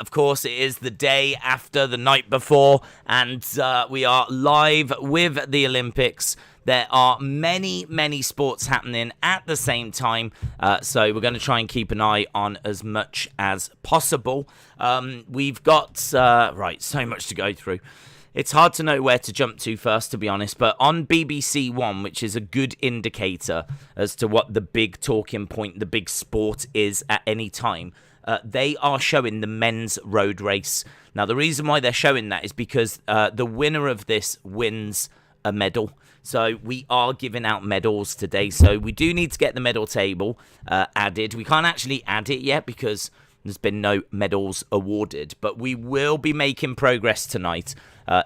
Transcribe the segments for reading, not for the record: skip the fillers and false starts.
of course, it is the day after the night before, and we are live with the Olympics. There are many, many sports happening at the same time, so we're going to try and keep an eye on as much as possible. We've got, so much to go through. It's hard to know where to jump to first, to be honest, but on BBC One, which is a good indicator as to what the big talking point, the big sport is at any time, they are showing the men's road race. Now, the reason why they're showing that is because the winner of this wins a medal. So we are giving out medals today. So we do need to get the medal table added. We can't actually add it yet because there's been no medals awarded. But we will be making progress tonight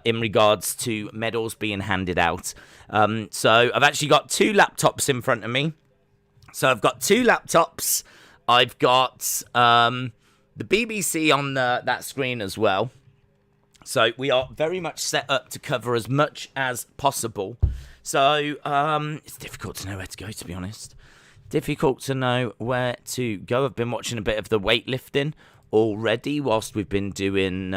in regards to medals being handed out. So I've actually got two laptops in front of me. So I've got two laptops. I've got the BBC on that screen as well. So we are very much set up to cover as much as possible. So it's difficult to know where to go, to be honest. Difficult to know where to go. I've been watching a bit of the weightlifting already whilst we've been doing...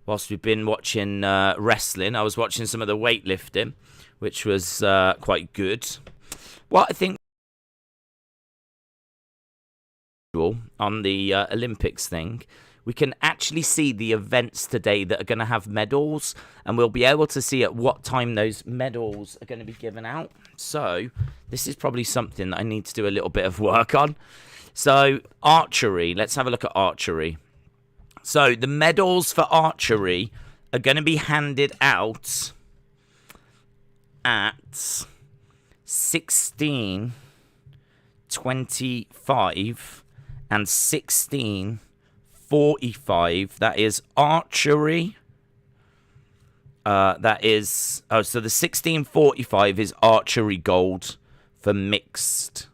watching wrestling. I was watching some of the weightlifting, which was quite good. What I think on the Olympics thing, we can actually see the events today that are going to have medals, and we'll be able to see at what time those medals are going to be given out. So this is probably something that I need to do a little bit of work on. So archery, let's have a look at archery. So the medals for archery are going to be handed out at 16:25 and 16:45. That is archery. So the 16:45 is archery gold for mixed.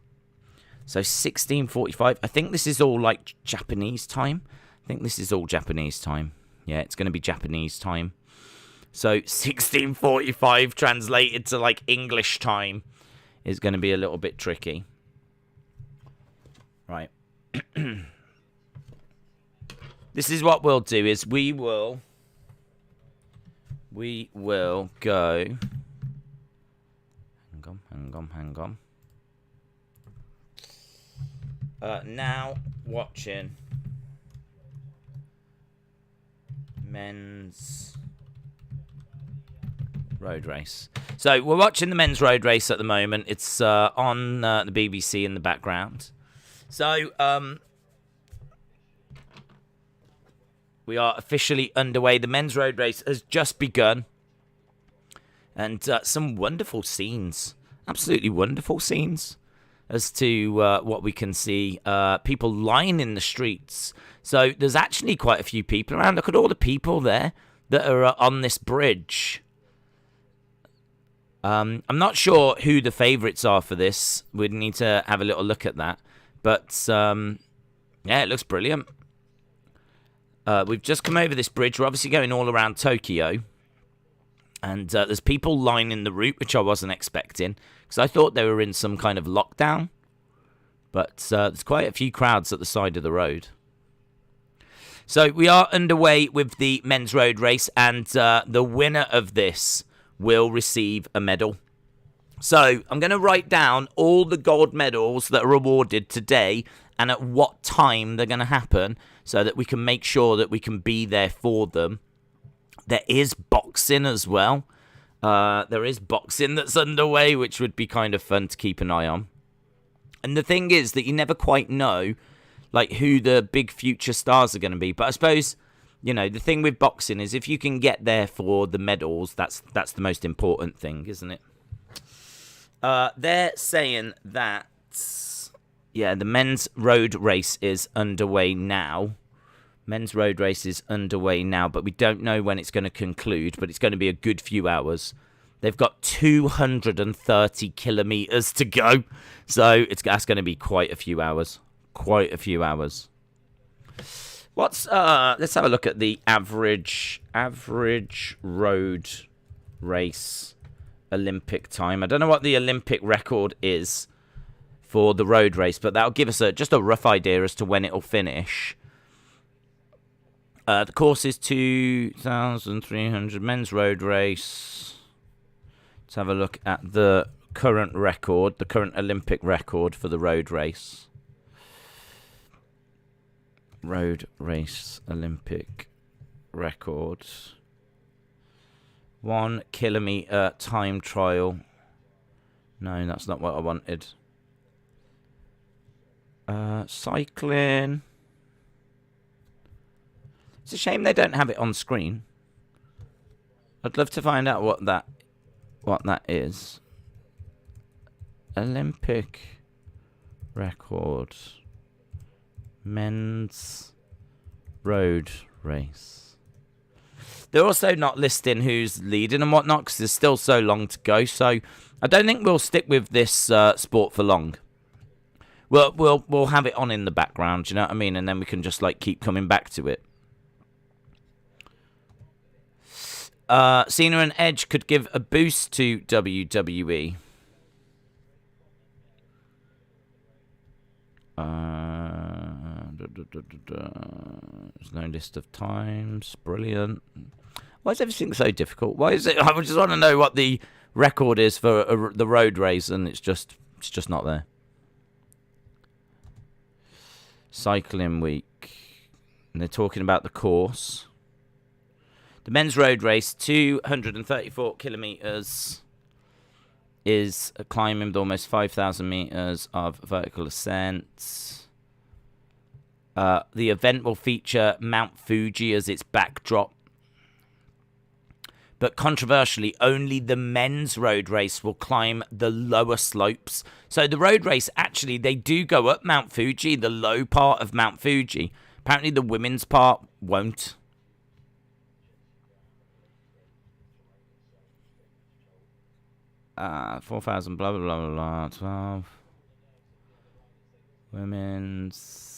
So 16:45. I think this is all like Japanese time. Yeah, it's going to be Japanese time. So 16:45 translated to like English time is going to be a little bit tricky. Right. This is what we'll do is we will go. Hang on. Now watching men's road race. So we're watching the men's road race at the moment. It's on the BBC in the background. So we are officially underway. The men's road race has just begun. And some wonderful scenes. Absolutely wonderful scenes as to what we can see. People lying in the streets. So there's actually quite a few people around. Look at all the people there that are on this bridge. I'm not sure who the favourites are for this. We'd need to have a little look at that. But, yeah, it looks brilliant. We've just come over this bridge. We're obviously going all around Tokyo. And there's people lining the route, which I wasn't expecting. Because I thought they were in some kind of lockdown. But there's quite a few crowds at the side of the road. So we are underway with the men's road race. And the winner of this will receive a medal. So I'm going to write down all the gold medals that are awarded today and at what time they're going to happen so that we can make sure that we can be there for them. There is boxing as well. There is boxing that's underway, which would be kind of fun to keep an eye on. And the thing is that you never quite know like who the big future stars are going to be. But I suppose, you know, the thing with boxing is if you can get there for the medals, that's the most important thing, isn't it? They're saying that, yeah, the men's road race is underway now. Men's road race is underway now, but we don't know when it's going to conclude, but it's going to be a good few hours. They've got 230 kilometers to go, so that's going to be quite a few hours. Let's have a look at the average road race Olympic time. I don't know what the Olympic record is for the road race, but that'll give us just a rough idea as to when it'll finish. The course is 2,300 men's road race. Let's have a look at the current record, the current Olympic record for the road race. Road race Olympic record. 1 kilometre time trial. No, that's not what I wanted. Cycling. It's a shame they don't have it on screen. I'd love to find out what that is. Olympic record. Men's road race. They're also not listing who's leading and whatnot because there's still so long to go. So I don't think we'll stick with this sport for long. We'll have it on in the background, you know what I mean? And then we can just like keep coming back to it. Cena and Edge could give a boost to WWE. There's no list of times. Brilliant. Why is everything so difficult? Why is it? I just want to know what the record is for the road race, and it's just not there. Cycling week, and they're talking about the course. The men's road race, 234 kilometers, is climbing with almost 5,000 meters of vertical ascent. The event will feature Mount Fuji as its backdrop. But controversially, only the men's road race will climb the lower slopes. So the road race, actually, they do go up Mount Fuji, the low part of Mount Fuji. Apparently the women's part won't. Uh, 4,000, blah, blah, blah, blah, 12. Women's.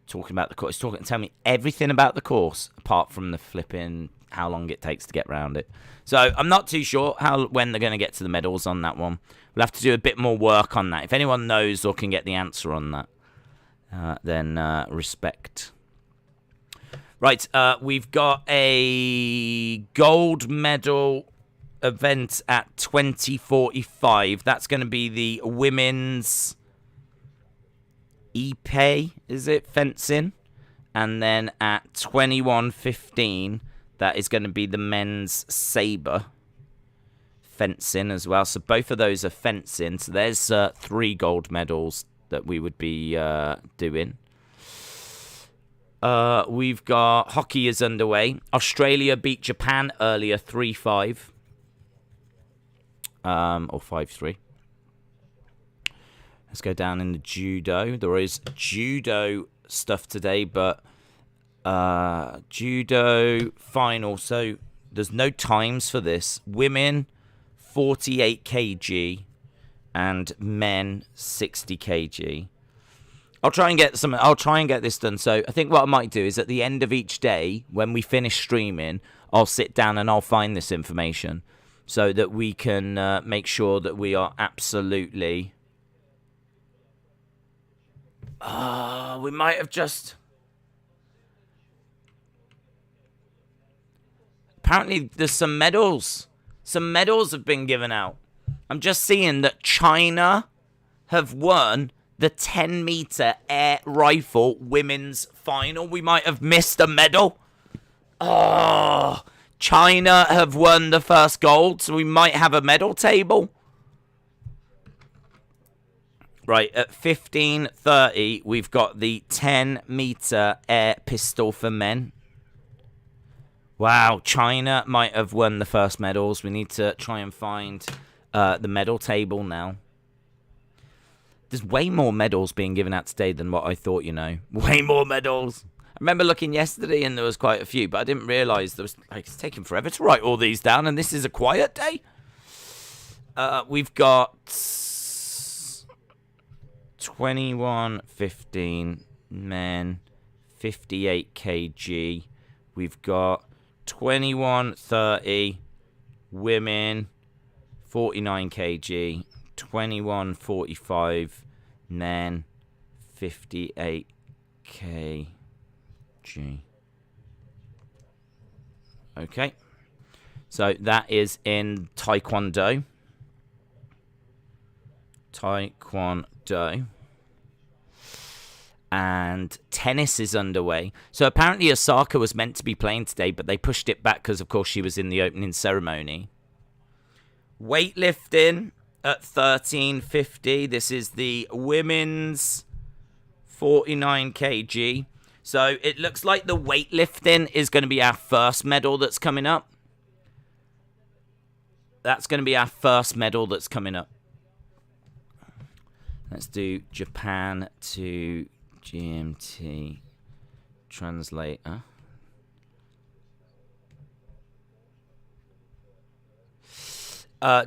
Talking about the course. Tell me everything about the course, apart from the flipping, how long it takes to get around it. So I'm not too sure when they're going to get to the medals on that one. We'll have to do a bit more work on that. If anyone knows or can get the answer on that, then respect. Right, we've got a gold medal event at 20:45. That's going to be the women's epee, is it? Fencing. And then at 21:15, that is going to be the men's sabre fencing as well. So both of those are fencing. So there's 3 gold medals that we would be doing. We've got hockey is underway. Australia beat Japan earlier 3-5. Or 5-3. Let's go down in the judo. There is judo stuff today, but judo final. So there's no times for this. Women 48 kg and men 60 kg. I'll try and get this done. So I think what I might do is at the end of each day, when we finish streaming, I'll sit down and I'll find this information so that we can make sure that we are absolutely. We might have just. Apparently, there's some medals. Some medals have been given out. I'm just seeing that China have won the 10-meter air rifle women's final. We might have missed a medal. Oh, China have won the first gold, so we might have a medal table. Right, at 15:30, we've got the 10-meter air pistol for men. Wow, China might have won the first medals. We need to try and find the medal table now. There's way more medals being given out today than what I thought, you know. Way more medals. I remember looking yesterday and there was quite a few, but I didn't realise there was, like, it's taking forever to write all these down, and this is a quiet day. We've got 21:15 men, 58 kg. We've got 21:30 women, 49 kg. 21:45 men, 58 kg. Okay. So that is in Taekwondo. And tennis is underway. So apparently Osaka was meant to be playing today, but they pushed it back because, of course, she was in the opening ceremony. Weightlifting at 1350. This is the women's 49 kg. So it looks like the weightlifting is going to be our first medal that's coming up. That's going to be our first medal that's coming up. Let's do Japan to GMT translator.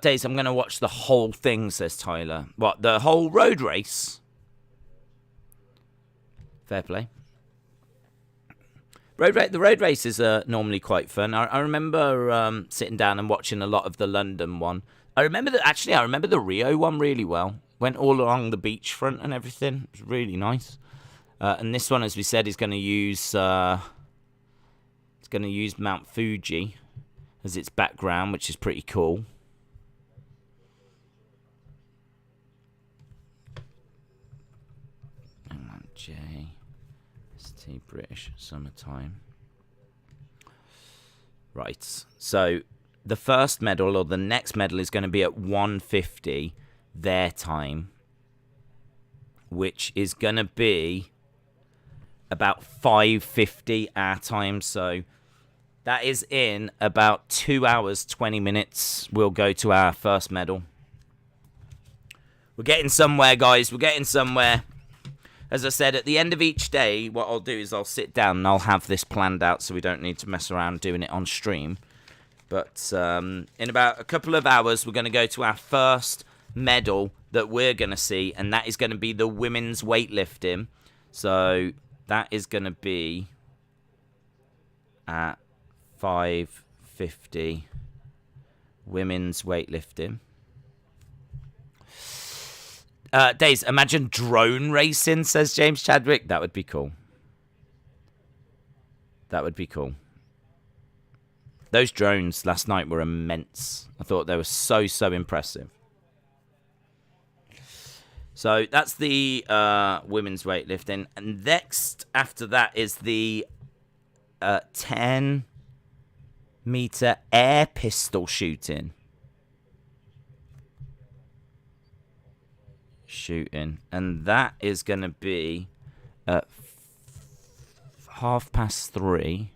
Days, I'm going to watch the whole thing, says Tyler. What, the whole road race? Fair play. The road races are normally quite fun. I remember sitting down and watching a lot of the London one. I remember the Rio one really well. Went all along the beachfront and everything. It was really nice. And this one, as we said, is going to use Mount Fuji as its background, which is pretty cool. JST British Summertime. Right. So the first medal, or the next medal, is going to be at 1:50 their time, which is going to be about 5:50 our time. So that is in about 2 hours, 20 minutes. We'll go to our first medal. We're getting somewhere, guys. We're getting somewhere. As I said, at the end of each day, what I'll do is I'll sit down and I'll have this planned out so we don't need to mess around doing it on stream. But in about a couple of hours, we're going to go to our first medal that we're going to see, and that is going to be the women's weightlifting. So that is going to be at 5:50 women's weightlifting. Days, imagine drone racing, says James Chadwick. That would be cool. That would be cool. Those drones last night were immense. I thought they were so impressive. So that's the women's weightlifting. And next, after that, is the 10-meter air pistol shooting. And that is going to be at 3:30,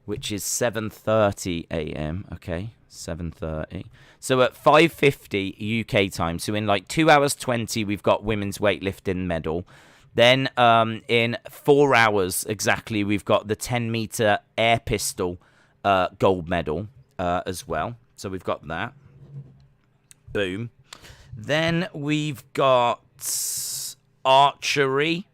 which is 7:30 a.m. Okay, 7:30. So at 5:50 UK time, so in like 2 hours 20, we've got women's weightlifting medal. Then in 4 hours exactly, we've got the 10-meter air pistol gold medal as well. So we've got that. Boom. Then we've got archery.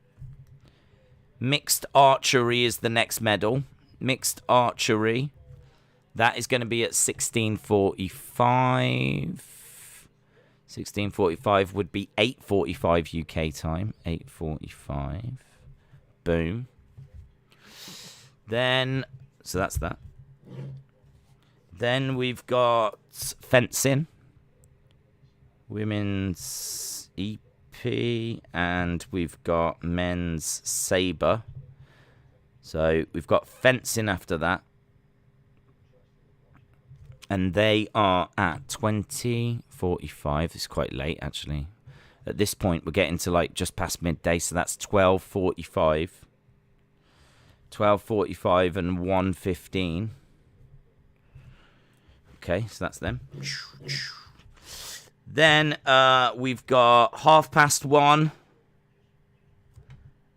Mixed archery is the next medal. Mixed archery. That is going to be at 16:45. 16:45 would be 8:45 UK time. 8:45. Boom. Then, so that's that. Then we've got fencing. Women's EP, and we've got men's saber. So we've got fencing after that, and they are at 20:45. It's quite late actually. At this point, we're getting to like just past midday, so that's 12:45. 12:45 and 1:15. Okay, so that's them. Then we've got 1:30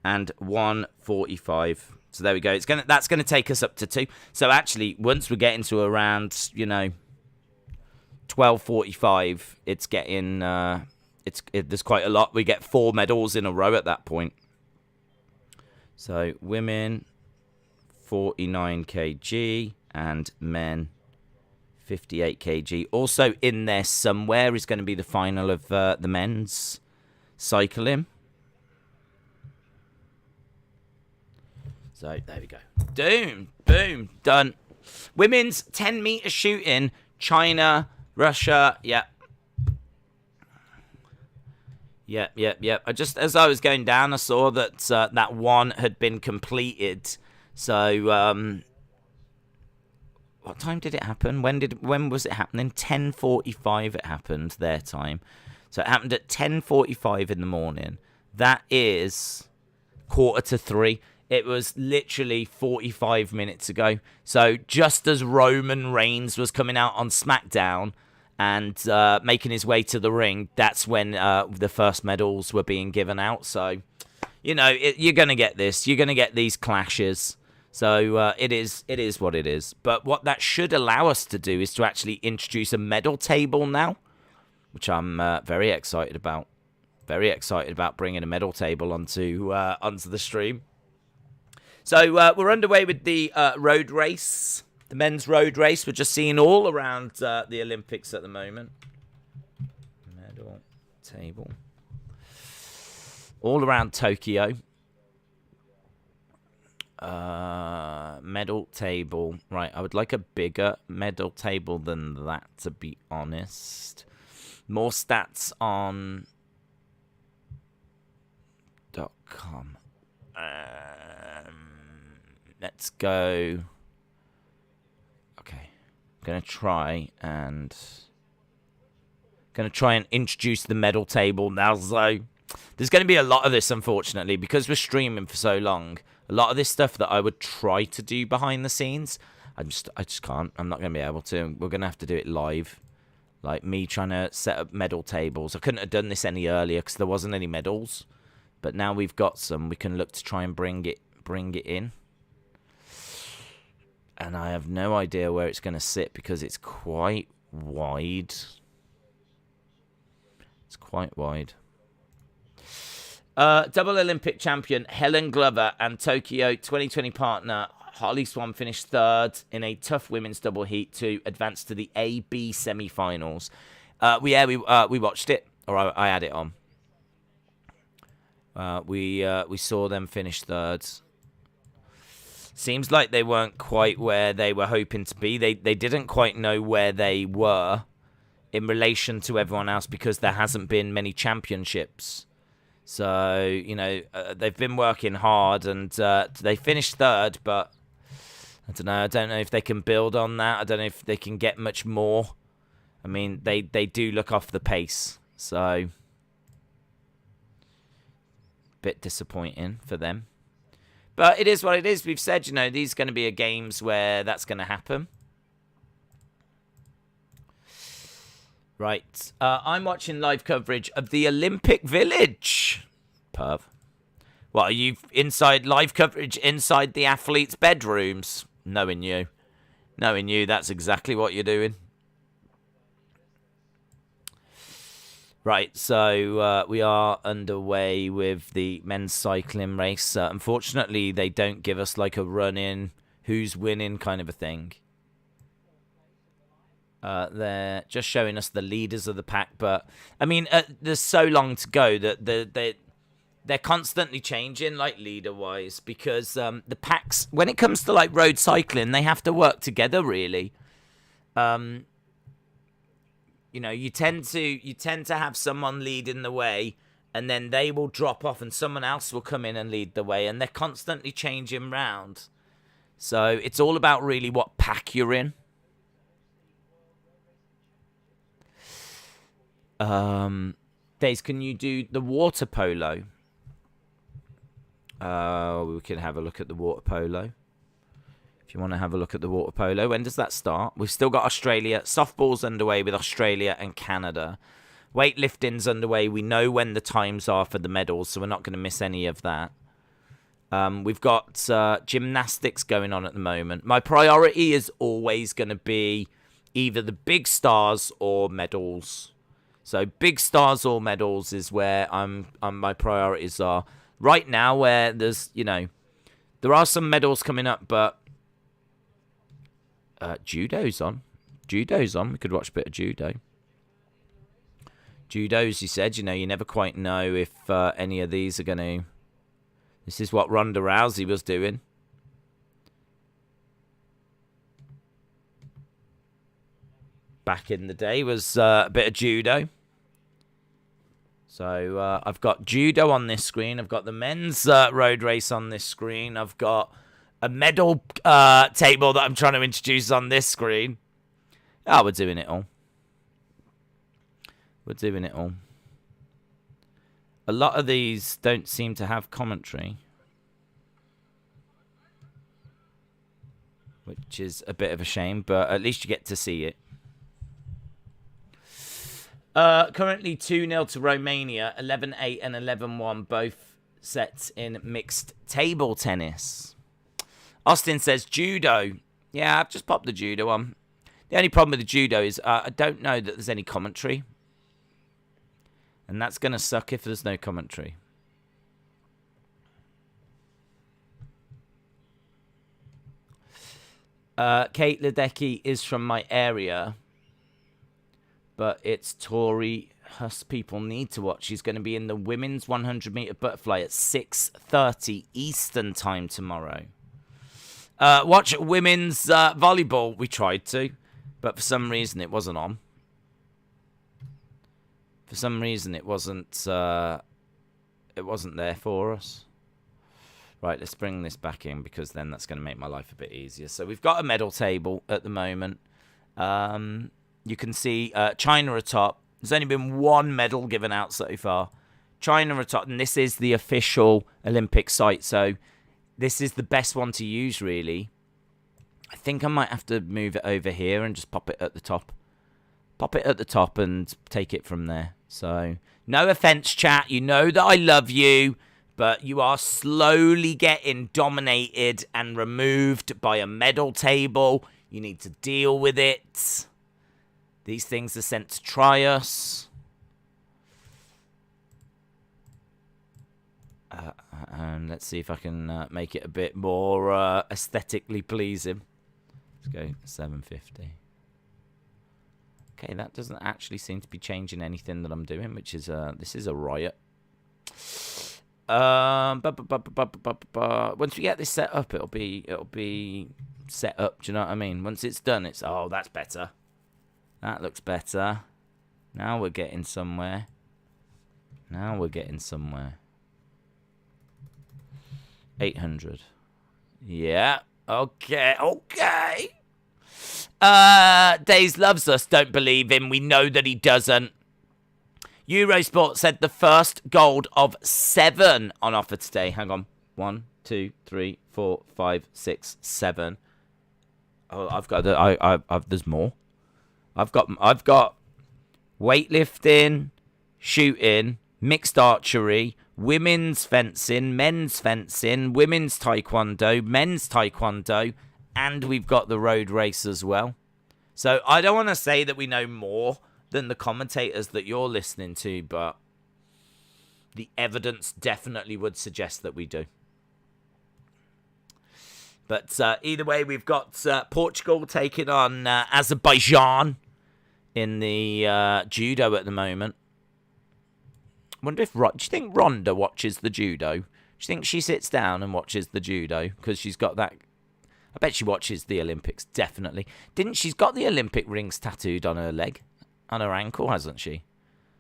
and 1:45. So there we go. That's gonna take us up to 2. So actually, once we get into around 12:45, it's getting there's quite a lot. We get 4 medals in a row at that point. So women 49 kg and men 58 kg. Also in there somewhere is going to be the final of the men's cycling. So, there we go. Boom, done. Women's 10-meter shooting, China, Russia, Yep. As I was going down, I saw that that one had been completed. So, what time did it happen? When was it happening? 10:45 it happened their time. So it happened at 10:45 in the morning. That is 2:45. It was literally 45 minutes ago. So just as Roman Reigns was coming out on SmackDown and making his way to the ring, that's when the first medals were being given out. So, you're going to get this. You're going to get these clashes. So it is what it is. But what that should allow us to do is to actually introduce a medal table now, which I'm very excited about. Very excited about bringing a medal table onto the stream. So we're underway with the road race, the men's road race. We're just seeing all around the Olympics at the moment. Medal table. All around Tokyo. Medal table. Right, I would like a bigger medal table than that, to be honest. More stats on .com. Let's go. Okay, I'm gonna try and introduce the medal table now. So there's going to be a lot of this, unfortunately, because we're streaming for so long. A lot of this stuff that I would try to do behind the scenes, I just can't. I'm not going to be able to. We're going to have to do it live. Like me trying to set up medal tables. I couldn't have done this any earlier because there wasn't any medals. But now we've got some. We can look to try and bring it in. And I have no idea where it's going to sit because it's quite wide. It's quite wide. Double Olympic champion Helen Glover and Tokyo 2020 partner Harley Swan finished third in a tough women's double heat to advance to the A-B semi-finals. We watched it, or I had it on. We saw them finish third. Seems like they weren't quite where they were hoping to be. They didn't quite know where they were in relation to everyone else because there hasn't been many championships. So, they've been working hard and they finished third, but I don't know. I don't know if they can build on that. I don't know if they can get much more. I mean, they do look off the pace, so bit disappointing for them. But it is what it is. We've said, these are going to be games where that's going to happen. Right. I'm watching live coverage of the Olympic Village. Perv. What, are you live coverage inside the athletes' bedrooms? Knowing you, that's exactly what you're doing. Right, so we are underway with the men's cycling race. Unfortunately, they don't give us like a run-in, who's winning kind of a thing. They're just showing us the leaders of the pack, but I mean, there's so long to go that they're constantly changing, like leader-wise, because the packs, when it comes to like road cycling, they have to work together really. You tend to have someone leading the way, and then they will drop off, and someone else will come in and lead the way, and they're constantly changing round. So it's all about really what pack you're in. Days, can you do the water polo? We can have a look at the water polo. If you want to have a look at the water polo, when does that start? We've still got Australia. Softball's underway with Australia and Canada. Weightlifting's underway. We know when the times are for the medals, so we're not going to miss any of that. We've got gymnastics going on at the moment. My priority is always going to be either the big stars or medals. So big stars or medals is where my priorities are. Right now, where there's, there are some medals coming up, but Judo's on. We could watch a bit of judo. Judo, as you said, you never quite know if any of these are going to... This is what Ronda Rousey was doing. back in the day was a bit of judo. So I've got judo on this screen. I've got the men's road race on this screen. I've got a medal table that I'm trying to introduce on this screen. Oh, we're doing it all. We're doing it all. A lot of these don't seem to have commentary, which is a bit of a shame, but at least you get to see it. Currently 2-0 to Romania, 11-8 and 11-1, both sets in mixed table tennis. Austin says judo. Yeah, I've just popped the judo on. The only problem with the judo is I don't know that there's any commentary. And that's going to suck if there's no commentary. Kate Ledecky is from my area. But it's Tori Huss people need to watch. She's going to be in the women's 100-meter butterfly at 6:30 Eastern time tomorrow. Watch women's volleyball. We tried to, but for some reason it wasn't on. For some reason it wasn't there for us. Right, let's bring this back in because then that's going to make my life a bit easier. So we've got a medal table at the moment. You can see China atop. There's only been one medal given out so far. China atop, and this is the official Olympic site, so this is the best one to use, really. I think I might have to move it over here and just pop it at the top. Pop it at the top and take it from there. So, no offense, chat. You know that I love you, but you are slowly getting dominated and removed by a medal table. You need to deal with it. These things are sent to try us. Let's see if I can make it a bit more aesthetically pleasing. Let's go 750. Okay, that doesn't actually seem to be changing anything that I'm doing, which is this is a riot. Once we get this set up, it'll be set up. Do you know what I mean? Once it's done, it's that's better. That looks better. Now we're getting somewhere. 800. Yeah. Okay. Days loves us. Don't believe him. We know that he doesn't. Eurosport said the first gold of 7 on offer today. Hang on. 1, 2, 3, 4, 5, 6, 7. Oh, I've got there's more. I've got weightlifting, shooting, mixed archery, women's fencing, men's fencing, women's taekwondo, men's taekwondo, and we've got the road race as well. So I don't want to say that we know more than the commentators that you're listening to, but the evidence definitely would suggest that we do. But either way, we've got Portugal taking on Azerbaijan in the judo at the moment. I wonder if... do you think Rhonda watches the judo? Do you think she sits down and watches the judo? Because she's got that... I bet she watches the Olympics, definitely. She's got the Olympic rings tattooed on her leg, on her ankle, hasn't she?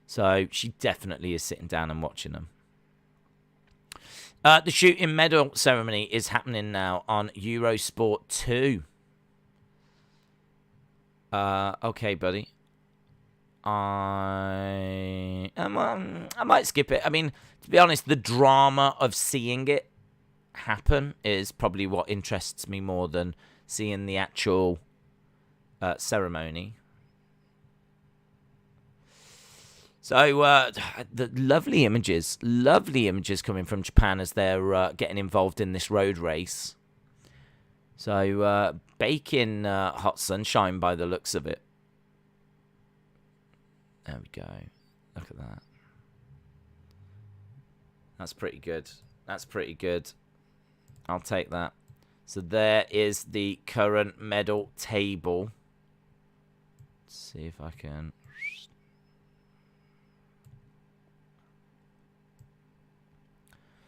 So she definitely is sitting down and watching them. The shooting medal ceremony is happening now on Eurosport 2. Okay, buddy. I might skip it. I mean, to be honest, the drama of seeing it happen is probably what interests me more than seeing the actual ceremony. So, the lovely images coming from Japan as they're getting involved in this road race. So, baking hot sunshine by the looks of it. There we go. Look at that. That's pretty good. I'll take that. So there is the current medal table. Let's see if I can...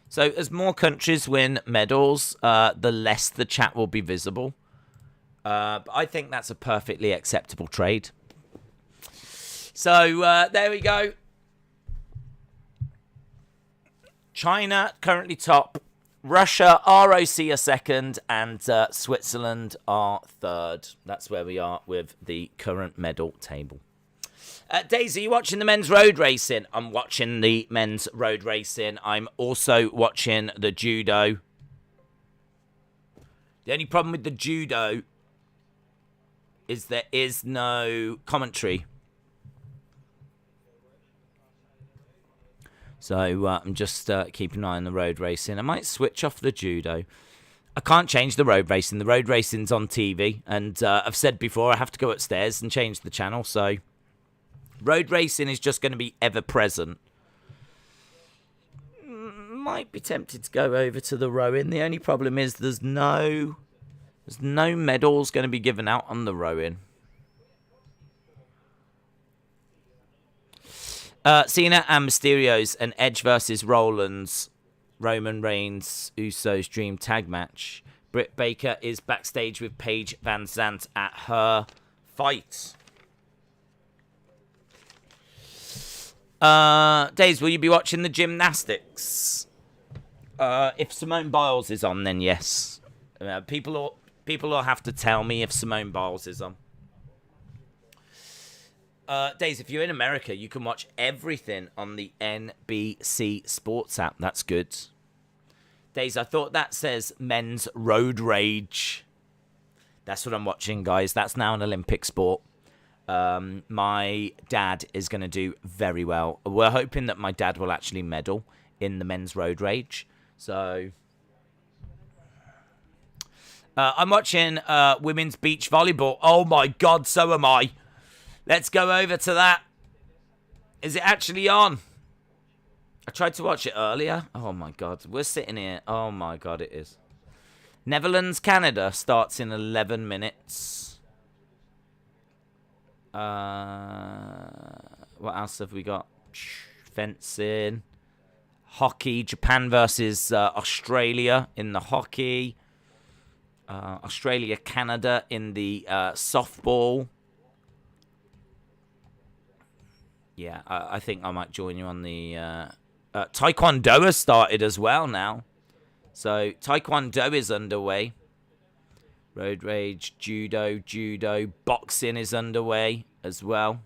So as more countries win medals, the less the chat will be visible. But I think that's a perfectly acceptable trade. So there we go. China currently top. Russia, ROC are second, and Switzerland are third. That's where we are with the current medal table. Daisy, are you watching the men's road racing? I'm watching the men's road racing. I'm also watching the judo. The only problem with the judo is there is no commentary. So I'm just keeping an eye on the road racing. I might switch off the judo. I can't change the road racing. The road racing's on TV. And I've said before, I have to go upstairs and change the channel. So road racing is just going to be ever present. Might be tempted to go over to the rowing. The only problem is there's no medals going to be given out on the rowing. Cena and Mysterio's an Edge versus Rollins, Roman Reigns, Usos Dream Tag match. Britt Baker is backstage with Paige Van Zandt at her fight. Days, will you be watching the gymnastics? If Simone Biles is on, then yes. People will have to tell me if Simone Biles is on. Days, if you're in America, you can watch everything on the NBC Sports app. That's good. Days, I thought that says men's road rage. That's what I'm watching, guys. That's now an Olympic sport. My dad is going to do very well. We're hoping that my dad will actually medal in the men's road rage. So I'm watching women's beach volleyball. Oh, my God, so am I. Let's go over to that. Is it actually on? I tried to watch it earlier. Oh, my God. We're sitting here. Oh, my God, it is. Netherlands, Canada starts in 11 minutes. What else have we got? Fencing. Hockey. Japan versus Australia in the hockey. Australia, Canada in the softball. Yeah, I think I might join you on the... Taekwondo has started as well now. So, Taekwondo is underway. Road rage, judo, boxing is underway as well.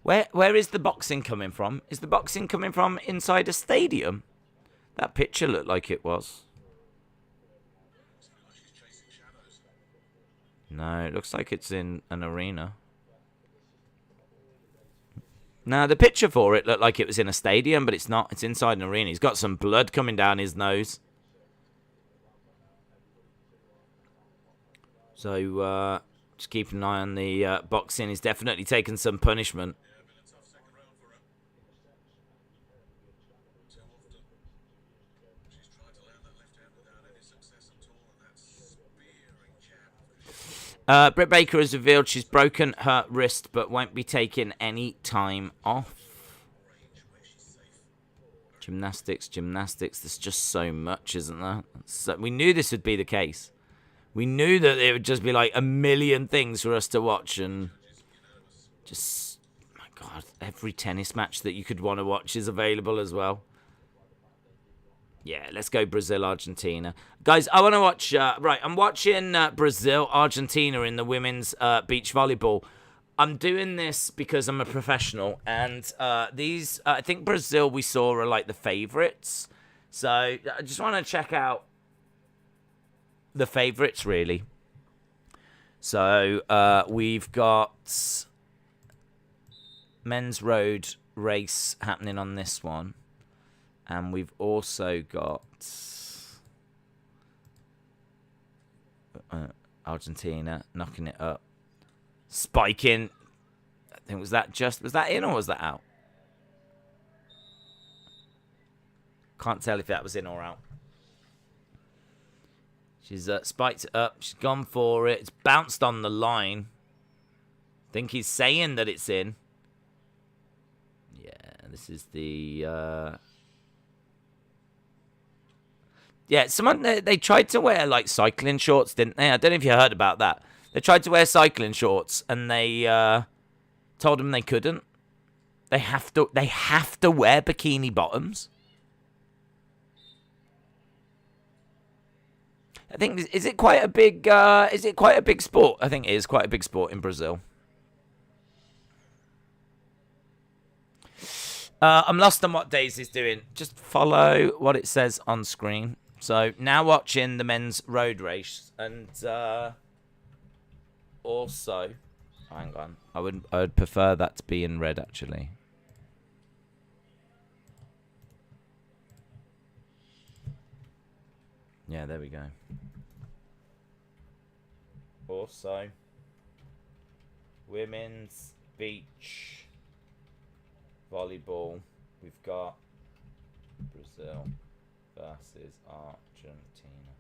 Where is the boxing coming from? Is the boxing coming from inside a stadium? That picture looked like it was. No, it looks like it's in an arena. No, the picture for it looked like it was in a stadium, but it's not. It's inside an arena. He's got some blood coming down his nose. So, just keep an eye on the boxing. He's definitely taken some punishment. Britt Baker has revealed she's broken her wrist but won't be taking any time off. Gymnastics. There's just so much, isn't there? So, we knew this would be the case. We knew that it would just be like a million things for us to watch, and just, my God, every tennis match that you could want to watch is available as well. Yeah, let's go Brazil, Argentina. Guys, I want to watch... right, I'm watching Brazil, Argentina in the women's beach volleyball. I'm doing this because I'm a professional. And these... I think Brazil, we saw, are like the favourites. So I just want to check out the favourites, really. So we've got men's road race happening on this one. And we've also got Argentina knocking it up. Spiking. I think, was that in or was that out? Can't tell if that was in or out. She's spiked it up. She's gone for it. It's bounced on the line. I think he's saying that it's in. Yeah, this is the... Yeah, someone they tried to wear like cycling shorts, didn't they? I don't know if you heard about that. They tried to wear cycling shorts and they Told them they couldn't. They have to wear bikini bottoms. I think, is it quite a big sport? I think it is quite a big sport in Brazil. I'm lost on what Daisy's doing. Just follow what it says on screen. So now watching the men's road race, and also, hang on, I would prefer that to be in red actually. Yeah, there we go. Also, women's beach volleyball. We've got Brazil versus Argentina.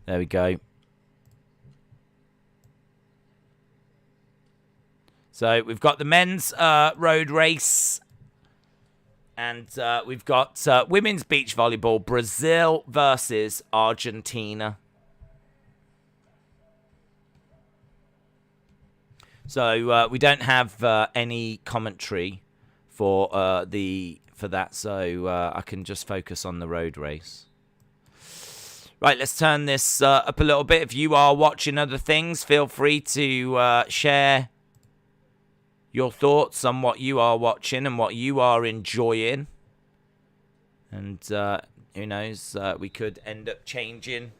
There we go. So we've got the men's road race. And we've got women's beach volleyball. Brazil versus Argentina. So we don't have any commentary for that, so I can just focus on the road race. Right, let's turn this up a little bit. If you are watching other things, feel free to share your thoughts on what you are watching and what you are enjoying. And who knows, we could end up changing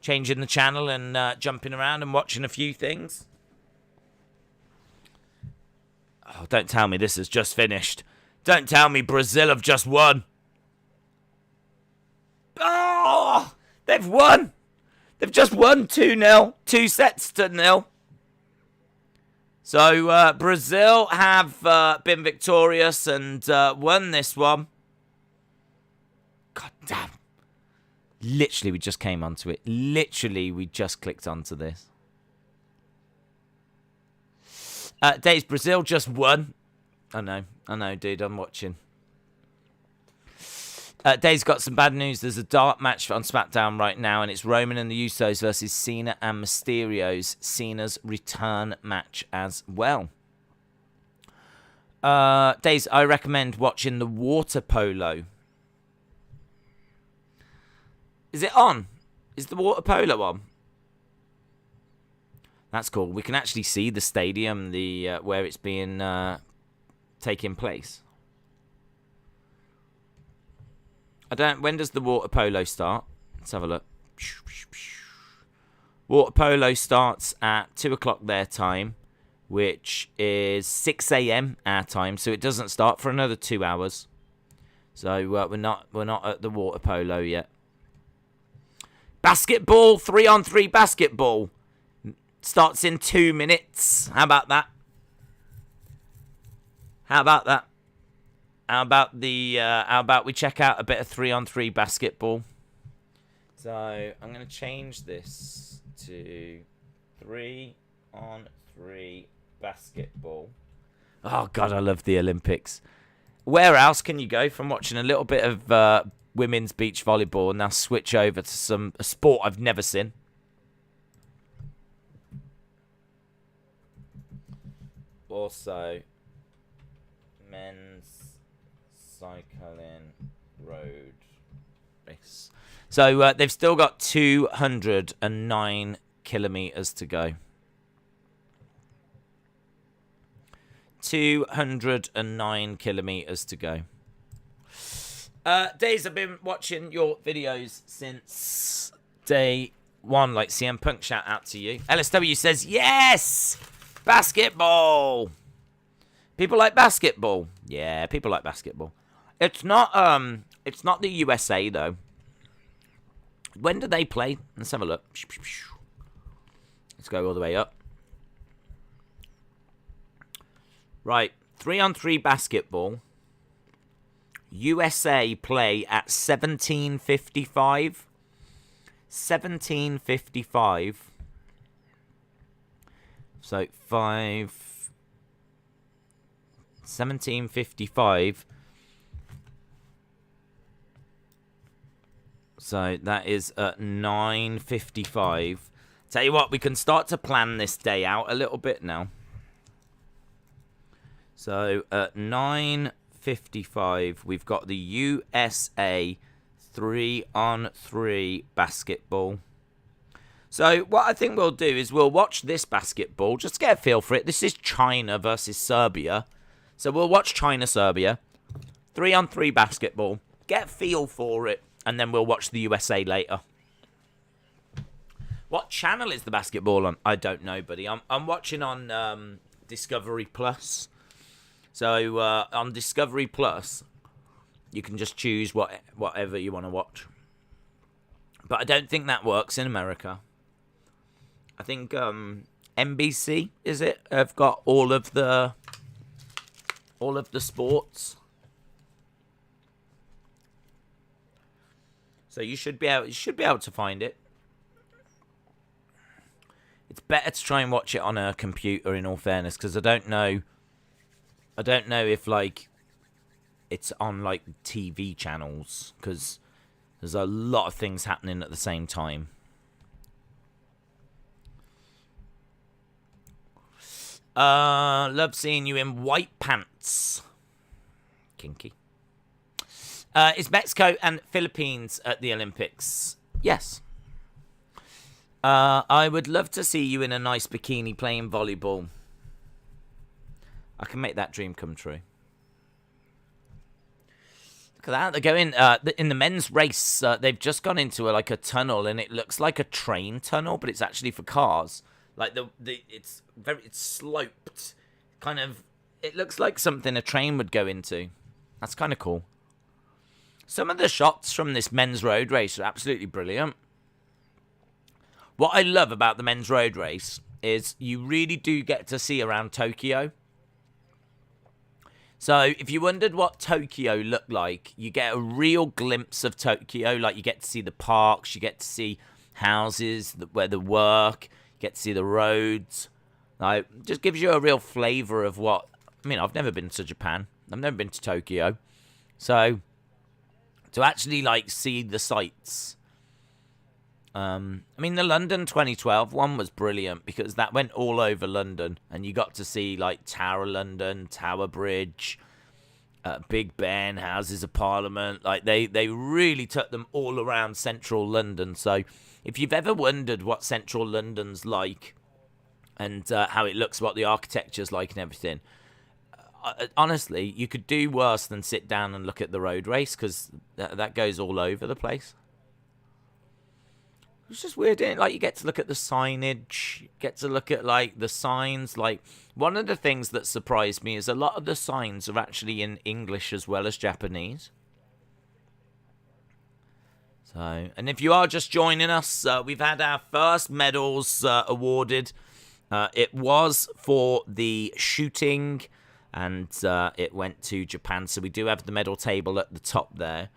the channel and jumping around and watching a few things. Oh, don't tell me this has just finished. Don't tell me Brazil have just won. Oh, they've won. They've just won 2-0. 2 sets to 0. So Brazil have been victorious and won this one. God damn. Literally, we just came onto it. Literally, we just clicked onto this. Days, Brazil just won. I know, dude, I'm watching. Dave's got some bad news. There's a dark match on SmackDown right now, and it's Roman and the Usos versus Cena and Mysterio's Cena's return match as well. Days, I recommend watching the water polo. Is it on? Is the water polo on? That's cool. We can actually see the stadium, the where it's being taking place. When does the water polo start? Let's have a look. Water polo starts at 2 o'clock their time, which is 6 a.m. our time, so it doesn't start for another 2 hours. So we're not at the water polo yet. Basketball, 3-on-3 basketball. Starts in 2 minutes. How about that? How about we check out a bit of 3-on-3 basketball? So I'm going to change this to 3-on-3 basketball. Oh God, I love the Olympics. Where else can you go from watching a little bit of women's beach volleyball and now switch over to a sport I've never seen? Also, men's cycling road race. So they've still got 209 kilometers to go. 209 kilometers to go. Days, I've been watching your videos since day one. Like CM Punk, shout out to you. LSW says yes. Basketball. People like basketball. Yeah, people like basketball. It's not the USA though. When do they play? Let's have a look. Let's go all the way up. Right, 3-on-3 basketball. USA play at 17:55. 17:55. So 17:55. So that is at 9:55. Tell you what, we can start to plan this day out a little bit now. So at 9:55, we've got the USA 3-on-3 basketball. So what I think we'll do is we'll watch this basketball, just to get a feel for it. This is China versus Serbia. So we'll watch China-Serbia. 3-on-3 basketball. Get a feel for it. And then we'll watch the USA later. What channel is the basketball on? I don't know, buddy. I'm watching on Discovery Plus. So on Discovery Plus, you can just choose whatever you want to watch. But I don't think that works in America. I think NBC, is it? Have got all of the sports. So you should be able to find it. It's better to try and watch it on a computer, in all fairness, because I don't know if like it's on like TV channels, because there's a lot of things happening at the same time. Love seeing you in white pants. Kinky. Is Mexico and Philippines at the Olympics? Yes. I would love to see you in a nice bikini playing volleyball. I can make that dream come true. Look at that. They're going in the men's race. They've just gone into a tunnel, and it looks like a train tunnel, but it's actually for cars. Like it's sloped. Kind of, it looks like something a train would go into. That's kind of cool. Some of the shots from this men's road race are absolutely brilliant. What I love about the men's road race is you really do get to see around Tokyo. So if you wondered what Tokyo looked like, you get a real glimpse of Tokyo. Like, you get to see the parks, you get to see houses where they work, you get to see the roads. Like, just gives you a real flavour of what... I mean, I've never been to Japan. I've never been to Tokyo. So, to actually, see the sights... I mean, the London 2012 one was brilliant because that went all over London, and you got to see Tower London, Tower Bridge, Big Ben, Houses of Parliament. They really took them all around central London. So if you've ever wondered what central London's like and how it looks, what the architecture's like and everything, honestly, you could do worse than sit down and look at the road race, because that goes all over the place. It's just weird, isn't it? You get to look at the signage, you get to look at, the signs. One of the things that surprised me is a lot of the signs are actually in English as well as Japanese. So, and if you are just joining us, we've had our first medals awarded. It was for the shooting, and it went to Japan. So we do have the medal table at the top there.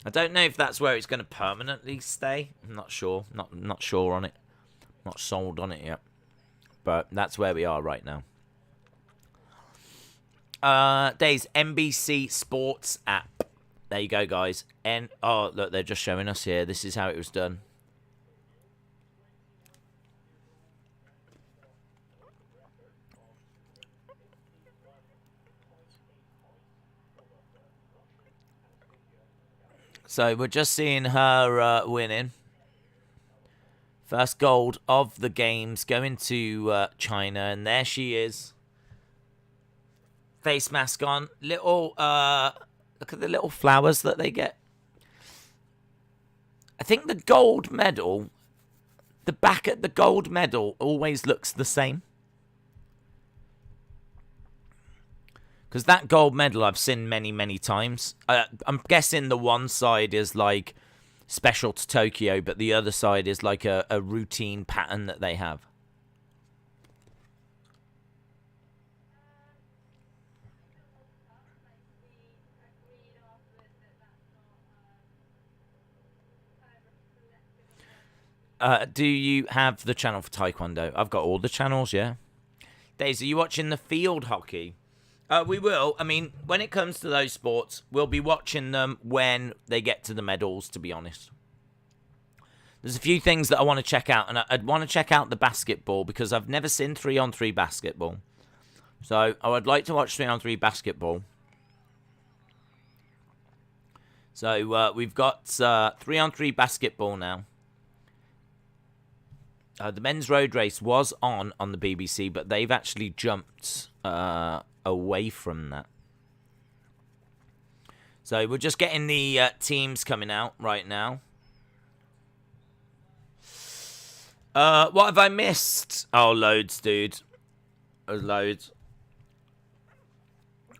I don't know if that's where it's going to permanently stay. I'm not sure. Not sure on it. Not sold on it yet. But that's where we are right now. Days NBC Sports app. There you go, guys. Oh, look, they're just showing us here. This is how it was done. So we're just seeing her winning. First gold of the games going to China. And there she is. Face mask on. Little, look at the little flowers that they get. I think the gold medal, the back at the gold medal always looks the same. Because that gold medal I've seen many, many times. I'm guessing the one side is special to Tokyo, but the other side is a routine pattern that they have. Do you have the channel for Taekwondo? I've got all the channels, yeah. Daisy, are you watching the field hockey? We will. I mean, when it comes to those sports, we'll be watching them when they get to the medals, to be honest. There's a few things that I want to check out, and I'd want to check out the basketball, because I've never seen 3-on-3 basketball. So I would like to watch 3-on-3 basketball. So we've got 3-on-3 basketball now. The men's road race was on the BBC, but they've actually jumped away from that. So we're just getting the teams coming out right now. What have I missed? Oh, loads, dude. Loads.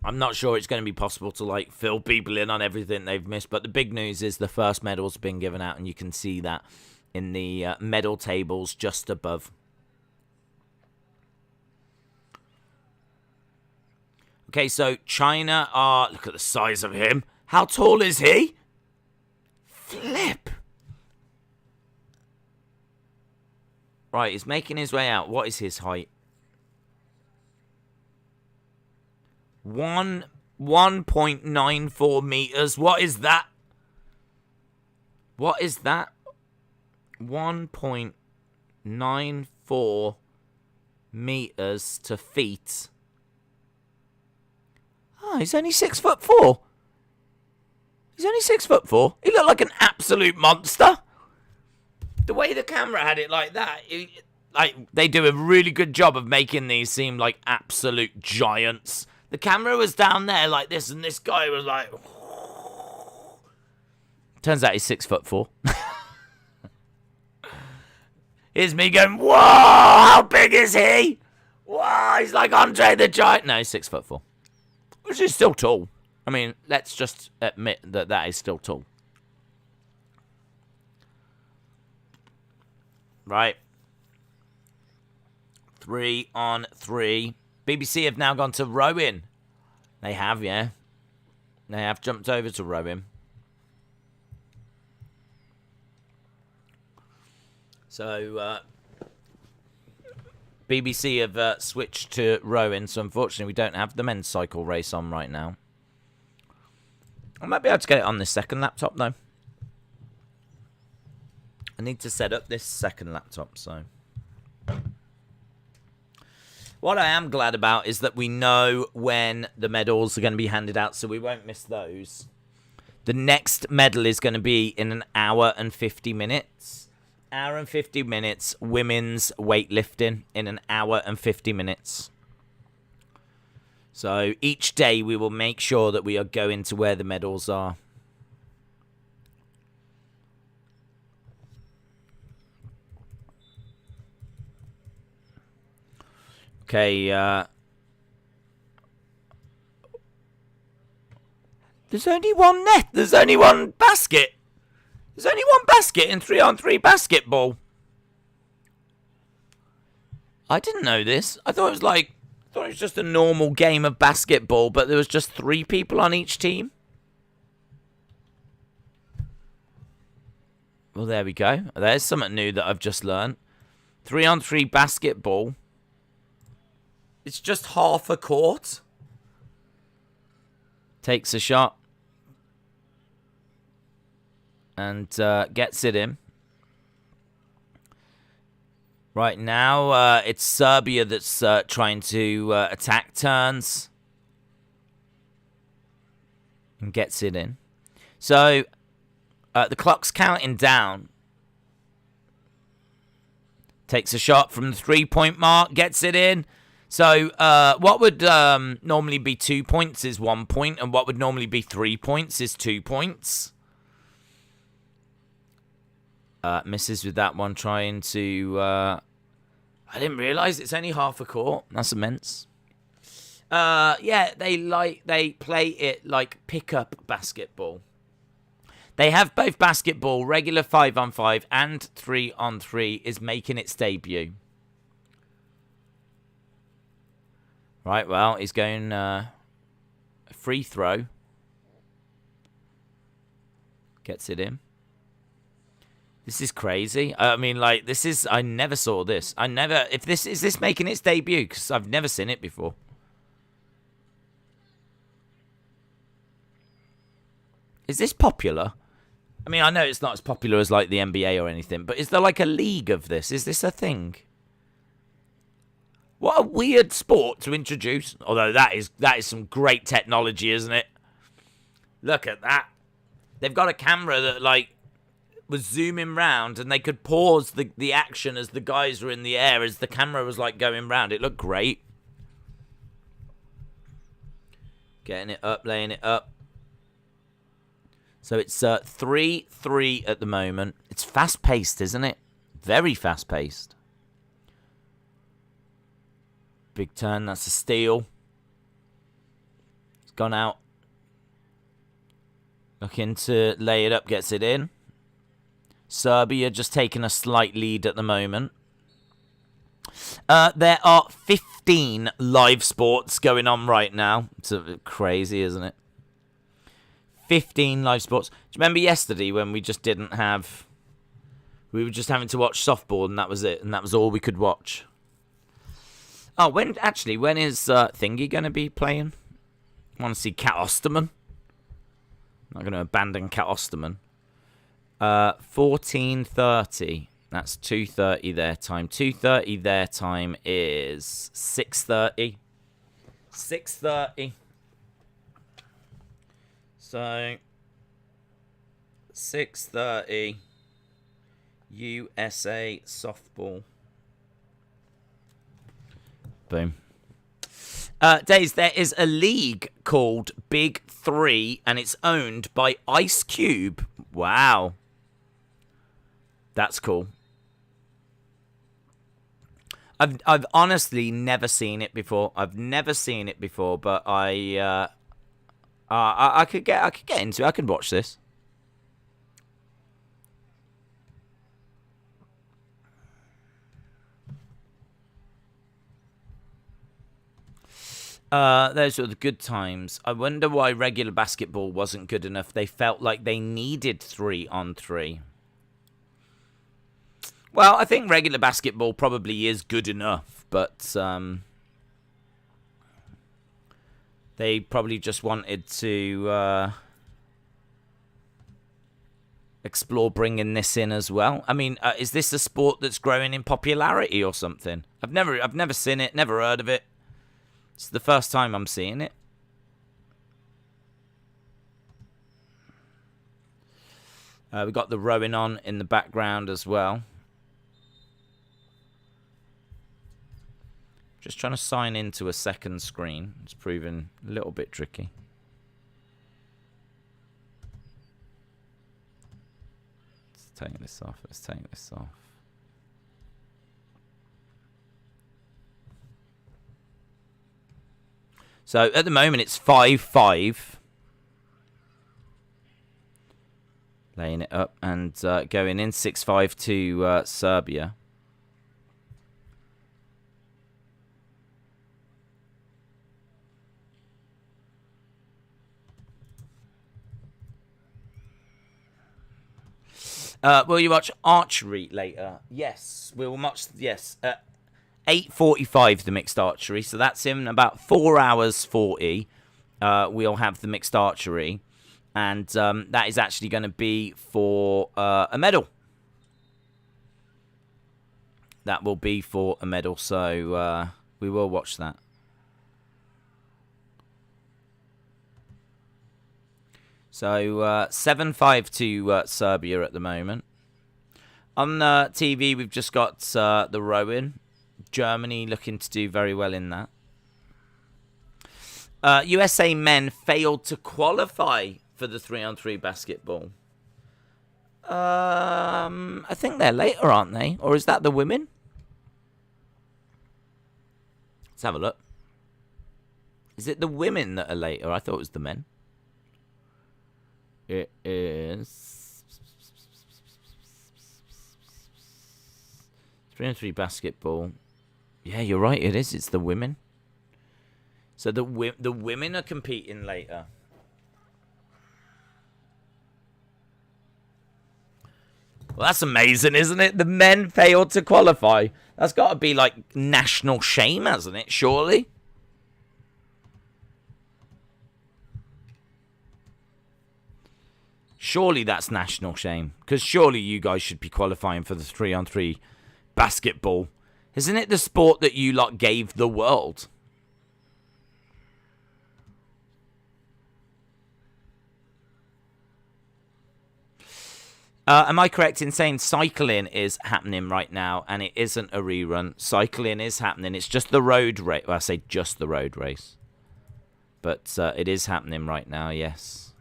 I'm not sure it's going to be possible to, like, fill people in on everything they've missed, but the big news is the first medal's been given out, and you can see that in the medal tables just above. Okay, so China are... Look at the size of him. How tall is he? Flip. Right, he's making his way out. What is his height? 1.94 meters. What is that? What is that? 1.94 meters to feet. Oh, he's only 6'4". He's only 6'4". He looked like an absolute monster. The way the camera had it like that, like they do a really good job of making these seem like absolute giants. The camera was down there like this, and this guy was like... Turns out he's 6'4". Here's me going, whoa, how big is he? Whoa, he's like Andre the Giant. No, he's 6'4", which is still tall. I mean, let's just admit that that is still tall. Right. 3-on-3. BBC have now gone to rowing. They have, yeah. They have jumped over to rowing. So, BBC have switched to rowing, so unfortunately we don't have the men's cycle race on right now. I might be able to get it on this second laptop, though. I need to set up this second laptop, so... What I am glad about is that we know when the medals are going to be handed out, so we won't miss those. The next medal is going to be in an hour and 50 minutes. Hour and 50 minutes, women's weightlifting in an hour and 50 minutes. So each day we will make sure that we are going to where the medals are. Okay, there's only one net. There's only one basket. There's only one basket in 3-on-3 basketball. I didn't know this. I thought it was just a normal game of basketball, but there was just 3 people on each team. Well, there we go. There's something new that I've just learned. 3-on-3 basketball. It's just half a court. Takes a shot. And gets it in. Right now, it's Serbia that's trying to attack turns. And gets it in. So, the clock's counting down. Takes a shot from the 3-point mark. Gets it in. So, what would normally be 2 points is 1 point, and what would normally be 3 points is 2 points. Misses with that one, trying to... I didn't realise it's only half a court. That's immense. Yeah, they play it like pick-up basketball. They have both basketball, regular 5-on-5, and 3-on-3 is making its debut. Right, well, he's going a free throw. Gets it in. This is crazy. I mean, like, this is... I never saw this. Is this making its debut? Because I've never seen it before. Is this popular? I mean, I know it's not as popular as, like, the NBA or anything, but is there, like, a league of this? Is this a thing? What a weird sport to introduce. Although that is some great technology, isn't it? Look at that. They've got a camera that, like, was zooming round, and they could pause the action as the guys were in the air, as the camera was, like, going round. It looked great. Getting it up, laying it up. So it's 3-3 at the moment. It's fast-paced, isn't it? Very fast-paced. Big turn, that's a steal. It's gone out. Looking to lay it up, gets it in. Serbia just taking a slight lead at the moment. There are 15 live sports going on right now. It's a bit crazy, isn't it? 15 live sports. Do you remember yesterday when we just didn't have... We were just having to watch softball, and that was it. And that was all we could watch. Oh, when is Thingy going to be playing? I want to see Kat Osterman. I'm not going to abandon Kat Osterman. 14:30. That's 2:30 their time. 2:30 their time is 6:30. 6:30. So 6:30. USA softball. Boom. Days, there is a league called Big 3, and it's owned by Ice Cube. Wow. That's cool. I've honestly never seen it before. But I could get into it. I could watch this. Those were the good times. I wonder why regular basketball wasn't good enough. They felt like they needed 3-on-3. Well, I think regular basketball probably is good enough, but they probably just wanted to explore bringing this in as well. I mean, is this a sport that's growing in popularity or something? I've never seen it, never heard of it. It's the first time I'm seeing it. We've got the rowing on in the background as well. Just trying to sign into a second screen. It's proving a little bit tricky. Let's take this off. So at the moment it's 5-5. Laying it up and going in 6-5 to Serbia. Will you watch Archery later? Yes, we will watch. Yes, 8:45 the mixed archery. So that's in about 4 hours 40. We'll have the mixed archery, and that is actually going to be for a medal. That will be for a medal. So we will watch that. So 7-5 to Serbia at the moment. On TV, we've just got the rowing. Germany looking to do very well in that. USA men failed to qualify for the 3-on-3 basketball. I think they're later, aren't they? Or is that the women? Let's have a look. Is it the women that are later? I thought it was the men. It is 3-on-3 basketball. Yeah, you're right. It is. It's the women. So the women are competing later. Well, that's amazing, isn't it? The men failed to qualify. That's got to be like national shame, hasn't it? Surely. Surely that's national shame. Because surely you guys should be qualifying for the 3-on-3 basketball. Isn't it the sport that you lot gave the world? Am I correct in saying cycling is happening right now, and it isn't a rerun? Cycling is happening. It's just the road race. Well, I say just the road race. But it is happening right now, yes.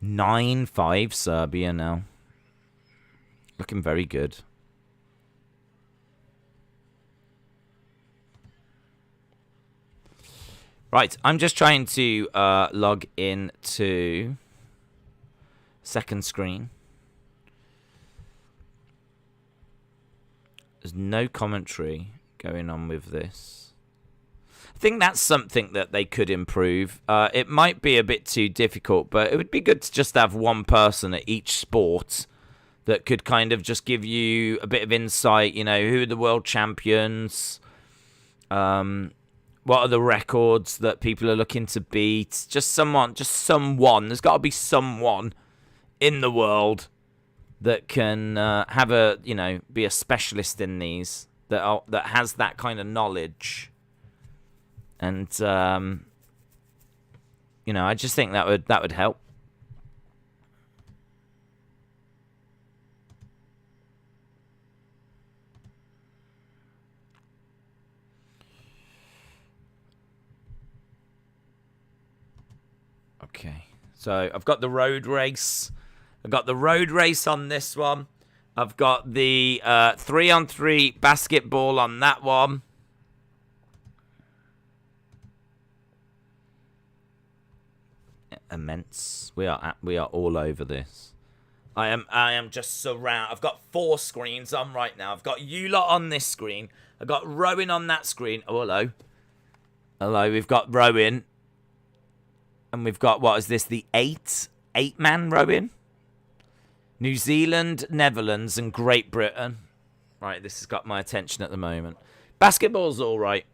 9-5 Serbia now. Looking very good. Right, I'm just trying to log into second screen. There's no commentary going on with this. I think that's something that they could improve. It might be a bit too difficult, but it would be good to just have one person at each sport that could kind of just give you a bit of insight. You know, who are the world champions? What are the records that people are looking to beat? Just someone. There's got to be someone in the world that can have a, you know, be a specialist in these, that has that kind of knowledge. And you know, I just think that would help. Okay, so I've got the road race. I've got the road race on this one. I've got the 3-on-3 basketball on that one. Immense. We are all over this. I am just surrounded. I've got 4 screens on right now. I've got you lot on this screen. I've got rowing on that screen. Oh, hello. Hello, we've got rowing. And we've got, what is this, the 8-man rowing? New Zealand, Netherlands, and Great Britain. Right, this has got my attention at the moment. Basketball's all right.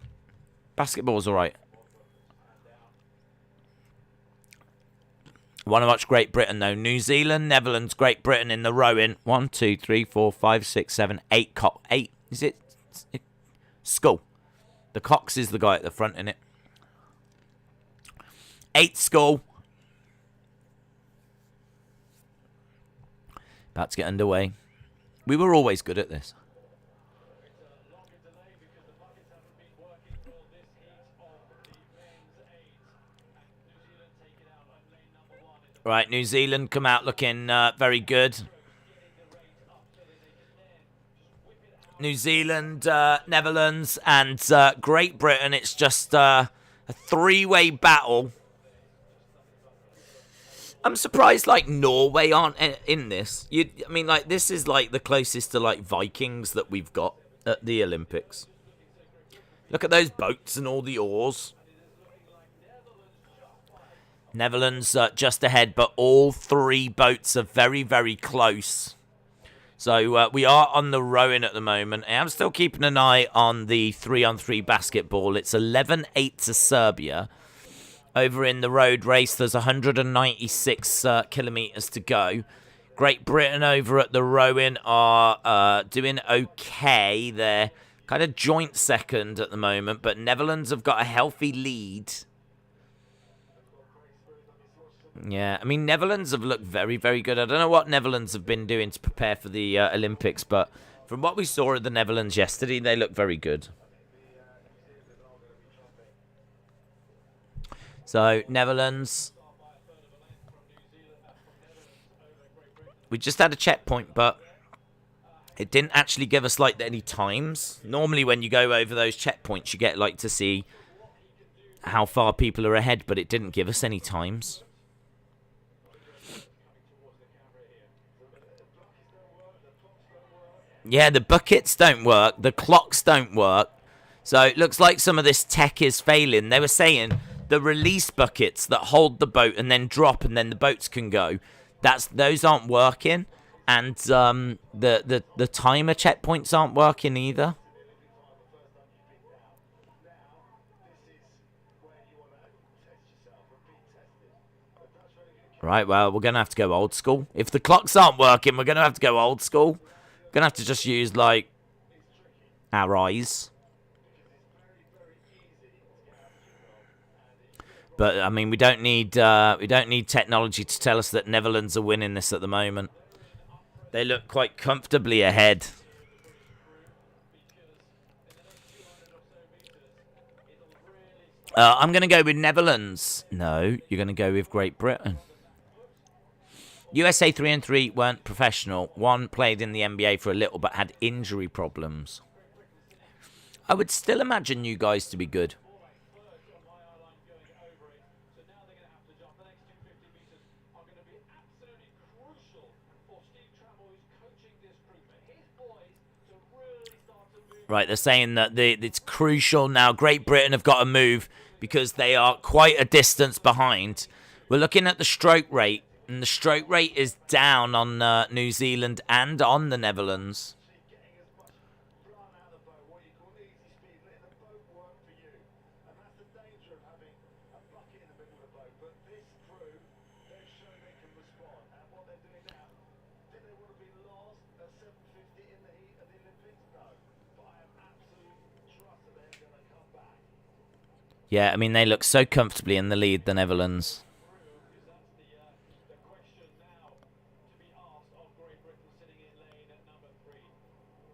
Basketball's all right. Want to watch Great Britain, though. New Zealand, Netherlands, Great Britain in the rowing. 1, 2, 3, 4, 5, 6, 7, 8. 8. Is it? Skull. The Cox is the guy at the front, innit? 8 skull. About to get underway. We were always good at this. Right, New Zealand come out looking very good. New Zealand, Netherlands, and Great Britain. It's just a 3-way battle. I'm surprised, like, Norway aren't in this. I mean, like, this is, like, the closest to, like, Vikings that we've got at the Olympics. Look at those boats and all the oars. Netherlands just ahead, but all 3 boats are very, very close. So we are on the rowing at the moment. I am still keeping an eye on the 3-on-3 basketball. It's 11-8 to Serbia. Over in the road race, there's 196 kilometres to go. Great Britain over at the rowing are doing okay. They're kind of joint second at the moment, but Netherlands have got a healthy lead. Yeah, I mean, Netherlands have looked very, very good. I don't know what Netherlands have been doing to prepare for the Olympics, but from what we saw of the Netherlands yesterday, they look very good. So, Netherlands. We just had a checkpoint, but it didn't actually give us, like, any times. Normally, when you go over those checkpoints, you get, like, to see how far people are ahead, but it didn't give us any times. Yeah, the buckets don't work. The clocks don't work. So, it looks like some of this tech is failing. They were saying the release buckets that hold the boat and then drop and then the boats can go, those aren't working, and the timer checkpoints aren't working either. Right, well, we're going to have to go old school. If the clocks aren't working, we're going to have to go old school. Going to have to just use, like, our eyes. But, I mean, we don't need technology to tell us that Netherlands are winning this at the moment. They look quite comfortably ahead. I'm going to go with Netherlands. No, you're going to go with Great Britain. USA 3-3 weren't professional. One played in the NBA for a little but had injury problems. I would still imagine you guys to be good. Right, they're saying that it's crucial now. Great Britain have got to move because they are quite a distance behind. We're looking at the stroke rate, and the stroke rate is down on New Zealand and on the Netherlands. Yeah, I mean, they look so comfortably in the lead, the Netherlands.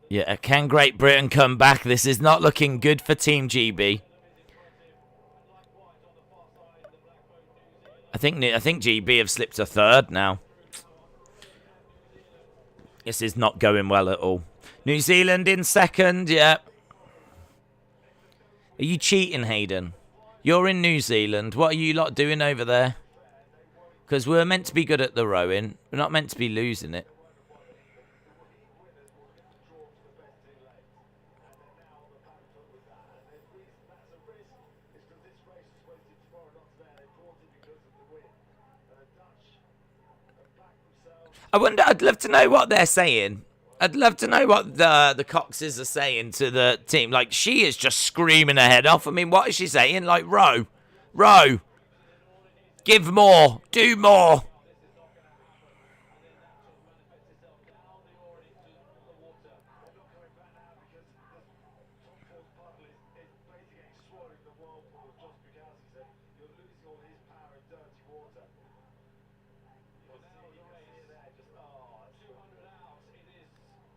Yeah, can Great Britain come back? This is not looking good for Team GB. I think GB have slipped a third now. This is not going well at all. New Zealand in second, yeah. Are you cheating, Hayden? You're in New Zealand. What are you lot doing over there? Because we're meant to be good at the rowing. We're not meant to be losing it. I wonder, I'd love to know what they're saying. I'd love to know what the Coxes are saying to the team. Like, she is just screaming her head off. I mean, what is she saying? Like, row. Row. Give more. Do more.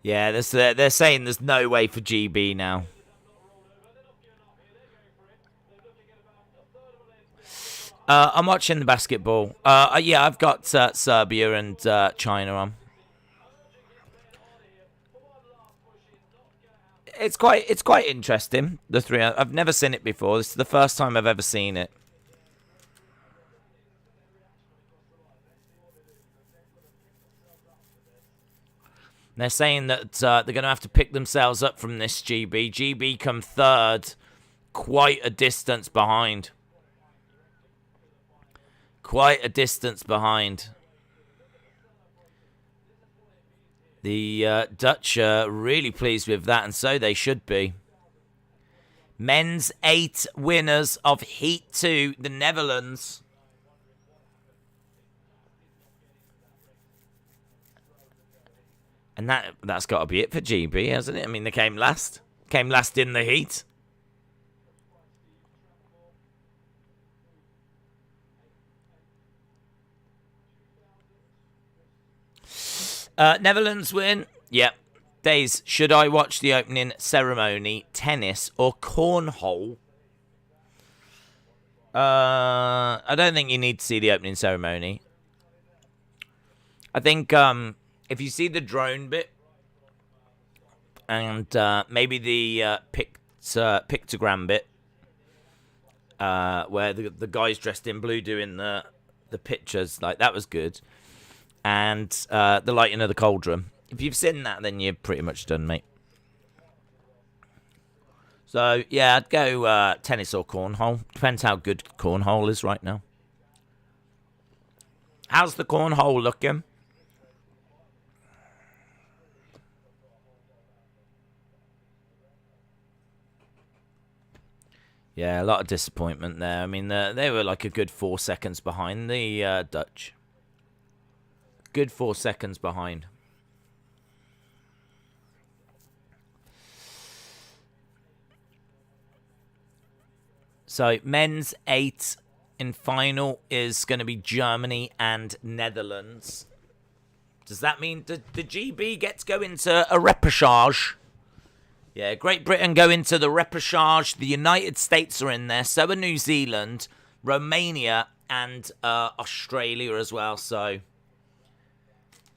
Yeah, they're saying there's no way for GB now. I'm watching the basketball. Yeah, I've got Serbia and China on. It's quite interesting. The three. I've never seen it before. This is the first time I've ever seen it. They're saying that they're going to have to pick themselves up from this GB. GB come third, quite a distance behind. Quite a distance behind. The Dutch are really pleased with that, and so they should be. Men's 8 winners of Heat 2, the Netherlands. And that's got to be it for GB, hasn't it? I mean, they came last. Came last in the heat. Netherlands win. Yep. Days, should I watch the opening ceremony, tennis, or cornhole? I don't think you need to see the opening ceremony. I think if you see the drone bit and maybe the pictogram bit, where the guy's dressed in blue doing the pictures, like that was good, and the lighting of the cauldron. If you've seen that, then you're pretty much done, mate. So yeah, I'd go tennis or cornhole. Depends how good cornhole is right now. How's the cornhole looking? Yeah, a lot of disappointment there. I mean, they were like a good 4 seconds behind the Dutch. Good 4 seconds behind. So men's 8 in final is going to be Germany and Netherlands. Does that mean the GB get to go into a repechage? Yeah, Great Britain go into the repechage. The United States are in there. So are New Zealand, Romania, and Australia as well. So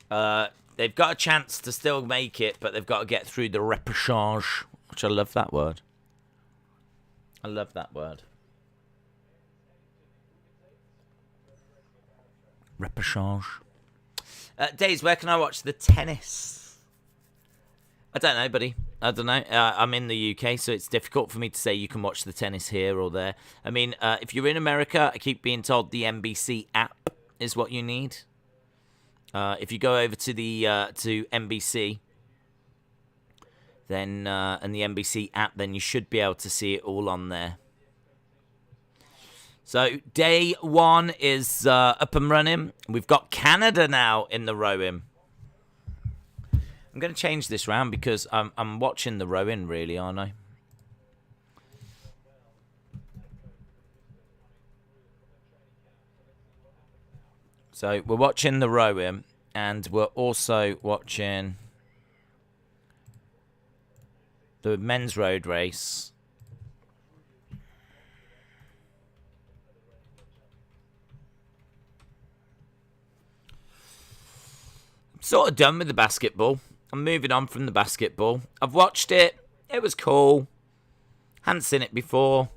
they've got a chance to still make it, but they've got to get through the repechage, which I love that word. I love that word. Repechage. Days, where can I watch the tennis? I don't know, buddy. I don't know. I'm in the UK, so it's difficult for me to say you can watch the tennis here or there. I mean, if you're in America, I keep being told the NBC app is what you need. If you go over to the to NBC, then and the NBC app, then you should be able to see it all on there. So day 1 is up and running. We've got Canada now in the rowing. I'm going to change this round because I'm watching the rowing, really, aren't I? So we're watching the rowing, and we're also watching the men's road race. I'm sort of done with the basketball. I'm moving on from the basketball. I've watched it. It was cool. Hadn't seen it before,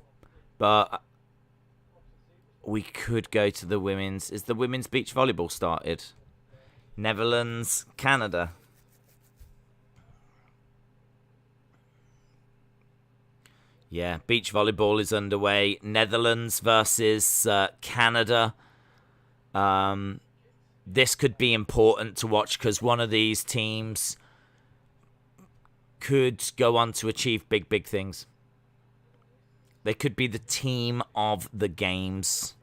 but we could go to the women's. Is the women's beach volleyball started? Netherlands, Canada. Yeah, beach volleyball is underway. Netherlands versus Canada. This could be important to watch because one of these teams could go on to achieve big, big things. They could be the team of the games.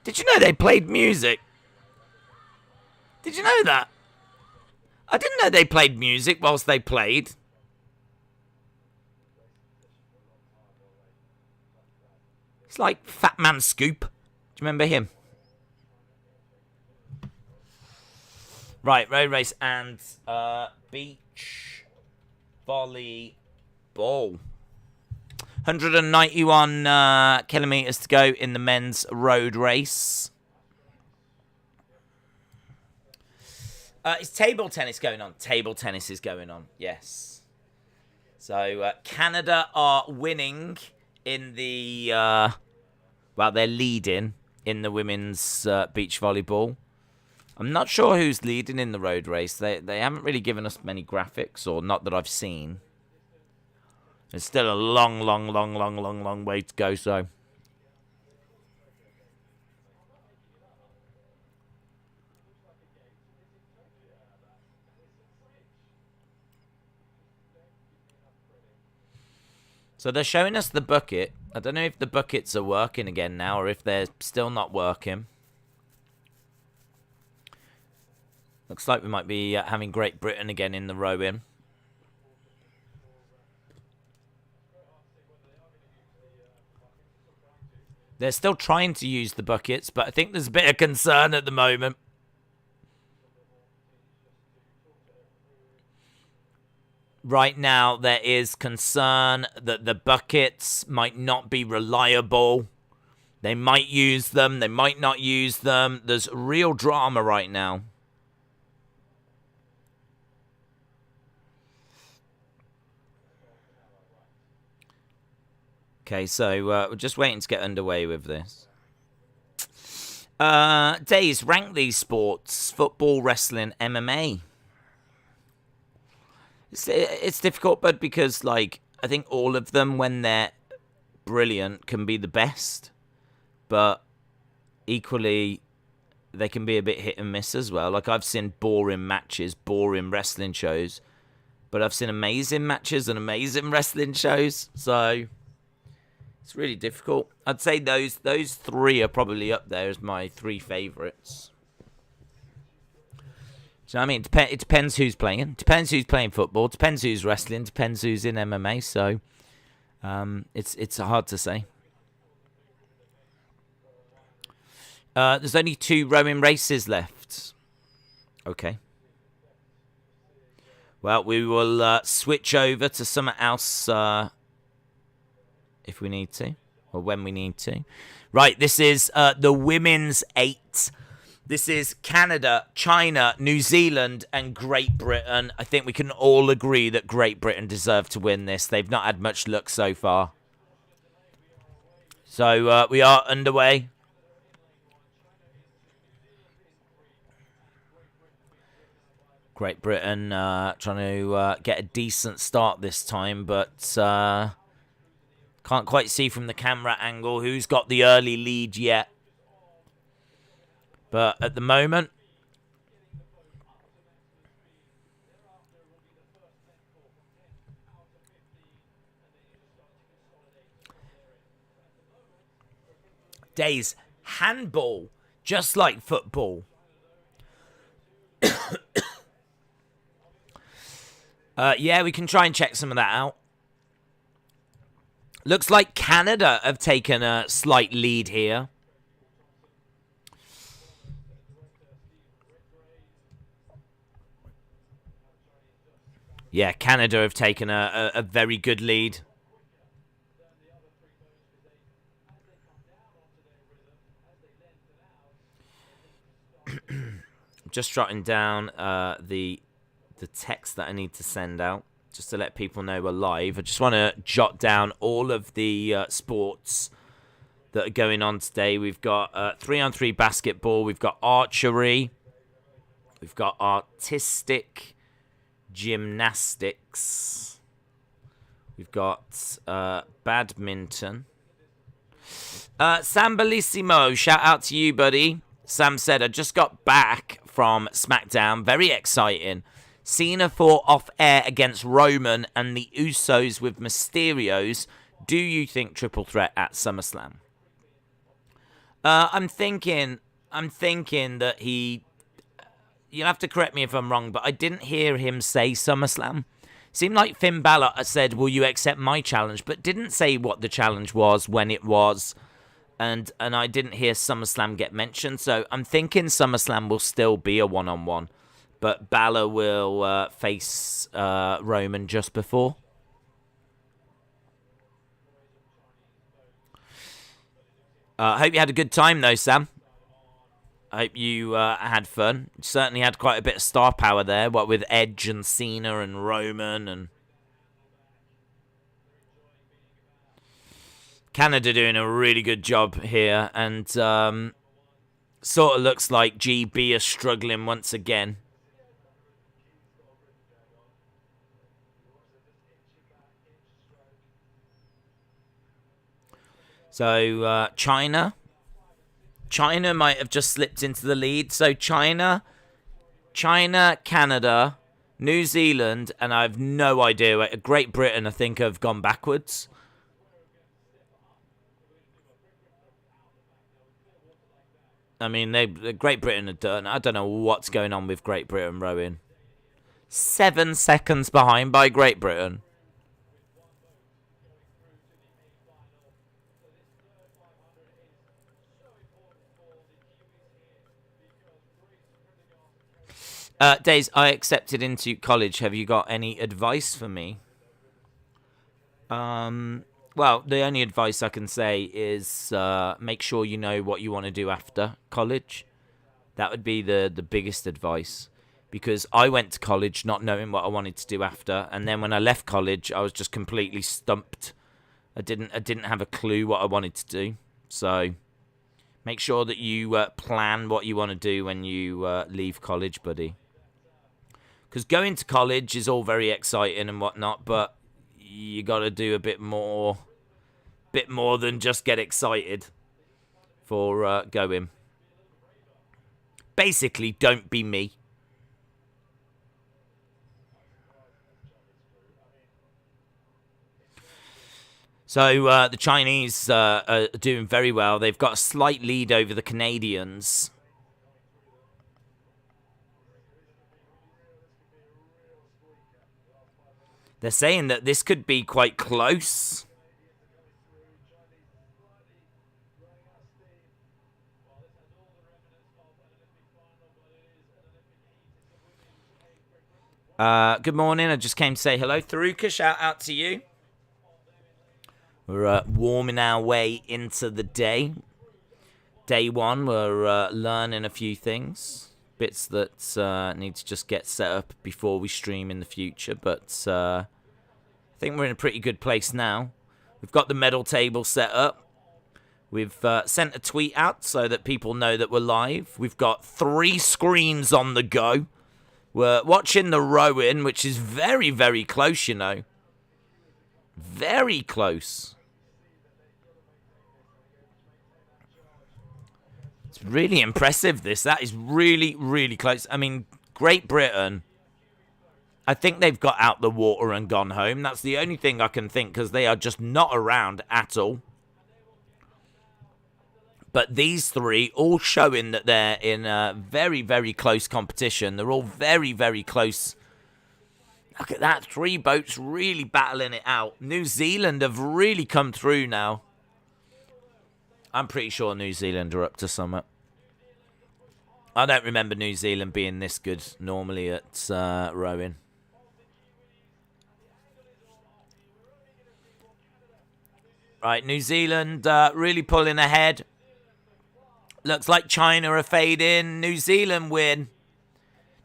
Did you know they played music? Did you know that? I didn't know they played music whilst they played. It's like Fat Man Scoop. Do you remember him? Right, road race and beach volleyball. 191 kilometres to go in the men's road race. Is table tennis going on? Table tennis is going on, yes. So Canada are winning in the... well, they're leading in the women's beach volleyball. I'm not sure who's leading in the road race. They haven't really given us many graphics, or not that I've seen. There's still a long way to go, so... So they're showing us the bucket. I don't know if the buckets are working again now or if they're still not working. Looks like we might be having Great Britain again in the rowing. They're still trying to use the buckets, but I think there's a bit of concern at the moment. Right now, there is concern that the buckets might not be reliable. They might use them, they might not use them. There's real drama right now. Okay, so we're just waiting to get underway with this. Days, rank these sports: football, wrestling, MMA. It's difficult, but because, like, I think all of them, when they're brilliant, can be the best. But equally, they can be a bit hit and miss as well. Like, I've seen boring matches, boring wrestling shows, but I've seen amazing matches and amazing wrestling shows, so it's really difficult. I'd say those three are probably up there as my three favourites. Do you know what I mean? It depends who's playing. Depends who's playing football. Depends who's wrestling. Depends who's in MMA. So it's hard to say. There's only 2 rowing races left. Okay. Well, we will switch over to something else if we need to, or when we need to. Right, this is the women's 8. This is Canada, China, New Zealand, and Great Britain. I think we can all agree that Great Britain deserve to win this. They've not had much luck so far. So we are underway. Great Britain trying to get a decent start this time, but can't quite see from the camera angle who's got the early lead yet. But at the moment, Days, handball, just like football. Yeah, we can try and check some of that out. Looks like Canada have taken a slight lead here. Yeah, Canada have taken a very good lead. Just jotting down the text that I need to send out, just to let people know we're live. I just want to jot down all of the sports that are going on today. We've got 3-on-3 basketball. We've got archery. We've got artistic gymnastics. We've got badminton. Sam Bellissimo, shout out to you, buddy. Sam said, I just got back from SmackDown. Very exciting. Cena fought off air against Roman and the Usos with Mysterios. Do you think triple threat at SummerSlam? I'm thinking that he... You'll have to correct me if I'm wrong, but I didn't hear him say SummerSlam. Seemed like Finn Balor said, will you accept my challenge? But didn't say what the challenge was, when it was. And I didn't hear SummerSlam get mentioned. So I'm thinking SummerSlam will still be a one-on-one. But Balor will face Roman just before. I hope you had a good time, though, Sam. I hope you had fun. Certainly had quite a bit of star power there, what with Edge and Cena and Roman and Canada doing a really good job here, and sort of looks like GB are struggling once again. So China might have just slipped into the lead. So China, Canada, New Zealand, and I have no idea. Great Britain, I think, have gone backwards. I mean, Great Britain are done. I don't know what's going on with Great Britain rowing. 7 seconds behind by Great Britain. Days, I accepted into college. Have you got any advice for me? Well, the only advice I can say is make sure you know what you want to do after college. That would be the biggest advice. Because I went to college not knowing what I wanted to do after. And then when I left college, I was just completely stumped. I didn't have a clue what I wanted to do. So make sure that you plan what you want to do when you leave college, buddy. Because going to college is all very exciting and whatnot, but you got to do a bit more than just get excited for going. Basically, don't be me. So the Chinese are doing very well. They've got a slight lead over the Canadians. They're saying that this could be quite close. Good morning. I just came to say hello. Tharuka, shout out to you. We're warming our way into the day. Day one, we're learning a few things. Bits that need to just get set up before we stream in the future. But I think we're in a pretty good place now. We've got the medal table set up. We've sent a tweet out so that people know that we're live. We've got 3 screens on the go. We're watching the rowing, which is very, very close, you know. Very close. It's really impressive, this. That is really, really close. I mean, Great Britain, I think they've got out the water and gone home. That's the only thing I can think, because they are just not around at all. But these 3 all showing that they're in a very, very close competition. They're all very, very close. Look at that. 3 boats really battling it out. New Zealand have really come through now. I'm pretty sure New Zealand are up to something. I don't remember New Zealand being this good normally at rowing. Right, New Zealand really pulling ahead. Looks like China are fading. New Zealand win.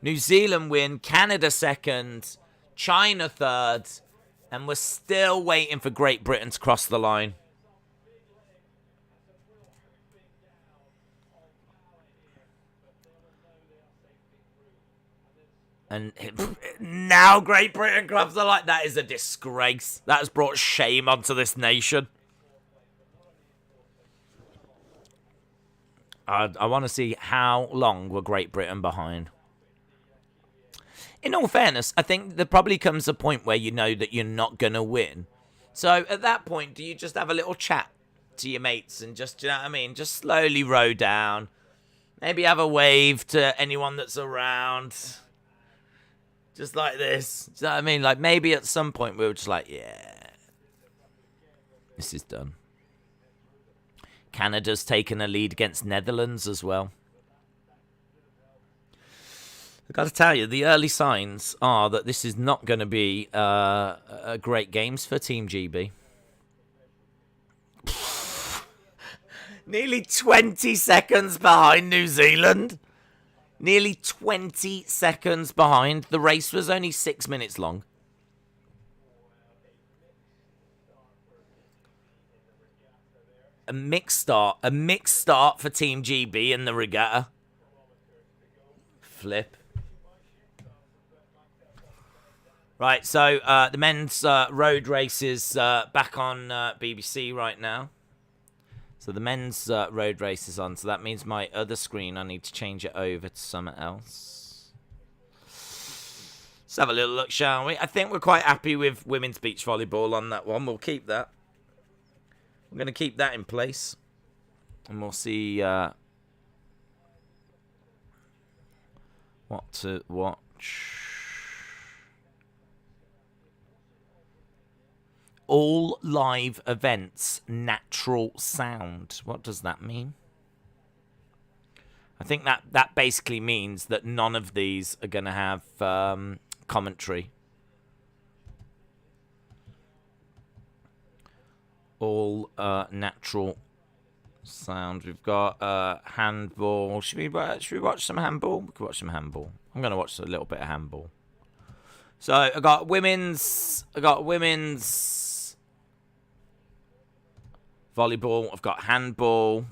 New Zealand win. Canada second. China third. And we're still waiting for Great Britain to cross the line. And now Great Britain crosses the line. That is a disgrace. That has brought shame onto this nation. I want to see how long were Great Britain behind. In all fairness, I think there probably comes a point where you know that you're not going to win. So at that point, do you just have a little chat to your mates and just, you know what I mean, just slowly row down. Maybe have a wave to anyone that's around. Just like this. Do you know what I mean? Like maybe at some point we were just like, yeah, this is done. Canada's taken a lead against Netherlands as well. I've got to tell you, the early signs are that this is not going to be a great games for Team GB. Nearly 20 seconds behind New Zealand. Nearly 20 seconds behind. The race was only 6 minutes long. A mixed start for Team GB in the regatta. Flip. Right, so the men's road race is back on BBC right now. So the men's road race is on, so that means my other screen, I need to change it over to something else. Let's have a little look, shall we? I think we're quite happy with women's beach volleyball on that one. We'll keep that. I'm going to keep that in place. And we'll see what to watch. All live events, natural sound. What does that mean? I think that basically means that none of these are going to have commentary. All natural sound. We've got handball. Should we watch some handball? We could watch some handball. I'm going to watch a little bit of handball. So I got women's volleyball. I've got handball.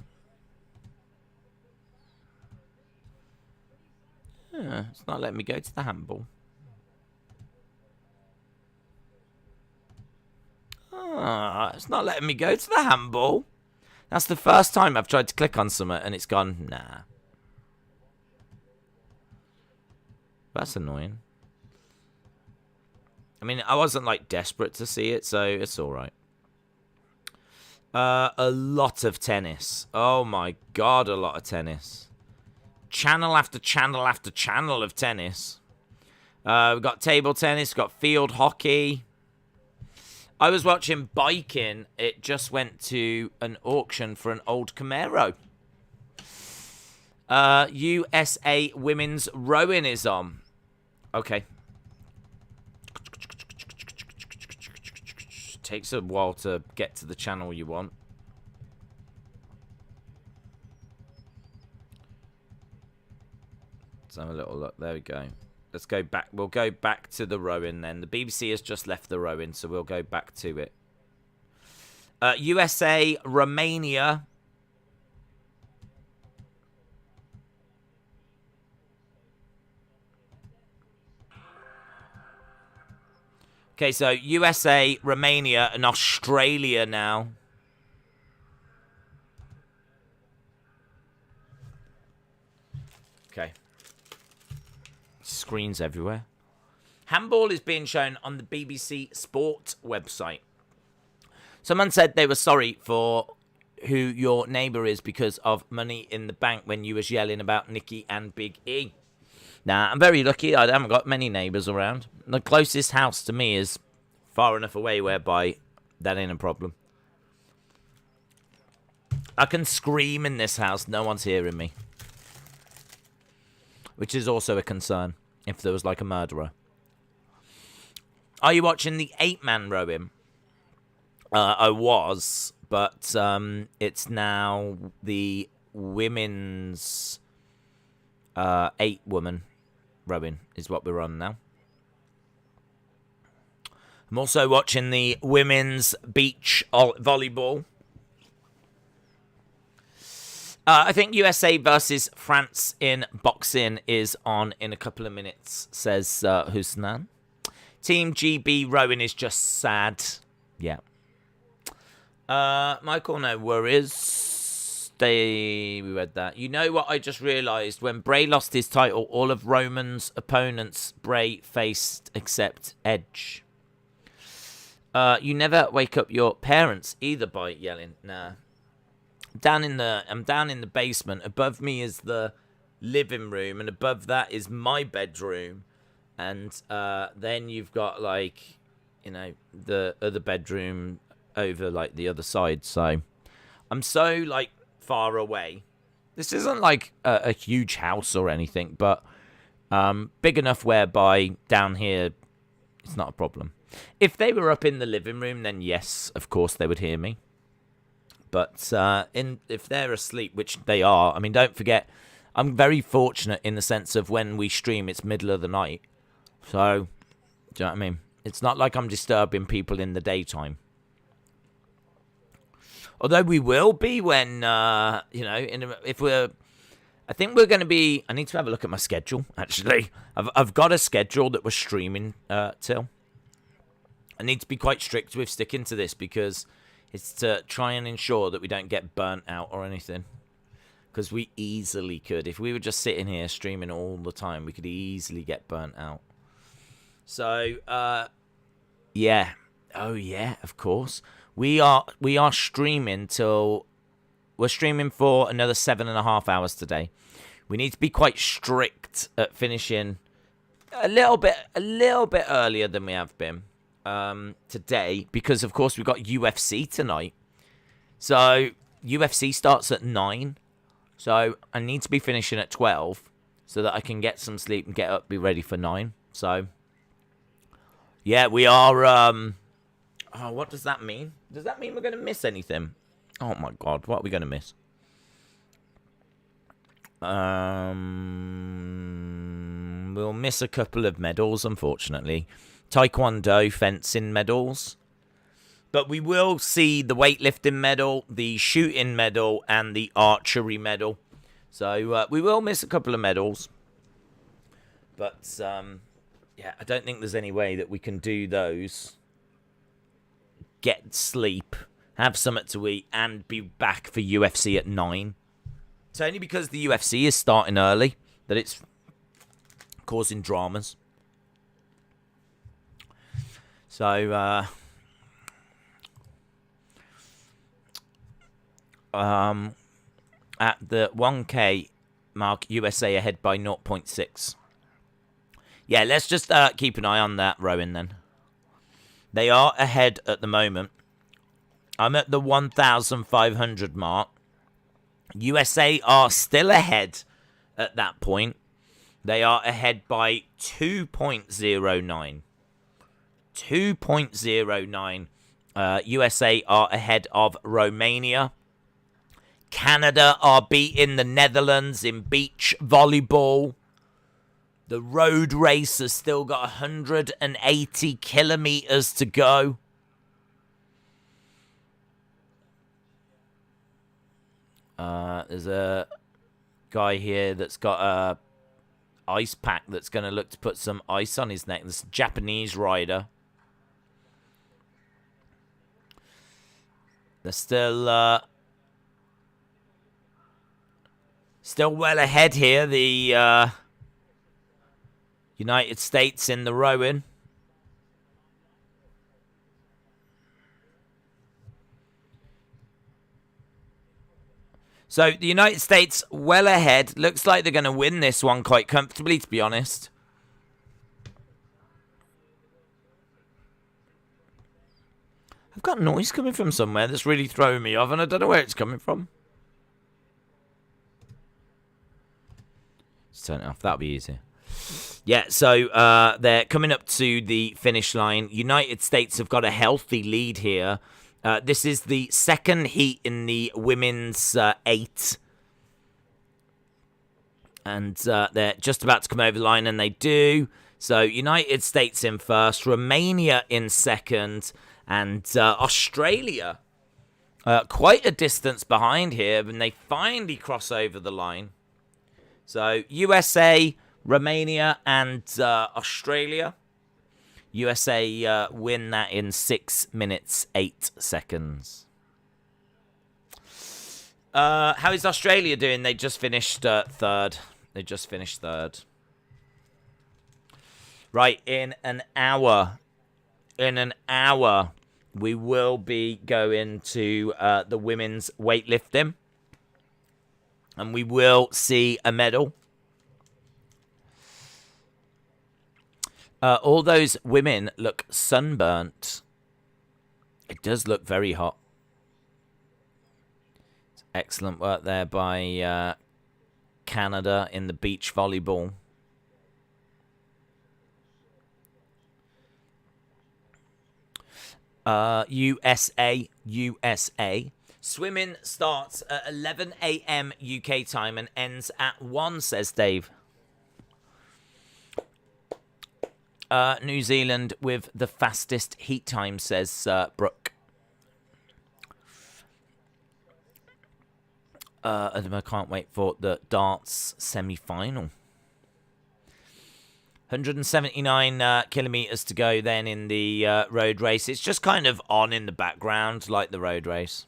It's not letting me go to the handball. It's not letting me go to the handball. That's the first time I've tried to click on something and it's gone, nah. That's annoying. I mean, I wasn't like desperate to see it, so it's alright. A lot of tennis. Oh my god, a lot of tennis. Channel after channel after channel of tennis. We've got table tennis, we've got field hockey. I was watching biking. It just went to an auction for an old Camaro. USA women's rowing is on. Okay. Takes a while to get to the channel you want. Let's have a little look. There we go. Let's go back. We'll go back to the rowing then. The BBC has just left the rowing, so we'll go back to it. USA, Romania. Okay, so USA, Romania, and Australia now. Okay. Screens everywhere. Handball is being shown on the BBC Sport website. Someone said they were sorry for who your neighbour is because of money in the bank when you was yelling about Nicky and Big E. Nah, I'm very lucky. I haven't got many neighbours around. The closest house to me is far enough away whereby that ain't a problem. I can scream in this house. No one's hearing me. Which is also a concern if there was like a murderer. Are you watching the 8-man rowing? I was, but it's now the women's 8-woman rowing is what we're on now. I'm also watching the women's beach volleyball. I think USA versus France in boxing is on in a couple of minutes, says Husnan. Team GB rowing is just sad. Yeah. Michael, no worries. We read that. You know what I just realised? When Bray lost his title, all of Roman's opponents Bray faced except Edge. You never wake up your parents either by yelling. Nah. I'm down in the basement. Above me is the living room, and above that is my bedroom. And then you've got like, you know, the other bedroom over like the other side. So I'm so like far away. This isn't like a huge house or anything, but big enough whereby down here it's not a problem. If they were up in the living room, then yes, of course they would hear me. But if they're asleep, which they are, I mean, don't forget, I'm very fortunate in the sense of when we stream, it's middle of the night. So, do you know what I mean? It's not like I'm disturbing people in the daytime. Although we will be when, if we're... I think we're going to be... I need to have a look at my schedule, actually. I've got a schedule that we're streaming till. I need to be quite strict with sticking to this because it's to try and ensure that we don't get burnt out or anything. Because we easily could. If we were just sitting here streaming all the time, we could easily get burnt out. So, yeah. Oh, yeah, of course. We are streaming till... We're streaming for another 7.5 hours today. We need to be quite strict at finishing a little bit earlier than we have been today, because of course we've got UFC tonight. So UFC starts at 9. So I need to be finishing at 12 so that I can get some sleep and get up, be ready for 9. So yeah, we are. What does that mean? Does that mean we're going to miss anything? Oh my god, what are we going to miss? We'll miss a couple of medals, unfortunately. Taekwondo, fencing medals. But we will see the weightlifting medal, the shooting medal, and the archery medal. So we will miss a couple of medals. But, yeah, I don't think there's any way that we can do those. Get sleep, have something to eat, and be back for UFC at 9. It's only because the UFC is starting early that it's causing dramas. So, At the 1K mark, USA ahead by 0.6. Yeah, let's just keep an eye on that rowing then. They are ahead at the moment. I'm at the 1,500 mark. USA are still ahead at that point. They are ahead by 2.09. 2.09. USA are ahead of Romania. Canada are beating the Netherlands in beach volleyball. The road race has still got 180 kilometers to go. There's a guy here that's got a ice pack that's going to look to put some ice on his neck. This Japanese rider. They're still well ahead here. The United States in the rowing. So the United States well ahead. Looks like they're going to win this one quite comfortably, to be honest. I've got noise coming from somewhere that's really throwing me off, and I don't know where it's coming from. Let's turn it off. That'll be easier. Yeah, so they're coming up to the finish line. United States have got a healthy lead here. This is the second heat in the women's 8. And they're just about to come over the line, and they do. So United States in first, Romania in second, and Australia quite a distance behind here, and they finally cross over the line. So USA, Romania, and Australia. USA win that in 6 minutes, 8 seconds. How is Australia doing? They just finished third. Right, in an hour, we will be going to the women's weightlifting. And we will see a medal. All those women look sunburnt. It does look very hot. Excellent work there by Canada in the beach volleyball. USA. Swimming starts at 11 a.m. UK time and ends at 1, says Dave. New Zealand with the fastest heat time, says Brooke. I can't wait for the darts semi-final. 179 kilometers to go then in the road race. It's just kind of on in the background, like the road race.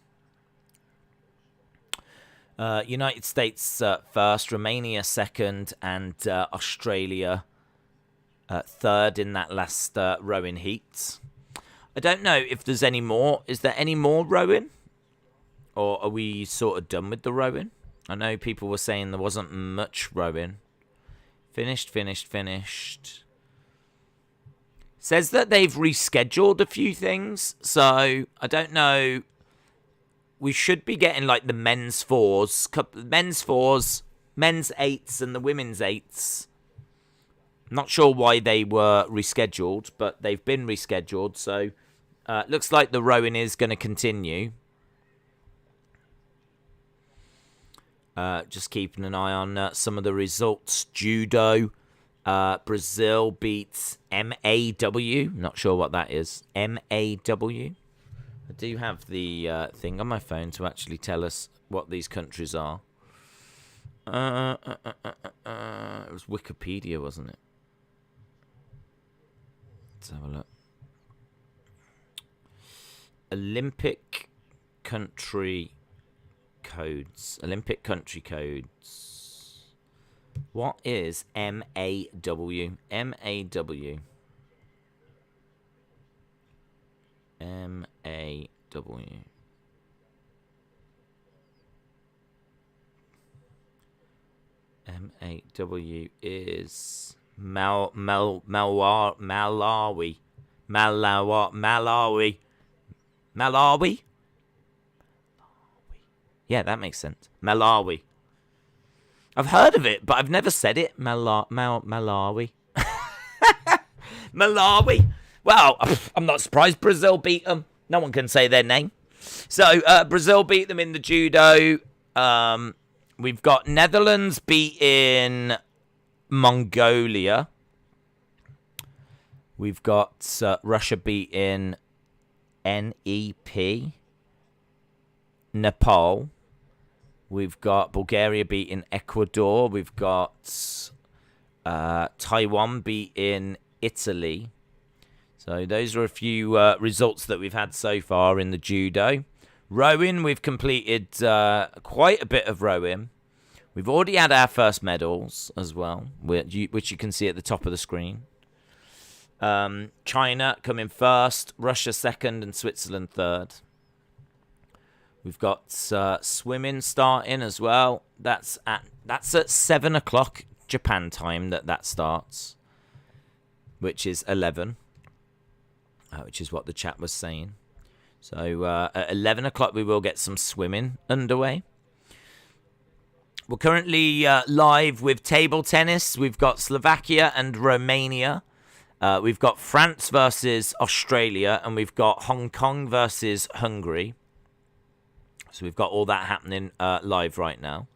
United States first, Romania second, and Australia third in that last rowing heat. I don't know if there's any more. Is there any more rowing? Or are we sort of done with the rowing? I know people were saying there wasn't much rowing. Finished. Says that they've rescheduled a few things. So, I don't know. We should be getting like the men's 4s, men's 8s, and the women's 8s. Not sure why they were rescheduled, but they've been rescheduled. So, looks like the rowing is going to continue. Just keeping an eye on some of the results. Judo. Brazil beats MAW. Not sure what that is. MAW. I do have the thing on my phone to actually tell us what these countries are. It was Wikipedia, wasn't it? Let's have a look. Olympic country codes. Olympic country codes. What is MAW? MAW. MAW. Malawi is Malawi. Yeah, that makes sense. Malawi. I've heard of it, but I've never said it. Malawi. Malawi. Well, I'm not surprised Brazil beat them. No one can say their name. So, Brazil beat them in the judo. We've got Netherlands beating Mongolia. We've got Russia beating NEP. Nepal. We've got Bulgaria beating Ecuador. We've got Taiwan beating Italy. So those are a few results that we've had so far in the judo. Rowing, we've completed quite a bit of rowing. We've already had our first medals as well, which you can see at the top of the screen. China coming first, Russia second, and Switzerland third. We've got swimming starting as well. That's at 7 o'clock Japan time that starts, which is 11, which is what the chat was saying. So at 11 o'clock we will get some swimming underway. We're currently live with table tennis. We've got Slovakia and Romania. We've got France versus Australia, and we've got Hong Kong versus Hungary. So we've got all that happening live right now.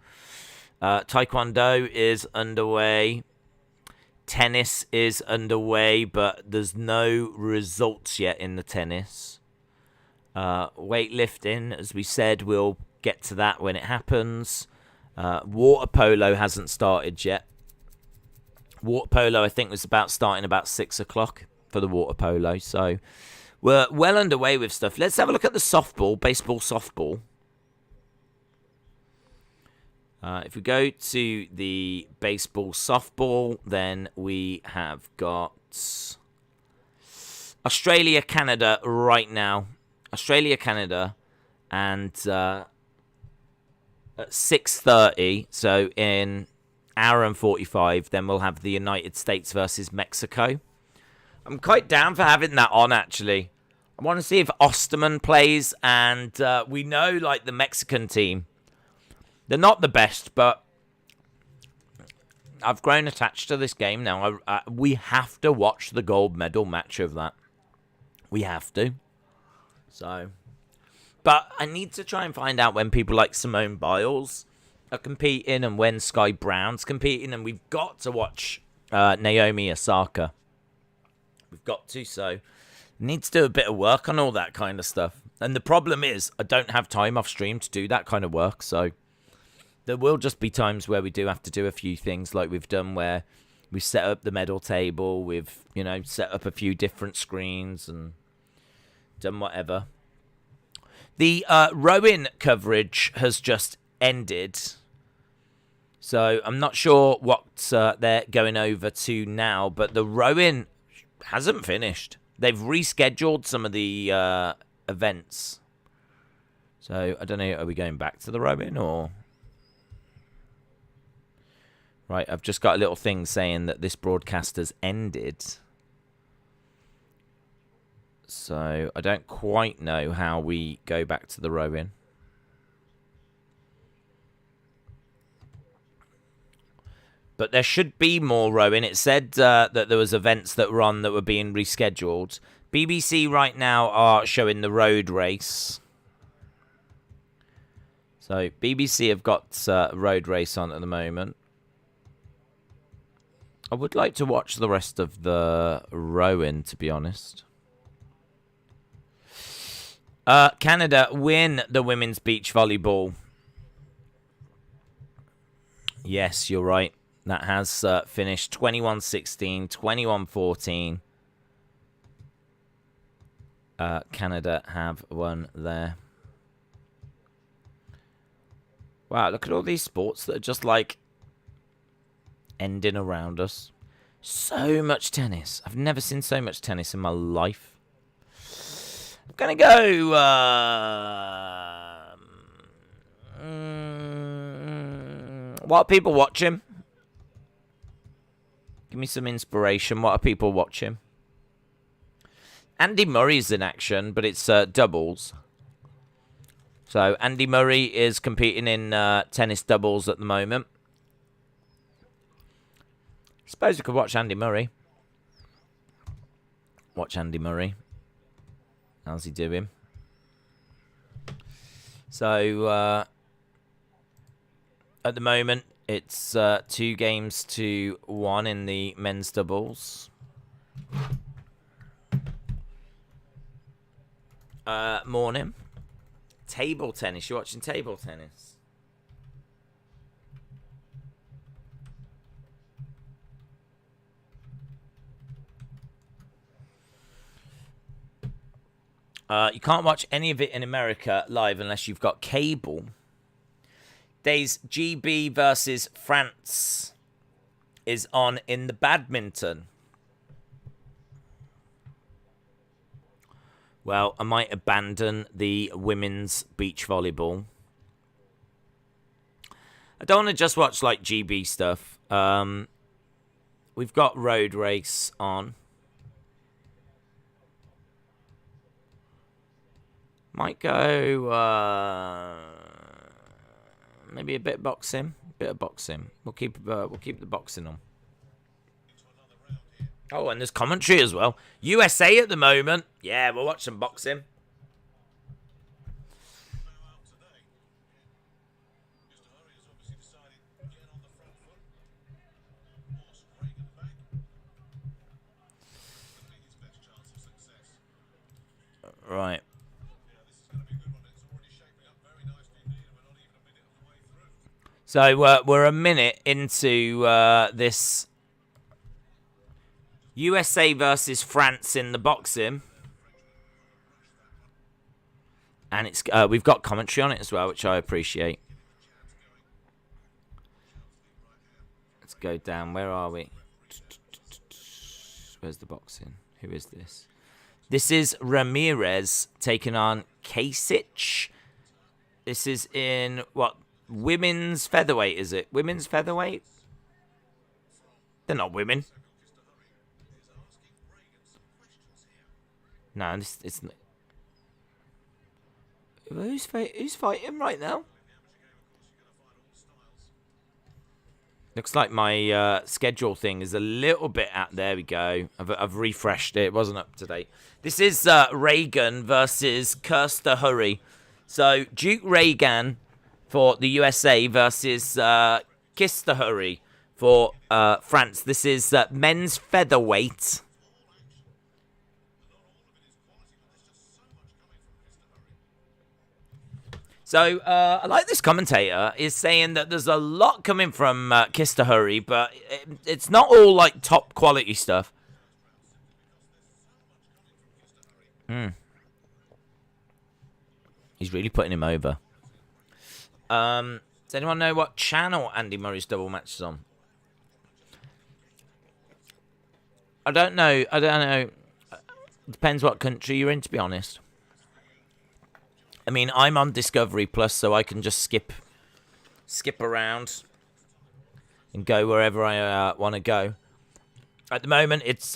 Taekwondo is underway. Tennis is underway, but there's no results yet in the tennis. Weightlifting, as we said, we'll get to that when it happens. Water polo hasn't started yet. Water polo, I think, was starting about 6 o'clock for the water polo. So we're well underway with stuff. Let's have a look at the softball, baseball softball. If we go to the baseball softball, then we have got Australia, Canada right now. Australia, Canada, and at 6:30, so in hour and 45, then we'll have the United States versus Mexico. I'm quite down for having that on, actually. I want to see if Osterman plays, and we know, like, the Mexican team, they're not the best, but I've grown attached to this game now. We have to watch the gold medal match of that. We have to. So, but I need to try and find out when people like Simone Biles are competing and when Sky Brown's competing, and we've got to watch Naomi Osaka. We've got to, so need to do a bit of work on all that kind of stuff. And the problem is, I don't have time off stream to do that kind of work, so there will just be times where we do have to do a few things like we've done, where we've set up the medal table, we've, set up a few different screens and done whatever. The rowing coverage has just ended, so I'm not sure what they're going over to now, but the rowing hasn't finished. They've rescheduled some of the events. So I don't know, are we going back to the rowing or... Right, I've just got a little thing saying that this broadcast has ended. So I don't quite know how we go back to the rowing. But there should be more rowing. It said that there was events that were on that were being rescheduled. BBC right now are showing the road race. So BBC have got a road race on at the moment. I would like to watch the rest of the rowing, to be honest. Canada win the women's beach volleyball. Yes, you're right. That has finished 21-16, 21-14. Canada have won there. Wow, look at all these sports that are just like ending around us. So much tennis. I've never seen so much tennis in my life. I'm going to go... what are people watching? Give me some inspiration. What are people watching? Andy Murray's in action, but it's doubles. So Andy Murray is competing in tennis doubles at the moment. Suppose we could watch Andy Murray. Watch Andy Murray. How's he doing? So at the moment, it's 2-1 in the men's doubles. Morning. Table tennis. You're watching table tennis? You can't watch any of it in America live unless you've got cable. There's GB versus France is on in the badminton. Well, I might abandon the women's beach volleyball. I don't want to just watch like GB stuff. We've got road race on. Might go maybe a bit of boxing. Bit of boxing. We'll keep the boxing on. Oh, and there's commentary as well. USA at the moment. Yeah, we'll watch some boxing. Right. So we're a minute into this USA versus France in the boxing, and it's we've got commentary on it as well, which I appreciate. Let's go down. Where are we? Where's the boxing? Who is this? This is Ramirez taking on Kasich. This is in what? Women's featherweight, is it? Women's featherweight? They're not women. No, it's not. Who's fighting right now? Looks like my schedule thing is a little bit out. There we go. I've refreshed it. It wasn't up to date. This is Reagan versus Kirsta Hurry. So Duke Reagan for the USA versus Kirsta Hurry for France. This is men's featherweight. So I like this commentator is saying that there's a lot coming from Kirsta Hurry, but it's not all like top quality stuff. He's really putting him over. Does anyone know what channel Andy Murray's double match is on? I don't know. It depends what country you're in, to be honest. I mean, I'm on Discovery Plus, so I can just skip around and go wherever I want to go. At the moment, it's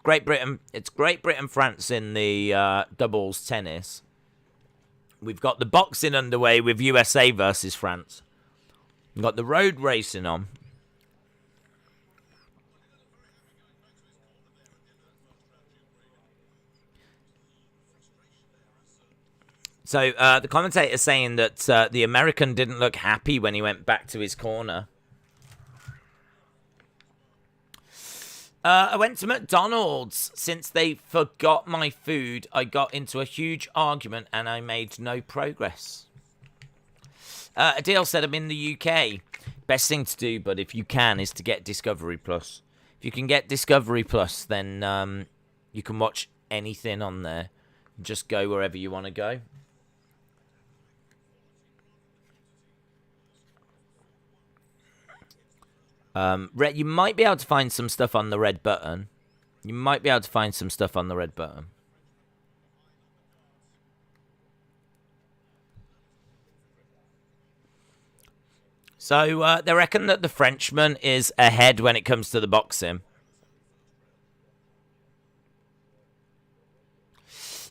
Great Britain. It's Great Britain, France in the doubles tennis. We've got the boxing underway with USA versus France. We've got the road racing on. So the commentator is saying that the American didn't look happy when he went back to his corner. I went to McDonald's. Since they forgot my food, I got into a huge argument and I made no progress. Adil said I'm in the UK. Best thing to do, but if you can, is to get Discovery Plus. If you can get Discovery Plus, then you can watch anything on there. Just go wherever you want to go. You might be able to find some stuff on the red button. So they reckon that the Frenchman is ahead when it comes to the boxing.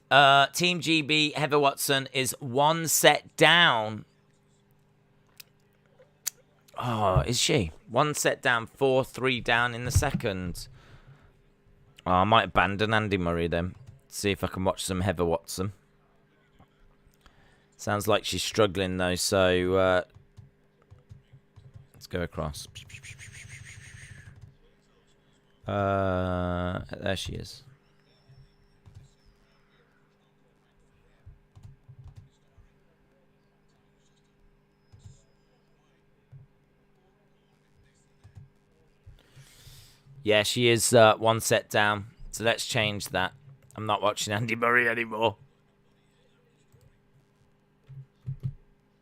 Team GB, Heather Watson is 1 set down. Oh, is she? 1 set down, 4-3 down in the second. Oh, I might abandon Andy Murray then. See if I can watch some Heather Watson. Sounds like she's struggling though, so let's go across. There she is. Yeah, she is 1 set down. So let's change that. I'm not watching Andy Murray anymore.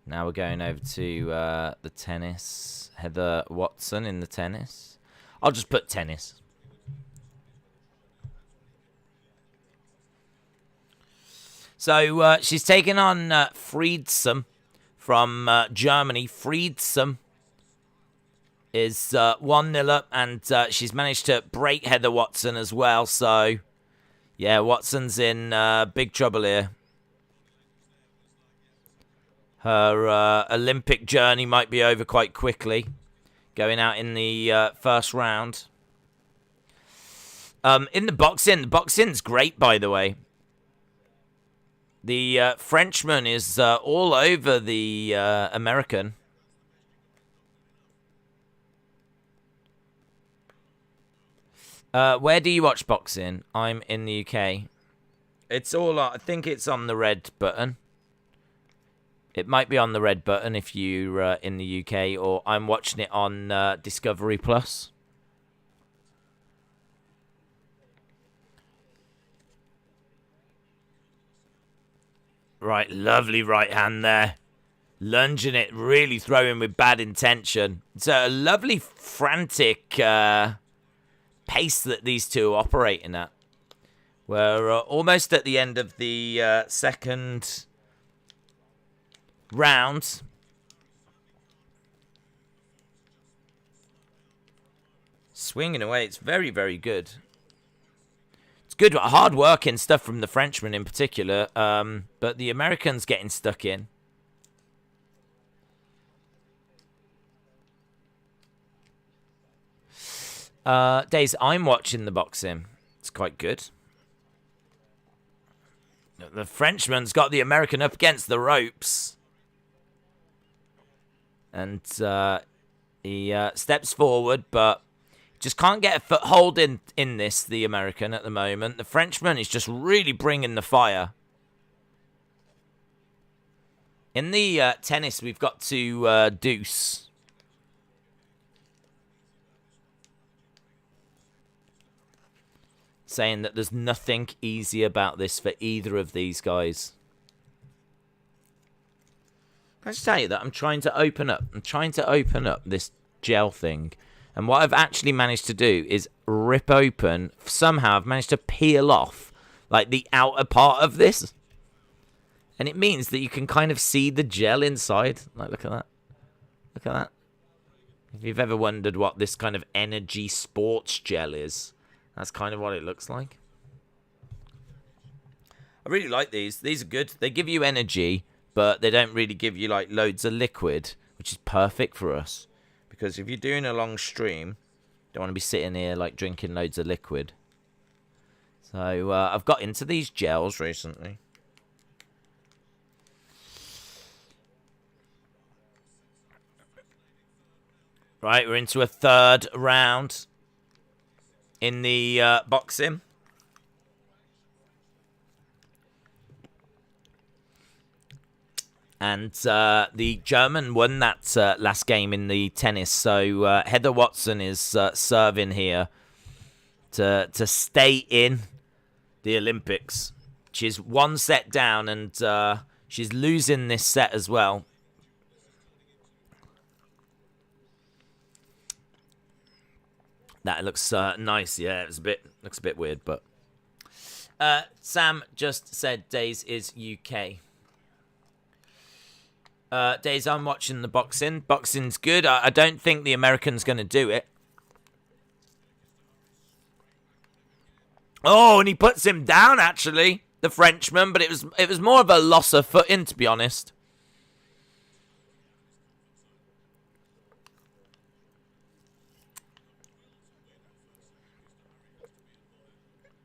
Now we're going over to the tennis. Heather Watson in the tennis. I'll just put tennis. So she's taken on Friedsam from Germany. Friedsam is 1-0 up, and she's managed to break Heather Watson as well. So, yeah, Watson's in big trouble here. Her Olympic journey might be over quite quickly, going out in the first round. In the boxing's great, by the way. The Frenchman is all over the American. Where do you watch boxing? I'm in the UK. It's all. I think it's on the red button. It might be on the red button if you're in the UK, or I'm watching it on Discovery Plus. Right, lovely right hand there. Lunging it, really throwing with bad intention. It's a lovely, frantic pace that these two are operating at. We're almost at the end of the second round. Swinging away, it's very, very good. It's good, hard working stuff from the Frenchman in particular, but the American's getting stuck in. Days I'm watching the boxing. It's quite good. The Frenchman's got the American up against the ropes. And he steps forward, but just can't get a foothold in this, the American, at the moment. The Frenchman is just really bringing the fire. In the tennis, we've got to deuce. Saying that there's nothing easy about this for either of these guys. Can I just tell you that I'm trying to open up. I'm trying to open up this gel thing. And what I've actually managed to do is rip open. Somehow I've managed to peel off like the outer part of this. And it means that you can kind of see the gel inside. Like, look at that. Look at that. If you've ever wondered what this kind of energy sports gel is, that's kind of what it looks like. I really like these. These are good. They give you energy, but they don't really give you like loads of liquid, which is perfect for us. Because if you're doing a long stream, you don't want to be sitting here like drinking loads of liquid. So I've got into these gels recently. Right, we're into a third round in the boxing. And the German won that last game in the tennis. So Heather Watson is serving here to stay in the Olympics. She's 1 set down, and she's losing this set as well. That looks nice. Yeah, it was looks a bit weird, but Sam just said Days is UK. Days I'm watching the boxing. Boxing's good. I don't think the American's going to do it. Oh, and he puts him down, actually, the Frenchman, but it was more of a loss of footing, to be honest.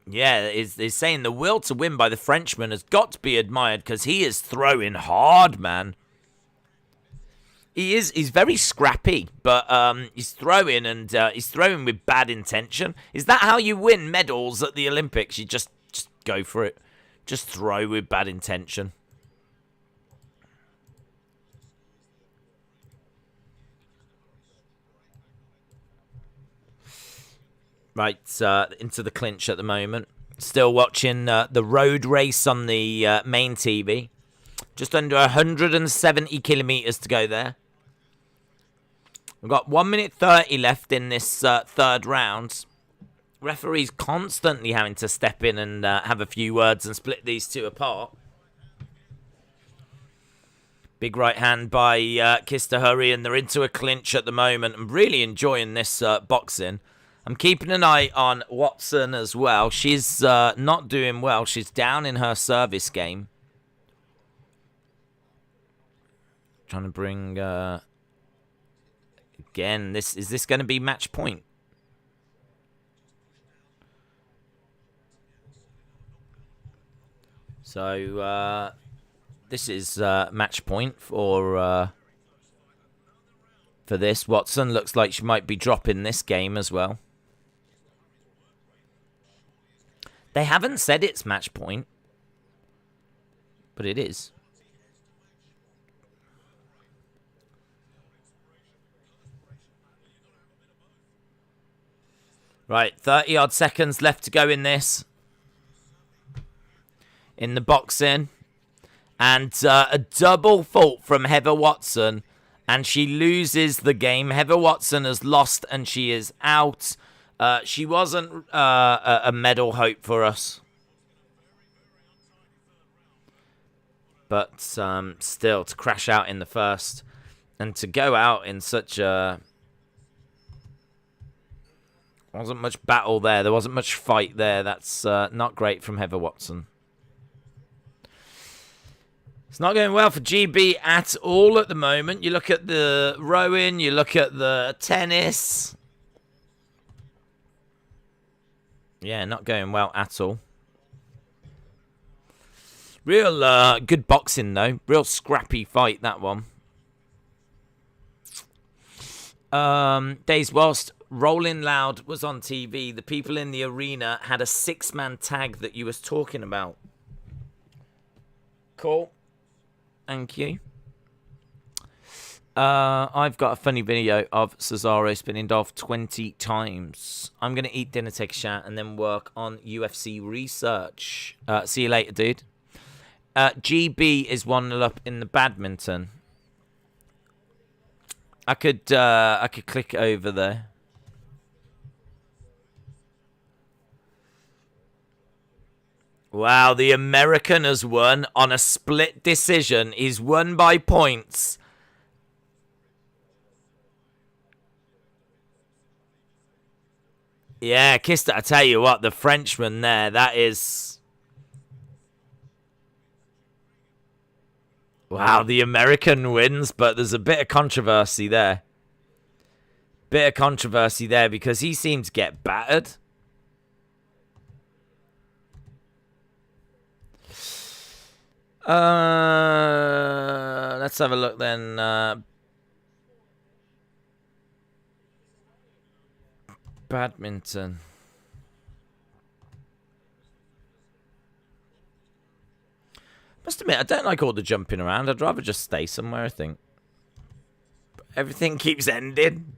Yeah, is saying the will to win by the Frenchman has got to be admired because he is throwing hard, man. He's very scrappy, but he's throwing and he's throwing with bad intention. Is that how you win medals at the Olympics? You just go for it. Just throw with bad intention. Right, into the clinch at the moment. Still watching the road race on the main TV. Just under 170 kilometers to go there. We've got 1 minute 30 left in this third round. Referee's constantly having to step in and have a few words and split these two apart. Big right hand by Kista Hurry, and they're into a clinch at the moment. I'm really enjoying this boxing. I'm keeping an eye on Watson as well. She's not doing well. She's down in her service game. Trying to bring... Again, is this going to be match point? So, this is match point for this. Watson looks like she might be dropping this game as well. They haven't said it's match point, but it is. Right, 30-odd seconds left to go in this. In the boxing. And a double fault from Heather Watson. And she loses the game. Heather Watson has lost and she is out. She wasn't a medal hope for us. But still, to crash out in the first. And to go out in such a... Wasn't much battle there. There wasn't much fight there. That's not great from Heather Watson. It's not going well for GB at all at the moment. You look at the rowing. You look at the tennis. Yeah, not going well at all. Real good boxing, though. Real scrappy fight, that one. Days whilst Rolling Loud was on TV, the people in the arena had a 6-man tag that you was talking about. Cool. Thank you. I've got a funny video of Cesaro spinning Dolph 20 times. I'm going to eat dinner, take a shower, and then work on UFC research. See you later, dude. GB is 1-0 up in the badminton. I could click over there. Wow, the American has won on a split decision. He's won by points. Yeah, Kista, I tell you what, the Frenchman there, that is... Wow, the American wins, but there's a bit of controversy there. Bit of controversy there because he seemed to get battered. Let's have a look then. Badminton. Must admit, I don't like all the jumping around. I'd rather just stay somewhere, I think. But everything keeps ending.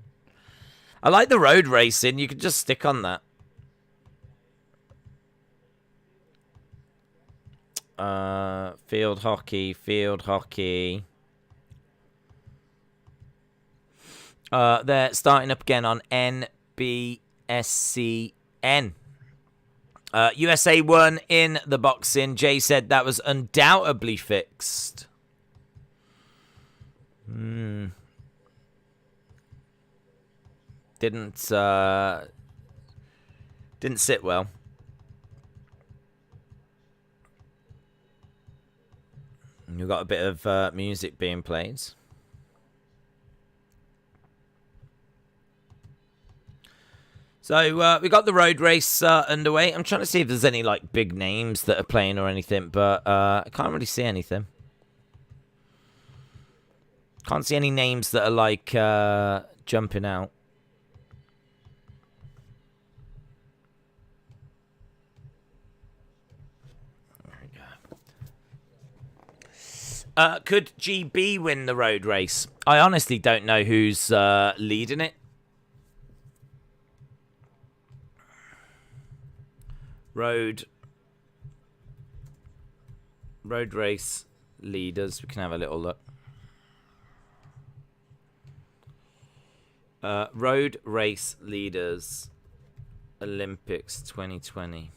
I like the road racing. You could just stick on that. Field hockey. They're starting up again on NBSCN. USA won in the boxing. Jay said that was undoubtedly fixed. Didn't sit well. We've got a bit of music being played. So we got the road race underway. I'm trying to see if there's any like big names that are playing or anything, but I can't really see anything. Can't see any names that are like jumping out. There we go. Could GB win the road race? I honestly don't know who's leading it. Road race leaders. We can have a little look. Road race leaders, Olympics 2020.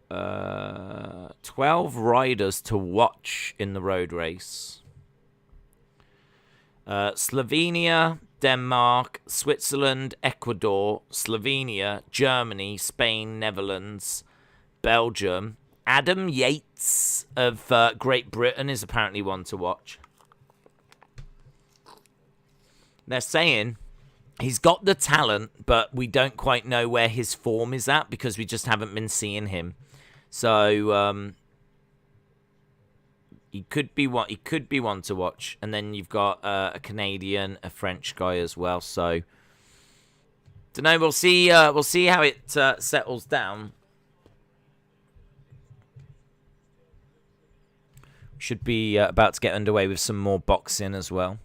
12 riders to watch in the road race. Slovenia, Denmark, Switzerland, Ecuador, Slovenia, Germany, Spain, Netherlands, Belgium. Adam Yates of Great Britain is apparently one to watch. They're saying he's got the talent, but we don't quite know where his form is at because we just haven't been seeing him. So he could be one. He could be one to watch. And then you've got a Canadian, a French guy as well. So don't know. We'll see. We'll see how it settles down. Should be about to get underway with some more boxing as well.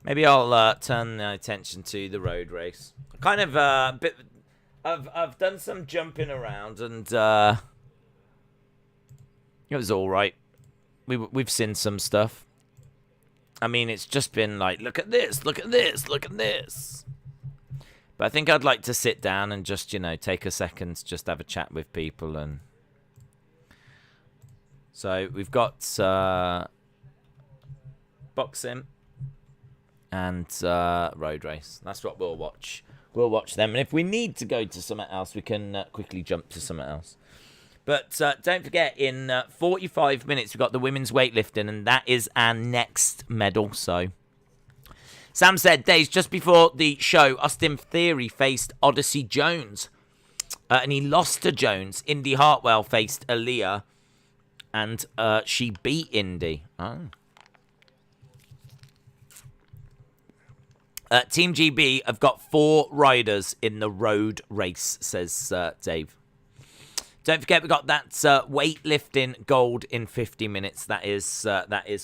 Maybe I'll turn my attention to the road race. Kind of bit. I've done some jumping around and it was all right. We've seen some stuff. I mean, it's just been like, look at this, look at this, look at this. But I think I'd like to sit down and just, you know, take a second to just have a chat with people. And so we've got boxing and road race. That's what we'll watch. We'll watch them. And if we need to go to something else, we can quickly jump to something else. But don't forget, in 45 minutes, we've got the women's weightlifting, and that is our next medal. So, Sam said, days just before the show, Austin Theory faced Odyssey Jones. And he lost to Jones. Indy Hartwell faced Aaliyah, and she beat Indy. Oh. Team GB have got 4 riders in the road race, says Dave. Don't forget, we got that weightlifting gold in 50 minutes. That is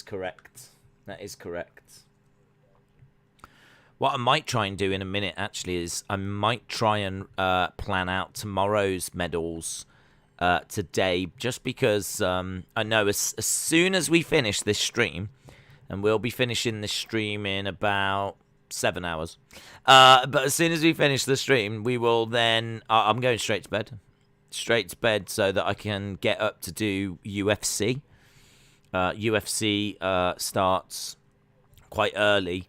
correct. That is correct. What I might try and do in a minute, actually, is I might try and plan out tomorrow's medals today, just because I know as soon as we finish this stream, and we'll be finishing this stream in about 7 hours. But as soon as we finish the stream, we will then... I'm going straight to bed. Straight to bed so that I can get up to do UFC. UFC starts quite early.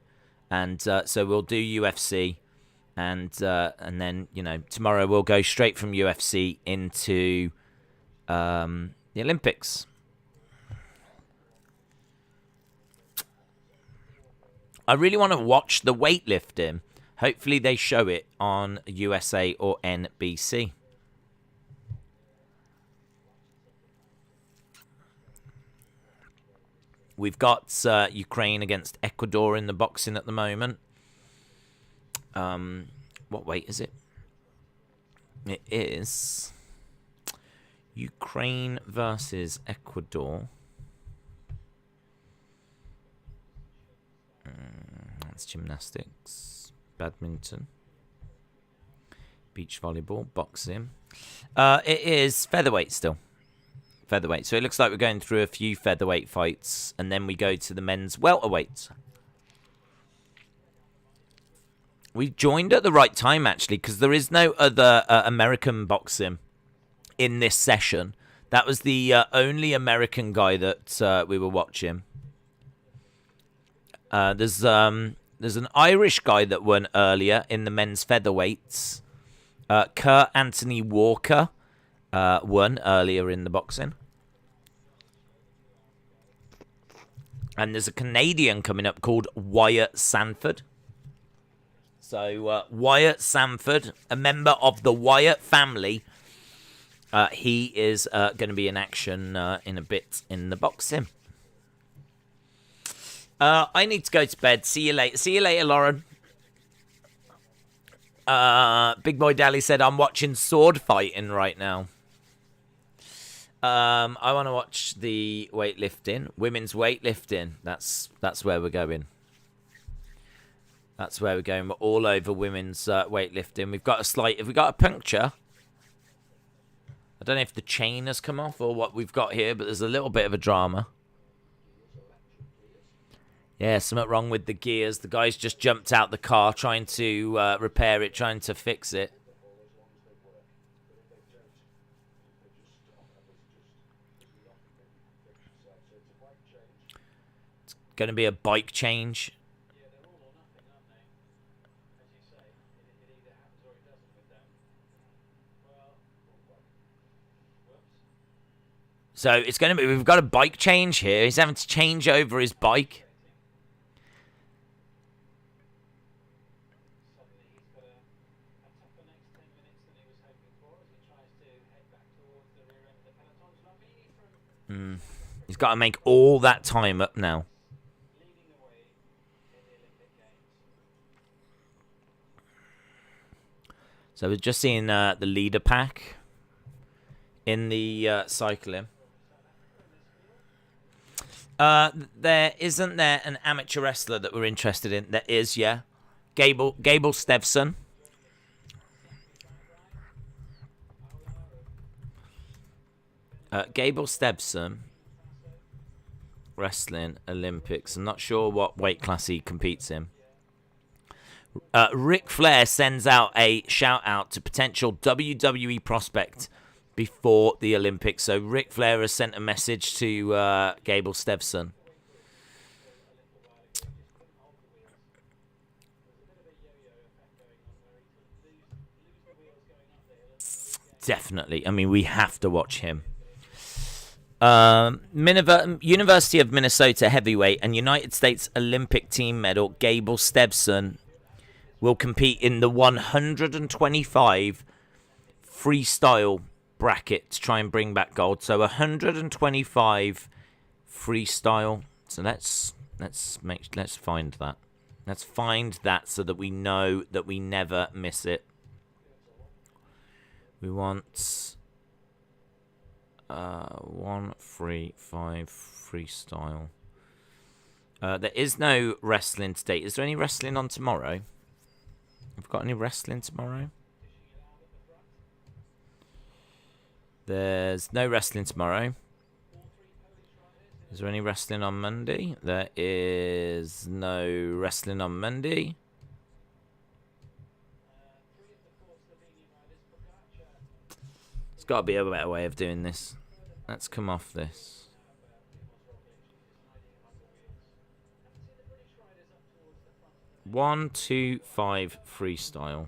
And so we'll do UFC. And then, you know, tomorrow we'll go straight from UFC into the Olympics. I really want to watch the weightlifting. Hopefully they show it on USA or NBC. We've got Ukraine against Ecuador in the boxing at the moment. What weight is it? It is Ukraine versus Ecuador. That's gymnastics, badminton, beach volleyball, boxing. It is featherweight still. Featherweight. So it looks like we're going through a few featherweight fights, and then we go to the men's welterweight. We joined at the right time, actually, because there is no other American boxing in this session. That was the only American guy that we were watching. There's an Irish guy that won earlier in the men's featherweights. Kurt Anthony Walker won earlier in the boxing. And there's a Canadian coming up called Wyatt Sanford. So Wyatt Sanford, a member of the Wyatt family, he is going to be in action in a bit in the boxing. I need to go to bed. See you later. See you later, Lauren. Big Boy Dally said, I'm watching sword fighting right now. I want to watch the weightlifting, women's weightlifting. That's where we're going. That's where we're going. We're all over women's weightlifting. Have we got a puncture? I don't know if the chain has come off or what we've got here, but there's a little bit of a drama. Yeah, something wrong with the gears. The guy's just jumped out the car trying to repair it, trying to fix it. It's going to be a bike change. So it's going to be, we've got a bike change here. He's having to change over his bike. He's got to make all that time up now. So we're just seeing the leader pack in the cycling. Isn't there an amateur wrestler that we're interested in? There is, yeah. Gable Stevson. Gable Stevson, wrestling Olympics. I'm not sure what weight class he competes in. Ric Flair sends out a shout out to potential WWE prospect before the Olympics. So Ric Flair has sent a message to Gable Stevson. Definitely. I mean, we have to watch him. University of Minnesota heavyweight and United States Olympic team medal Gable Stevson will compete in the 125 freestyle bracket to try and bring back gold. So 125 freestyle. So let's find that. Let's find that so that we know that we never miss it. We want 135 freestyle. There is no wrestling today. Is there any wrestling on tomorrow? Have got any wrestling tomorrow? There's no wrestling tomorrow. Is there any wrestling on Monday? There is no wrestling on Monday. There's got to be a better way of doing this. Let's come off this. One, 2, 5 freestyle.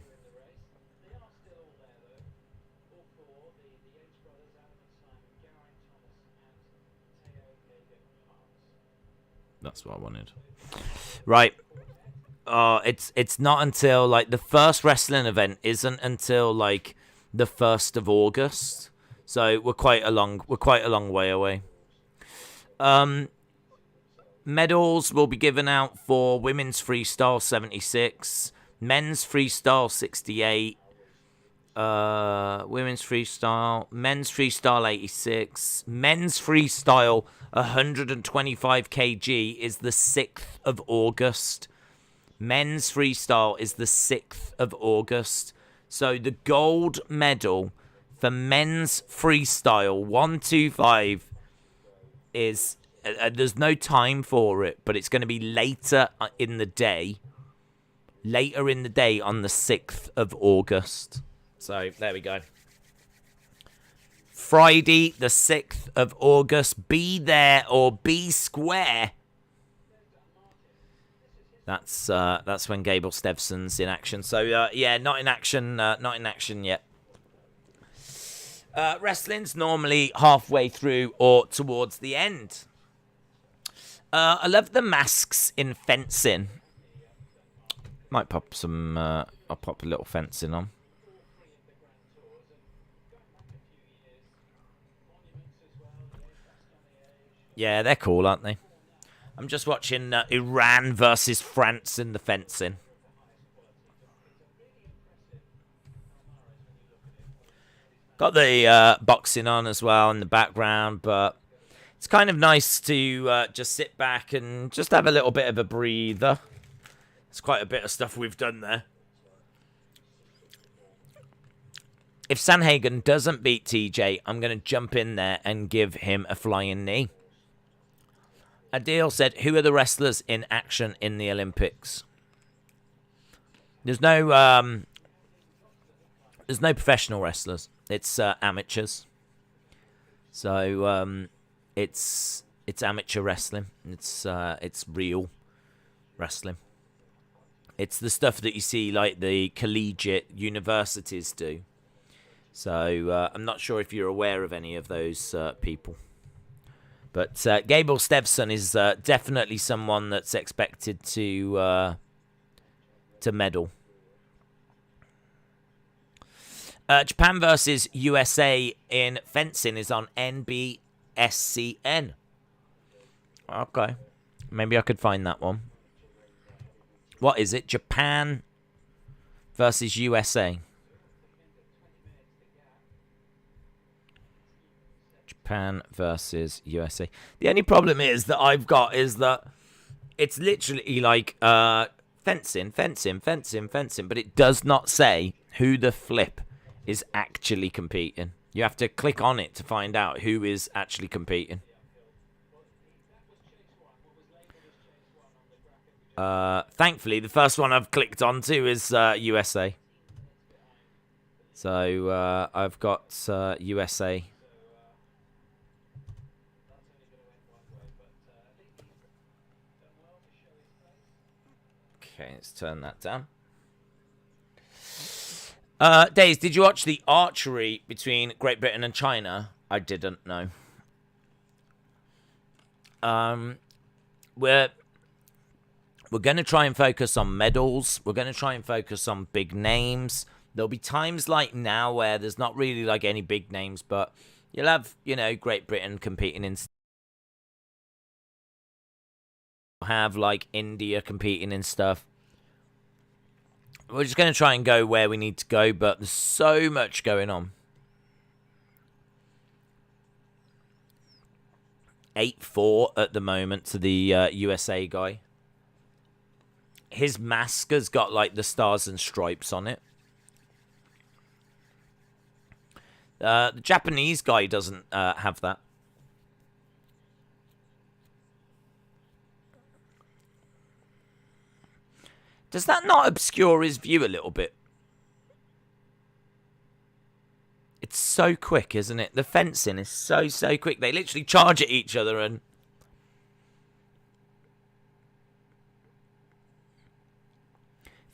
That's what I wanted. Right. It's not until like the first wrestling event isn't until like the 1st of August. So we're quite a long way away. Medals will be given out for women's freestyle 76, men's freestyle 68, women's freestyle, men's freestyle 86, men's freestyle 125 kg is the 6th of August. Men's freestyle is the 6th of August. So the gold medal for men's freestyle 125 is there's no time for it, but it's going to be later in the day. Later in the day on the 6th of August. So there we go. Friday, the 6th of August. Be there or be square. That's when Gable Stevenson's in action. So yeah, not in action yet. Wrestling's normally halfway through or towards the end. I love the masks in fencing. Might pop some. I'll pop a little fencing on. Yeah, they're cool, aren't they? I'm just watching Iran versus France in the fencing. Got the boxing on as well in the background, but it's kind of nice to just sit back and just have a little bit of a breather. It's quite a bit of stuff we've done there. If Sanhagen doesn't beat TJ, I'm going to jump in there and give him a flying knee. Adil said, who are the wrestlers in action in the Olympics? There's no professional wrestlers. It's amateurs. So it's amateur wrestling. It's real wrestling. It's the stuff that you see like the collegiate universities do. So I'm not sure if you're aware of any of those people. But Gable Stevenson is definitely someone that's expected to medal. Japan versus USA in fencing is on NBSCN. Okay. Maybe I could find that one. What is it? Japan versus USA. Japan versus USA. The only problem is that I've got is that it's literally like fencing, but it does not say who the flip is actually competing. You have to click on it to find out who is actually competing. Thankfully, the first one I've clicked onto is USA. So I've got USA. Okay, let's turn that down. Days, did you watch the archery between Great Britain and China? I didn't know. We're going to try and focus on medals. We're going to try and focus on big names. There'll be times like now where there's not really like any big names, but you'll have, Great Britain competing in. Have like India competing in stuff. We're just going to try and go where we need to go, but there's so much going on. 8-4 at the moment to the USA guy. His mask has got like the stars and stripes on it. The Japanese guy doesn't have that. Does that not obscure his view a little bit? It's so quick, isn't it? The fencing is so quick. They literally charge at each other and...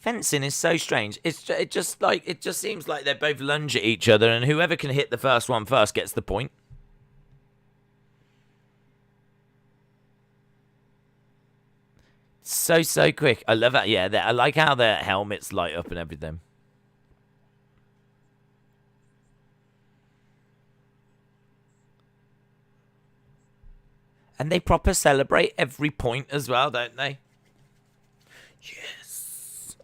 Fencing is so strange. It just seems like they both lunge at each other and whoever can hit the first one first gets the point. So quick. I love that. Yeah, I like how their helmets light up and everything. And they proper celebrate every point as well, don't they? Yes.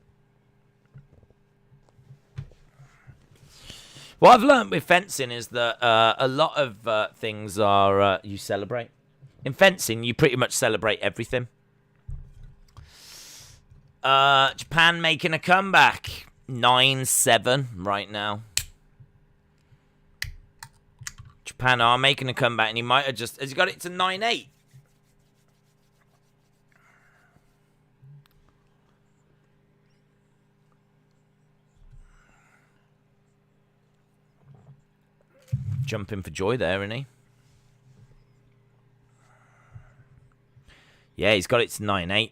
What I've learned with fencing is that a lot of things are you celebrate. In fencing, you pretty much celebrate everything. Japan making a comeback. 9-7 right now. Japan are making a comeback, and he might have just... Has he got it to 9-8? jumping for joy there, isn't he? Yeah, he's got it to 9-8.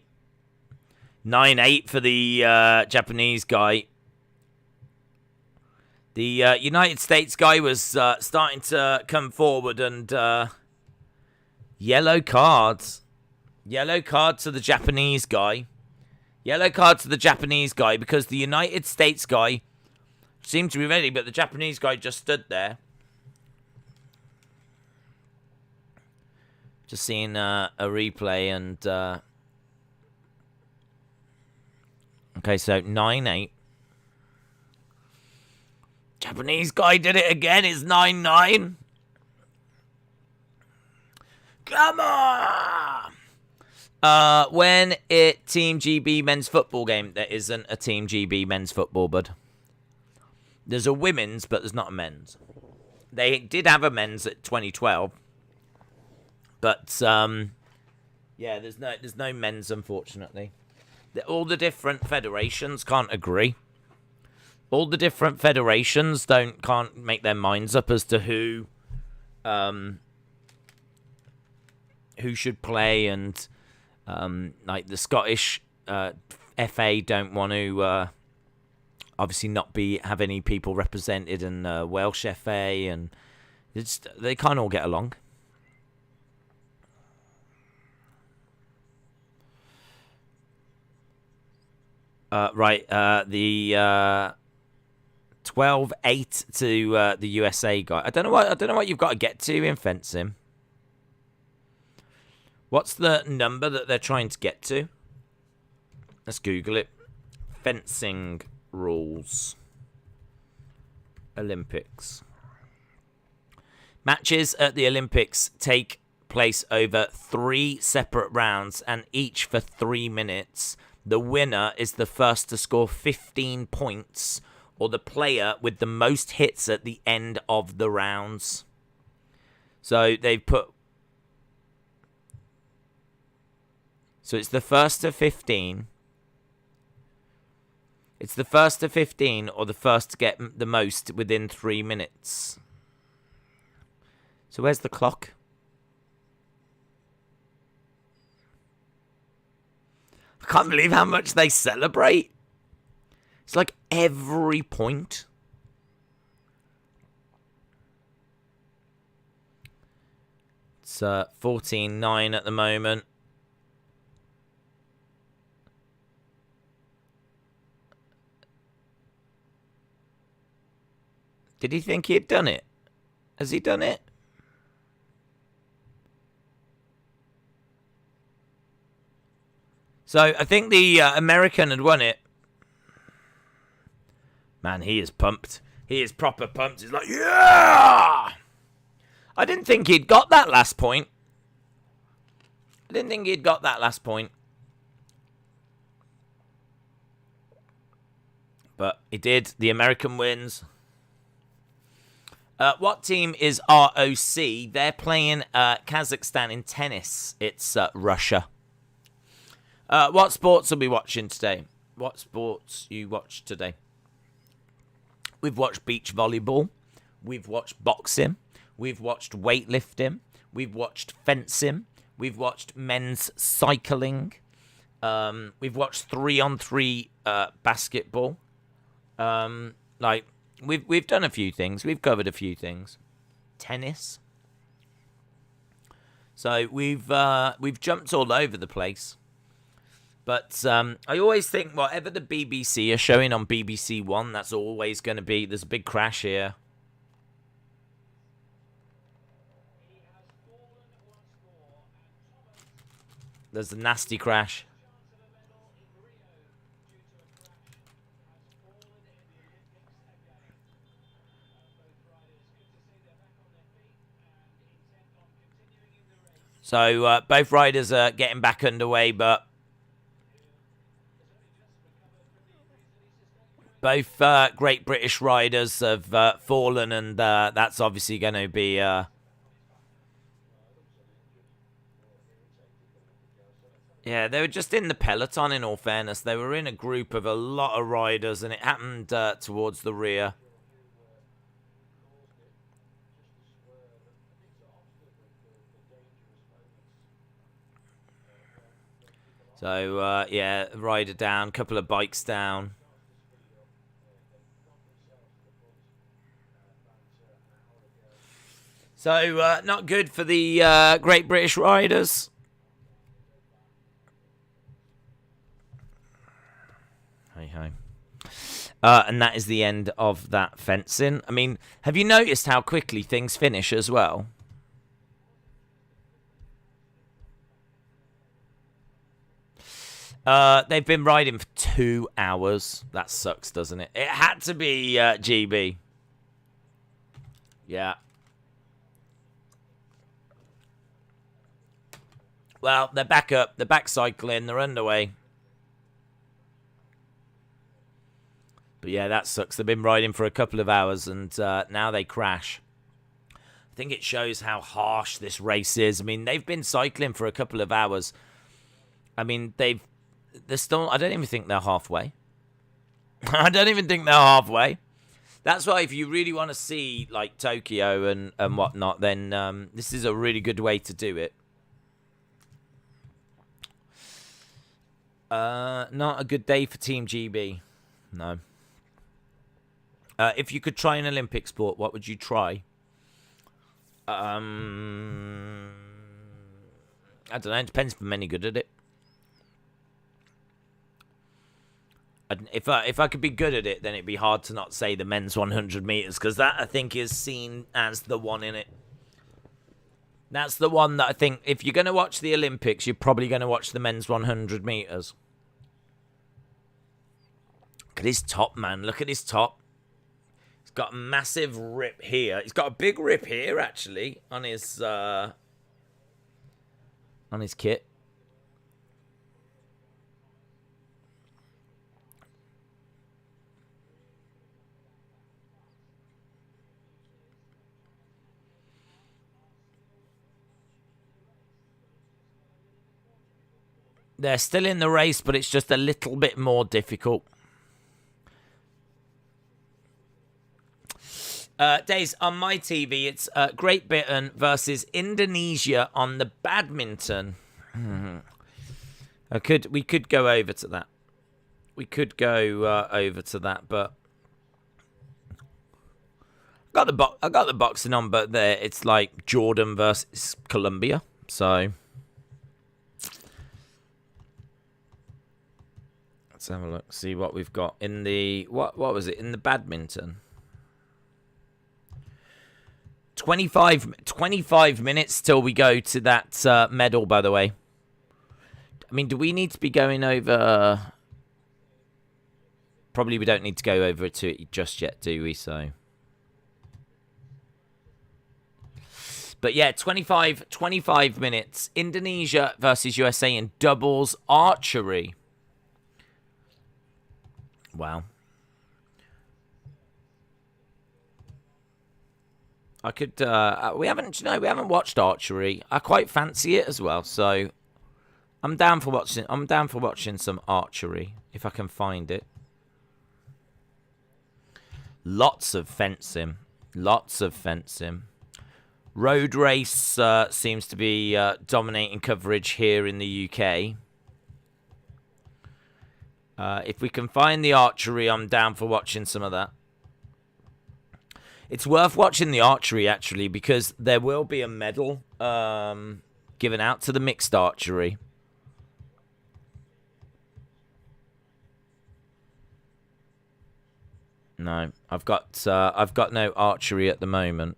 9-8 for the Japanese guy. The United States guy was starting to come forward and yellow cards. Yellow card to the Japanese guy. Yellow card to the Japanese guy because the United States guy seemed to be ready, but the Japanese guy just stood there. Just seeing a replay and... okay, so 9-8. Japanese guy did it again. It's 9-9. Come on! When it Team GB men's football game, there isn't a Team GB men's football, bud. There's a women's, but there's not a men's. They did have a men's at 2012. But, yeah, there's no men's, unfortunately. All the different federations can't agree. All the different federations can't make their minds up as to who should play, and like the Scottish FA don't want to obviously not have any people represented, and Welsh FA, and they can't all get along. The 12-8 to the USA guy. I don't know what you've got to get to in fencing. What's the number that they're trying to get to? Let's Google it. Fencing rules. Olympics. Matches at the Olympics take place over 3 separate rounds and each for 3 minutes. The winner is the first to score 15 points, or the player with the most hits at the end of the rounds. So they've put... So it's the first to 15. It's the first to 15, or the first to get the most within 3 minutes. So where's the clock? I can't believe how much they celebrate. It's like every point. It's 14-9 at the moment. Did he think he had done it? Has he done it? So, I think the American had won it. Man, he is pumped. He is proper pumped. He's like, yeah! I didn't think he'd got that last point. But he did. The American wins. What team is ROC? They're playing Kazakhstan in tennis. It's Russia. What sports are we watching today? What sports you watched today? We've watched beach volleyball. We've watched boxing. We've watched weightlifting. We've watched fencing. We've watched men's cycling. We've watched 3-on-3 basketball. We've done a few things. We've covered a few things. Tennis. So we've jumped all over the place. But I always think whatever the BBC are showing on BBC One, that's always going to be... There's a big crash here. There's a nasty crash. So both riders are getting back underway, but both great British riders have fallen, and that's obviously going to be... Yeah, they were just in the peloton, in all fairness. They were in a group of a lot of riders, and it happened towards the rear. So, yeah, rider down, couple of bikes down. So, not good for the Great British Riders. Hey. And that is the end of that fencing. I mean, have you noticed how quickly things finish as well? They've been riding for 2 hours. That sucks, doesn't it? It had to be GB. Yeah. Well, they're back up. They're back cycling. They're underway. But yeah, that sucks. They've been riding for a couple of hours, and now they crash. I think it shows how harsh this race is. I mean, they've been cycling for a couple of hours. I mean, they're still... I don't even think they're halfway. I don't even think they're halfway. That's why if you really want to see, like, Tokyo and whatnot, then this is a really good way to do it. Not a good day for Team GB. No. If you could try an Olympic sport, what would you try? I don't know. It depends if I'm any good at it. If I could be good at it, then it'd be hard to not say the men's 100 meters, because that, I think, is seen as the one in it. That's the one that I think, if you're going to watch the Olympics, you're probably going to watch the men's 100 meters. Look at his top, man. Look at his top. He's got a massive rip here. He's got a big rip here, actually, on his kit. They're still in the race, but it's just a little bit more difficult. Days, on my TV, it's Great Britain versus Indonesia on the badminton. We could go over to that. We could go over to that, but I got the boxing on, but there it's like Jordan versus Colombia. So let's have a look. See what we've got in the what was it in the badminton? 25 minutes till we go to that medal, by the way. I mean, do we need to be going over... Probably we don't need to go over to it just yet, do we? So, but yeah, 25 minutes. Indonesia versus USA in doubles archery. Wow. I could. We haven't watched archery. I quite fancy it as well, so I'm down for watching. I'm down for watching some archery if I can find it. Lots of fencing. Lots of fencing. Road race seems to be dominating coverage here in the UK. If we can find the archery, I'm down for watching some of that. It's worth watching the archery, actually, because there will be a medal given out to the mixed archery. No, I've got no archery at the moment.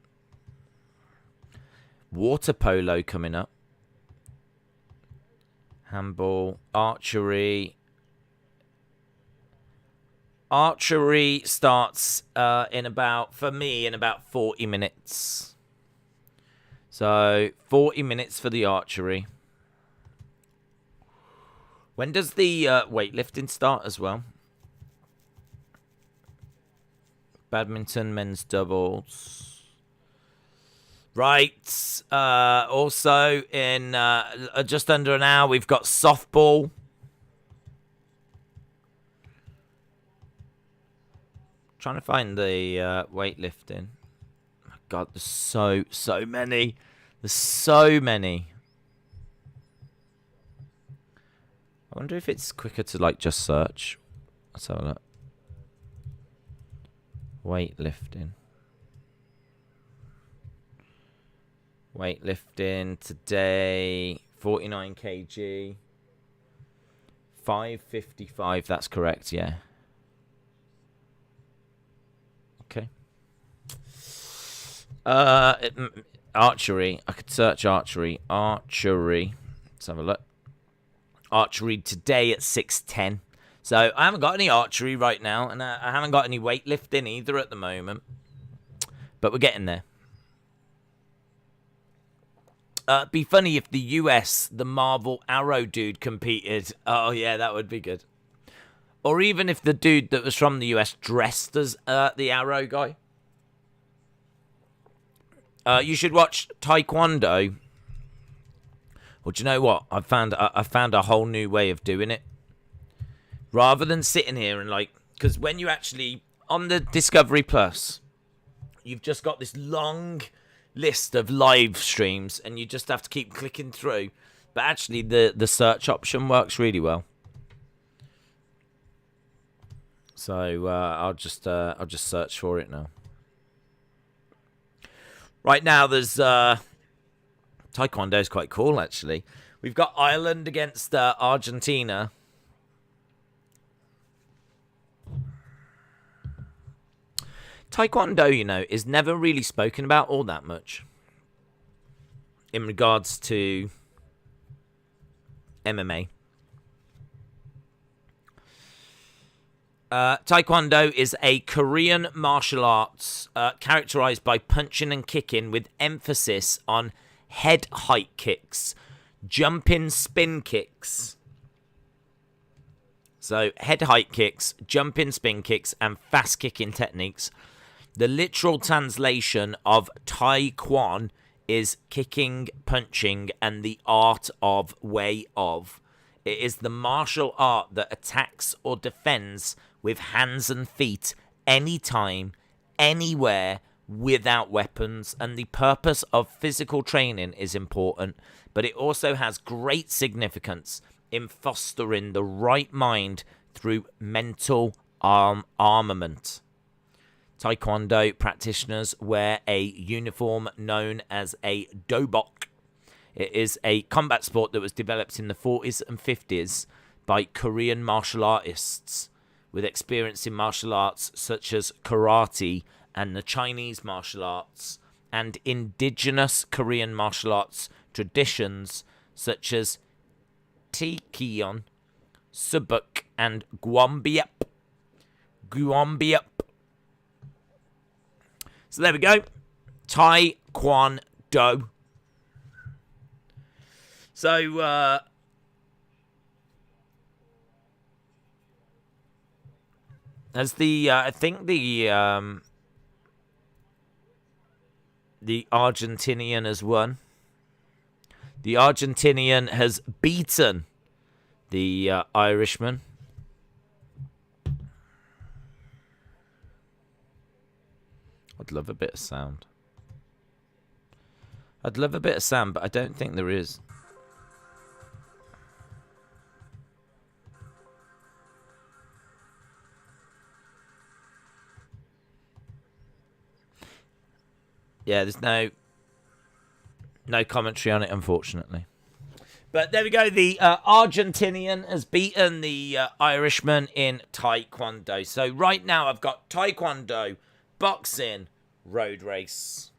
Water polo coming up. Handball, archery. Archery starts in about 40 minutes. So 40 minutes for the archery. When does the weightlifting start as well? Badminton, men's doubles. Right. Also, in just under an hour, we've got softball. Trying to find the weightlifting. Oh, God, there's so many. There's so many. I wonder if it's quicker to, like, just search. Let's have a look. Weightlifting. Weightlifting today, 49 kg. 555, that's correct, yeah. Okay. Archery. I could search archery. Archery. Let's have a look. Archery today at 6:10. So I haven't got any archery right now, and I haven't got any weightlifting either at the moment. But we're getting there. It'd be funny if the US, the Marvel Arrow dude, competed. Oh, yeah, that would be good. Or even if the dude that was from the US dressed as the Arrow guy. You should watch Taekwondo. Well, do you know what? I found a whole new way of doing it. Rather than sitting here and, like... Because when you actually... On the Discovery Plus, you've just got this long list of live streams, and you just have to keep clicking through. But actually, the search option works really well. So I'll just search for it now. Right now, there's Taekwondo is quite cool, actually. We've got Ireland against Argentina. Taekwondo, you know, is never really spoken about all that much in regards to MMA. Taekwondo is a Korean martial arts characterized by punching and kicking with emphasis on head height kicks, jumping spin kicks. So head height kicks, jumping spin kicks, and fast kicking techniques. The literal translation of Taekwon is kicking, punching, and the art of way of. It is the martial art that attacks or defends with hands and feet anytime, anywhere, without weapons. And the purpose of physical training is important, but it also has great significance in fostering the right mind through mental armament. Taekwondo practitioners wear a uniform known as a dobok. It is a combat sport that was developed in the 40s and 50s by Korean martial artists with experience in martial arts such as karate and the Chinese martial arts, and indigenous Korean martial arts traditions such as Taekyon, Subuk, and Gwambiap. So there we go. Taekwondo. So, as I think the Argentinian has won. The Argentinian has beaten the Irishman. I'd love a bit of sound. I'd love a bit of sound, but I don't think there is. Yeah, there's no commentary on it, unfortunately. But there we go. The Argentinian has beaten the Irishman in Taekwondo. So right now I've got Taekwondo, boxing, road race.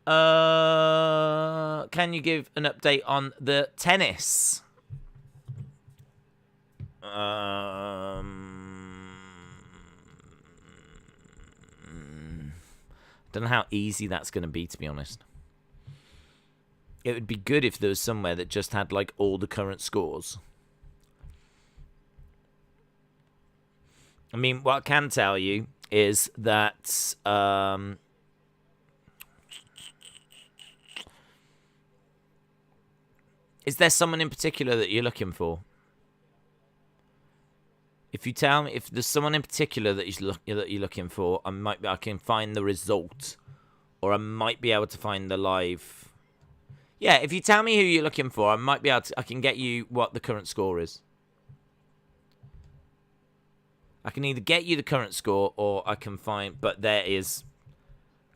Can you give an update on the tennis? Don't know how easy that's going to be, to be honest. It would be good if there was somewhere that just had, like, all the current scores. I mean, what I can tell you is that is there someone in particular that you're looking for? If you tell me, if there's someone in particular that you're looking for, I can find the result, or I might be able to find the live. Yeah, if you tell me who you're looking for, I might be able to. I can get you what the current score is. I can either get you the current score or I can find. But there is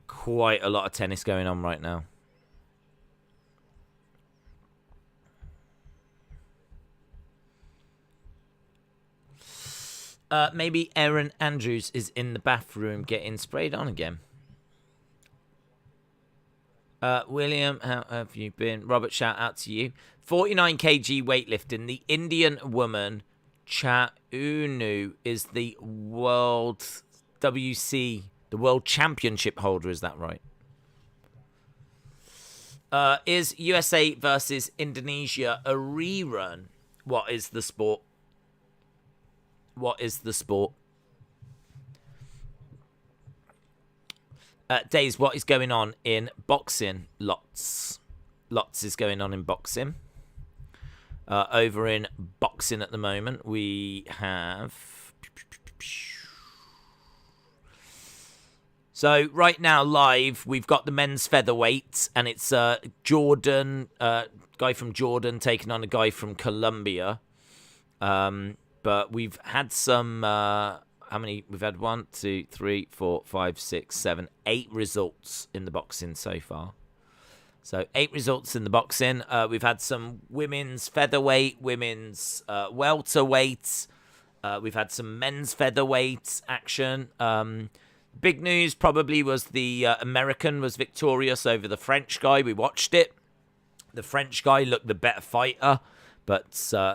quite a lot of tennis going on right now. Maybe Erin Andrews is in the bathroom getting sprayed on again. William, how have you been? Robert, shout out to you. 49 kg weightlifting. The Indian woman, Chaunu, is the world WC, the world championship holder. Is that right? Is USA versus Indonesia a rerun? What is the sport? What is the sport? Days, what is going on in boxing? Lots is going on in boxing. Over in boxing at the moment, we have... So right now, live, we've got the men's featherweight, and it's Jordan, guy from Jordan taking on a guy from Colombia. But we've had some... how many? We've had 1, 2, 3, 4, 5, 6, 7, 8 results in the boxing so far. So 8 results in the boxing. We've had some women's featherweight, women's welterweight. We've had some men's featherweight action. Big news probably was the American was victorious over the French guy. We watched it. The French guy looked the better fighter, but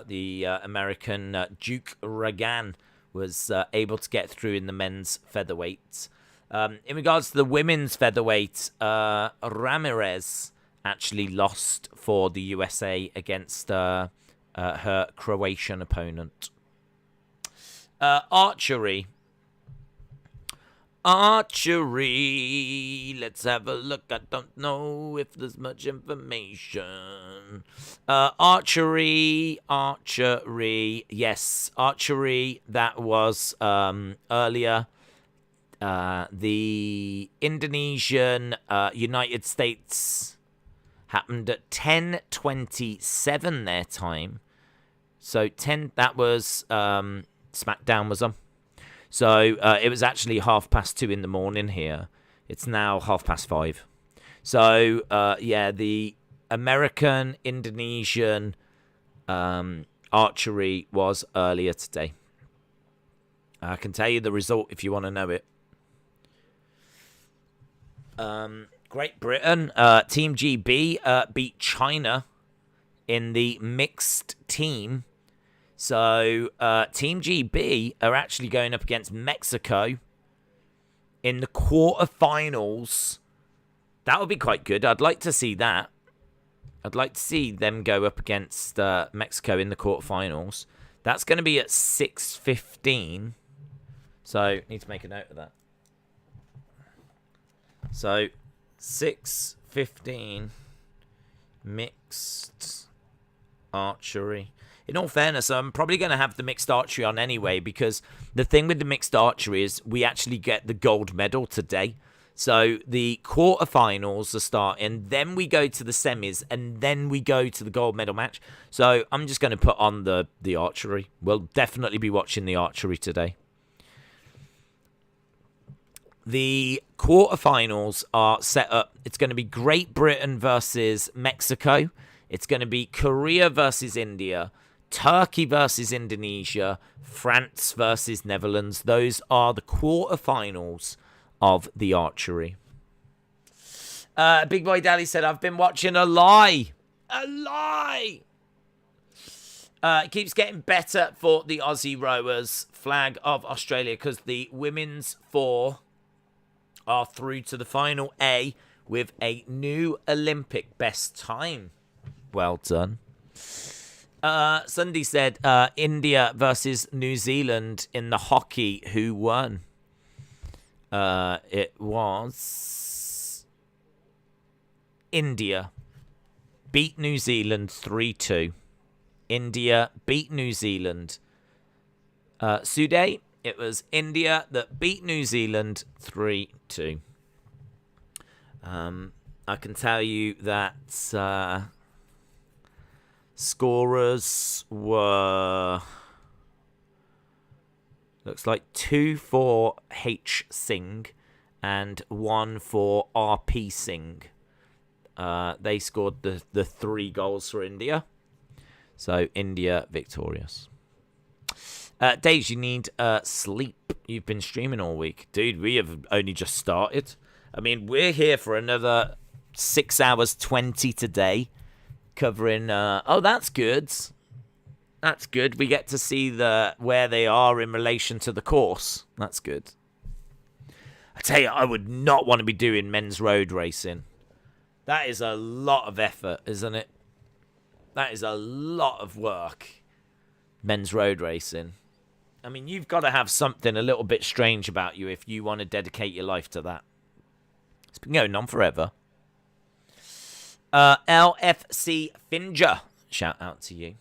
the American Duke Ragan was able to get through in the men's featherweight. In regards to the women's featherweight, Ramirez actually lost for the USA against her Croatian opponent. Archery. Archery. Let's have a look. I don't know if there's much information. Archery. Yes, archery. That was earlier. The Indonesian United States happened at 10:27 their time. So 10. That was SmackDown was on. So it was actually 2:30 in the morning here. It's now 5:30. So yeah, the American Indonesian archery was earlier today. I can tell you the result if you want to know it. Great Britain, Team GB beat China in the mixed team. So Team GB are actually going up against Mexico in the quarterfinals. That would be quite good. I'd like to see that. I'd like to see them go up against Mexico in the quarterfinals. That's going to be at 6:15. So need to make a note of that. So 6:15 mixed archery. In all fairness, I'm probably going to have the mixed archery on anyway, because the thing with the mixed archery is we actually get the gold medal today. So the quarterfinals are starting, then we go to the semis, and then we go to the gold medal match. So I'm just going to put on the archery. We'll definitely be watching the archery today. The quarterfinals are set up. It's going to be Great Britain versus Mexico. It's going to be Korea versus India, Turkey versus Indonesia, France versus Netherlands. Those are the quarterfinals of the archery. Big Boy Daddy said, I've been watching a lie. A lie. It keeps getting better for the Aussie rowers. Flag of Australia, because the women's 4 are through to the final A with a new Olympic best time. Well done. Sunday said India versus New Zealand in the hockey. Who won? It was India beat New Zealand 3-2. India beat New Zealand. Sude, it was India that beat New Zealand 3-2. I I can tell you that scorers were... Looks like 2 for H. Singh and 1 for RP Singh. They scored the 3 goals for India. So, India victorious. Days, you need sleep. You've been streaming all week. Dude, we have only just started. I mean, we're here for another 6 hours 20 today. Covering... oh, that's good. That's good. We get to see where they are in relation to the course. That's good. I tell you, I would not want to be doing men's road racing. That is a lot of effort, isn't it? That is a lot of work. Men's road racing. I mean, you've got to have something a little bit strange about you if you want to dedicate your life to that. It's been going on forever. LFC Finger. Shout out to you.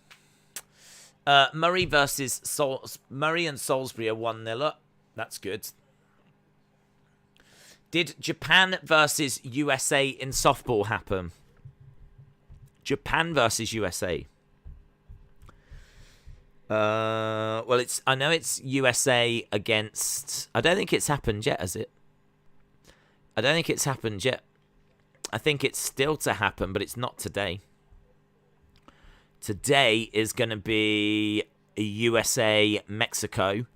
Murray and Salisbury are 1-0 up. That's good. Did Japan versus USA in softball happen? Japan versus USA. Well, I know it's USA against... I don't think it's happened yet, has it? I don't think it's happened yet. I think it's still to happen, but it's not today. Today is going to be USA, Mexico,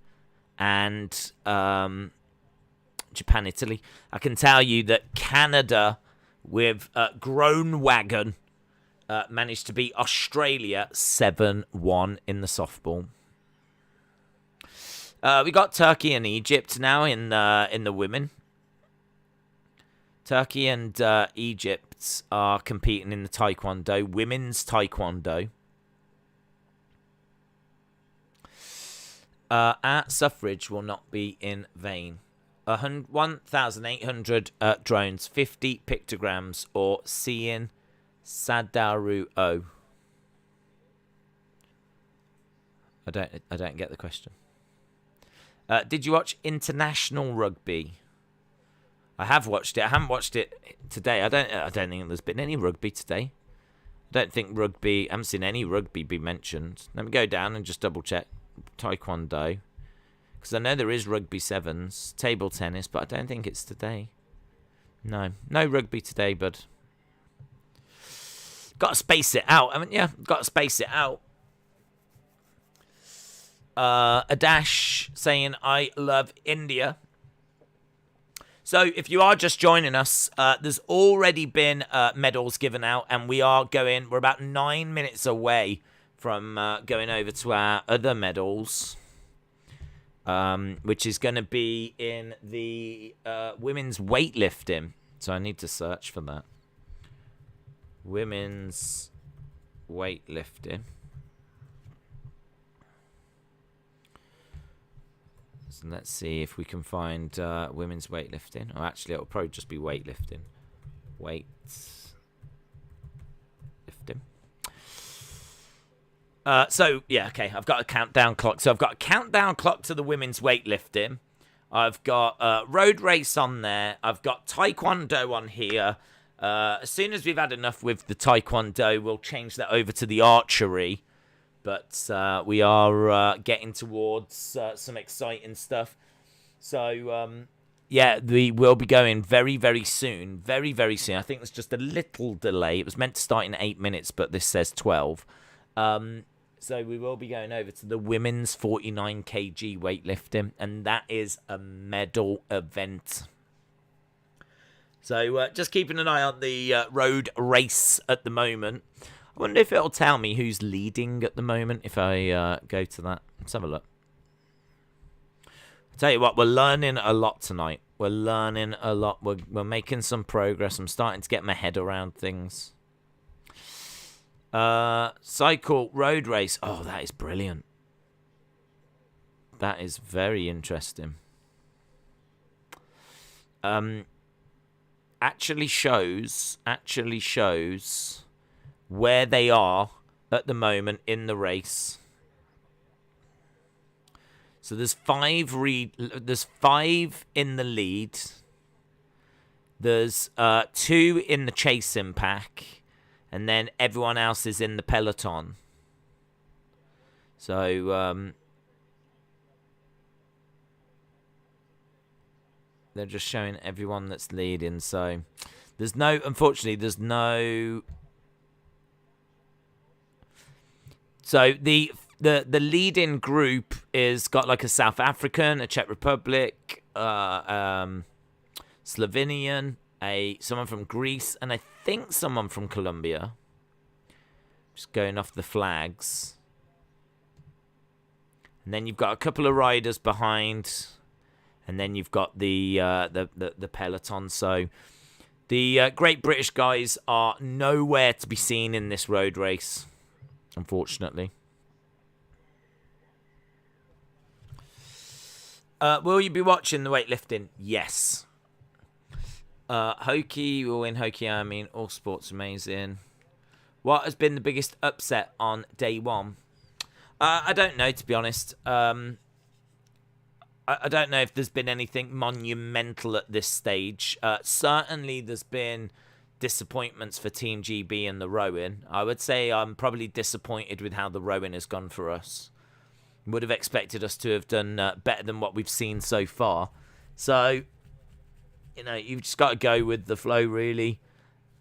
and Japan, Italy. I can tell you that Canada, with Grown Wagon, managed to beat Australia 7-1 in the softball. We got Turkey and Egypt now in the women. Turkey and Egypt are competing in the Taekwondo, women's Taekwondo. Our suffrage will not be in vain. 1,800 drones, 50 pictograms, or seeing Sadaru O. I don't get the question. Did you watch international rugby? I have watched it. I haven't watched it today. I don't think there's been any rugby today. I haven't seen any rugby be mentioned. Let me go down and just double check. Taekwondo. Because I know there is rugby sevens, table tennis, but I don't think it's today. No rugby today, bud. Got to space it out, haven't you? Got to space it out. Adash saying, I love India. So if you are just joining us, there's already been medals given out, and we're about 9 minutes away from going over to our other medals, which is going to be in the women's weightlifting. So I need to search for that. Women's weightlifting. So let's see if we can find women's weightlifting. Oh, actually, it'll probably just be weightlifting. So, yeah, okay. I've got a countdown clock. So I've got a countdown clock to the women's weightlifting. I've got road race on there. I've got Taekwondo on here. As soon as we've had enough with the Taekwondo, we'll change that over to the Archery. But we are getting towards some exciting stuff. So, yeah, we will be going very, very soon. Very, very soon. I think there's just a little delay. It was meant to start in 8 minutes, but this says 12. So we will be going over to the women's 49 kg weightlifting. And that is a medal event. So just keeping an eye on the road race at the moment. I wonder if it'll tell me who's leading at the moment if I go to that. Let's have a look. I'll tell you what, we're learning a lot tonight. We're learning a lot. We're making some progress. I'm starting to get my head around things. Cycle road race. Oh, that is brilliant. That is very interesting. Actually shows where they are at the moment in the race. So there's five in the lead. There's 2 in the chasing pack, and then everyone else is in the peloton. So they're just showing everyone that's leading. So unfortunately, there's no. So the leading group is got like a South African, a Czech Republic, Slovenian, someone from Greece, and I think someone from Colombia. Just going off the flags. And then you've got a couple of riders behind, and then you've got the peloton. So the Great British guys are nowhere to be seen in this road race, unfortunately. Will you be watching the weightlifting? Yes. Hokey, we'll win Hokey. I mean, all sports amazing. What has been the biggest upset on day one? I don't know, to be honest. I don't know if there's been anything monumental at this stage. Certainly, there's been disappointments for Team GB and the rowing. I would say I'm probably disappointed with how the rowing has gone for us. Would have expected us to have done better than what we've seen so far. So, you've just got to go with the flow, really.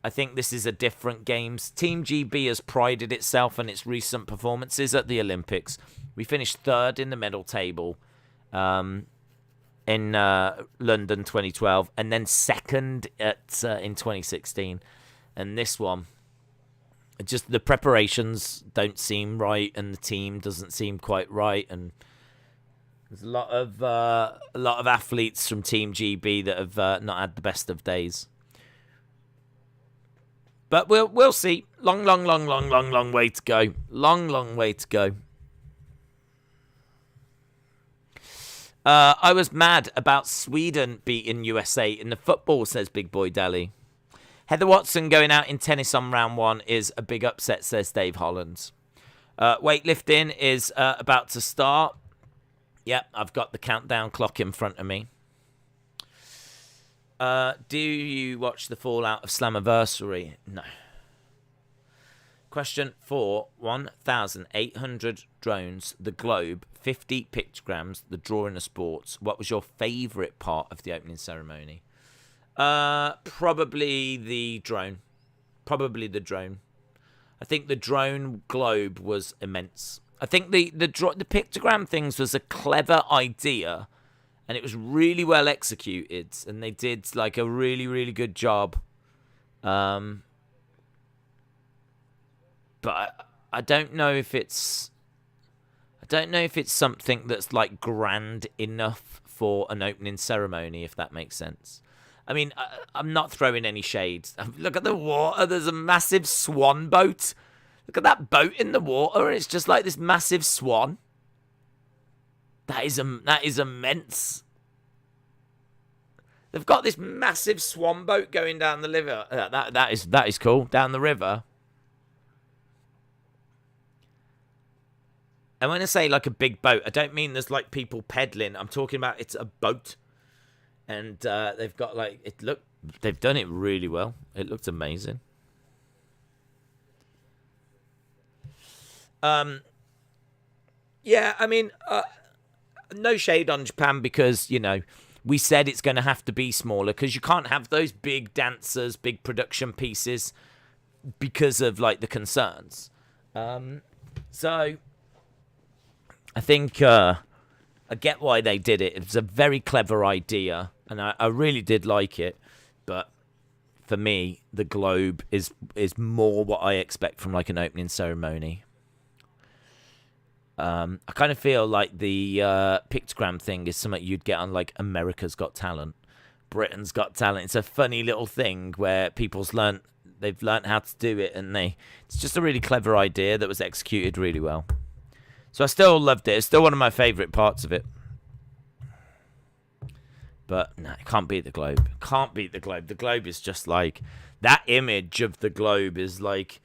I think this is a different games. Team GB has prided itself on its recent performances at the Olympics. We finished 3rd in the medal table in London 2012, and then 2nd in 2016. And this one, just the preparations don't seem right, and the team doesn't seem quite right, and there's a lot of athletes from Team GB that have not had the best of days. But we'll see. Long way to go. Long way to go. I was mad about Sweden beating USA in the football, says Big Boy Deli. Heather Watson going out in tennis on round 1 is a big upset, says Dave Holland. Weightlifting is about to start. Yep, I've got the countdown clock in front of me. Do you watch the fallout of Slammiversary? No. Question 4. 1,800 drones, the globe, 50 pictograms, the drawing of sports. What was your favourite part of the opening ceremony? Probably the drone. I think the drone globe was immense. I think the pictogram things was a clever idea, and it was really well executed, and they did like a really, really good job. But I don't know if it's something that's like grand enough for an opening ceremony, if that makes sense. I mean, I'm not throwing any shades. Look at the water. There's a massive swan boat. Look at that boat in the water, and it's just like this massive swan. That is immense. They've got this massive swan boat going down the river. That is cool. Down the river. And when I say like a big boat, I don't mean there's like people pedaling. I'm talking about it's a boat. And they've got like they've done it really well. It looked amazing. Yeah, I mean, no shade on Japan because, we said it's going to have to be smaller because you can't have those big dancers, big production pieces because of like the concerns. So I think I get why they did it. It was a very clever idea, and I really did like it. But for me, the globe is more what I expect from like an opening ceremony. I kind of feel like the pictogram thing is something you'd get on like America's Got Talent, Britain's Got Talent. It's a funny little thing where they've learned how to do it, and it's just a really clever idea that was executed really well. So I still loved it. It's still one of my favourite parts of it. But no, it can't beat the globe. Can't beat the globe. The globe is just like, that image of the globe is like,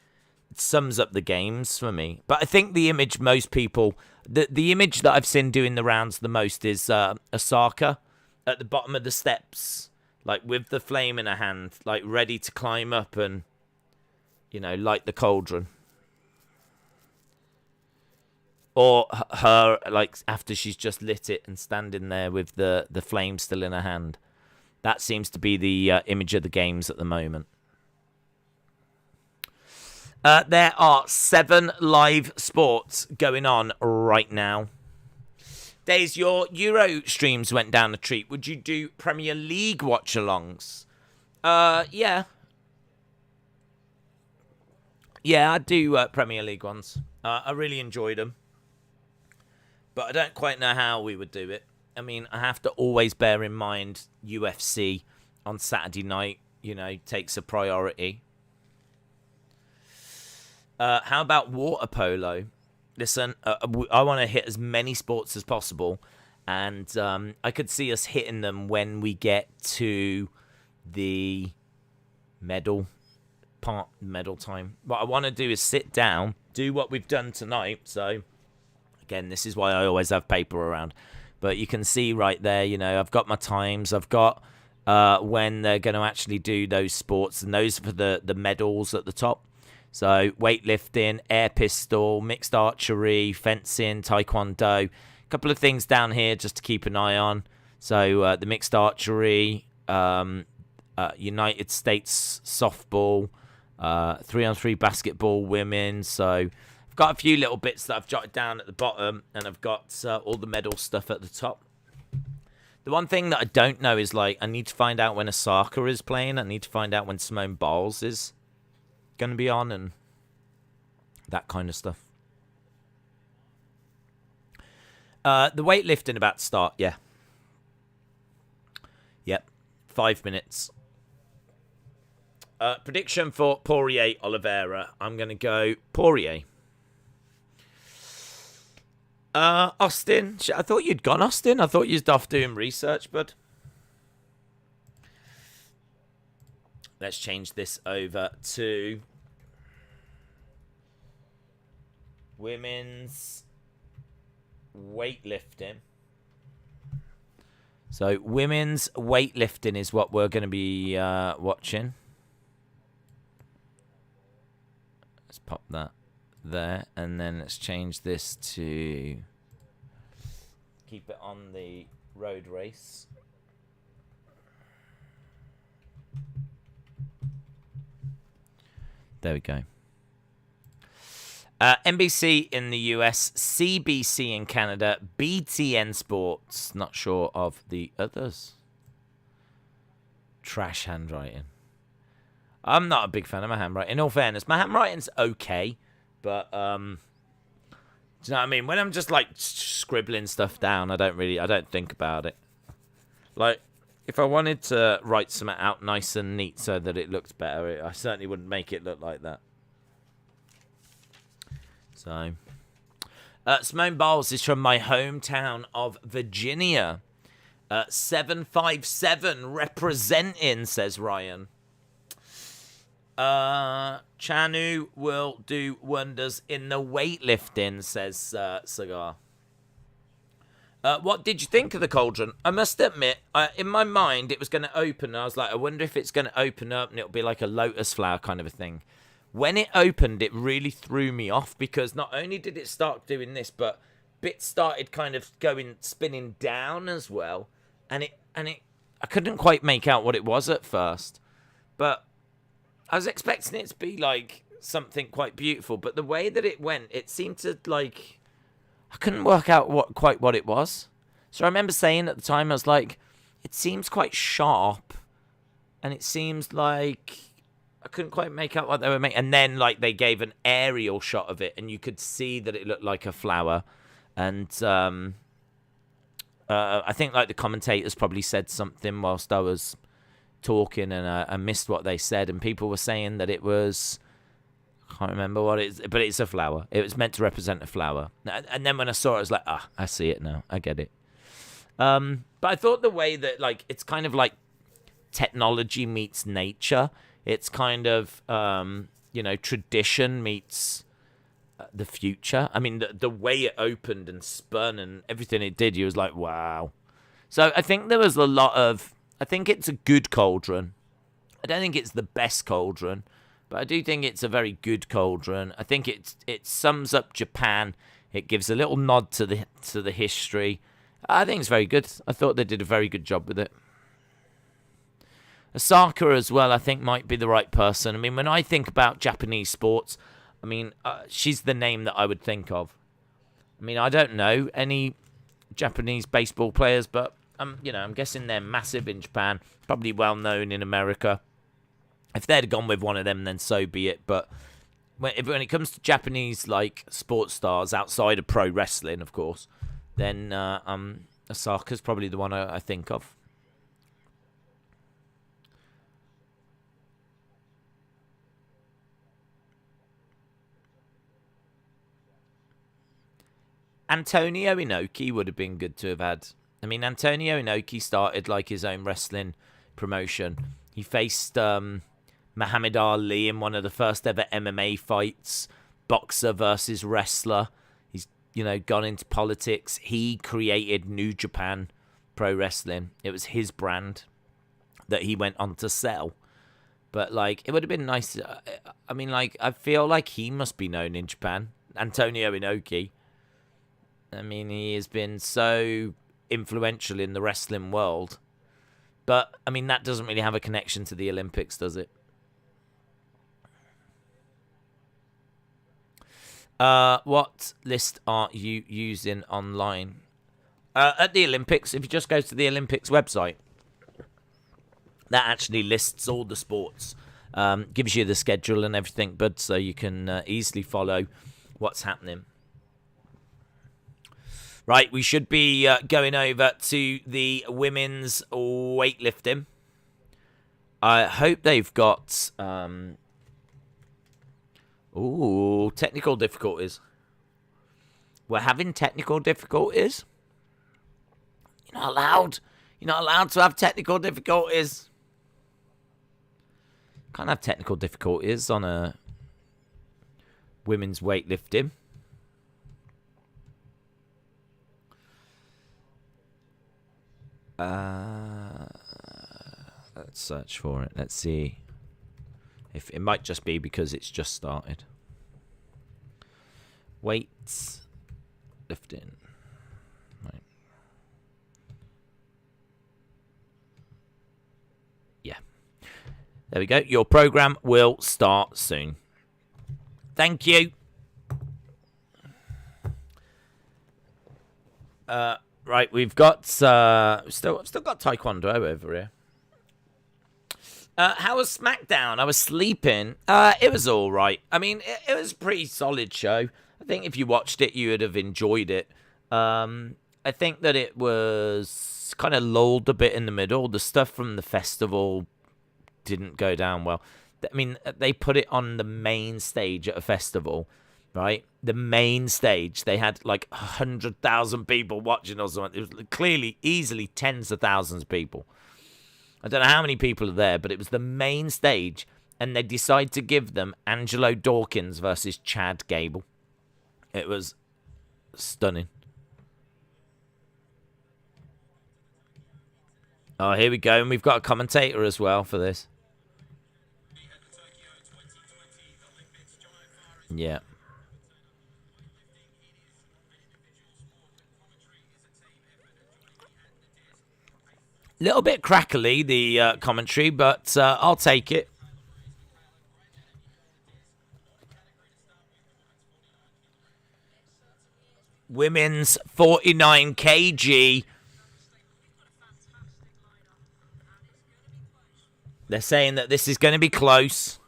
it sums up the games for me. But I think the image most people, the image that I've seen doing the rounds the most is Osaka at the bottom of the steps, like with the flame in her hand, like ready to climb up and, light the cauldron. Or her, like, after she's just lit it and standing there with the flame still in her hand. That seems to be the image of the games at the moment. There are 7 live sports going on right now. Days, your Euro streams went down a treat. Would you do Premier League watch-alongs? Yeah. Yeah, I do Premier League ones. I really enjoyed them. But I don't quite know how we would do it. I mean, I have to always bear in mind UFC on Saturday night, takes a priority. How about water polo? Listen, I want to hit as many sports as possible. And I could see us hitting them when we get to the medal time. What I want to do is sit down, do what we've done tonight. So, again, this is why I always have paper around. But you can see right there, I've got my times. I've got when they're going to actually do those sports. And those are for the medals at the top. So weightlifting, air pistol, mixed archery, fencing, taekwondo. A couple of things down here just to keep an eye on. So the mixed archery, United States softball, 3-on-3 basketball women. So got a few little bits that I've jotted down at the bottom, and I've got all the medal stuff at the top. The one thing that I don't know is, like, I need to find out when Osaka is playing. I need to find out when Simone Biles is going to be on and that kind of stuff. The weightlifting about to start, yeah. Yep, 5 minutes. Prediction for Poirier Oliveira. I'm going to go Poirier. Austin. I thought you'd gone Austin. I thought you'd off doing research, bud. Let's change this over to women's weightlifting. So women's weightlifting is what we're going to be watching. Let's pop that there, and then let's change this to keep it on the road race. There we go. NBC in the US, CBC in Canada, BTN Sports. Not sure of the others. Trash handwriting. I'm not a big fan of my handwriting. In all fairness, my handwriting's okay. But, do you know what I mean? When I'm just, like, scribbling stuff down, I don't think about it. Like, if I wanted to write something out nice and neat so that it looked better, I certainly wouldn't make it look like that. So, Simone Biles is from my hometown of Virginia. 757 representing, says Ryan. Chanu will do wonders in the weightlifting, says Cigar. What did you think of the cauldron? I must admit, in my mind, it was going to open. And I was like, I wonder if it's going to open up and it'll be like a lotus flower kind of a thing. When it opened, it really threw me off because not only did it start doing this, but bits started kind of spinning down as well. And I couldn't quite make out what it was at first. But I was expecting it to be like something quite beautiful, but the way that it went, it seemed to like I couldn't work out what it was. So I remember saying at the time, I was like, it seems quite sharp, and it seems like I couldn't quite make out what they were making. And then like they gave an aerial shot of it, and you could see that it looked like a flower. And I think like the commentators probably said something whilst I was talking, and I missed what they said, and people were saying that it was, I can't remember what it is, but it's a flower. It was meant to represent a flower. And then when I saw it, I was like, I see it now. I get it. But I thought the way that like it's kind of like technology meets nature. It's kind of tradition meets the future. I mean, the way it opened and spun and everything it did, you was like, wow. So I think there was a lot of I think it's a good cauldron. I don't think it's the best cauldron, but I do think it's a very good cauldron. I think it sums up Japan. It gives a little nod to the history. I think it's very good. I thought they did a very good job with it. Osaka as well, I think, might be the right person. I mean, when I think about Japanese sports, I mean, she's the name that I would think of. I mean, I don't know any Japanese baseball players, but I'm guessing they're massive in Japan, probably well known in America. If they'd have gone with one of them, then so be it. But when it comes to Japanese like sports stars outside of pro wrestling, of course, then Osaka's probably the one I think of. Antonio Inoki would have been good to have had. I mean, Antonio Inoki started like his own wrestling promotion. He faced Muhammad Ali in one of the first ever MMA fights, boxer versus wrestler. He's, gone into politics. He created New Japan Pro Wrestling. It was his brand that he went on to sell. But, it would have been nice. I mean, I feel like he must be known in Japan. Antonio Inoki. I mean, he has been so influential in the wrestling world. But, I mean, that doesn't really have a connection to the Olympics, does it? What list are you using online? At the Olympics, if you just go to the Olympics website, that actually lists all the sports. Gives you the schedule and everything, but so you can easily follow what's happening. Right, we should be going over to the women's weightlifting. I hope they've got... technical difficulties. We're having technical difficulties? You're not allowed. You're not allowed to have technical difficulties. Can't have technical difficulties on a women's weightlifting. Let's search for it. Let's see. If it might just be because it's just started. Weights lifting. Right. Yeah. There we go. Your program will start soon. Thank you. Right, we've got still got Taekwondo over here. How was SmackDown? I was sleeping. It was all right. I mean, it was a pretty solid show. I think if you watched it, you would have enjoyed it. I think that it was kind of lulled a bit in the middle. The stuff from the festival didn't go down well. I mean, they put it on the main stage at a festival, right? The main stage. They had like 100,000 people watching or something. It was clearly, easily tens of thousands of people. I don't know how many people are there, but it was the main stage, and they decided to give them Angelo Dawkins versus Chad Gable. It was stunning. Oh, here we go, and we've got a commentator as well for this. Yeah. Little bit crackly, the commentary, but I'll take it. Women's 49 kg. They're saying that this is going to be close.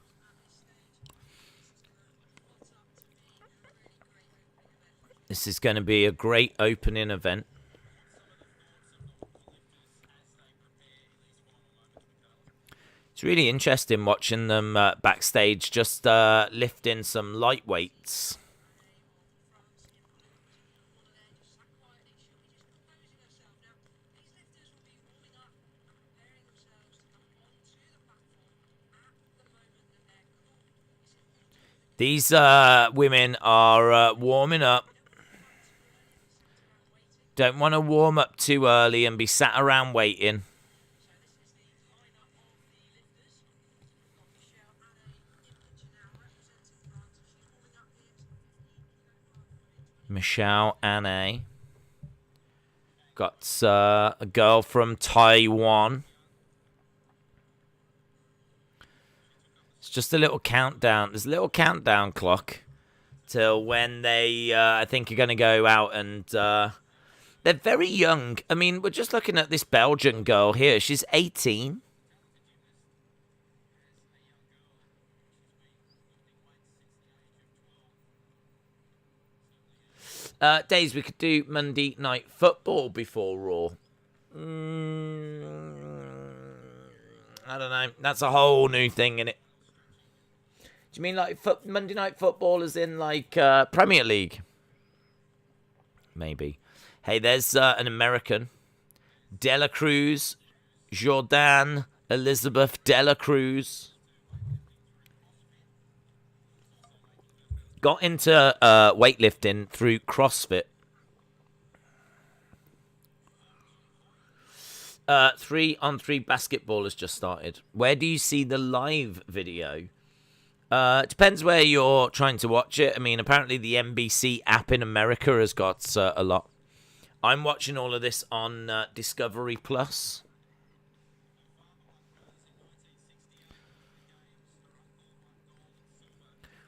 This is going to be a great opening event. It's really interesting watching them backstage just lifting some lightweights. These women are warming up. Don't want to warm up too early and be sat around waiting. Michelle Anne. Got a girl from Taiwan. It's just a little countdown. There's a little countdown clock till when they, I think, are going to go out and... they're very young. I mean, we're just looking at this Belgian girl here. She's 18. Days we could do Monday Night Football before Raw. I don't know. That's a whole new thing, innit? Do you mean like Monday Night Football as in like Premier League? Maybe. Hey, there's an American. Dela Cruz. Jordan Elizabeth Dela Cruz. Got into weightlifting through CrossFit. 3-on-3 basketball has just started. Where do you see the live video? Depends where you're trying to watch it. I mean, apparently the NBC app in America has got a lot. I'm watching all of this on Discovery Plus.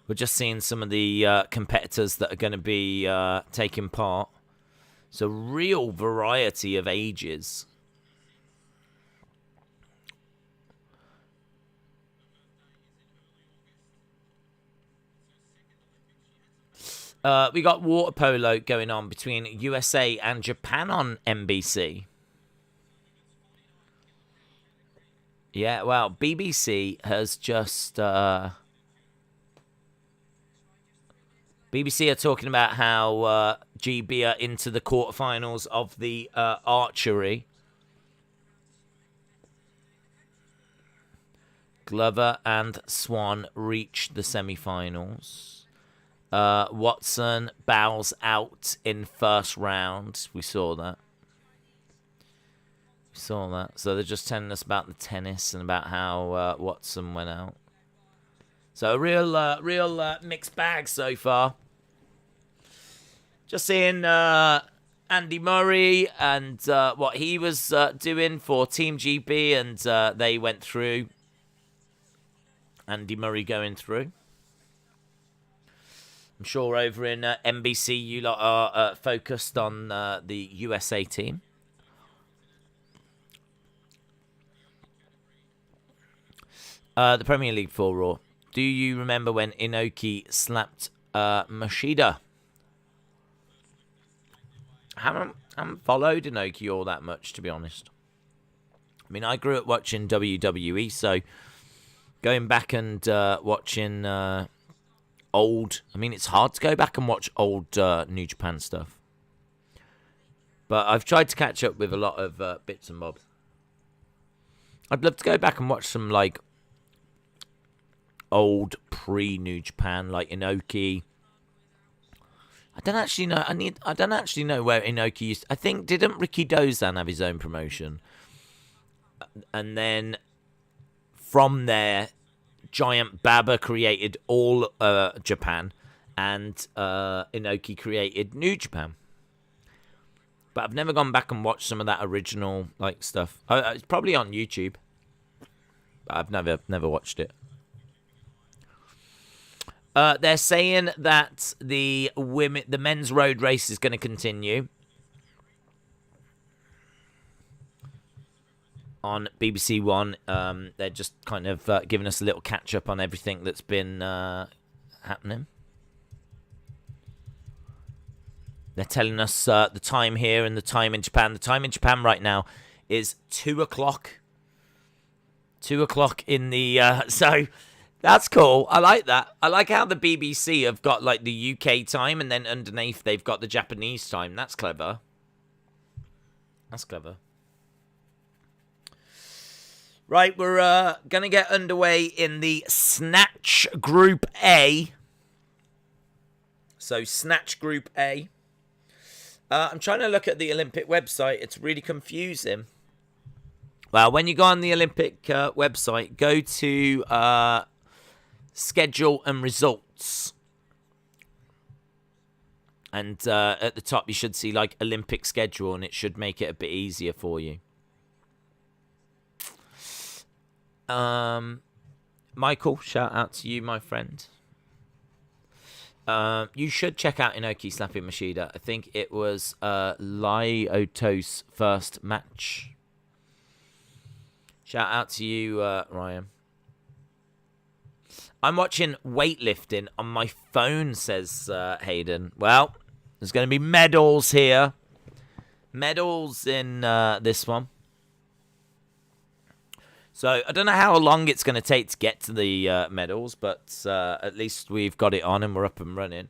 We're just seeing some of the competitors that are going to be taking part. So real variety of ages. We got water polo going on between USA and Japan on NBC. Yeah, well, BBC has just... BBC are talking about how GB are into the quarterfinals of the archery. Glover and Swan reach the semi-finals. Watson bows out in first round. We saw that. So they're just telling us about the tennis and about how Watson went out. So a real mixed bag so far. Just seeing Andy Murray and what he was doing for Team GB, and they went through. Andy Murray going through. I'm sure over in NBC you lot are focused on the USA team. The Premier League for Raw. Do you remember when Inoki slapped Machida? I haven't followed Inoki all that much, to be honest. I mean, I grew up watching WWE, so going back and watching old... I mean, it's hard to go back and watch old New Japan stuff. But I've tried to catch up with a lot of bits and bobs. I'd love to go back and watch some, like, old pre-New Japan, like Inoki. I don't actually know. I don't actually know where Inoki used. I think didn't Ricky Dozan have his own promotion, and then from there, Giant Baba created all Japan, and Inoki created New Japan. But I've never gone back and watched some of that original like stuff. It's probably on YouTube, but I've never watched it. They're saying that the men's road race is going to continue on BBC One. They're just kind of giving us a little catch up on everything that's been happening. They're telling us the time here and the time in Japan. The time in Japan right now is 2 o'clock. 2 o'clock in the so. That's cool. I like that. I like how the BBC have got like the UK time and then underneath they've got the Japanese time. That's clever. That's clever. Right, we're going to get underway in the Snatch Group A. So, Snatch Group A. I'm trying to look at the Olympic website. It's really confusing. Well, when you go on the Olympic website, go to... schedule and results. And at the top, you should see like Olympic schedule, and it should make it a bit easier for you. Michael, shout out to you, my friend. You should check out Inoki slapping Machida. I think it was Lyoto's first match. Shout out to you, Ryan. I'm watching weightlifting on my phone, says Hayden. Well, there's going to be medals here. Medals in this one. So, I don't know how long it's going to take to get to the medals, but at least we've got it on and we're up and running.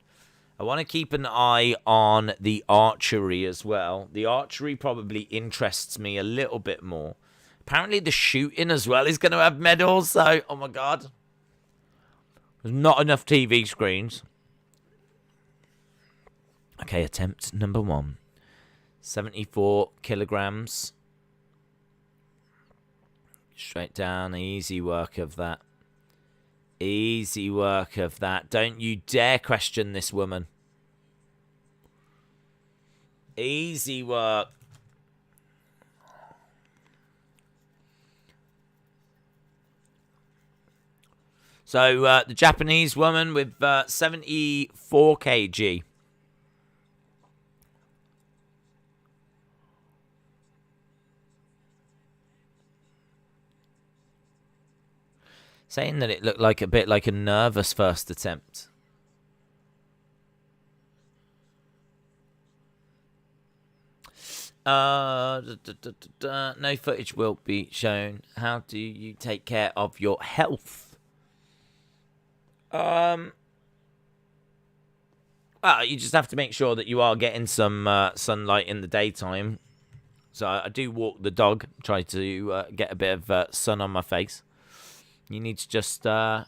I want to keep an eye on the archery as well. The archery probably interests me a little bit more. Apparently, the shooting as well is going to have medals, so, oh my god. There's not enough TV screens. Okay, attempt number 1. 74 kilograms. Straight down, easy work of that. Easy work of that. Don't you dare question this woman. Easy work. So, the Japanese woman with 74 kg. Saying that it looked like a bit like a nervous first attempt. No footage will be shown. How do you take care of your health? Well, you just have to make sure that you are getting some sunlight in the daytime. So I do walk the dog, try to get a bit of sun on my face. You need to just try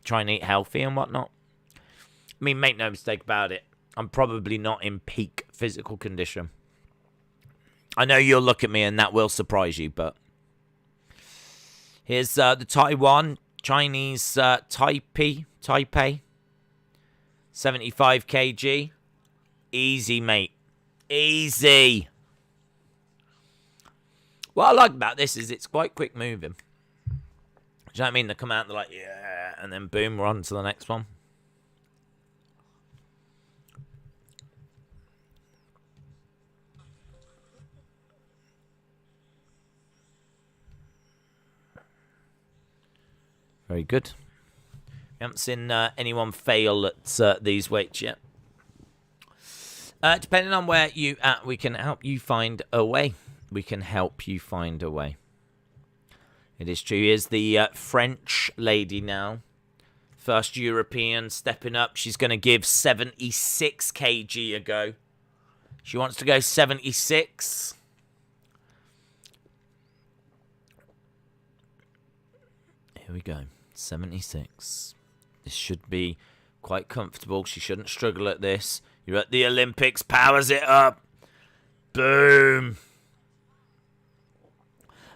and eat healthy and whatnot. I mean, make no mistake about it. I'm probably not in peak physical condition. I know you'll look at me and that will surprise you, but... Here's the Taiwan, Chinese Taipei. 75 kg. Easy, mate. Easy. What I like about this is it's quite quick moving. Do you know what I mean? They come out, they're like, yeah, and then boom, we're on to the next one. Very good. We haven't seen anyone fail at these weights yet. Depending on where you at, we can help you find a way. We can help you find a way. It is true. Here's the French lady now. First European stepping up. She's going to give 76 kg a go. She wants to go 76. Here we go. 76. This should be quite comfortable. She shouldn't struggle at this. You're at the Olympics. Powers it up. Boom.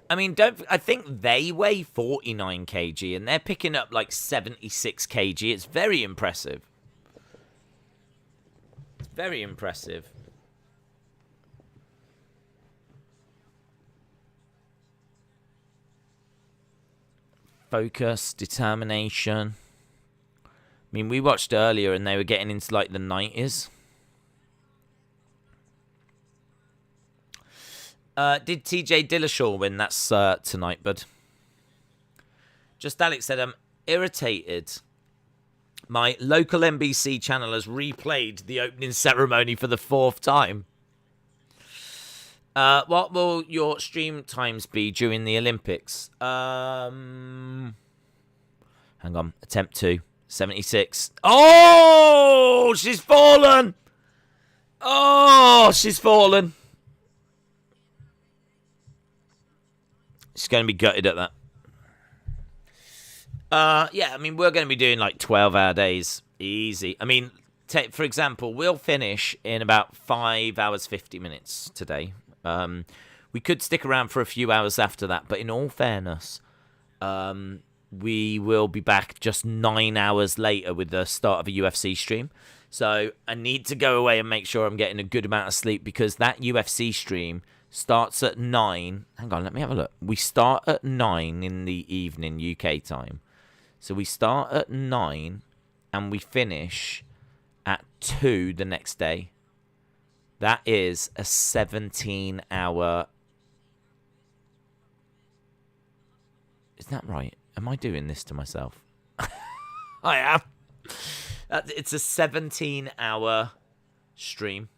I mean, I think they weigh 49 kg and they're picking up like 76 kg. It's very impressive. It's very impressive. Focus, determination. I mean, we watched earlier and they were getting into like the 90s. Did TJ Dillashaw win? That's tonight, bud. Just Alex said, I'm irritated. My local NBC channel has replayed the opening ceremony for the 4th time. What will your stream times be during the Olympics? Hang on. Attempt 2. 76. Oh! She's fallen! Oh! She's fallen. She's going to be gutted at that. Yeah, I mean, we're going to be doing like 12-hour days. Easy. I mean, for example, we'll finish in about 5 hours, 50 minutes today. We could stick around for a few hours after that, but in all fairness, we will be back just 9 hours later with the start of a UFC stream. So I need to go away and make sure I'm getting a good amount of sleep, because that UFC stream starts at 9. Hang on, let me have a look. We start at 9 in the evening UK time. So we start at 9 and we finish at 2 the next day. That is a 17-hour... Is that right? Am I doing this to myself? I am. It's a 17-hour stream.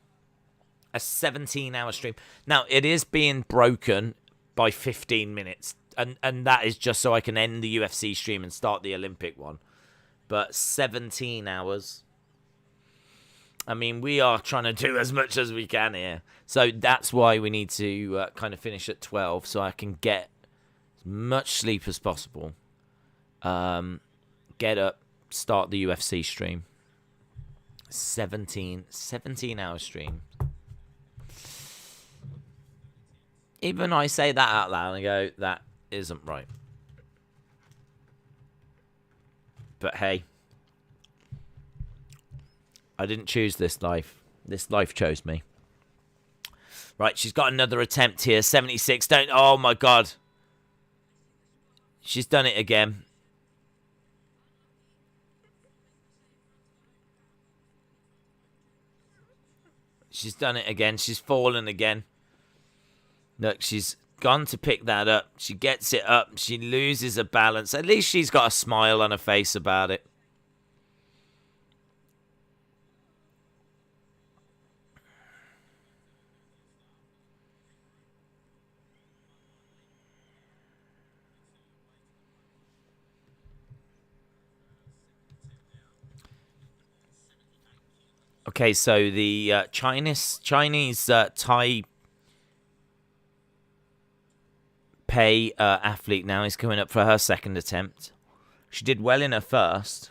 A 17-hour stream. Now, it is being broken by 15 minutes. And that is just so I can end the UFC stream and start the Olympic one. But 17 hours. I mean, we are trying to do as much as we can here. So that's why we need to kind of finish at 12 so I can get as much sleep as possible. Get up, start the UFC stream. 17-hour stream. Even I say that out loud and go, that isn't right. But hey, I didn't choose this life. This life chose me. Right, she's got another attempt here. 76. Oh my God. She's done it again. She's done it again. She's fallen again. Look, she's gone to pick that up. She gets it up. She loses her balance. At least she's got a smile on her face about it. Okay, so the Chinese Taipei athlete now is coming up for her second attempt. She did well in her first.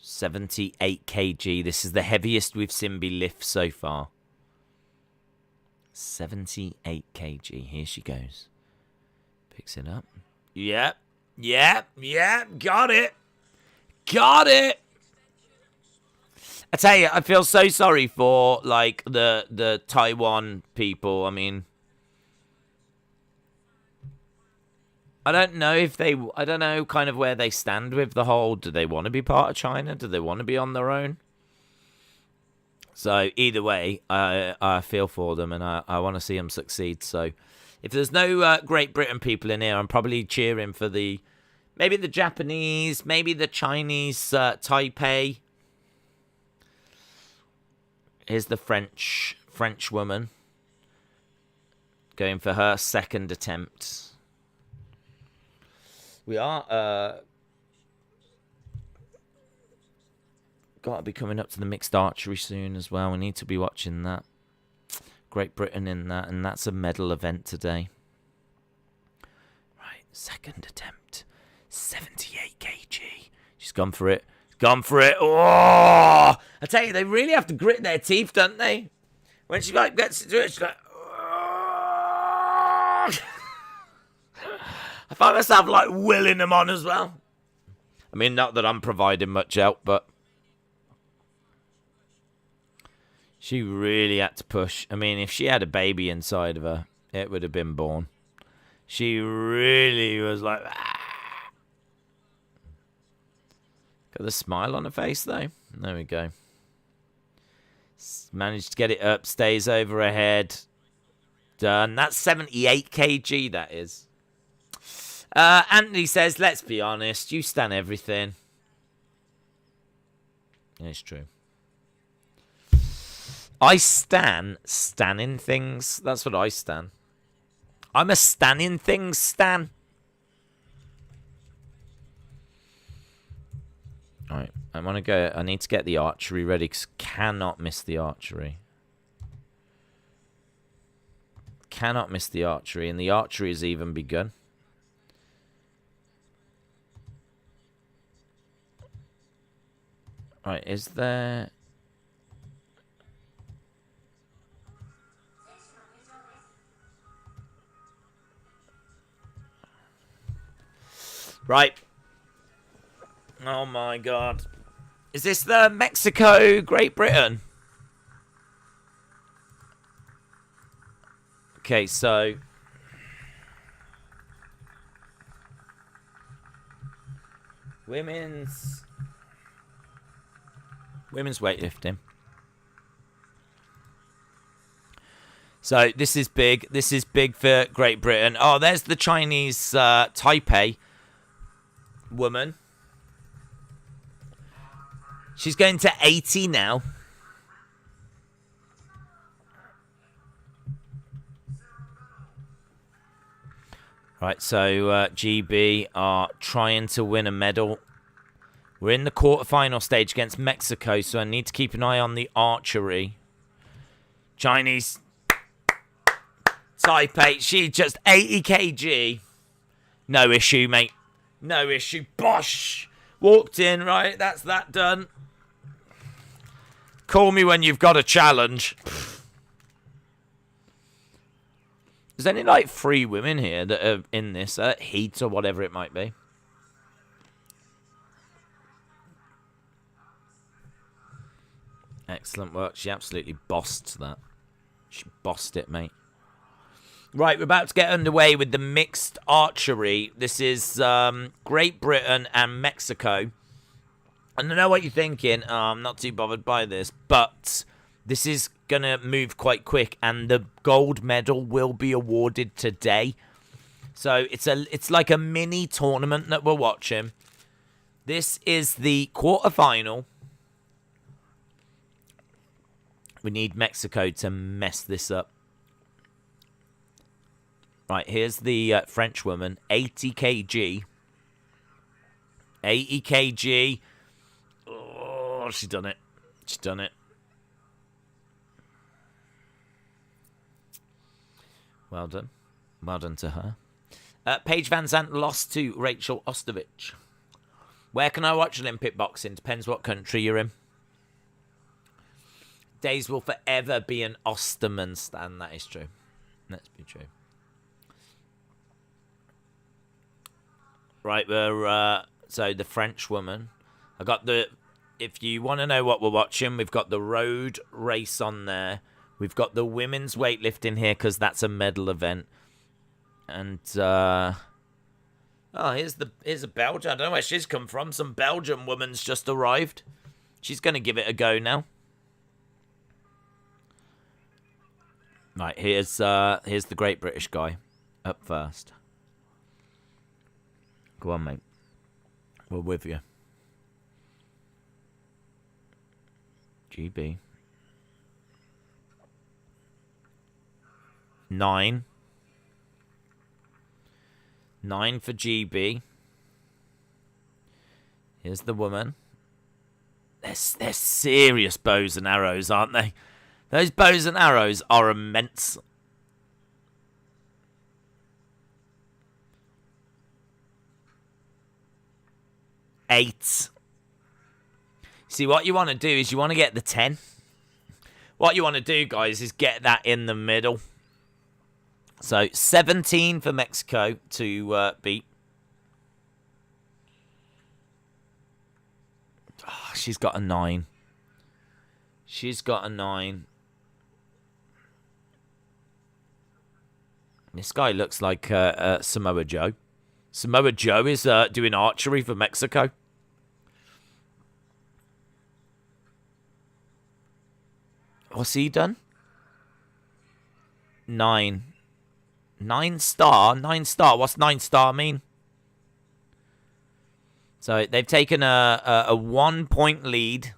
$78 kg. This is the heaviest we've seen be lift so far. 78 kg. Here she goes. Picks it up. Yep. Got it. I tell you, I feel so sorry for like the Taiwan people. I mean, I don't know kind of where they stand with the whole, do they want to be part of China? Do they want to be on their own? So either way, I feel for them, and I want to see them succeed. So if there's no Great Britain people in here, I'm probably cheering for maybe the Japanese, maybe the Chinese Taipei. Here's the French woman going for her second attempt. We are got to be coming up to the mixed archery soon as well. We need to be watching that. Great Britain in that, and that's a medal event today. Right, second attempt. 78 kg. She's gone for it. Oh! I tell you, they really have to grit their teeth, don't they? When she like gets to it, she's like, oh! I find myself like willing them on as well. I mean, not that I'm providing much help, but she really had to push. I mean, if she had a baby inside of her, it would have been born. She really was like, ah. Got a smile on her face, though. There we go. Managed to get it up. Stays over her head. Done. That's 78 kg, that is. Anthony says, let's be honest. You stan everything. It's true. I stanning things. That's what I stan. I'm a stanning things stan. Alright, I want to go. I need to get the archery ready because cannot miss the archery. Cannot miss the archery, and the archery has even begun. Right, is there... Right. Oh, my God. Is this the Mexico, Great Britain? Okay, so... Women's weightlifting. So this is big. This is big for Great Britain. Oh, there's the Chinese Taipei woman. She's going to 80 now. Right, so GB are trying to win a medal. We're in the quarterfinal stage against Mexico, so I need to keep an eye on the archery. Chinese Taipei, she just 80 kg. No issue, mate. No issue. Bosh! Walked in, right? That's that done. Call me when you've got a challenge. There's only like 3 women here that are in this heat or whatever it might be. Excellent work. She absolutely bossed that. She bossed it, mate. Right, we're about to get underway with the mixed archery. This is Great Britain and Mexico. And I know what you're thinking. Oh, I'm not too bothered by this, but this is going to move quite quick, and the gold medal will be awarded today. So it's like a mini tournament that we're watching. This is the quarterfinal. We need Mexico to mess this up. Right, here's the French woman, 80 kg. 80 kg. Oh, she's done it. She's done it. Well done. Well done to her. Paige Van Zandt lost to Rachel Ostovich. Where can I watch Olympic boxing? Depends what country you're in. Days will forever be an Osterman stand. That is true. Let's be true. Right, we're so the French woman. I got the. If you want to know what we're watching, we've got the road race on there. We've got the women's weightlifting here because that's a medal event. And oh, here's a Belgian. I don't know where she's come from. Some Belgian woman's just arrived. She's going to give it a go now. Right, here's the Great British guy up first. Go on, mate. We're with you. GB. 9. 9 for GB. Here's the woman. They're serious bows and arrows, aren't they? Those bows and arrows are immense. Eight. See, what you want to do is you want to get the 10. What you want to do, guys, is get that in the middle. So, 17 for Mexico to beat. Oh, she's got a 9. She's got a 9. This guy looks like Samoa Joe. Samoa Joe is doing archery for Mexico. What's he done? 9. 9 star? 9 star? What's 9 star mean? So they've taken a 1-point lead.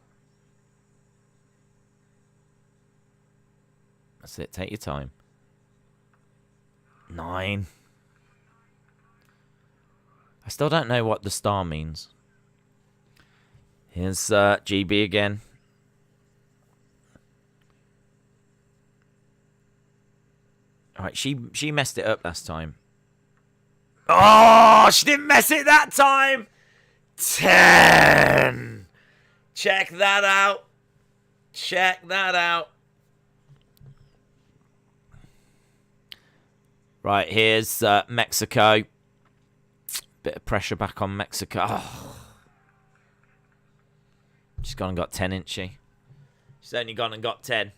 That's it. Take your time. 9. I still don't know what the star means. Here's GB again. Alright, she messed it up last time. Oh, she didn't mess it that time! 10! Check that out. Check that out. Right, here's Mexico. Bit of pressure back on Mexico. Oh. She's gone and got 10, isn't she? She's only gone and got 10.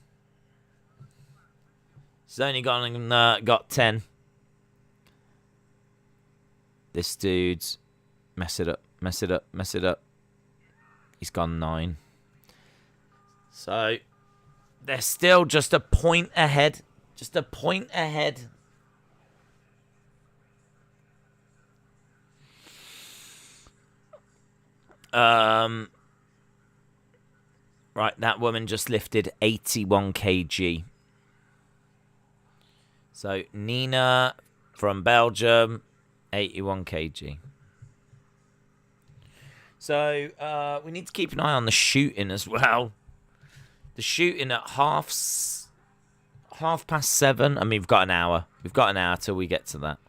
She's only gone and got 10. This dude's mess it up, mess it up, mess it up. He's gone 9. So they're still just a point ahead. Just a point ahead. Right, that woman just lifted 81 kg. So Nina from Belgium, 81 kg. So we need to keep an eye on the shooting as well. The shooting at half past 7. I mean, we've got an hour. We've got an hour till we get to that.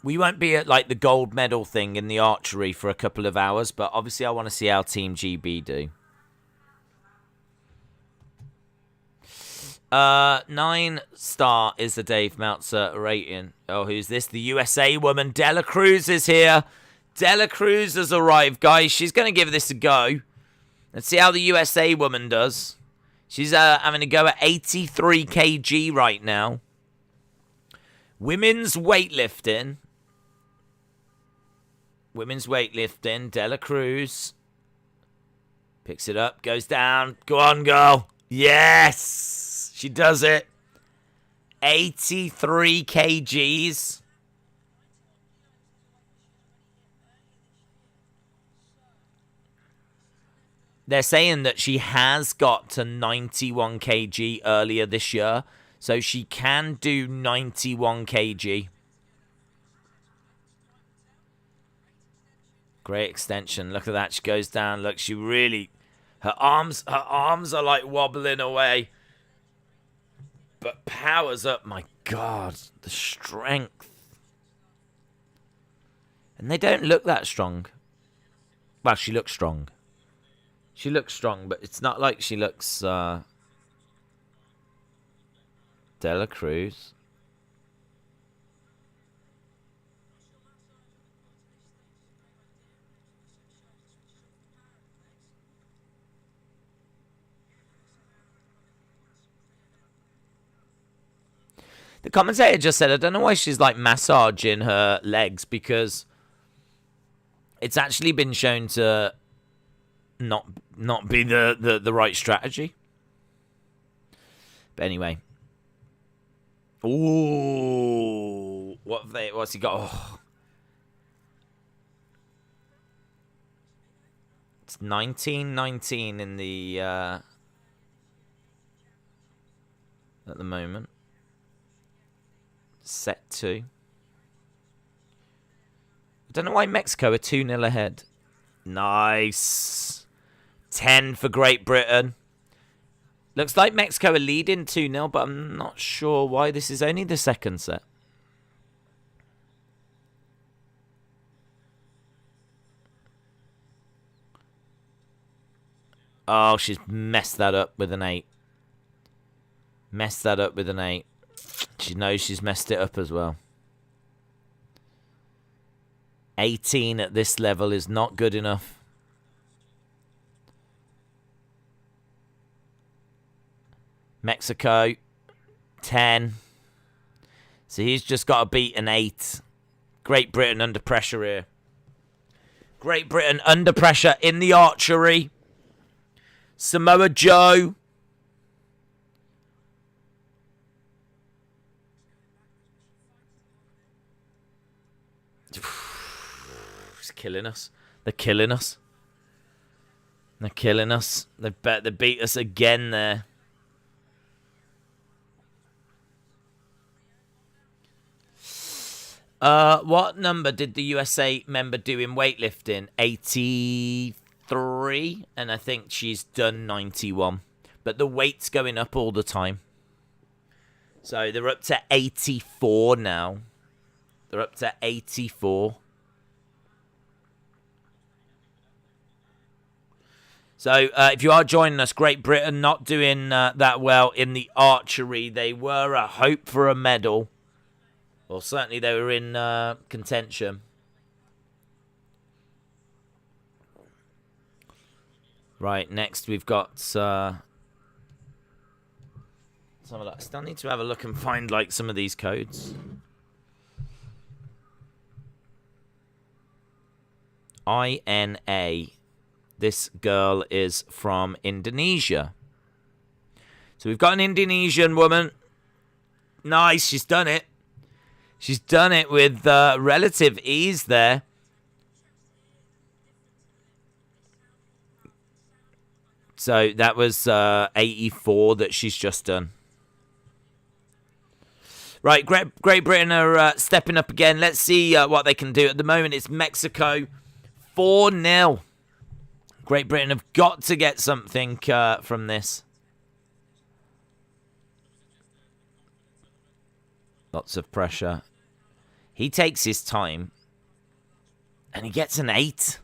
We won't be at, like, the gold medal thing in the archery for a couple of hours, but obviously I want to see how Team GB do. 9-star is the Dave Meltzer rating. Oh, who's this? The USA woman, Dela Cruz, is here. Dela Cruz has arrived, guys. She's going to give this a go. Let's see how the USA woman does. She's having a go at 83 kg right now. Women's weightlifting. Women's weightlifting. Dela Cruz. Picks it up. Goes down. Go on, girl. Yes. She does it. 83 kgs. They're saying that she has got to 91 kg earlier this year. So she can do 91 kg. Great extension. Look at that. She goes down. Look, she really... Her arms are like wobbling away. But powers up. My God. The strength. And they don't look that strong. Well, she looks strong. She looks strong, but it's not like she looks... Dela Cruz. The commentator just said, I don't know why she's like massaging her legs, because it's actually been shown to not be the right strategy. But anyway. Ooh. What's he got? Oh. It's 19-19 in the at the moment. Set 2. I don't know why Mexico are 2-0 ahead. Nice. 10 for Great Britain. Looks like Mexico are leading 2-0, but I'm not sure why. This is only the second set. Oh, she's messed that up with an 8. Messed that up with an 8. She knows she's messed it up as well. 18 at this level is not good enough. Mexico, 10. So he's just got to beat an 8. Great Britain under pressure here. Great Britain under pressure in the archery. Samoa Joe. It's killing us. They're killing us. They're killing us. They beat us again there. What number did the USA member do in weightlifting? 83, and I think she's done 91. But the weight's going up all the time. So they're up to 84 now. They're up to 84. So if you are joining us, Great Britain not doing that well in the archery. They were a hope for a medal. Well, certainly they were in contention. Right, next we've got... some of that. Still need to have a look and find, like, some of these codes. INA. This girl is from Indonesia. So we've got an Indonesian woman. Nice, she's done it. She's done it with relative ease there. So that was 84 that she's just done. Right, Great Britain are stepping up again. Let's see what they can do. At the moment, it's Mexico 4-0. Great Britain have got to get something from this. Lots of pressure. He takes his time. And he gets an 8.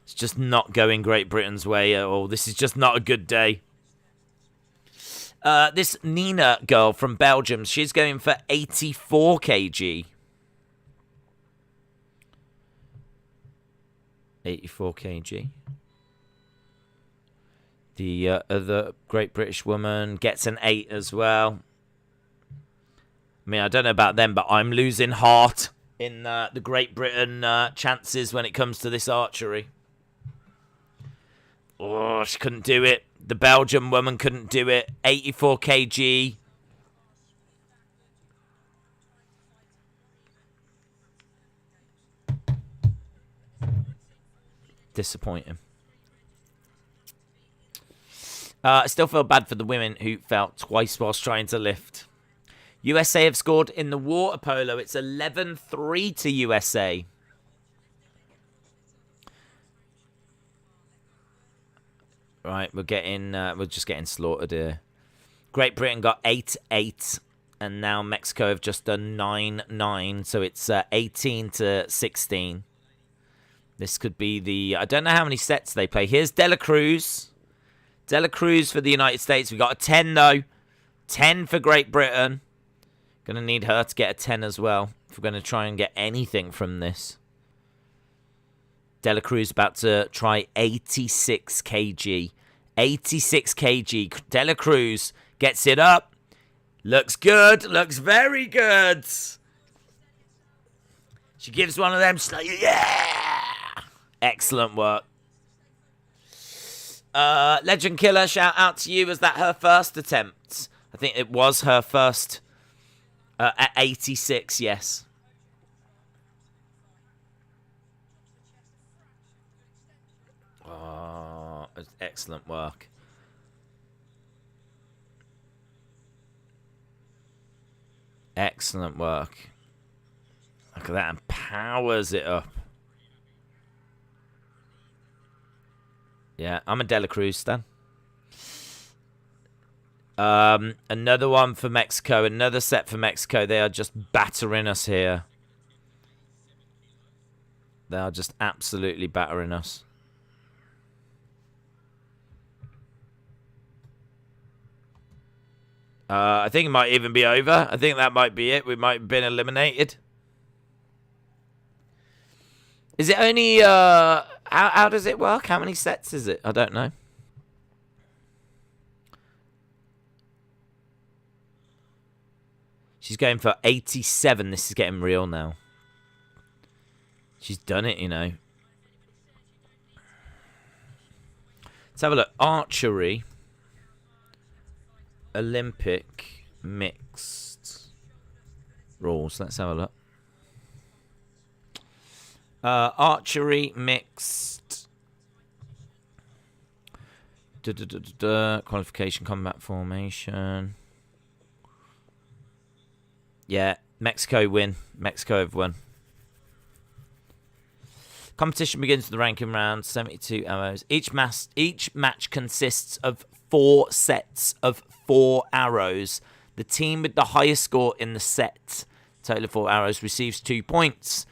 It's just not going Great Britain's way at all. This is just not a good day. This Nina girl from Belgium, she's going for 84 kg. 84 kg. The other Great British woman gets an 8 as well. I mean, I don't know about them, but I'm losing heart in the Great Britain chances when it comes to this archery. Oh, she couldn't do it. The Belgian woman couldn't do it. 84 kg. Disappointing. I still feel bad for the women who fell twice whilst trying to lift. USA have scored in the water polo. It's 11-3 to USA. Right, we're just getting slaughtered here. Great Britain got 8-8, and now Mexico have just done 9-9, so it's 18-16. This could be the... I don't know how many sets they play. Here's Dela Cruz. Dela Cruz for the United States. We got a 10, though. 10 for Great Britain. Going to need her to get a 10 as well if we're going to try and get anything from this. Dela Cruz about to try 86 kg. 86 kg. Dela Cruz gets it up. Looks good. Looks very good. She gives one of them. Yeah! Excellent work. Legend Killer, shout out to you. Was that her first attempt? I think it was her first at 86, yes. Oh, excellent work. Excellent work. Look at that, and powers it up. Yeah, I'm a Dela Cruz stan. Another one for Mexico. Another set for Mexico. They are just battering us here. They are just absolutely battering us. I think it might even be over. I think that might be it. We might have been eliminated. Is it only... How does it work? How many sets is it? I don't know. She's going for 87. This is getting real now. She's done it, you know. Let's have a look. Archery. Olympic mixed rules. Let's have a look. Archery mixed. Qualification combat formation. Yeah, Mexico win. Mexico have won. Competition begins with the ranking round. 72 arrows. Each match consists of 4 sets of 4 arrows. The team with the highest score in the set, total of 4 arrows, receives 2 points.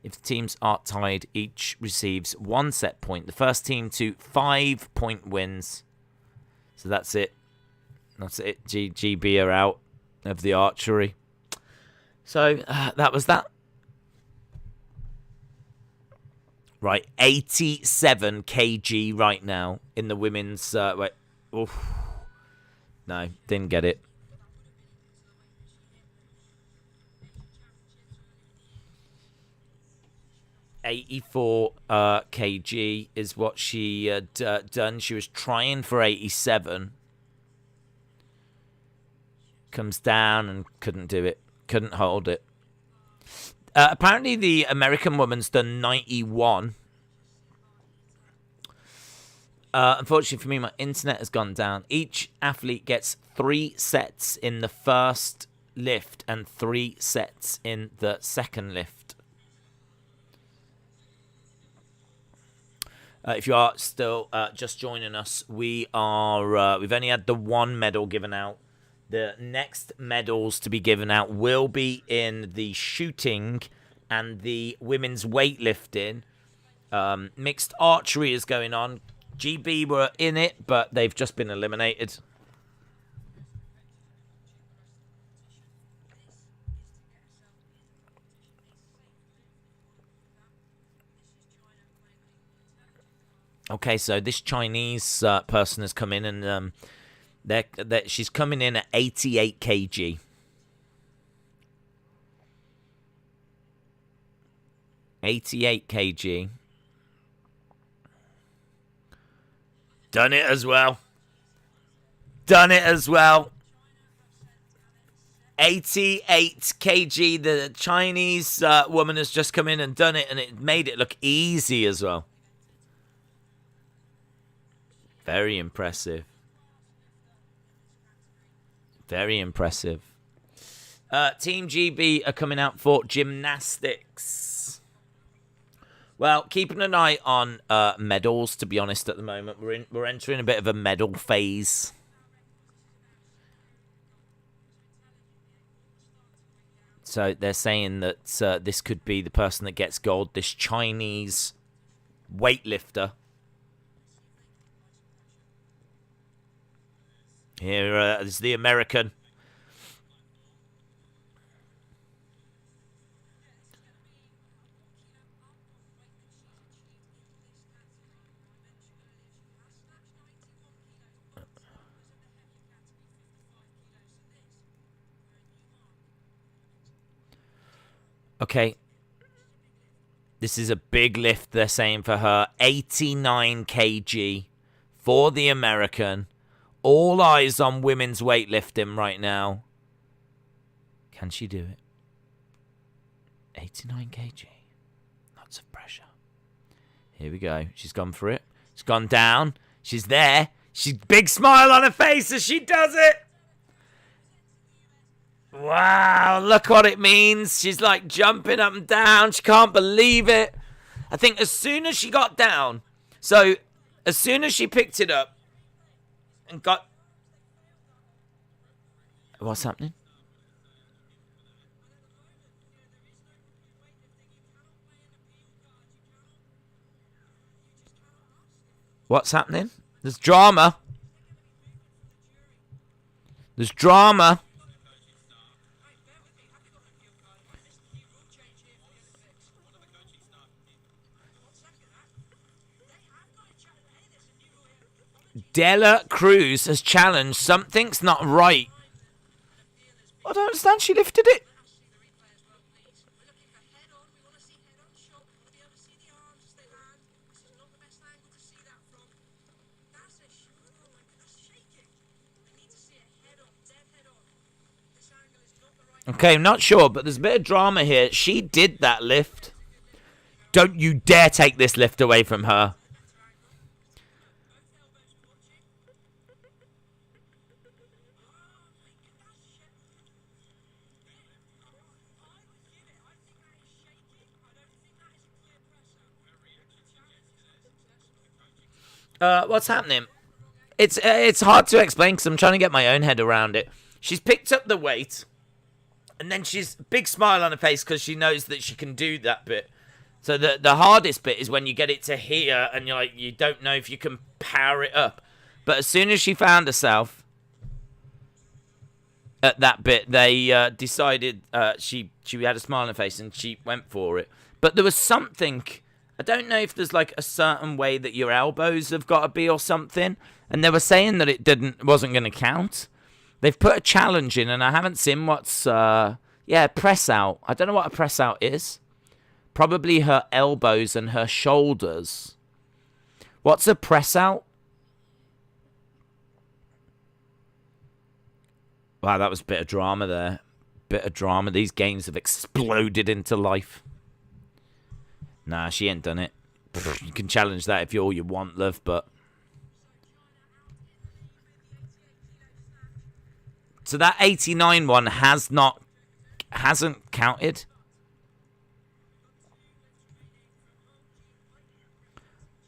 If the teams are tied, each receives 1 set point. The first team to 5-point wins. So that's it. That's it. GB are out of the archery. So that was that. Right, 87 kg right now in the women's... wait. Oof. No, didn't get it. $84 kg is what she had done. She was trying for 87. Comes down and couldn't do it. Couldn't hold it. Apparently the American woman's done 91. Unfortunately for me, my internet has gone down. Each athlete gets 3 sets in the first lift and 3 sets in the second lift. If you are still just joining us, we've only had the 1 medal given out. The next medals to be given out will be in the shooting and the women's weightlifting. Mixed archery is going on. GB were in it, but they've just been eliminated. Okay, so this Chinese person has come in and... she's coming in at 88 kg. Done it as well. 88 kg. The Chinese woman has just come in and done it, and it made it look easy as well. Very impressive. Very impressive. Team GB are coming out for gymnastics. Well, keeping an eye on medals, to be honest, at the moment. We're entering a bit of a medal phase. So they're saying that this could be the person that gets gold, this Chinese weightlifter. Here is the American. Okay. This is a big lift, they're saying, for her. 89 kg for the American. All eyes on women's weightlifting right now. Can she do it? 89 kg. Lots of pressure. Here we go. She's gone for it. She's gone down. She's there. She's big smile on her face as she does it. Wow, look what it means. She's like jumping up and down. She can't believe it. I think as soon as she got down, so as soon as she picked it up and got... What's happening? What's happening? There's drama. There's drama. Dela Cruz has challenged. Something's not right. I don't understand. She lifted it. Okay, I'm not sure, but there's a bit of drama here. She did that lift. Don't you dare take this lift away from her. What's happening? It's hard to explain because I'm trying to get my own head around it. She's picked up the weight, and then she's big smile on her face because she knows that she can do that bit. So the hardest bit is when you get it to here and you're like, you don't know if you can power it up. But as soon as she found herself, at that bit, they decided she had a smile on her face and she went for it. But there was something. I don't know if there's like a certain way that your elbows have got to be or something. And they were saying that it wasn't going to count. They've put a challenge in, and I haven't seen what's press out. I don't know what a press out is. Probably her elbows and her shoulders. What's a press out? Wow, that was a bit of drama there. Bit of drama. These games have exploded into life. Nah, she ain't done it. You can challenge that if you want, love, but... So that 89 one hasn't counted.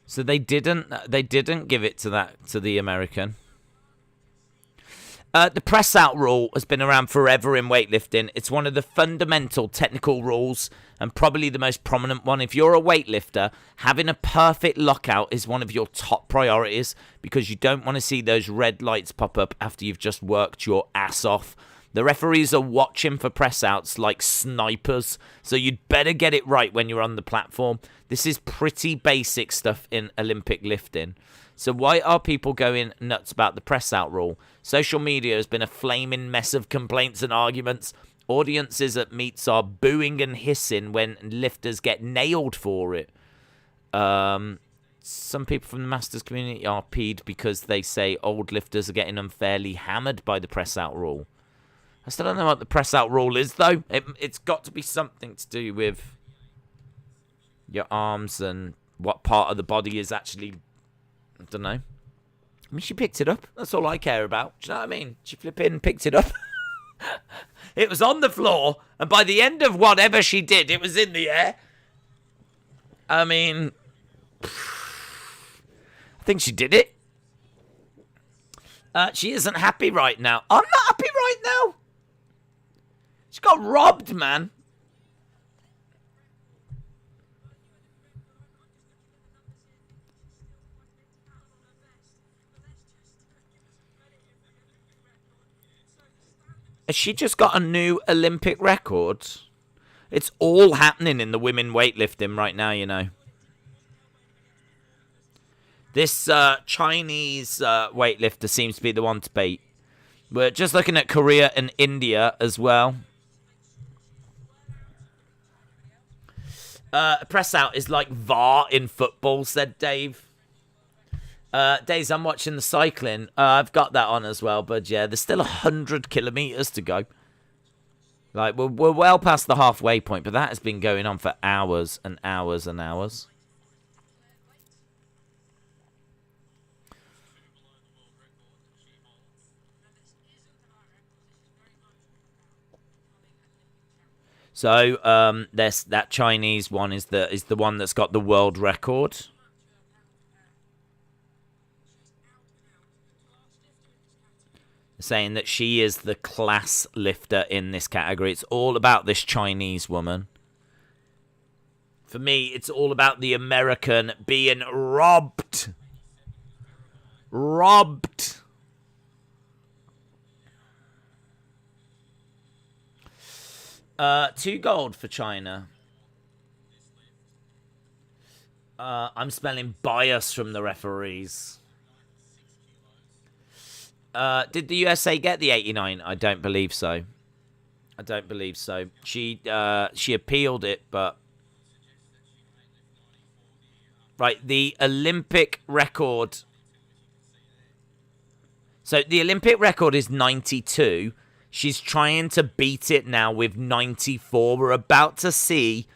So they didn't give it to the American. The press out rule has been around forever in weightlifting. It's one of the fundamental technical rules and probably the most prominent one. If you're a weightlifter, having a perfect lockout is one of your top priorities because you don't want to see those red lights pop up after you've just worked your ass off. The referees are watching for press outs like snipers, so you'd better get it right when you're on the platform. This is pretty basic stuff in Olympic lifting. So why are people going nuts about the press out rule? Social media has been a flaming mess of complaints and arguments. Audiences at meets are booing and hissing when lifters get nailed for it. Some people from the masters community are peed because they say old lifters are getting unfairly hammered by the press out rule. I still don't know what the press out rule is, though. It's got to be something to do with your arms and what part of the body is actually... I don't know. I mean, she picked it up. That's all I care about. Do you know what I mean? She flipping picked it up. It was on the floor, and by the end of whatever she did, it was in the air. I mean, I think she did it. She isn't happy right now. I'm not happy right now. She got robbed, man. Has she just got a new Olympic record? It's all happening in the women weightlifting right now, you know. This Chinese weightlifter seems to be the one to beat. We're just looking at Korea and India as well. Press out is like VAR in football, said Dave. Days I'm watching the cycling. I've got that on as well, but yeah, there's still 100 kilometers to go. Like, we're well past the halfway point, but that has been going on for hours and hours and hours. So, that Chinese one is the one that's got the world record. Saying that she is the class lifter in this category. It's all about this Chinese woman. For me, it's all about the American being robbed. Robbed. Two gold for China. I'm smelling bias from the referees. Did the USA get the 89? I don't believe so. I don't believe so. She appealed it, but... Right, the Olympic record... So, the Olympic record is 92. She's trying to beat it now with 94. We're about to see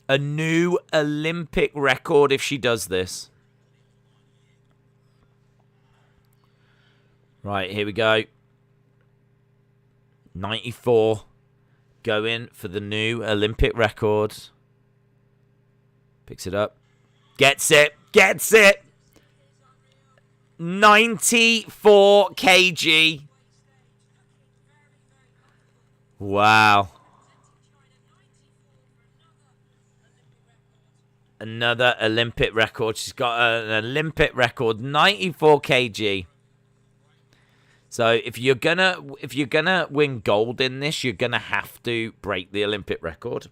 a new Olympic record if she does this. Right, here we go. 94. Going for the new Olympic record. Picks it up. Gets it. Gets it. 94 kg. Wow. Another Olympic record. She's got an Olympic record. 94 kg. So if you're gonna win gold in this, you're gonna have to break the Olympic record,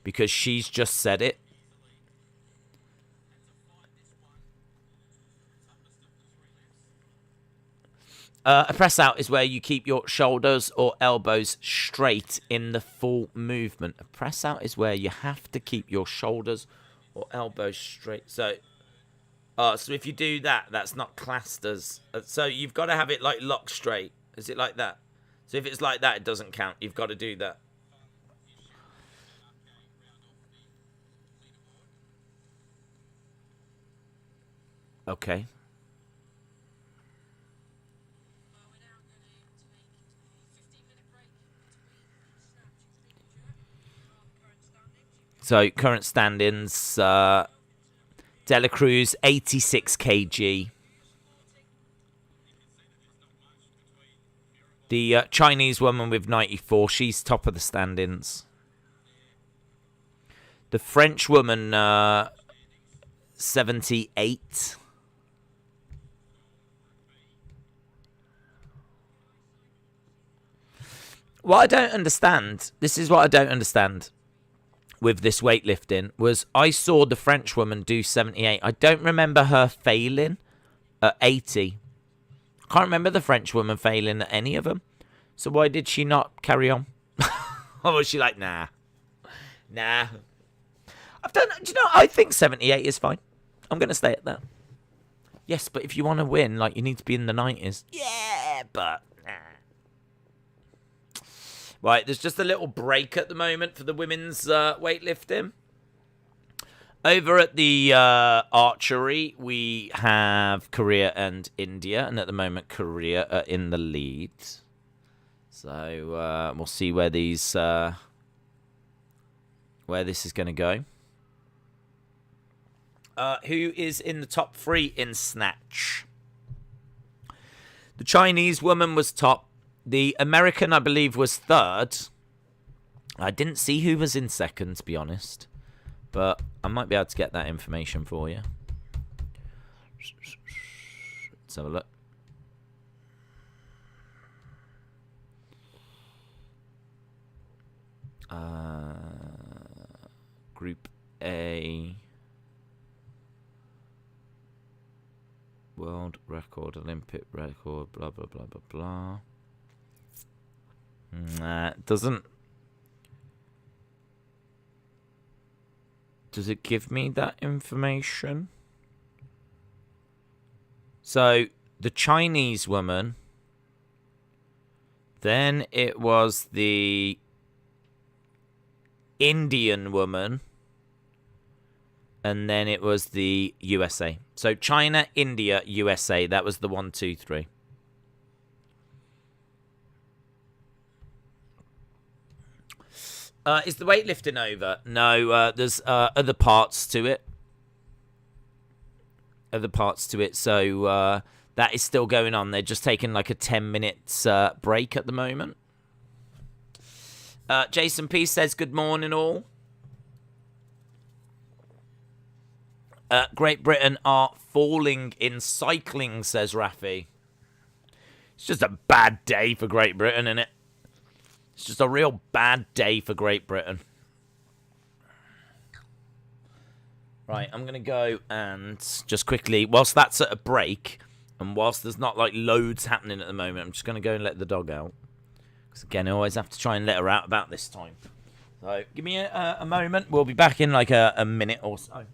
because she's just said it. A press out is where you keep your shoulders or elbows straight in the full movement. A press out is where you have to keep your shoulders or elbows straight. So if you do that, that's not classed as... So you've got to have it like locked straight. Is it like that? So if it's like that, it doesn't count. You've got to do that. Okay. So current standings, Dela Cruz 86 kg. The Chinese woman with 94, she's top of the standings. The French woman 78. What I don't understand, this is what I don't understand with this weightlifting, was I saw the French woman do 78. I don't remember her failing at 80. I can't remember the French woman failing at any of them. So why did she not carry on? Or was she like, nah. Do you know, I think 78 is fine. I'm going to stay at that. Yes, but if you want to win, like, you need to be in the 90s. Yeah, but nah. Right, there's just a little break at the moment for the women's weightlifting. Over at the archery, we have Korea and India, and at the moment, Korea are in the lead. So we'll see where these where this is going to go. Who is in the top 3 in snatch? The Chinese woman was top. The American, I believe, was 3rd. I didn't see who was in 2nd, to be honest. But I might be able to get that information for you. Let's have a look. Group A. World record, Olympic record, blah, blah, blah, blah, blah. Nah, it doesn't. Does it give me that information? So, the Chinese woman. Then it was the Indian woman. And then it was the USA. So, China, India, USA. That was the 1, 2, 3. Is the weightlifting over? No, there's other parts to it. So that is still going on. They're just taking like a 10 minutes break at the moment. Jason P says, good morning all. Great Britain are falling in cycling, says Rafi. It's just a bad day for Great Britain, isn't it? It's just a real bad day for Great Britain. Right, I'm going to go and just quickly, whilst that's at a break, and whilst there's not like loads happening at the moment, I'm just going to go and let the dog out. Because again, I always have to try and let her out about this time. So give me a moment. We'll be back in like a minute or so.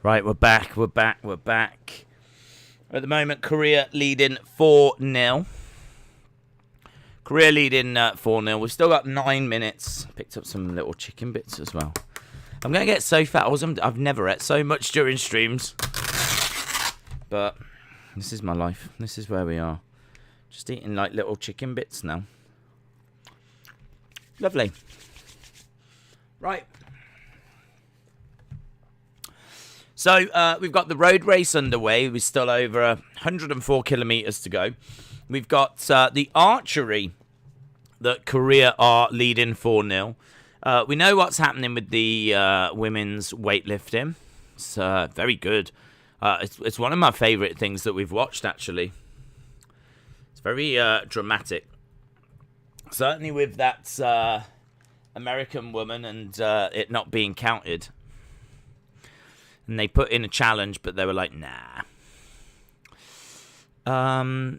Right, we're back. At the moment, Korea leading 4-0. We've still got 9 minutes. Picked up some little chicken bits as well. I'm going to get so fat. I've never ate so much during streams. But this is my life. This is where we are. Just eating like little chicken bits now. Lovely. Right. So we've got the road race underway. We're still over 104 kilometers to go. We've got the archery that Korea are leading 4-0. We know what's happening with the women's weightlifting. It's very good. It's one of my favourite things that we've watched, actually. It's very dramatic. Certainly with that American woman and it not being counted. And they put in a challenge, but they were like, nah. I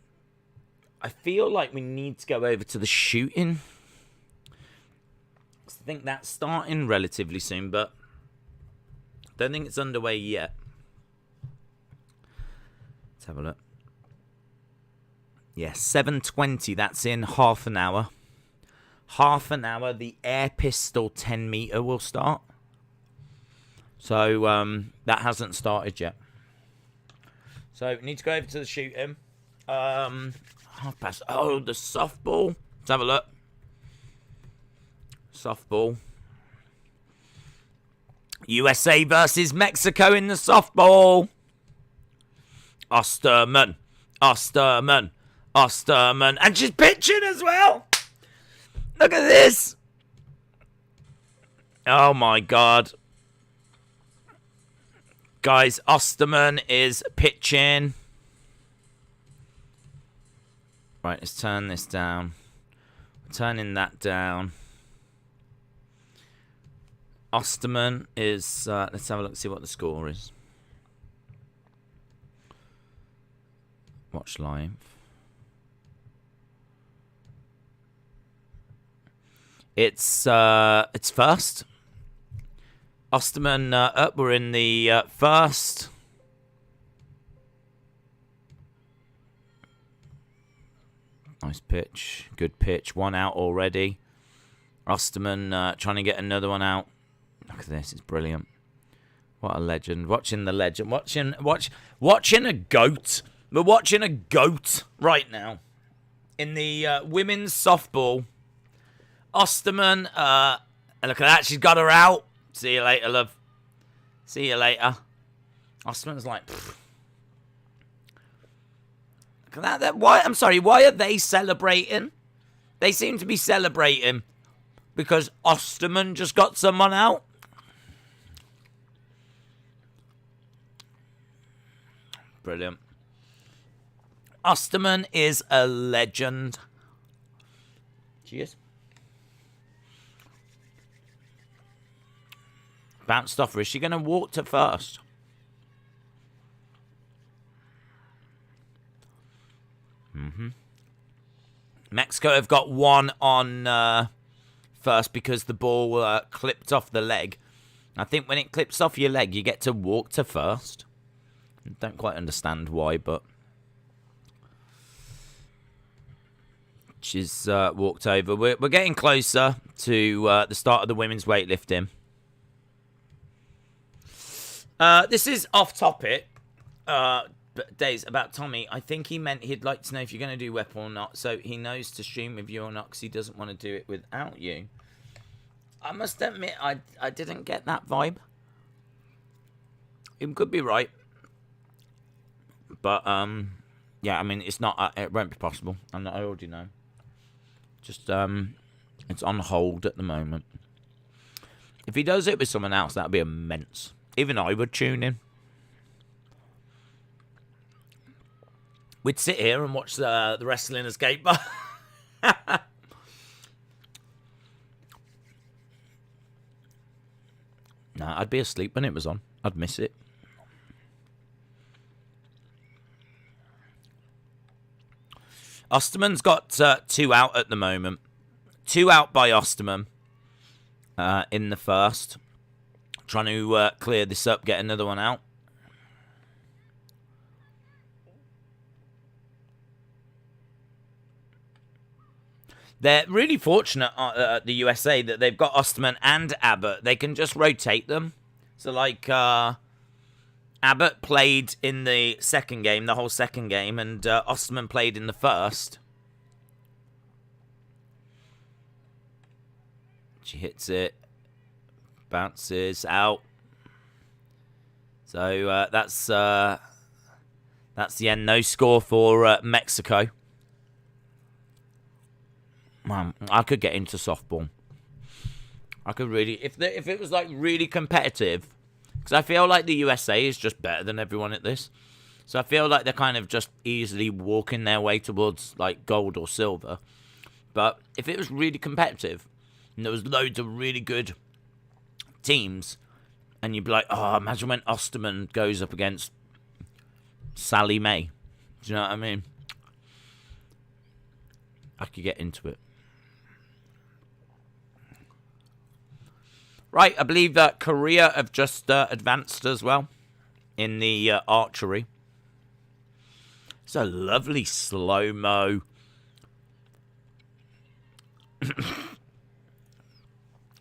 feel like we need to go over to the shooting. I think that's starting relatively soon, but I don't think it's underway yet. Let's have a look. Yeah, 7:20. That's in half an hour. Half an hour, the air pistol 10 meter will start. So that hasn't started yet. So we need to go over to the shooting. Half past. Oh, the softball. Let's have a look. Softball. USA versus Mexico in the softball. Osterman. And she's pitching as well. Look at this. Oh, my God. Guys, Osterman is pitching. Right, let's turn this down. We're turning that down. Osterman is... let's have a look, see what the score is. Watch live. It's first. Osterman up. We're in the first. Nice pitch. Good pitch. One out already. Osterman trying to get another one out. Look at this. It's brilliant. What a legend. Watching the legend. Watching a goat. We're watching a goat right now. In the women's softball. Osterman. Look at that. She's got her out. See you later, love. See you later. Osterman's like... Pfft. Look at that. Why? I'm sorry. Why are they celebrating? They seem to be celebrating because Osterman just got someone out. Brilliant. Osterman is a legend. Cheers. Bounced off her. Is she going to walk to first? Mexico have got one on first because the ball clipped off the leg. I think when it clips off your leg, you get to walk to first. I don't quite understand why, but she's walked over. We're getting closer to the start of the women's weightlifting. This is off topic. Days about Tommy. I think he meant he'd like to know if you're going to do WEP or not, so he knows to stream with you or not because he doesn't want to do it without you. I must admit, I didn't get that vibe. It could be right, but yeah, I mean it's not. It won't be possible. I already know. Just it's on hold at the moment. If he does it with someone else, that'd be immense. Even I would tune in. We'd sit here and watch the wrestling escape bar. Nah, I'd be asleep when it was on. I'd miss it. Osterman's got 2 out at the moment. 2 out by Osterman in the first. Trying to clear this up, get another one out. They're really fortunate at the USA that they've got Osterman and Abbott. They can just rotate them. So, like, Abbott played in the second game, the whole second game, and Osterman played in the first. She hits it. Bounces out. So, that's the end. No score for Mexico. Man, I could get into softball. I could really, if it was like really competitive, because I feel like the USA is just better than everyone at this. So I feel like they're kind of just easily walking their way towards like gold or silver. But if it was really competitive, and there was loads of really good teams, and you'd be like, oh, imagine when Osterman goes up against Sally May. Do you know what I mean? I could get into it. Right, I believe that Korea have just advanced as well in the archery. It's a lovely slow-mo.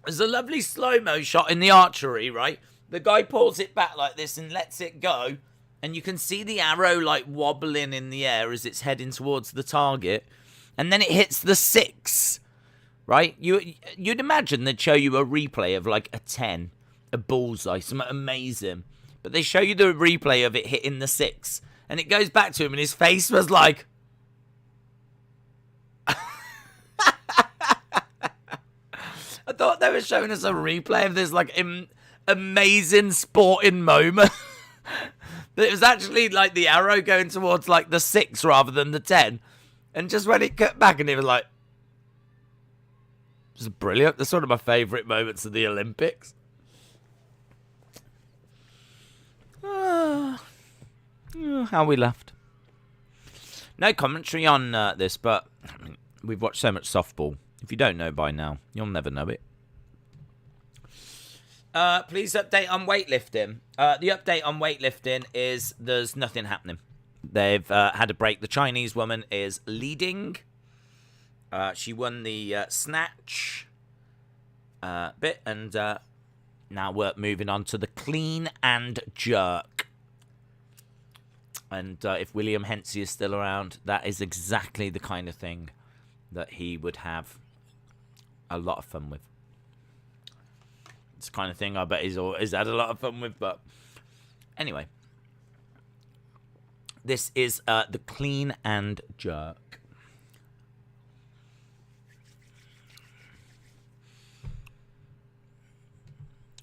There's a lovely slow-mo shot in the archery, right? The guy pulls it back like this and lets it go. And you can see the arrow like wobbling in the air as it's heading towards the target. And then it hits the 6. Right? You'd imagine they'd show you a replay of like a 10, a bullseye, something amazing. But they show you the replay of it hitting the 6. And it goes back to him and his face was like... I thought they were showing us a replay of this like amazing sporting moment. But it was actually like the arrow going towards like the 6 rather than the 10. And just when it cut back and it was like... It's brilliant. That's one of my favourite moments of the Olympics. How we laughed. No commentary on this, but I mean, we've watched so much softball. If you don't know by now, you'll never know it. Please update on weightlifting. The update on weightlifting is there's nothing happening. They've had a break. The Chinese woman is leading. She won the snatch bit, and now we're moving on to the clean and jerk. And if William Hensey is still around, that is exactly the kind of thing that he would have a lot of fun with. It's the kind of thing I bet he's always had a lot of fun with, but anyway. This is the clean and jerk.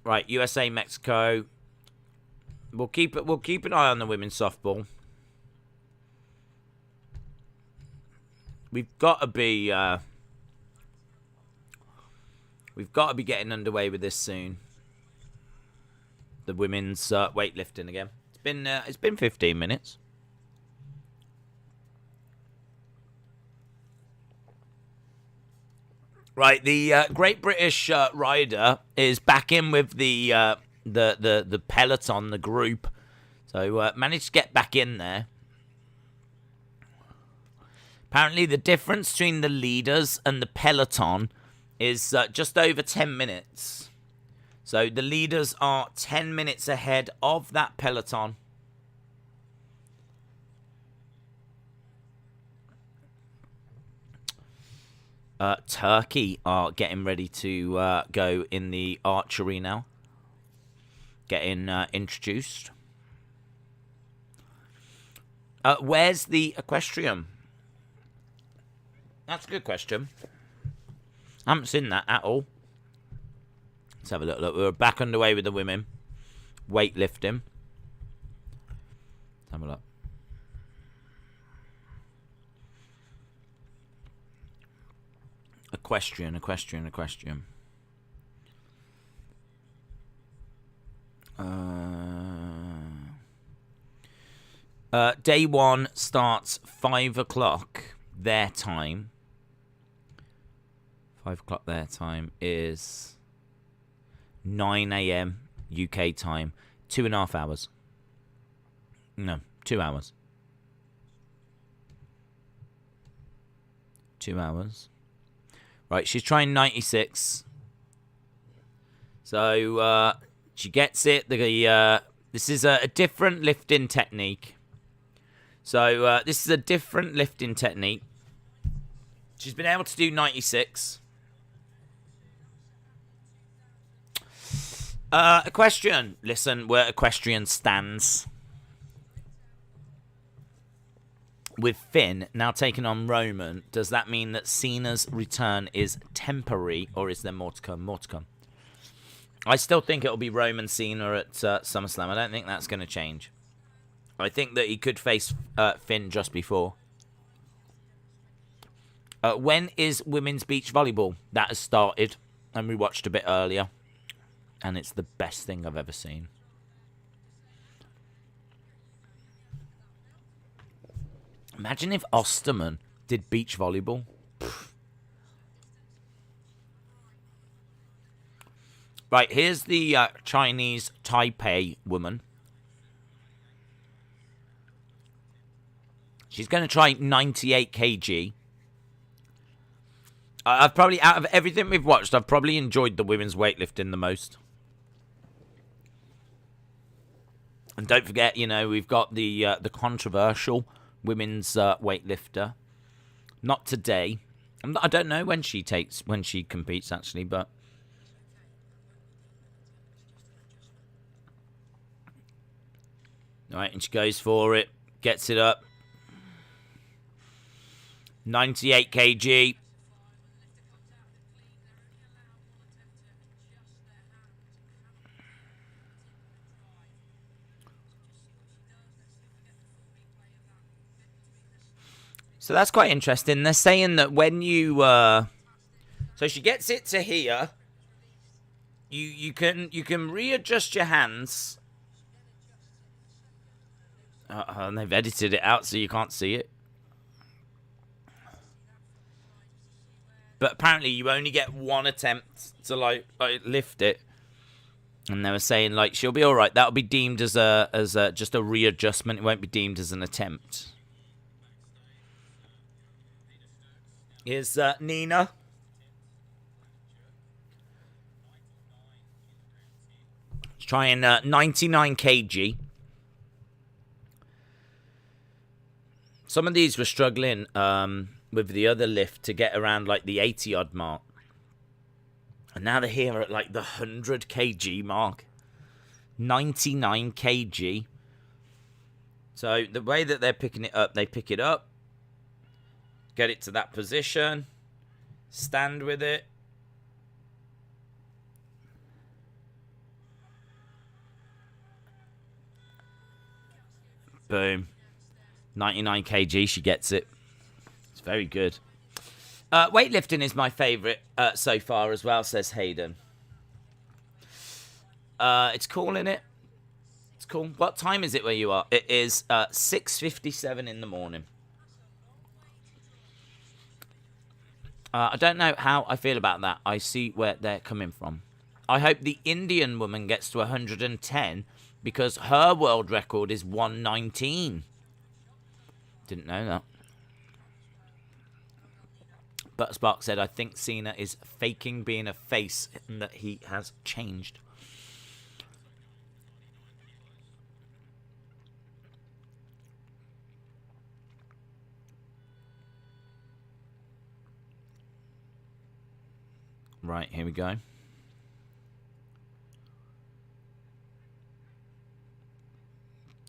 Right, USA, Mexico. We'll keep an eye on the women's softball. We've got to be getting underway with this soon. The women's weightlifting again. It's been 15 minutes. Right, the Great British rider is back in with the peloton, the group. So managed to get back in there. Apparently, the difference between the leaders and the peloton is just over 10 minutes. So the leaders are 10 minutes ahead of that peloton. Turkey are getting ready to go in the archery now. Getting introduced. Where's the equestrian? That's a good question. I haven't seen that at all. Let's have a look. We're back underway with the women. Weightlifting. Let's have a look. Equestrian. Day 1 starts 5 o'clock their time. 5 o'clock their time is 9 a.m. UK time. 2.5 hours. No, 2 hours. 2 hours. Right, she's trying 96. So, she gets it. This is a different lifting technique. So, this is a different lifting technique. She's been able to do 96. Equestrian. Listen, we're equestrian stands. With Finn now taking on Roman, does that mean that Cena's return is temporary, or is there more to come? More to come. I still think it'll be Roman Cena at SummerSlam. I don't think that's going to change. I think that he could face Finn just before. When is women's beach volleyball? That has started, and we watched a bit earlier. And it's the best thing I've ever seen. Imagine if Osterman did beach volleyball. Pfft. Right, here's the Chinese Taipei woman. She's going to try 98 kg. I've probably, out of everything we've watched, I've probably enjoyed the women's weightlifting the most. And don't forget, you know, we've got the controversial women's weightlifter. Not today. I don't know when she competes actually, but all right, and she goes for it, gets it up. 98 kg. So that's quite interesting. They're saying that when you, so she gets it to here, you can readjust your hands. And they've edited it out so you can't see it. But apparently you only get one attempt to like lift it. And they were saying like she'll be all right. That'll be deemed as just a readjustment. It won't be deemed as an attempt. Here's Nina. She's trying 99 kg. Some of these were struggling with the other lift to get around like the 80-odd mark. And now they're here at like the 100 kg mark. 99 kg. So the way that they're picking it up, they pick it up. Get it to that position. Stand with it. Boom. 99 kg, she gets it. It's very good. Weightlifting is my favourite so far as well, says Hayden. It's cool, innit? It's cool. What time is it where you are? It is 6:57 in the morning. I don't know how I feel about that. I see where they're coming from. I hope the Indian woman gets to 110 because her world record is 119. Didn't know that. But Spark said, I think Cena is faking being a face and that he has changed. Right, here we go.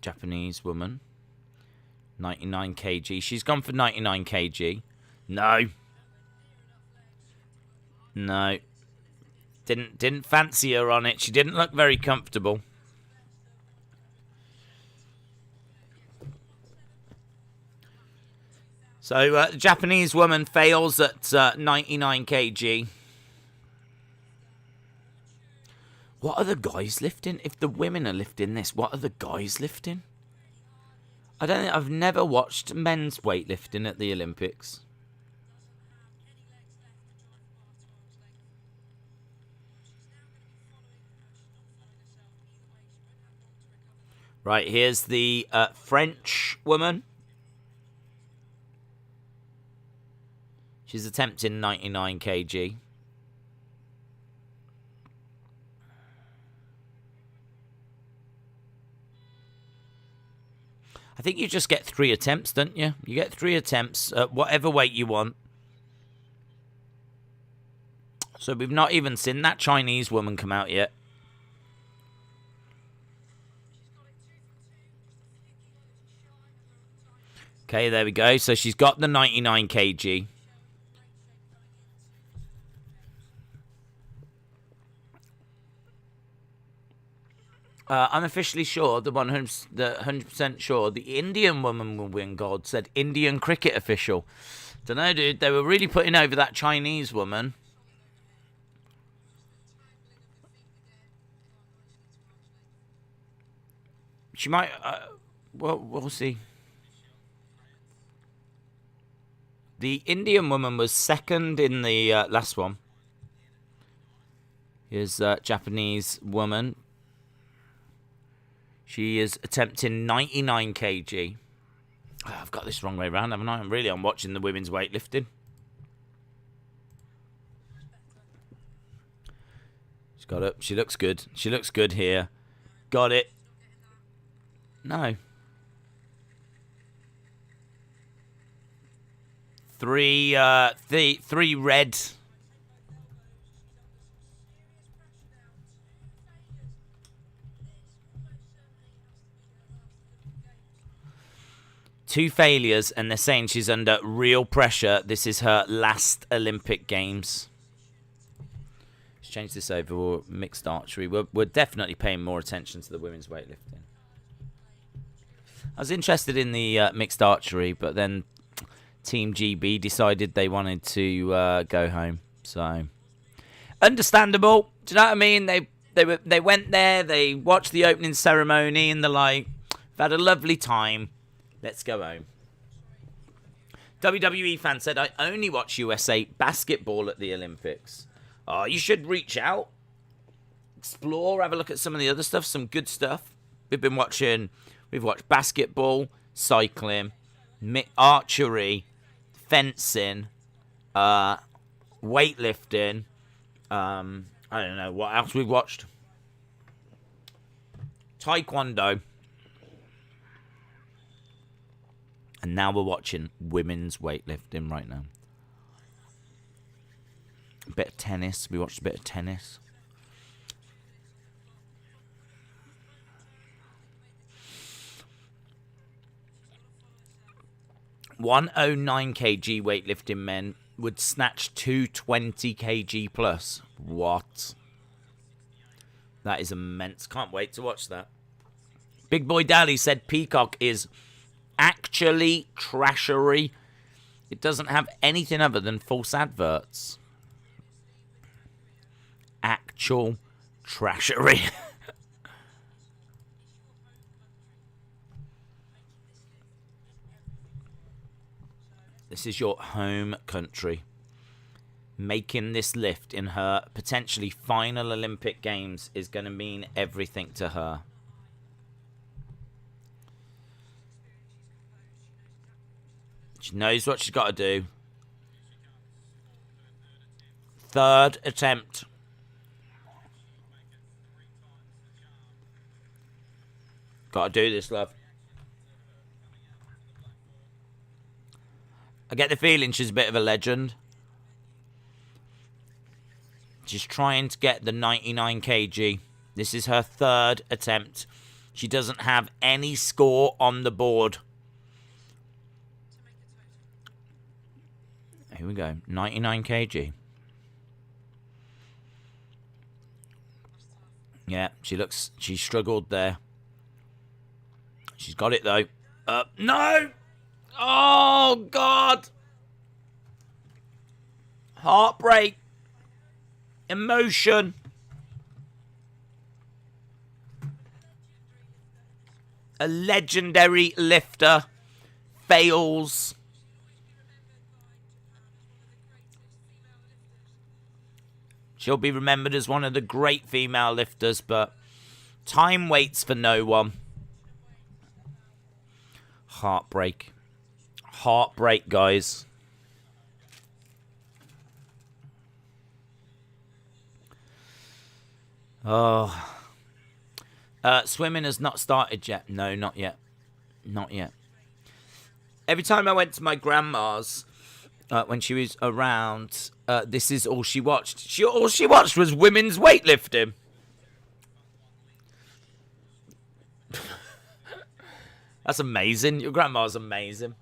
Japanese woman. 99 kg. She's gone for 99 kg. No. No. Didn't fancy her on it. She didn't look very comfortable. So, the Japanese woman fails at 99 kg. What are the guys lifting? If the women are lifting this, what are the guys lifting? I don't think I've never watched men's weightlifting at the Olympics. Right, here's the French woman. She's attempting 99 kg. I think you just get 3 attempts, don't you? You get 3 attempts at whatever weight you want. So we've not even seen that Chinese woman come out yet. Okay, there we go. So she's got the 99 kg. I'm officially sure, the 100% sure, the Indian woman will win gold, said Indian cricket official. Don't know, dude. They were really putting over that Chinese woman. She might... well, we'll see. The Indian woman was second in the last one. Here's a Japanese woman. She is attempting 99 kg. Oh, I've got this wrong way around, haven't I? I'm watching the women's weightlifting. She's got it. She looks good. She looks good here. Got it. No. 3 red. Two failures, and they're saying she's under real pressure. This is her last Olympic Games. Let's change this over. Mixed archery. We're definitely paying more attention to the women's weightlifting. I was interested in the mixed archery, but then Team GB decided they wanted to go home. So understandable. Do you know what I mean? They went there. They watched the opening ceremony, and they're like, "We've had a lovely time. Let's go home." WWE fan said, "I only watch USA basketball at the Olympics." Oh, you should reach out, explore, have a look at some of the other stuff, some good stuff. We've watched basketball, cycling, archery, fencing, weightlifting. I don't know what else we've watched. Taekwondo. And now we're watching women's weightlifting right now. A bit of tennis. We watched a bit of tennis. (109 kg weightlifting men would snatch 220 kg plus. What? That is immense. Can't wait to watch that. Big Boy Daddy said Peacock is actually trashery. It doesn't have anything other than false adverts. Actual trashery. This is your home country. Making this lift in her potentially final Olympic Games is going to mean everything to her. She knows what she's got to do. Third attempt. Got to do this, love. I get the feeling she's a bit of a legend. She's trying to get the 99 kg. This is her third attempt. She doesn't have any score on the board. Here we go. 99 kg. Yeah, she struggled there. She's got it though. No! Oh, God! Heartbreak. Emotion. A legendary lifter fails. She'll be remembered as one of the great female lifters, but time waits for no one. Heartbreak. Heartbreak, guys. Oh. Swimming has not started yet. No, not yet. Not yet. Every time I went to my grandma's, when she was around, this is all she watched. All she watched was women's weightlifting. That's amazing. Your grandma's amazing.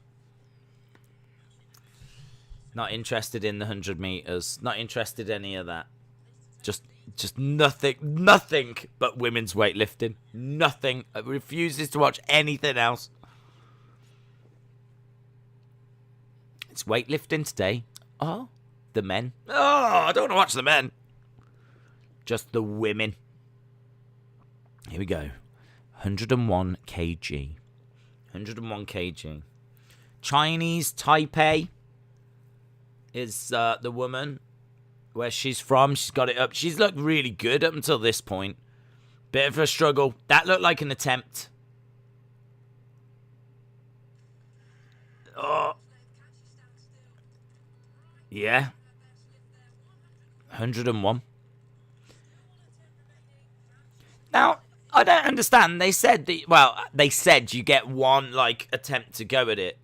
Not interested in the 100 meters. Not interested in any of that. Just nothing but women's weightlifting. Nothing. Refuses to watch anything else. It's weightlifting today. Oh, the men. Oh, I don't want to watch the men. Just the women. Here we go. 101 kg. 101 kg. Chinese Taipei is the woman. Where she's from. She's got it up. She's looked really good up until this point. Bit of a struggle. That looked like an attempt. Oh. Yeah. 101. Now, I don't understand. They said that, well, they said you get one, like, attempt to go at it.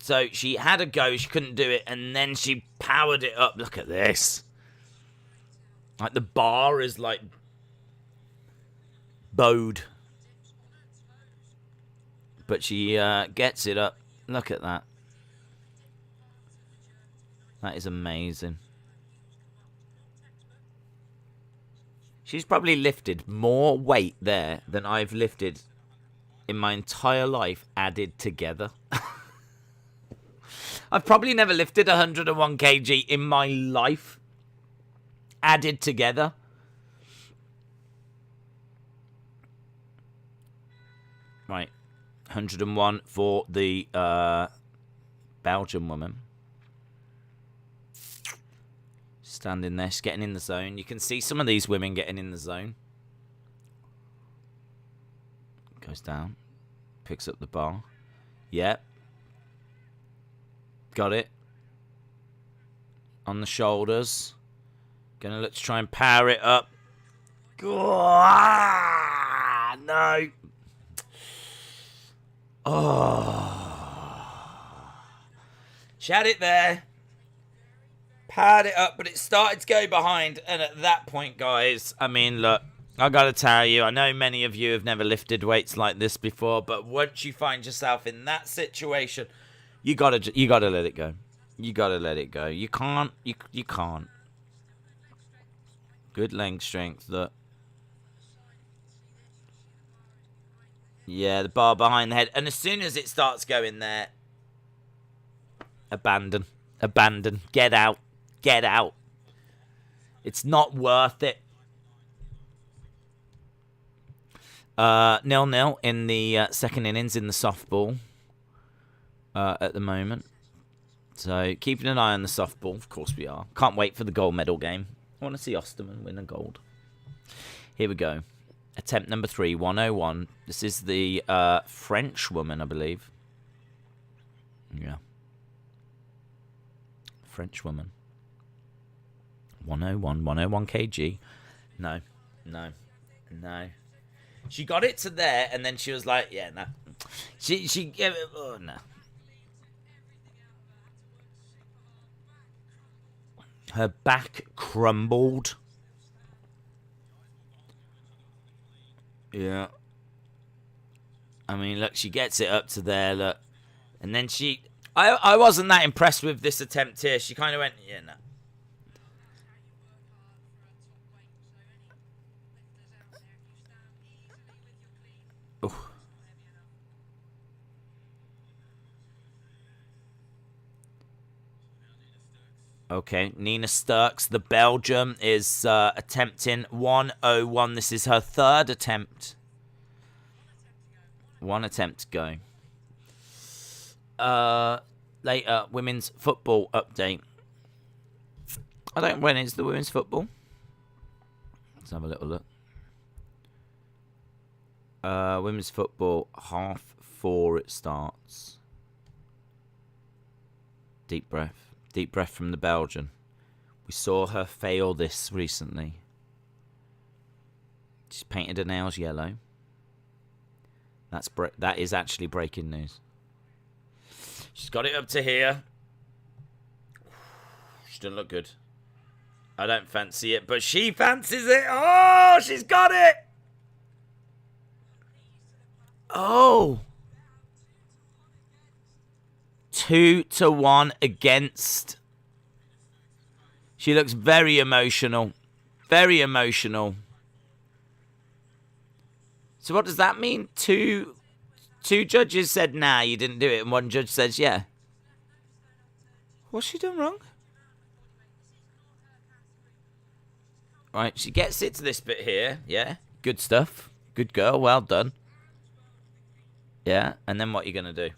So she had a go, she couldn't do it, and then she powered it up. Look at this. Like, the bar is, like, bowed. But she gets it up. Look at that. That is amazing. She's probably lifted more weight there than I've lifted in my entire life added together. I've probably never lifted 101 kg in my life added together. Right. 101 for the Belgian woman. Standing there, she's getting in the zone. You can see some of these women getting in the zone. Goes down. Picks up the bar. Yep. Got it. On the shoulders. Gonna look to try and power it up. Ah, no. Oh. She had it there. Powered it up, but it started to go behind. And at that point, guys, I mean, look, I gotta tell you, I know many of you have never lifted weights like this before, but once you find yourself in that situation, you gotta let it go. You gotta let it go. You can't. You can't. Good leg strength. Look. Yeah, the bar behind the head, and as soon as it starts going there, abandon. Get out. Get out. It's not worth it. 0-0 in the second innings in the softball. At the moment. So, keeping an eye on the softball. Of course we are. Can't wait for the gold medal game. I want to see Osterman win a gold. Here we go. Attempt number 3, 101. This is the French woman, I believe. Yeah. French woman. 101 kg. No. She got it to there, and then she was like, yeah, no. She gave it, oh, no. Her back crumbled. Yeah. I mean, look, she gets it up to there, look. And then she... I wasn't that impressed with this attempt here. She kind of went, yeah, no. Ooh. Okay, Nina Sturks, the Belgium, is attempting 101. This is her third attempt. One attempt to go. Later, women's football update. When is the women's football? Let's have a little look. Women's football, 4:30 it starts. Deep breath. Deep breath from the Belgian. We saw her fail this recently. She's painted her nails yellow. That is actually breaking news. She's got it up to here. She doesn't look good. I don't fancy it, but she fancies it. Oh, she's got it. Oh. 2-1 against. She looks very emotional. Very emotional. So what does that mean? Two judges said, nah, you didn't do it, and one judge says, yeah. What's she done wrong? Right, she gets it to this bit here. Yeah, good stuff. Good girl, well done. Yeah, and then what are you going to do?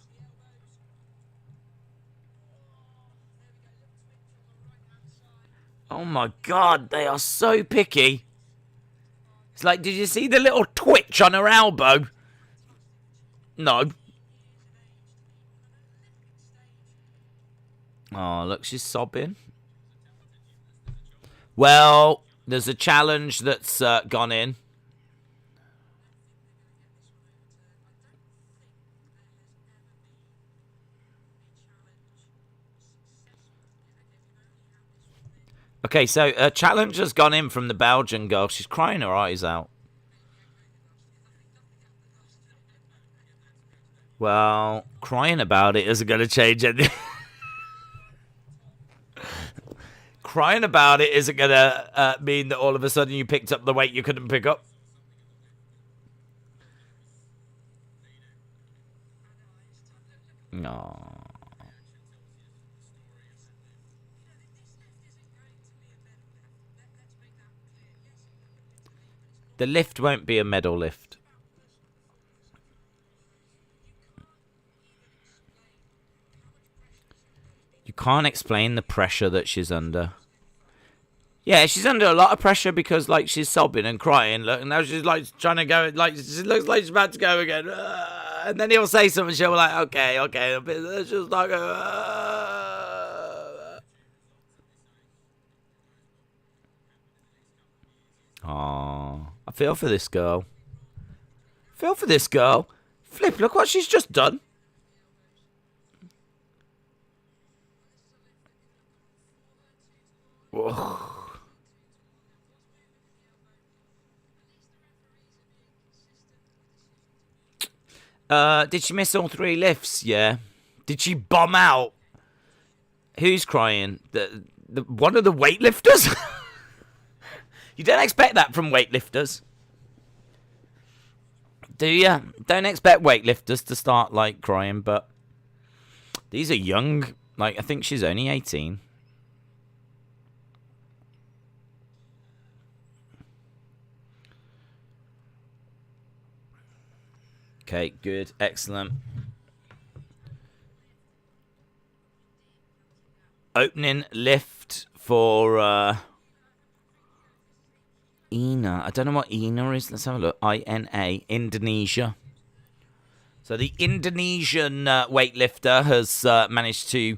Oh my God, they are so picky. It's like, did you see the little twitch on her elbow? No. Oh, look, she's sobbing. Well, there's a challenge that's gone in. Okay, so a challenge has gone in from the Belgian girl. She's crying her eyes out. Well, crying about it isn't going to change anything. Crying about it isn't going to mean that all of a sudden you picked up the weight you couldn't pick up. No. The lift won't be a medal lift. You can't explain the pressure that she's under. Yeah, she's under a lot of pressure because, like, she's sobbing and crying. Look, and now she's, like, trying to go. Like, she looks like she's about to go again. And then he'll say something. She'll be like, okay. It's just like, Aww. I feel for this girl. Flip, look what she's just done. Whoa. Did she miss all 3 lifts? Yeah. Did she bomb out? Who's crying? The one of the weightlifters? You don't expect that from weightlifters. Do you? Don't expect weightlifters to start, like, crying, but these are young. Like, I think she's only 18. Okay, good. Excellent. Opening lift for Ina. I don't know what Ina is. Let's have a look. INA. Indonesia. So the Indonesian weightlifter has managed to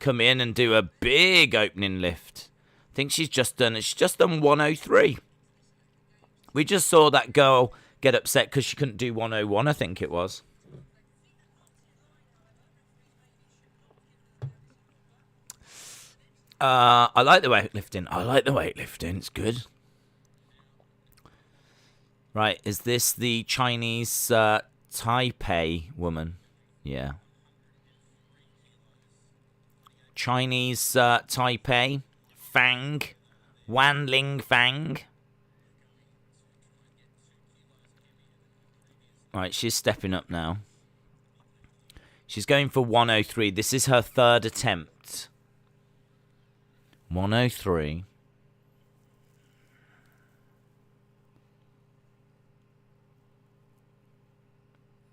come in and do a big opening lift. I think she's just done 103. We just saw that girl get upset because she couldn't do 101, I think it was. I like the weightlifting. It's good. Right, is this the Chinese Taipei woman? Yeah. Chinese Taipei. Fang. Wan Ling Fang. Right, she's stepping up now. She's going for 103. This is her 3rd attempt. 103.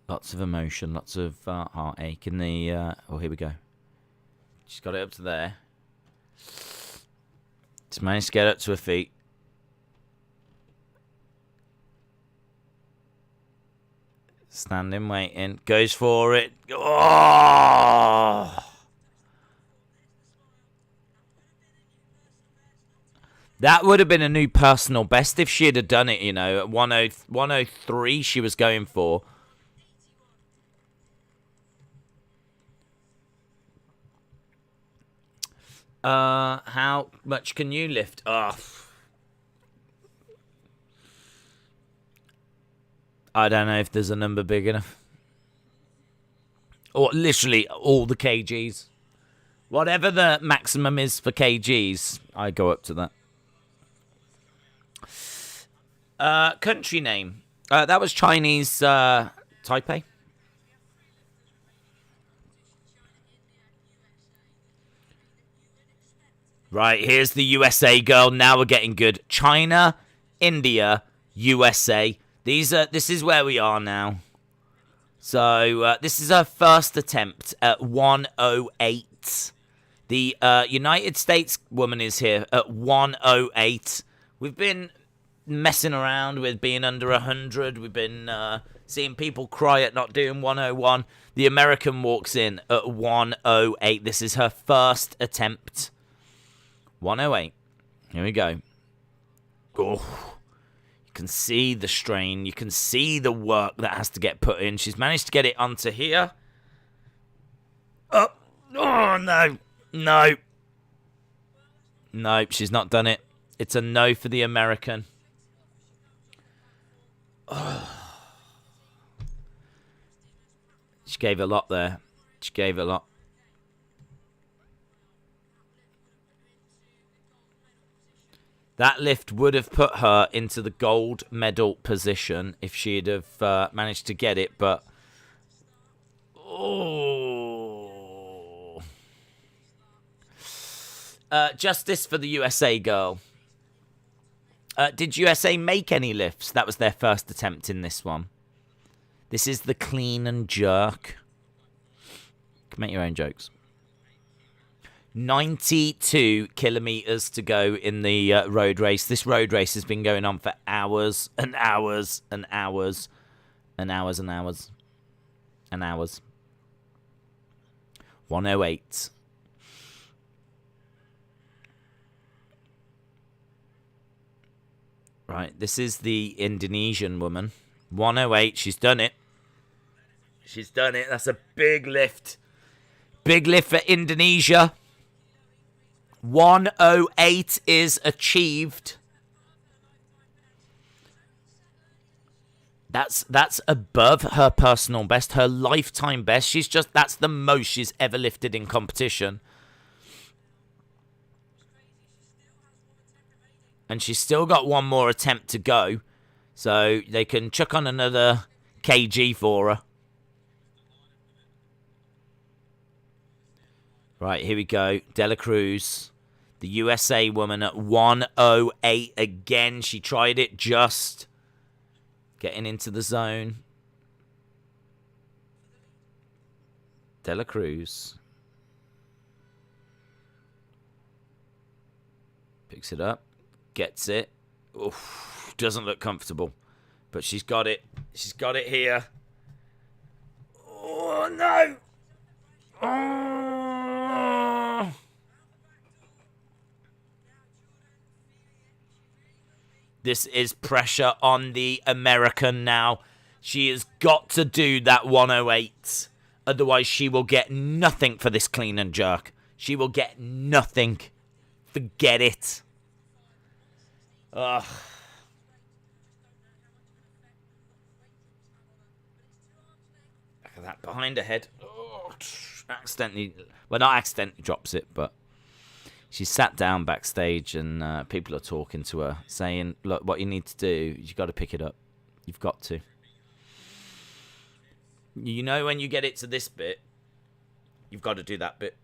Lots of emotion, lots of heartache in the... oh, here we go. She's got it up to there. Just managed to get up to her feet. Standing, waiting. Goes for it. Oh! That would have been a new personal best if she had done it, you know. At 103 she was going for. How much can you lift? Oh. I don't know if there's a number big enough. Or literally all the kgs. Whatever the maximum is for kgs, I go up to that. Country name. That was Chinese Taipei. Right, here's the USA girl. Now we're getting good. China, India, USA. This is where we are now. So this is her first attempt at 108. The United States woman is here at 108. We've been messing around with being under 100. We've been seeing people cry at not doing 101. The American walks in at 108. This is her first attempt. 108. Here we go. Oh, you can see the strain. You can see the work that has to get put in. She's managed to get it onto here. Oh, no. No. No, she's not done it. It's a no for the American. Oh. She gave a lot there. She gave a lot. That lift would have put her into the gold medal position if she'd have managed to get it, but... Oh. Justice for the USA girl. Did USA make any lifts? That was their first attempt in this one. This is the clean and jerk. You can make your own jokes. 92 kilometers to go in the road race. This road race has been going on for hours and hours and hours and hours and hours and hours. 108. Right, this is the Indonesian woman. 108, she's done it. She's done it. That's a big lift. Big lift for Indonesia. 108 is achieved. That's above her personal best, her lifetime best. That's the most she's ever lifted in competition. And she's still got one more attempt to go. So they can chuck on another kg for her. Right, here we go. Dela Cruz. The USA woman at 108 again. She tried it just. Getting into the zone. Dela Cruz. Picks it up. Gets it. Oof, doesn't look comfortable. But she's got it. She's got it here. Oh, no. Oh. This is pressure on the American now. She has got to do that 108. Otherwise, she will get nothing for this clean and jerk. She will get nothing. Forget it. Ugh. Look at that behind her head. Oh, accidentally. Well, not accidentally drops it, but... She sat down backstage and people are talking to her, saying, look, what you need to do is you've got to pick it up. You've got to. You know when you get it to this bit, you've got to do that bit.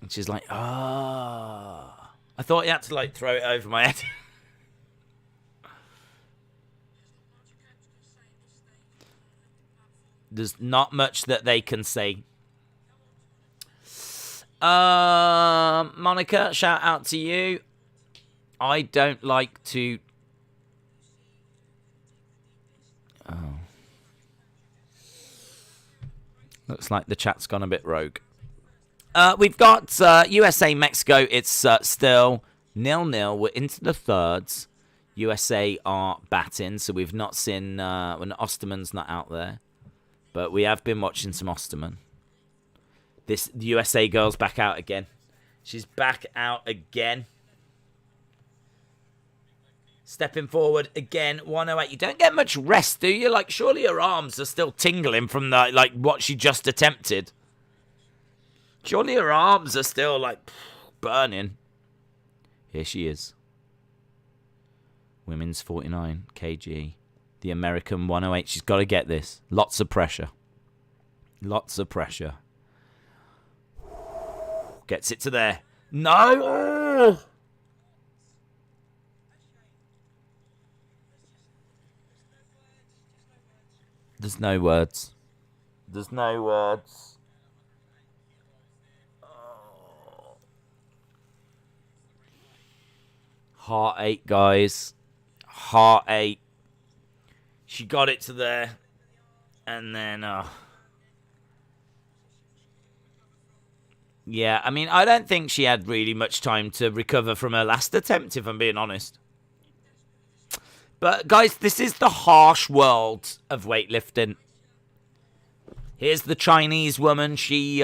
And she's like, ah. I thought you had to, like, throw it over my head. There's not much that they can say. Monica, shout out to you. I don't like to... Oh. Looks like the chat's gone a bit rogue. We've got USA, Mexico. It's still 0-0. We're into the thirds. USA are batting, so we've not seen when Osterman's not out there. But we have been watching some Osterman. The USA girl's back out again. She's back out again. Stepping forward again, 108. You don't get much rest, do you? Like, surely her arms are still tingling from the, like, what she just attempted. Surely her arms are still, like, burning. Here she is. Women's 49 kg. The American 108. She's got to get this. Lots of pressure. Lots of pressure. Gets it to there. No! There's no words. There's no words. Oh. Heartache, guys. Heartache. She got it to there. And then, yeah, I mean, I don't think she had really much time to recover from her last attempt, if I'm being honest. But, guys, this is the harsh world of weightlifting. Here's the Chinese woman. She,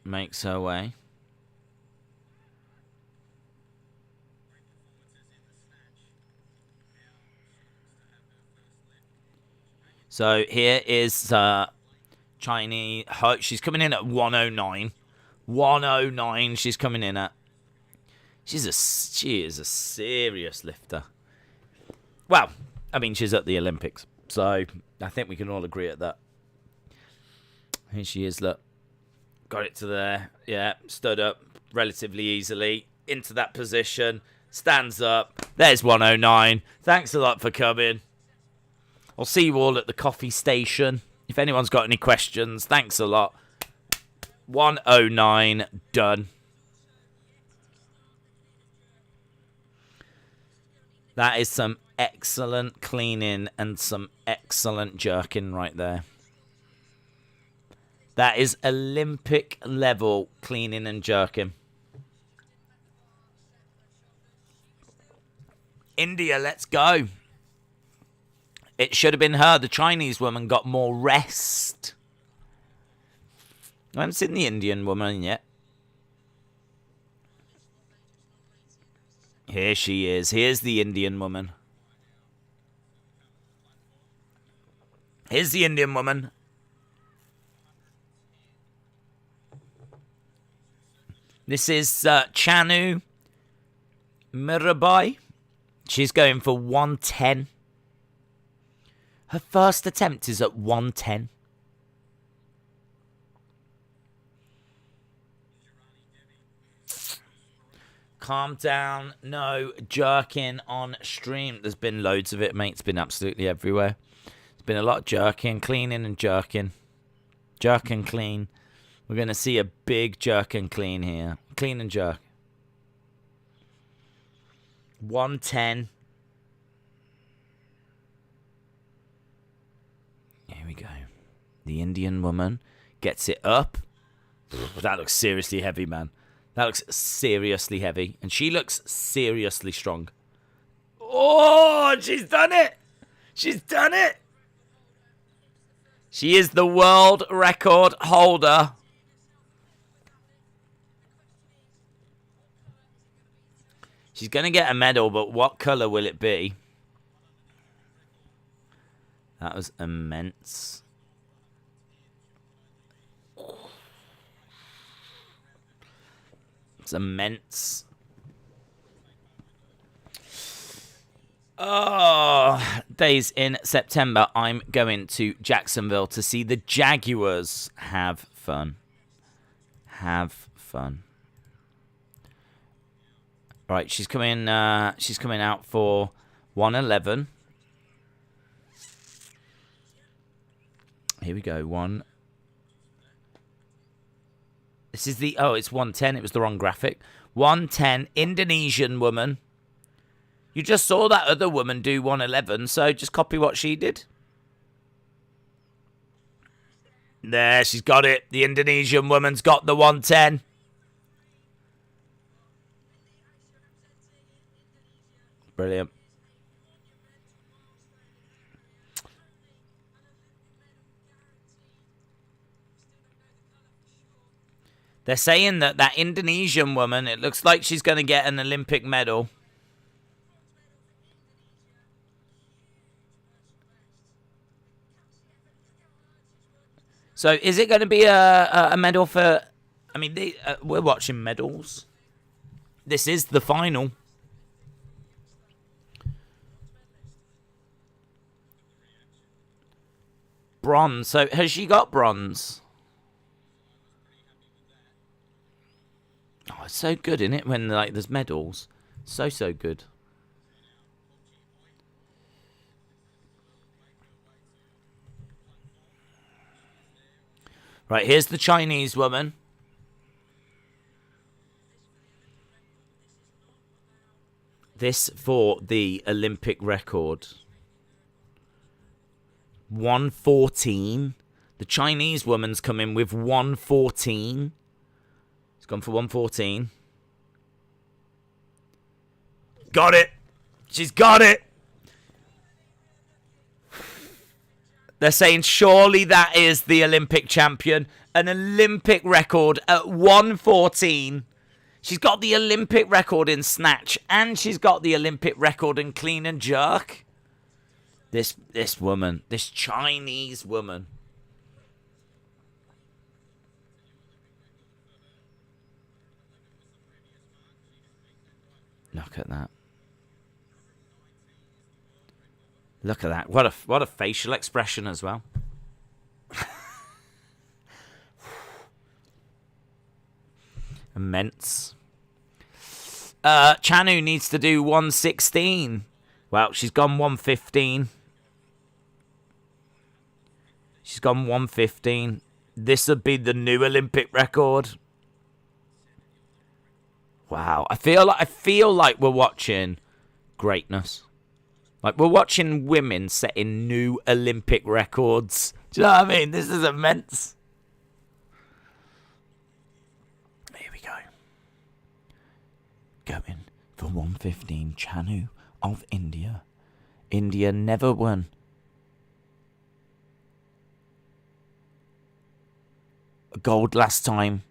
makes her way. So, here is Chinese. She's coming in at 109. 109 she's coming in at. She is a serious lifter. Well, I mean, she's at the Olympics. So, I think we can all agree at that. Here she is, look. Got it to there. Yeah, stood up relatively easily. Into that position. Stands up. There's 109. Thanks a lot for coming. I'll see you all at the coffee station. If anyone's got any questions, thanks a lot. 109 done. That is some excellent cleaning and some excellent jerking right there. That is Olympic level cleaning and jerking. India, let's go. It should have been her. The Chinese woman got more rest. I haven't seen the Indian woman yet. Here she is. Here's the Indian woman. Here's the Indian woman. This is Chanu Mirabai. She's going for 110. Her first attempt is at 110. Calm down. No jerking on stream. There's been loads of it, mate. It's been absolutely everywhere. There's been a lot of jerking, cleaning and jerking. Jerk and clean. We're going to see a big jerk and clean here. Clean and jerk. 110. Here we go. The Indian woman gets it up. That looks seriously heavy, man. That looks seriously heavy. And she looks seriously strong. Oh, she's done it. She's done it. She is the world record holder. She's going to get a medal, but what colour will it be? That was immense. It's immense. Oh, days in September, I'm going to Jacksonville to see the Jaguars have fun. Have fun. Right, she's coming out for 111. Here we go. One. This is it's 110. It was the wrong graphic. 110, Indonesian woman. You just saw that other woman do 111, so just copy what she did. There, she's got it. The Indonesian woman's got the 110. Brilliant. They're saying that that Indonesian woman, it looks like she's going to get an Olympic medal. So is it going to be a medal for... I mean, we're watching medals. This is the final. Bronze. So has she got bronze? Oh, it's so good, isn't it, when like there's medals? So good. Right, here's the Chinese woman. This for the Olympic record. 114. The Chinese woman's come in with 114. It's gone for 114. Got it. She's got it. They're saying surely that is the Olympic champion. An Olympic record at 114. She's got the Olympic record in snatch. And she's got the Olympic record in clean and jerk. This woman. This Chinese woman. Look at that. Look at that. What a facial expression as well. Immense. Chanu needs to do 116. Well, she's gone 115. She's gone 115. This would be the new Olympic record. Wow. I feel like we're watching greatness. Like, we're watching women setting new Olympic records. Do you know what I mean? This is immense. Here we go. Going for 115, Chanu of India. India never won. A gold last time.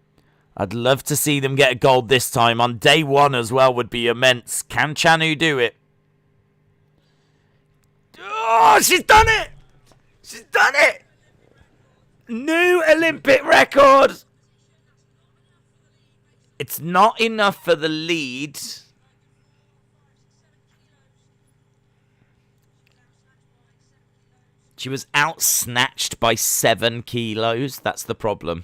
I'd love to see them get a gold this time. On day one as well would be immense. Can Chanu do it? Oh, she's done it! She's done it! New Olympic record! It's not enough for the lead. She was out-snatched by 7 kilos. That's the problem.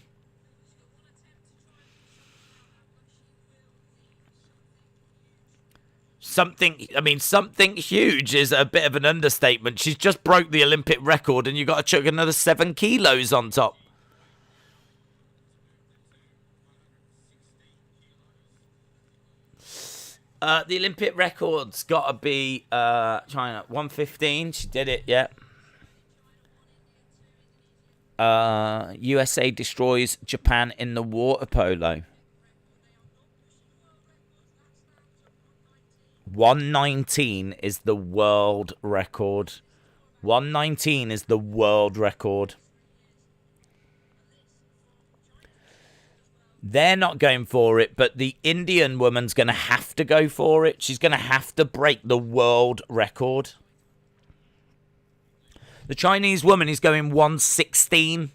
Something huge is a bit of an understatement. She's just broke the Olympic record and you got to chuck another 7 kilos on top. The Olympic record's got to be China 115. She did it, yeah. USA destroys Japan in the water polo. 119 is the world record. 119 is the world record. They're not going for it, but the Indian woman's going to have to go for it. She's going to have to break the world record. The Chinese woman is going 116.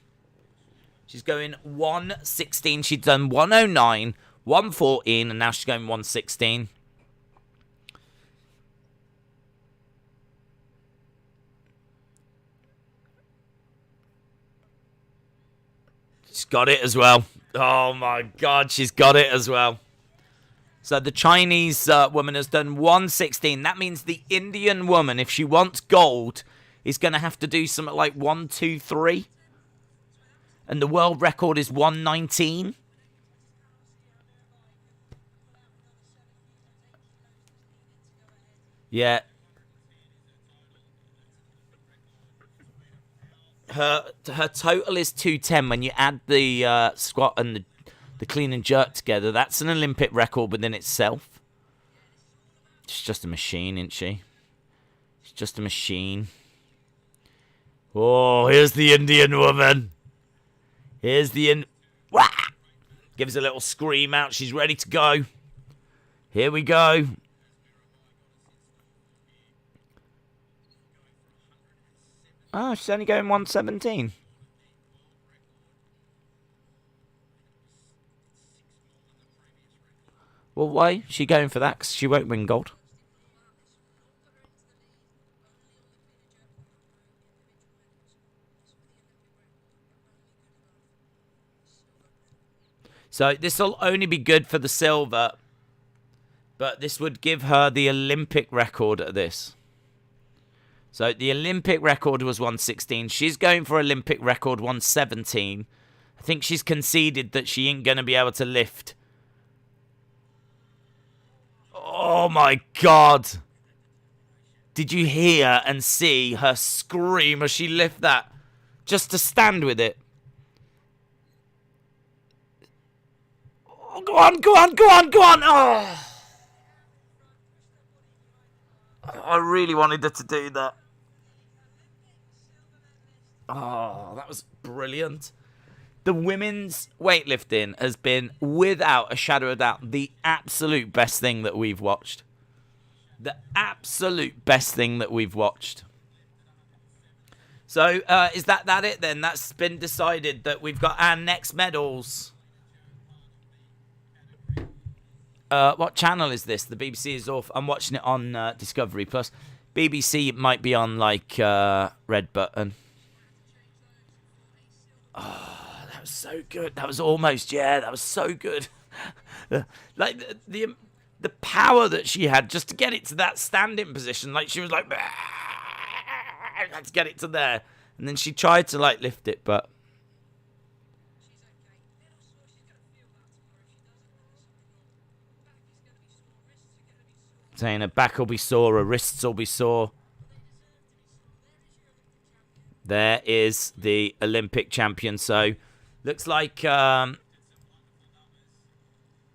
She's going 116. She's done 109, 114, and now she's going 116. She's got it as well. Oh my God, she's got it as well. So the Chinese woman has done 116. That means the Indian woman, if she wants gold, is going to have to do something like 123. And the world record is 119. Yeah. Her total is 210 when you add the squat and the clean and jerk together. That's an Olympic record within itself. She's just a machine, isn't she? She's just a machine. Oh, here's the Indian woman. Here's the Wah! Gives a little scream out. She's ready to go. Here we go. Oh, she's only going 117. Well, why is she going for that? Because she won't win gold. So this will only be good for the silver. But this would give her the Olympic record at this. So the Olympic record was 116. She's going for Olympic record 117. I think she's conceded that she ain't going to be able to lift. Oh my God. Did you hear and see her scream as she lifted that? Just to stand with it. Oh, go on, go on, go on, go on. Oh. I really wanted her to do that. Oh, that was brilliant. The women's weightlifting has been, without a shadow of doubt, the absolute best thing that we've watched. The absolute best thing that we've watched. So, is that it then? That's been decided that we've got our next medals. What channel is this? The BBC is off. I'm watching it on Discovery Plus. BBC might be on, like, Red Button. Oh, that was so good. That was almost, that was so good. Like, the power that she had just to get it to that standing position. Like, she was like, let's get it to there. And then she tried to, like, lift it, but... Saying her back will be sore, her wrists will be sore. There is the Olympic champion. So, looks like it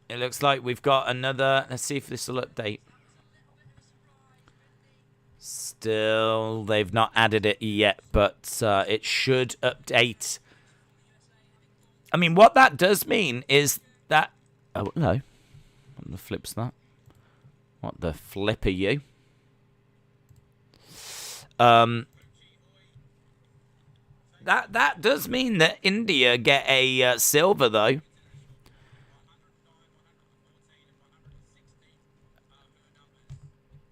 looks like we've got another. Let's see if this will update. Still, they've not added it yet, but it should update. I mean, what that does mean is that. Oh no, what the flip's that? What the flip are you? That does mean that India get a silver, though.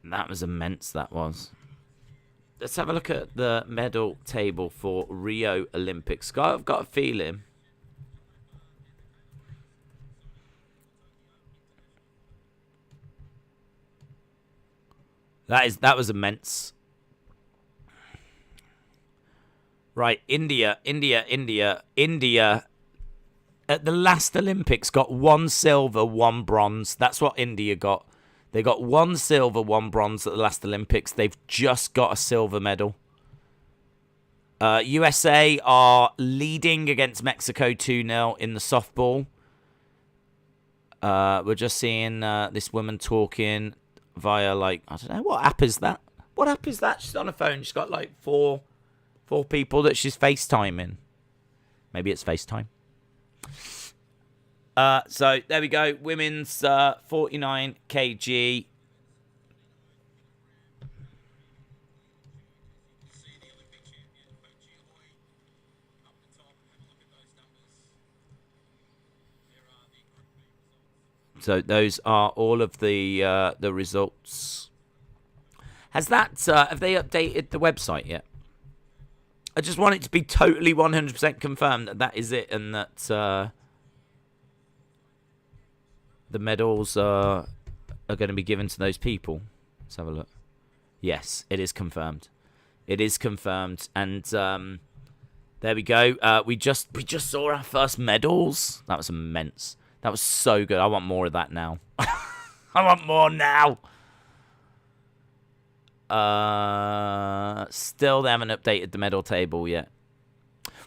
That was immense, that was. Let's have a look at the medal table for Rio Olympics. I've got a feeling. That was immense. Right, India at the last Olympics got 1 silver, 1 bronze. That's what India got. They got 1 silver, 1 bronze at the last Olympics. They've just got a silver medal. USA are leading against Mexico 2-0 in the softball. We're just seeing this woman talking via, like, I don't know, what app is that? What app is that? She's on her phone. She's got, like, four people that she's FaceTiming. Maybe it's FaceTime. So, there we go. Women's 49 kg. So those are all of the results. Has that have they updated the website yet? I just want it to be totally 100% confirmed that that is it, and that the medals are going to be given to those people. Let's have a look. Yes, it is confirmed. It is confirmed, and there we go. We just saw our first medals. That was immense. That was so good. I want more of that now. I want more now. Still, they haven't updated the medal table yet.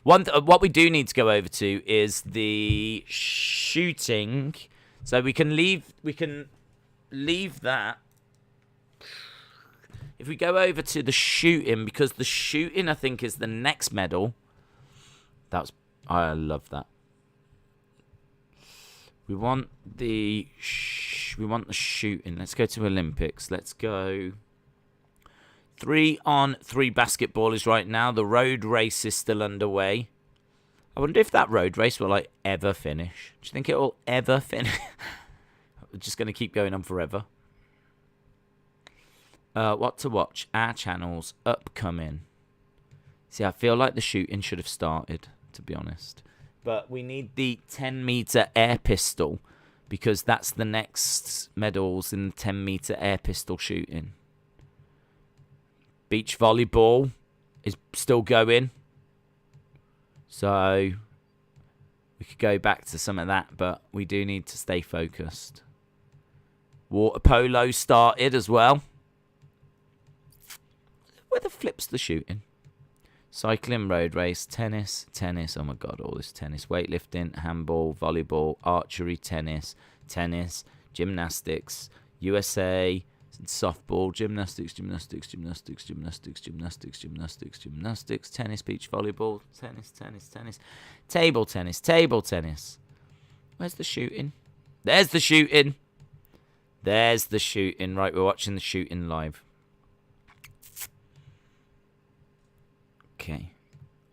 What we do need to go over to is the shooting. So we can leave that. If we go over to the shooting, because the shooting I think is the next medal. I love that. We want the shooting. Let's go to Olympics. Let's go 3-on-3 basketball is right now. The road race is still underway. I wonder if that road race will ever finish. Do you think it will ever finish? We're just going to keep going on forever. What to watch? Our channels upcoming. See, I feel like the shooting should have started, to be honest. But we need the 10-meter air pistol because that's the next medals in the 10-meter air pistol shooting. Beach volleyball is still going. So we could go back to some of that, but we do need to stay focused. Water polo started as well. Where the flip's the shooting? Cycling, road race, tennis. Oh my god, all this tennis. Weightlifting, handball, volleyball, archery, tennis, gymnastics, USA, softball, gymnastics, tennis, beach volleyball, tennis, table tennis. Where's the shooting? There's the shooting. Right, we're watching the shooting live. Okay,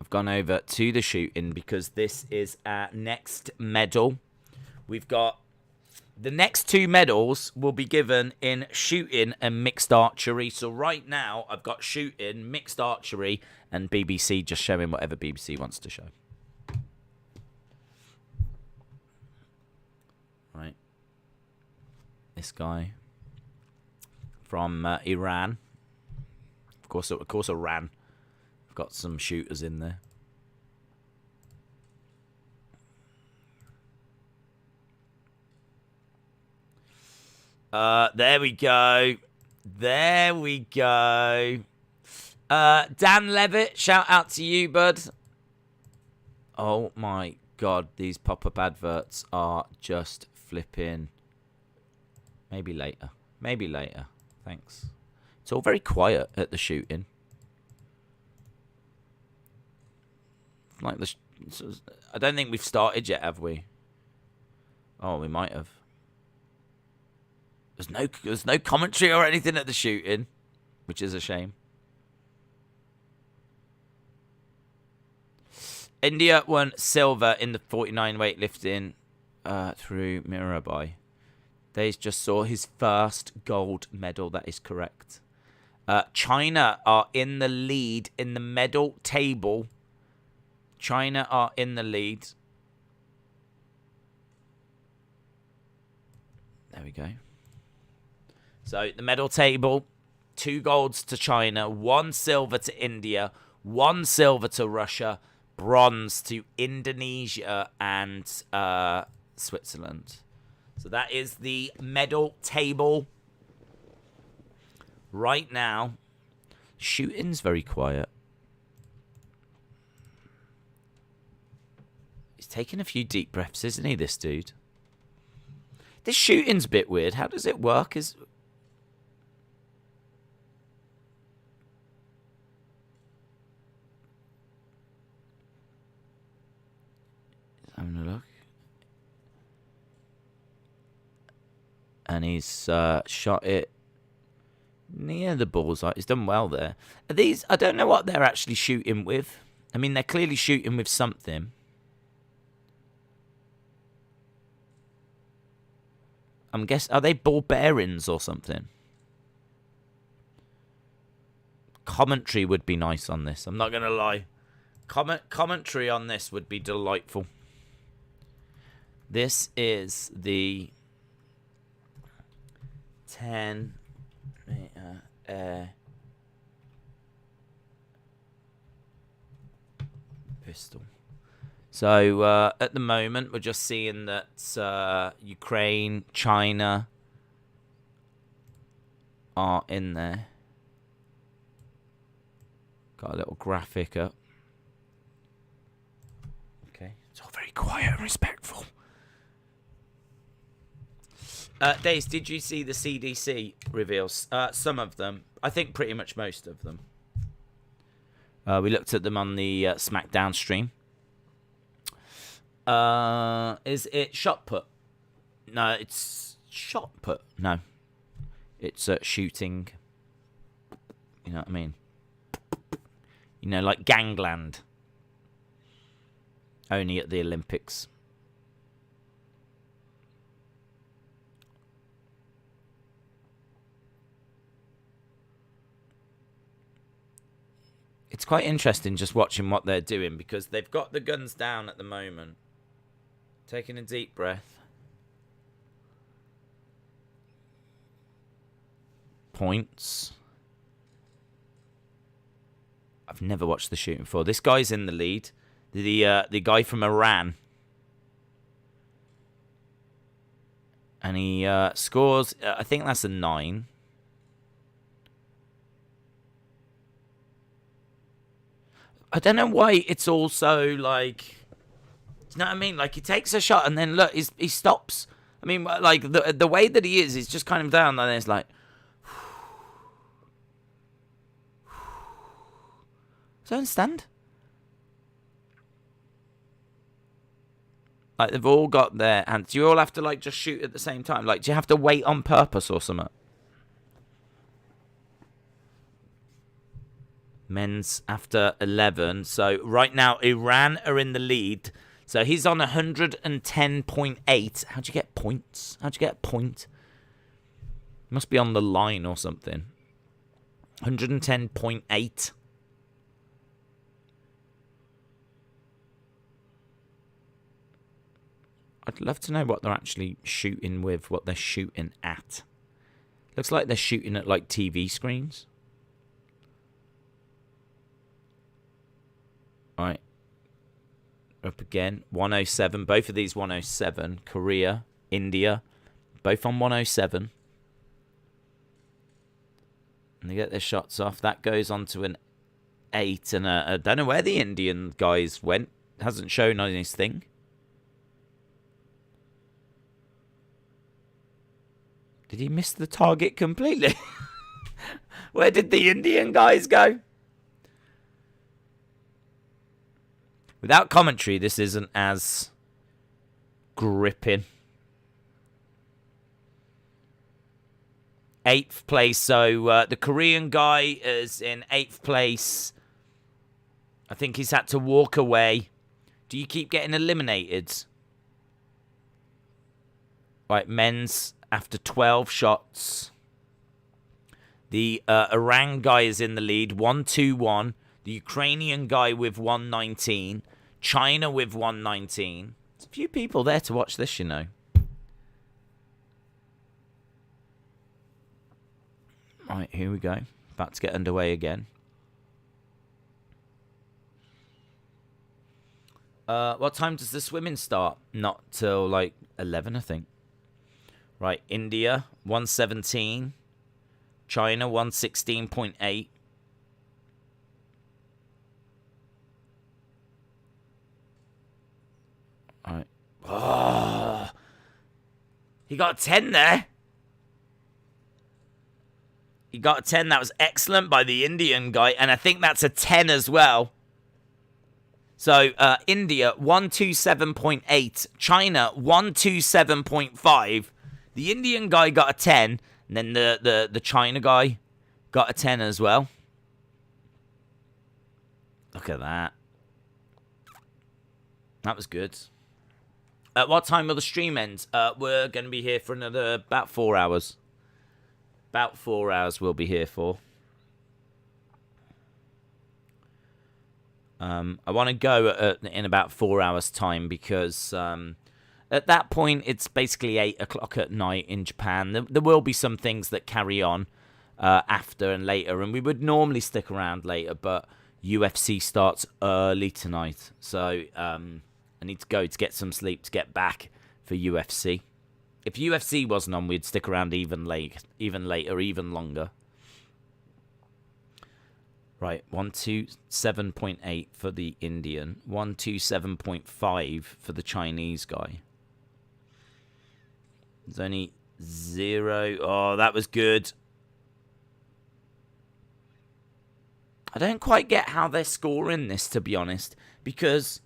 I've gone over to the shooting because this is our next medal. We've got the next 2 medals will be given in shooting and mixed archery. So right now I've got shooting, mixed archery, and BBC just showing whatever BBC wants to show. Right, this guy from Iran. Of course, Iran. Got some shooters in there. There we go. Dan Levitt, shout out to you, bud. Oh my god, these pop-up adverts are just flipping. Maybe later. Thanks. It's all very quiet at the shooting. I don't think we've started yet, have we? Oh, we might have. There's no commentary or anything at the shooting, which is a shame. India won silver in the 49 weightlifting through Mirabai. They just saw his first gold medal. That is correct. China are in the lead in the medal table. China are in the lead. There we go. So the medal table, 2 golds to China, 1 silver to India, 1 silver to Russia, bronze to Indonesia and Switzerland. So that is the medal table right now. Shooting's very quiet. Taking a few deep breaths, isn't he, this dude? This shooting's a bit weird. How does it work? Having a look. And he's shot it near the bullseye. He's done well there. Are these? I don't know what they're actually shooting with. I mean, they're clearly shooting with something. Are they ball bearings or something? Commentary would be nice on this. I'm not going to lie. Commentary on this would be delightful. This is the 10-meter air pistol. So at the moment, we're just seeing that Ukraine, China are in there. Got a little graphic up. Okay. It's all very quiet and respectful. Days, did you see the CDC reveals? Some of them. I think pretty much most of them. We looked at them on the SmackDown stream. Is it shot put? No, it's shot put. No. It's shooting. You know what I mean? You know, like gangland. Only at the Olympics. It's quite interesting just watching what they're doing because they've got the guns down at the moment. Taking a deep breath. Points. I've never watched the shooting before. This guy's in the lead. The guy from Iran. And he scores, I think that's a 9. I don't know why it's also like, you know what I mean? Like he takes a shot and then look, he stops. I mean, like the way that he is just kind of down and it's like, I don't understand. Like they've all got their hands. Do you all have to like just shoot at the same time? Like, do you have to wait on purpose or something? Men's after 11. So right now, Iran are in the lead. So he's on 110.8. How'd you get points? How'd you get a point? Must be on the line or something. 110.8. I'd love to know what they're actually shooting with, what they're shooting at. Looks like they're shooting at like TV screens. Right. Up again. 107. Both of these 107. Korea, India. Both on 107. And they get their shots off. That goes on to an 8. And I don't know where the Indian guys went. Hasn't shown on his thing. Did he miss the target completely? Where did the Indian guys go? Without commentary, this isn't as gripping. 8th place. So the Korean guy is in 8th place. I think he's had to walk away. Do you keep getting eliminated? Right, men's after 12 shots. The Iran guy is in the lead, 1-2-1. The Ukrainian guy with 119. China with 119. There's a few people there to watch this, you know. Right, here we go. About to get underway again. What time does the swimming start? Not till like 11, I think. Right, India, 117. China, 116.8. All right. Oh, he got a 10 there. He got a 10. That was excellent by the Indian guy. And I think that's a 10 as well. So, India, 127.8. China, 127.5. The Indian guy got a 10. And then the China guy got a 10 as well. Look at that. That was good. At what time will the stream end? We're going to be here for another about 4 hours. About 4 hours we'll be here for. I want to go in about 4 hours' time because at that point it's basically 8 o'clock at night in Japan. There will be some things that carry on after and later, and we would normally stick around later, but UFC starts early tonight, so I need to go to get some sleep to get back for UFC. If UFC wasn't on, we'd stick around even later, even longer. Right, 127.8 for the Indian, 127.5 for the Chinese guy. There's only 0. Oh, that was good. I don't quite get how they're scoring this, to be honest, because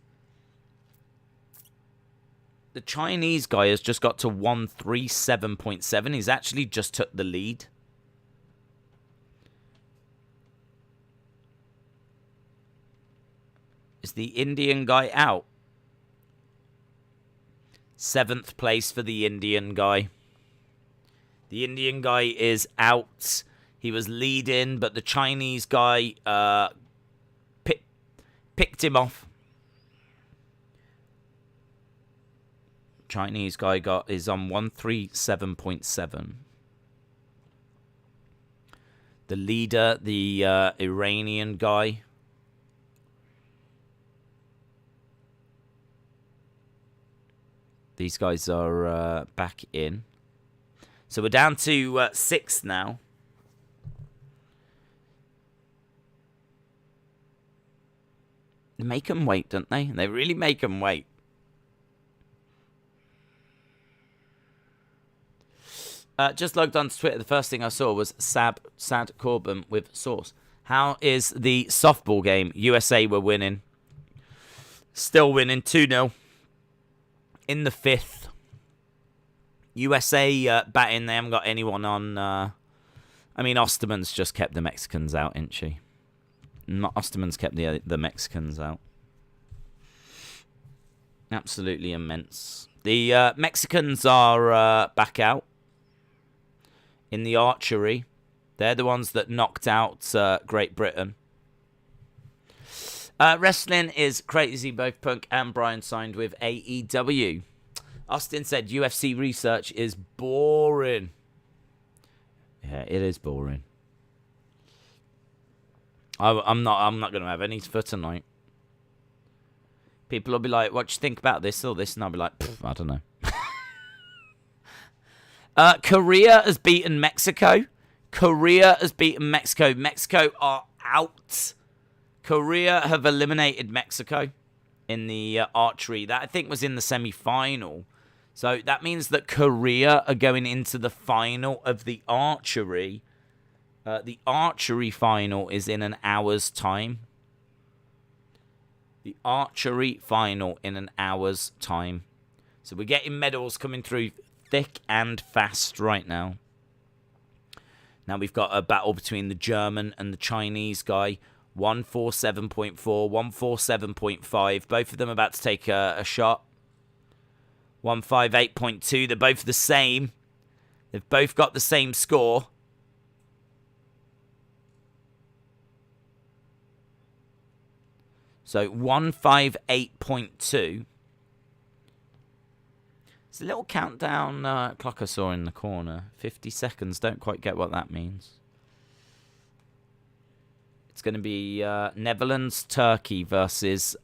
the Chinese guy has just got to 137.7. He's actually just took the lead. Is the Indian guy out? 7th place for the Indian guy. The Indian guy is out. He was leading, but the Chinese guy picked him off. Chinese guy is on 137.7. The leader, the Iranian guy. These guys are back in. So we're down to 6th now. They make them wait, don't they? They really make them wait. Just logged on to Twitter. The first thing I saw was Sad Corbin with Source. How is the softball game? USA were winning. Still winning 2-0. In the 5th. USA batting. They haven't got anyone on. I mean, Osterman's just kept the Mexicans out, isn't she? Osterman's kept the Mexicans out. Absolutely immense. The Mexicans are back out in the archery. They're the ones that knocked out Great Britain. Wrestling is crazy. Both Punk and Bryan signed with AEW. Austin said UFC research is boring. Yeah, it is boring. I'm not going to have any for tonight. People will be like, what do you think about this or this? And I'll be like, I don't know. Korea has beaten Mexico. Mexico are out. Korea have eliminated Mexico in the archery. That, I think, was in the semi-final. So that means that Korea are going into the final of the archery. The archery final is in an hour's time. The archery final in an hour's time. So we're getting medals coming through thick and fast right now. Now we've got a battle between the German and the Chinese guy. 147.4, 147.5. Both of them about to take a shot. 158.2. They're both the same. They've both got the same score. So 158.2. It's a little countdown clock I saw in the corner. 50 seconds. Don't quite get what that means. It's going to be Netherlands, Turkey versus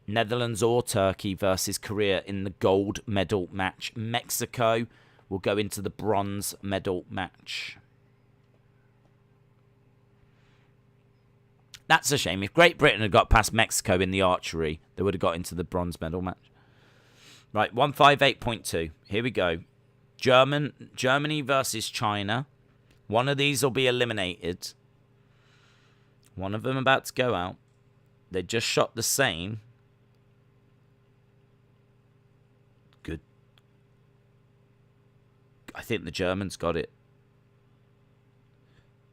Netherlands or Turkey versus Korea in the gold medal match. Mexico will go into the bronze medal match. That's a shame. If Great Britain had got past Mexico in the archery, they would have got into the bronze medal match. Right, 158.2. Here we go. Germany versus China. One of these will be eliminated. One of them about to go out. They just shot the same. Good. I think the Germans got it.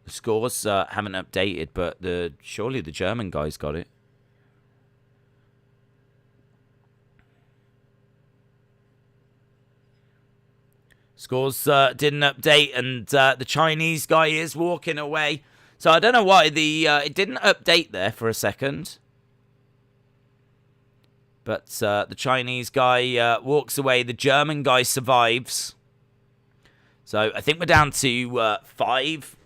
The scores haven't updated, but surely the German guys got it. Scores didn't update, and the Chinese guy is walking away. So I don't know why it didn't update there for a second. But the Chinese guy walks away. The German guy survives. So I think we're down to 5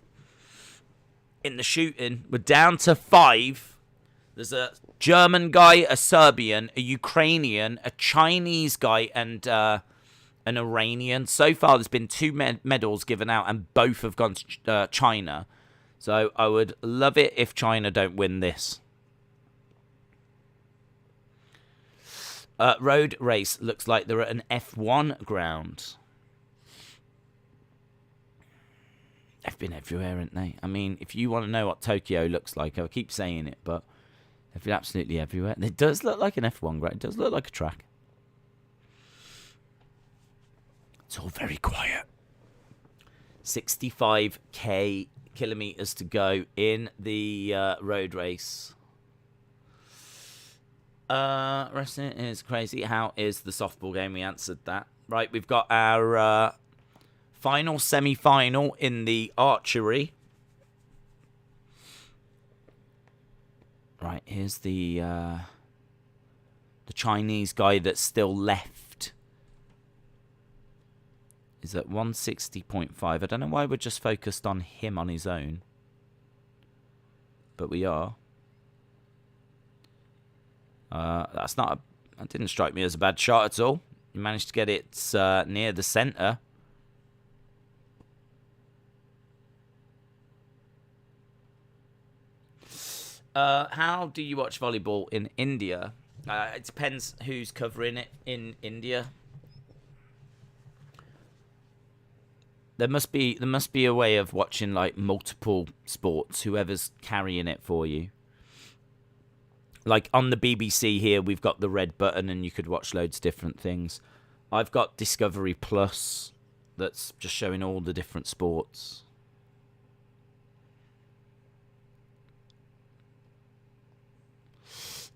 in the shooting. We're down to 5. There's a German guy, a Serbian, a Ukrainian, a Chinese guy, and an Iranian. So far, there's been 2 medals given out, and both have gone to China. So I would love it if China don't win this. Road race looks like they're at an F1 ground. They've been everywhere, haven't they? I mean, if you want to know what Tokyo looks like, I keep saying it, but they've been absolutely everywhere. It does look like an F1 ground. It does look like a track. It's all very quiet. 65k kilometers to go in the road race. Wrestling is crazy. How is the softball game? We answered that. Right, we've got our final semi-final in the archery. Right, here's the Chinese guy that's still left. Is at 160.5. I don't know why we're just focused on him on his own. But we are. That's not that didn't strike me as a bad shot at all. You managed to get it near the centre. How do you watch volleyball in India? It depends who's covering it in India. There must be a way of watching like multiple sports, whoever's carrying it for you. Like on the BBC here, we've got the red button and you could watch loads of different things. I've got Discovery Plus that's just showing all the different sports.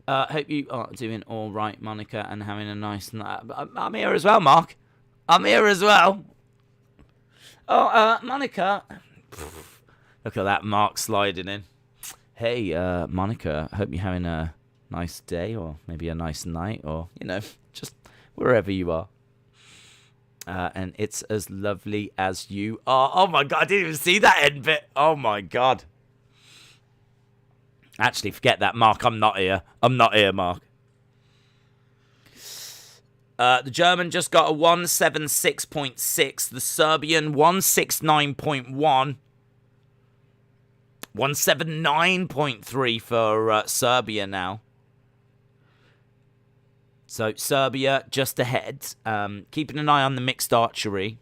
Hope you are doing all right, Monica, and having a nice night. I'm here as well, Mark. I'm here as well. Oh, Monica. Look at that Mark sliding in. Hey, Monica, hope you're having a nice day or maybe a nice night or, you know, just wherever you are. And it's as lovely as you are. Oh, my God, I didn't even see that end bit. Oh, my God. Actually, forget that, Mark. I'm not here. I'm not here, Mark. The German just got a 176.6. The Serbian 169.1. 179.3 for Serbia now. So Serbia just ahead. Keeping an eye on the mixed archery.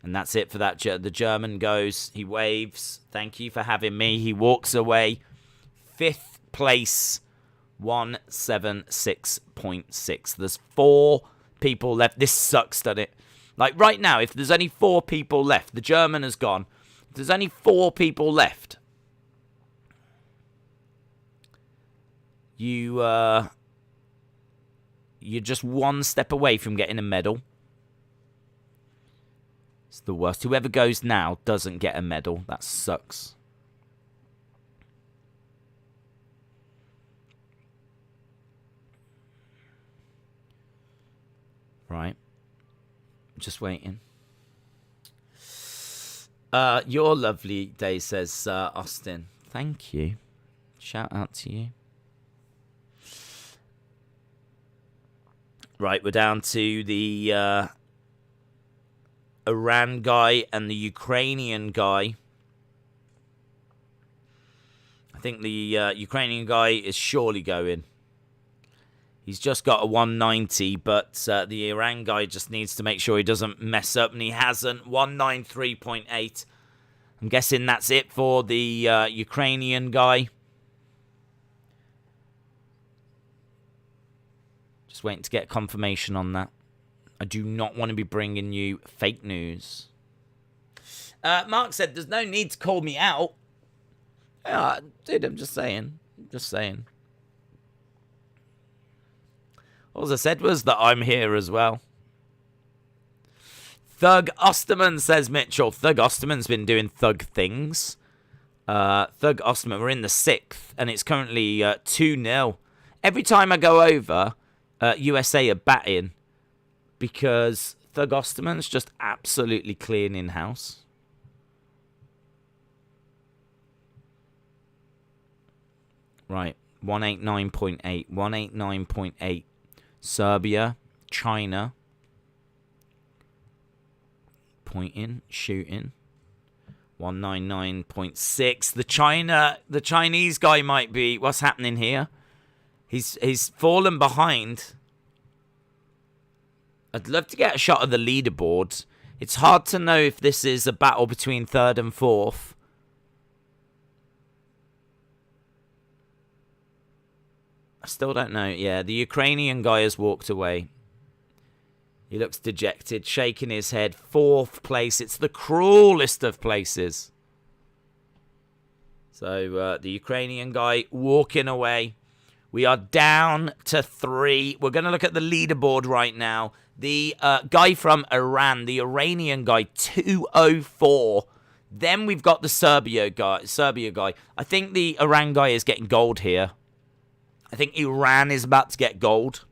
And that's it for that. The German goes, he waves. Thank you for having me. He walks away. 5th place, 176.6. There's 4 people left. This sucks, doesn't it? Like right now, if there's only 4 people left, the German has gone. If there's only 4 people left, you're just one step away from getting a medal. It's the worst. Whoever goes now doesn't get a medal. That sucks. Right. Just waiting. Your lovely day, says Austin. Thank you. Shout out to you. Right, we're down to the Iran guy and the Ukrainian guy. I think the Ukrainian guy is surely going. He's just got a 190, but the Iran guy just needs to make sure he doesn't mess up, and he hasn't. 193.8. I'm guessing that's it for the Ukrainian guy. Just waiting to get confirmation on that. I do not want to be bringing you fake news. Mark said, there's no need to call me out. Dude, I'm just saying. Just saying. All I said was that I'm here as well. Thug Osterman, says Mitchell. Thug Osterman's been doing thug things. Thug Osterman, we're in the 6th, and it's currently 2-0. Every time I go over, USA are batting because Thug Osterman's just absolutely cleaning house. Right, 189.8, 189.8. Serbia, China. pointing, shooting. 199.6. The Chinese guy might be. What's happening here? He's fallen behind. I'd love to get a shot of the leaderboard. It's hard to know if this is a battle between third and fourth. I still don't know. Yeah, the Ukrainian guy has walked away. He looks dejected, shaking his head. Fourth place. It's the cruelest of places. So, the Ukrainian guy walking away. We are down to 3. We're going to look at the leaderboard right now. The guy from Iran, the Iranian guy, 204. Then we've got the Serbia guy. I think the Iran guy is getting gold here. I think Iran is about to get gold.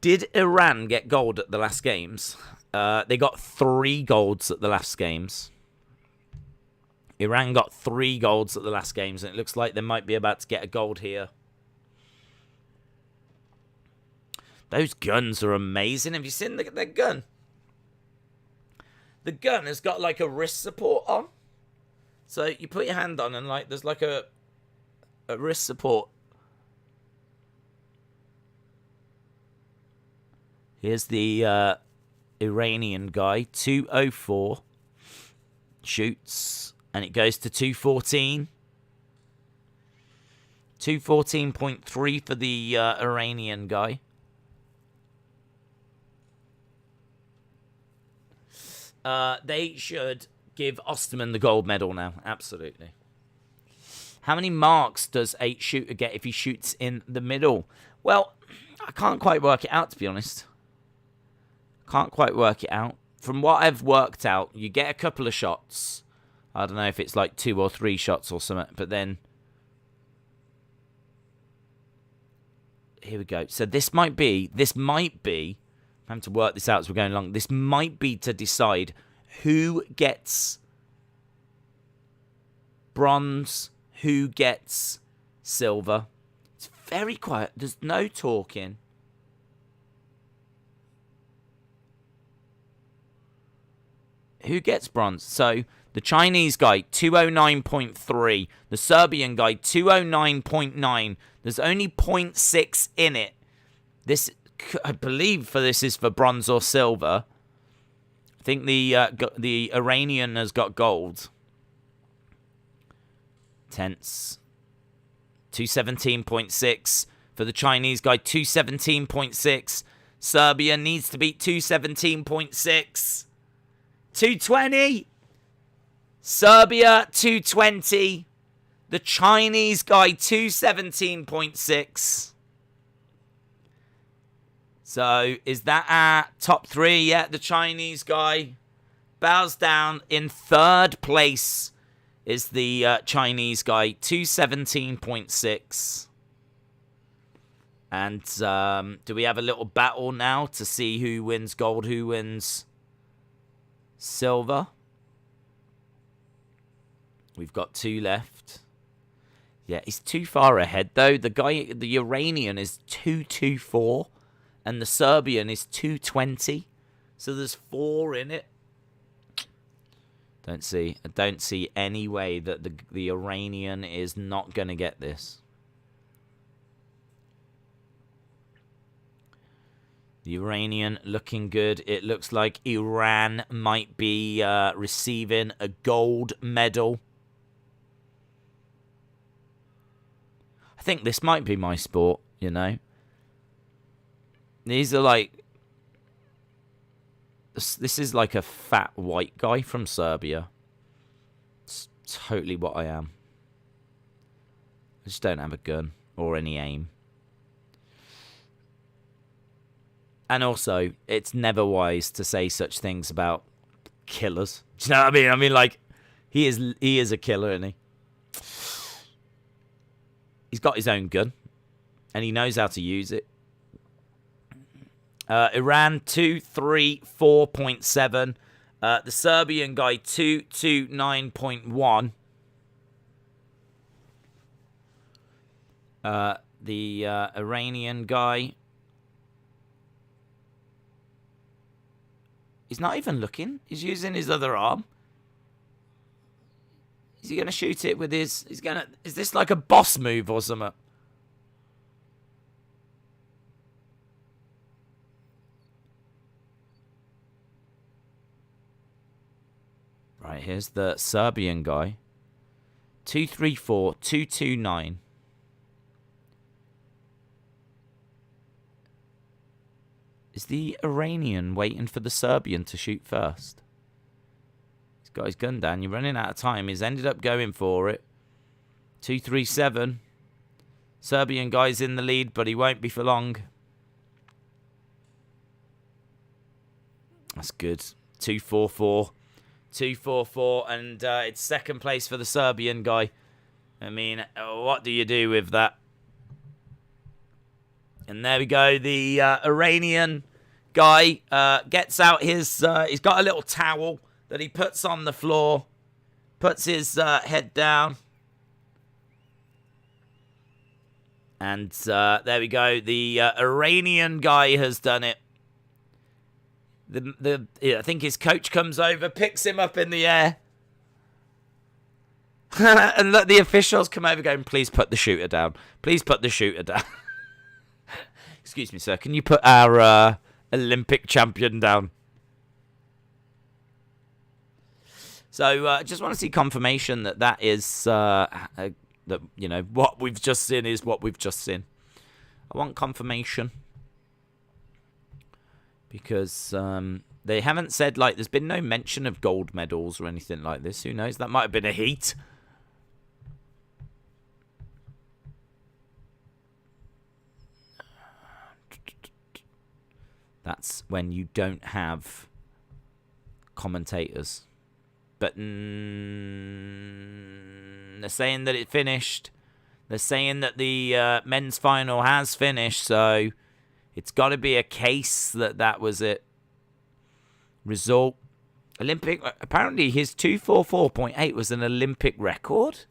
Did Iran get gold at the last games? They got 3 golds at the last games. Iran got 3 golds at the last games, and it looks like they might be about to get a gold here. Those guns are amazing. Have you seen their gun? The gun has got like a wrist support on. So you put your hand on and like there's like a wrist support. Here's the Iranian guy, 204. Shoots, and it goes to 214. 214.3 for the Iranian guy. They should give Osterman the gold medal now. Absolutely. How many marks does a shooter get if he shoots in the middle? Well, I can't quite work it out, to be honest. Can't quite work it out. From what I've worked out, you get a couple of shots. I don't know if it's like 2 or 3 shots or something, but then... Here we go. So this might be... I'm having to work this out as we're going along. This might be to decide who gets bronze, who gets silver. It's very quiet. There's no talking. Who gets bronze? So the Chinese guy, 209.3. The Serbian guy, 209.9. There's only 0.6 in it. This, I believe, this is for bronze or silver. I think the Iranian has got gold. Tense. 217.6 for the Chinese guy. 217.6. Serbia needs to beat 217.6. 220. Serbia 220. The Chinese guy 217.6. So is that our top 3? Yeah, the Chinese guy bows down. In third place is the Chinese guy 217.6. And do we have a little battle now to see who wins gold, who wins silver? We've got 2 left. Yeah, he's too far ahead, though. The Iranian is 224, and the Serbian is 220. So there's 4 in it. I don't see any way that the Iranian is not going to get this. The Iranian looking good. It looks like Iran might be receiving a gold medal. I think this might be my sport, you know. These are like... This is like a fat white guy from Serbia. It's totally what I am. I just don't have a gun or any aim. And also, it's never wise to say such things about killers. Do you know what I mean? I mean, like, he is a killer, isn't he? He's got his own gun, and he knows how to use it. Iran 234.7. The Serbian guy 229.1. The Iranian guy He's not even looking. He's using his other arm. Is he going to shoot it with his... Is this like a boss move or something? Right, here's the Serbian guy. 234, 229. Is the Iranian waiting for the Serbian to shoot first? He's got his gun down. You're running out of time. He's ended up going for it. 237. Serbian guy's in the lead, but he won't be for long. That's good. 244. 244, and it's second place for the Serbian guy. I mean, what do you do with that? And there we go. The Iranian guy gets out his... he's got a little towel that he puts on the floor. Puts his head down. And there we go. The Iranian guy has done it. I think his coach comes over, picks him up in the air. And look, the officials come over going, please put the shooter down. Please put the shooter down. Excuse me, sir. Can you put our Olympic champion down? So I just want to see confirmation that is, that, you know, what we've just seen is what we've just seen. I want confirmation. Because they haven't said, like, there's been no mention of gold medals or anything like this. Who knows? That might have been a heat. That's when you don't have commentators. But they're saying that it finished. They're saying that the men's final has finished, so... It's got to be a case that was it. Result. Olympic. Apparently his 244.8 was an Olympic record.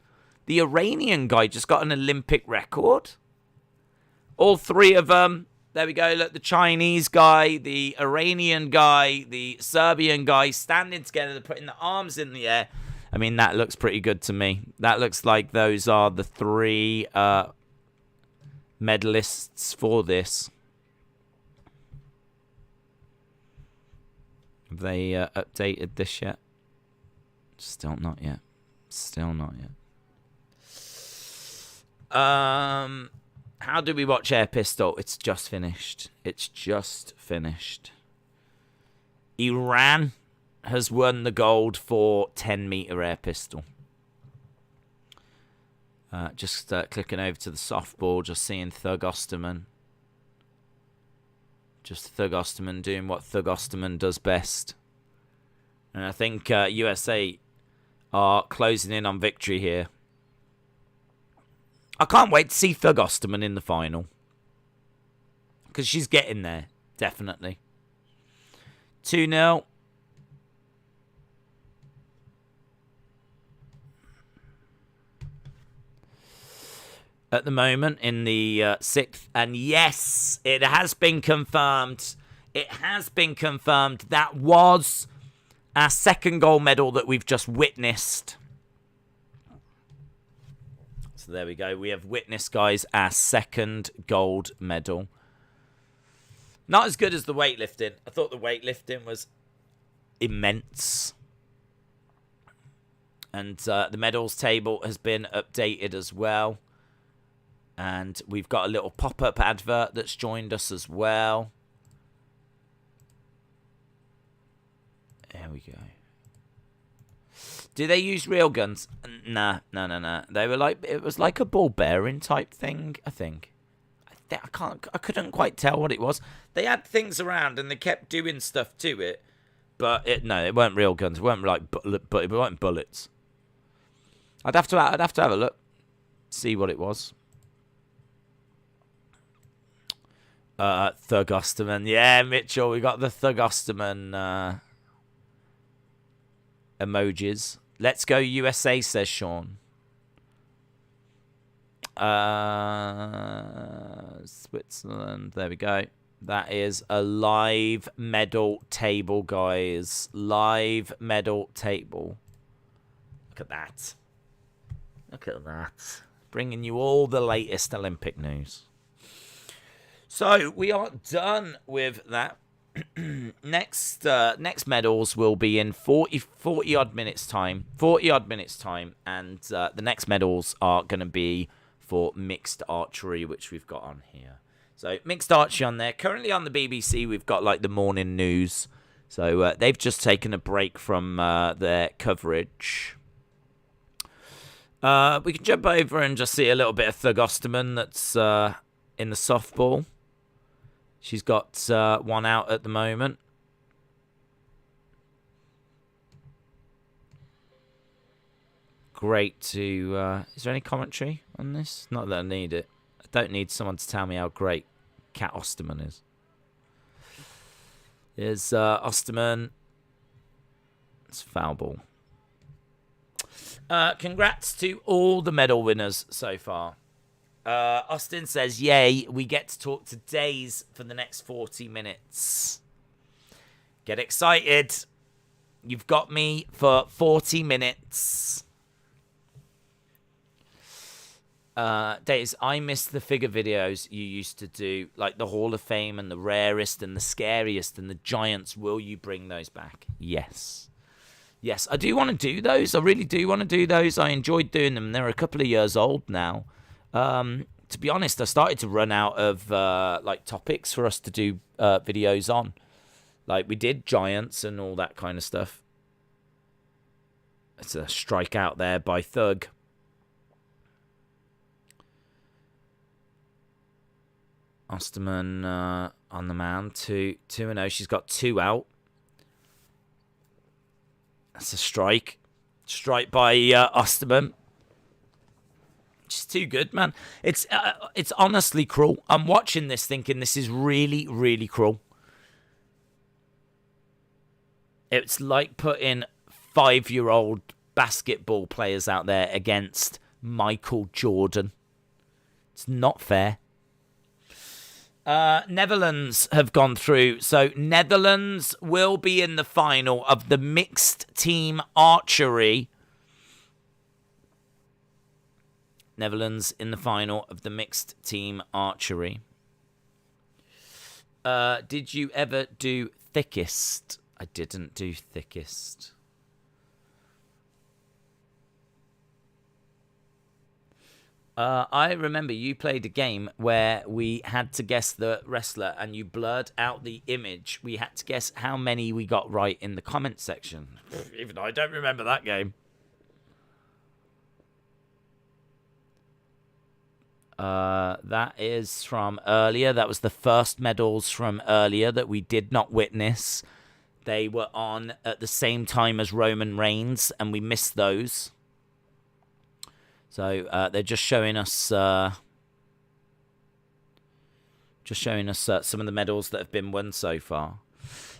The Iranian guy just got an Olympic record. All three of them. There we go. Look, the Chinese guy, the Iranian guy, the Serbian guy standing together, putting the arms in the air. I mean, that looks pretty good to me. That looks like those are the three medalists for this. Have they updated this yet? Still not yet. Still not yet. How do we watch air pistol? It's just finished. It's just finished. Iran has won the gold for 10-meter air pistol. Just clicking over to the softball, just seeing Thug Osterman. Just Thug Osterman doing what Thug Osterman does best. And I think USA are closing in on victory here. I can't wait to see Thug Osterman in the final. Because she's getting there, definitely. 2-0. At the moment in the sixth. And yes, it has been confirmed. It has been confirmed. That was our second gold medal that we've just witnessed. So there we go. We have witnessed, guys, our second gold medal. Not as good as the weightlifting. I thought the weightlifting was immense. And the medals table has been updated as well. And we've got a little pop-up advert that's joined us as well. There we go. Do they use real guns? Nah. They were like, it was like a ball bearing type thing, I think. I couldn't quite tell what it was. They had things around and they kept doing stuff to it. But no, it weren't real guns. It weren't like it weren't bullets. I'd have to have a look. See what it was. Thug Osterman. Yeah, Mitchell, we got the Thug Osterman emojis. Let's go USA, says Sean. Switzerland. There we go. That is a live medal table, guys. Live medal table. Look at that. Look at that. Bringing you all the latest Olympic news. So we are done with that. Next medals will be in 40 odd minutes time. 40 odd minutes time. And the next medals are going to be for mixed archery, which we've got on here. So mixed archery on there. Currently on the BBC, we've got like the morning news. So they've just taken a break from their coverage. We can jump over and just see a little bit of Thug Osterman that's in the softball. She's got one out at the moment. Great to... is there any commentary on this? Not that I need it. I don't need someone to tell me how great Kat Osterman is. There's Osterman. It's foul ball. Congrats to all the medal winners so far. Austin says, yay, we get to talk to Days for the next 40 minutes. Get excited. You've got me for 40 minutes. Days, I miss the figure videos you used to do, like the Hall of Fame and the rarest and the scariest and the giants. Will you bring those back? Yes. Yes, I do want to do those. I really do want to do those. I enjoyed doing them. They're a couple of years old now. To be honest, I started to run out of like topics for us to do videos on. Like we did giants and all that kind of stuff. It's a strike out there by Thug. Osterman on the mound, 2-0. She's got 2 out. That's a strike. Strike by Osterman. She's too good, man. It's honestly cruel. I'm watching this thinking this is really, really cruel. It's like putting 5-year-old basketball players out there against Michael Jordan. It's not fair. Netherlands have gone through. So Netherlands will be in the final of the mixed team archery. Netherlands in the final of the mixed team archery. Did you ever do thickest? I didn't do thickest. I remember you played a game where we had to guess the wrestler and you blurred out the image. We had to guess how many we got right in the comment section. Even though I don't remember that game. That is from earlier. That was the first medals from earlier that we did not witness. They were on at the same time as Roman Reigns, and we missed those. So they're just showing us some of the medals that have been won so far.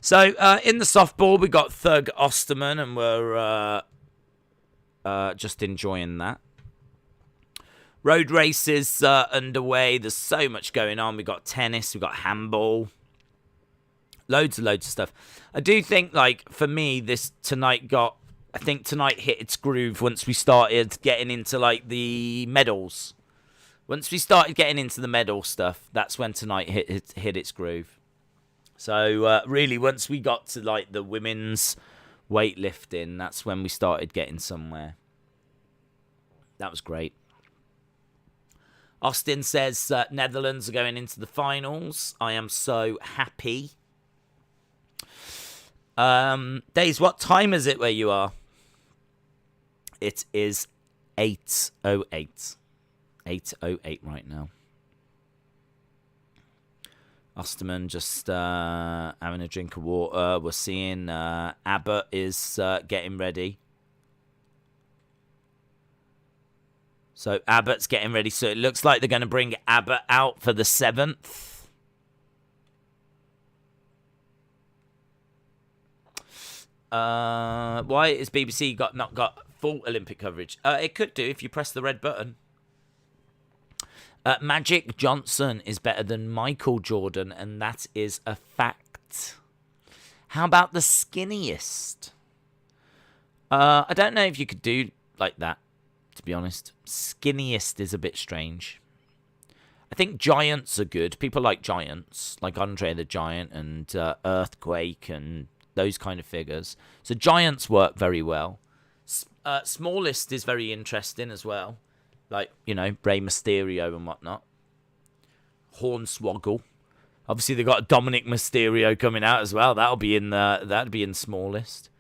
So in the softball, we got Thug Osterman, and we're just enjoying that. Road races underway. There's so much going on. We got tennis. We got handball. Loads of stuff. I do think, like, for me, I think tonight hit its groove once we started getting into, like, the medals. Once we started getting into the medal stuff, that's when tonight hit its groove. So, really, once we got to, like, the women's weightlifting, that's when we started getting somewhere. That was great. Austin says Netherlands are going into the finals. I am so happy. Days, what time is it where you are? It is 8:08. 8:08 right now. Osterman just having a drink of water. We're seeing Abbott is getting ready. So Abbott's getting ready. So it looks like they're going to bring Abbott out for the 7th. Why is BBC not got full Olympic coverage? It could do if you press the red button. Magic Johnson is better than Michael Jordan, and that is a fact. How about the skinniest? I don't know if you could do like that, to be honest. Skinniest is a bit strange. I think giants are good. People like giants, like Andre the Giant and Earthquake and those kind of figures. So giants work very well. Smallest is very interesting as well. Like, you know, Rey Mysterio and whatnot. Hornswoggle. Obviously, they've got Dominic Mysterio coming out as well. That'd be in smallest.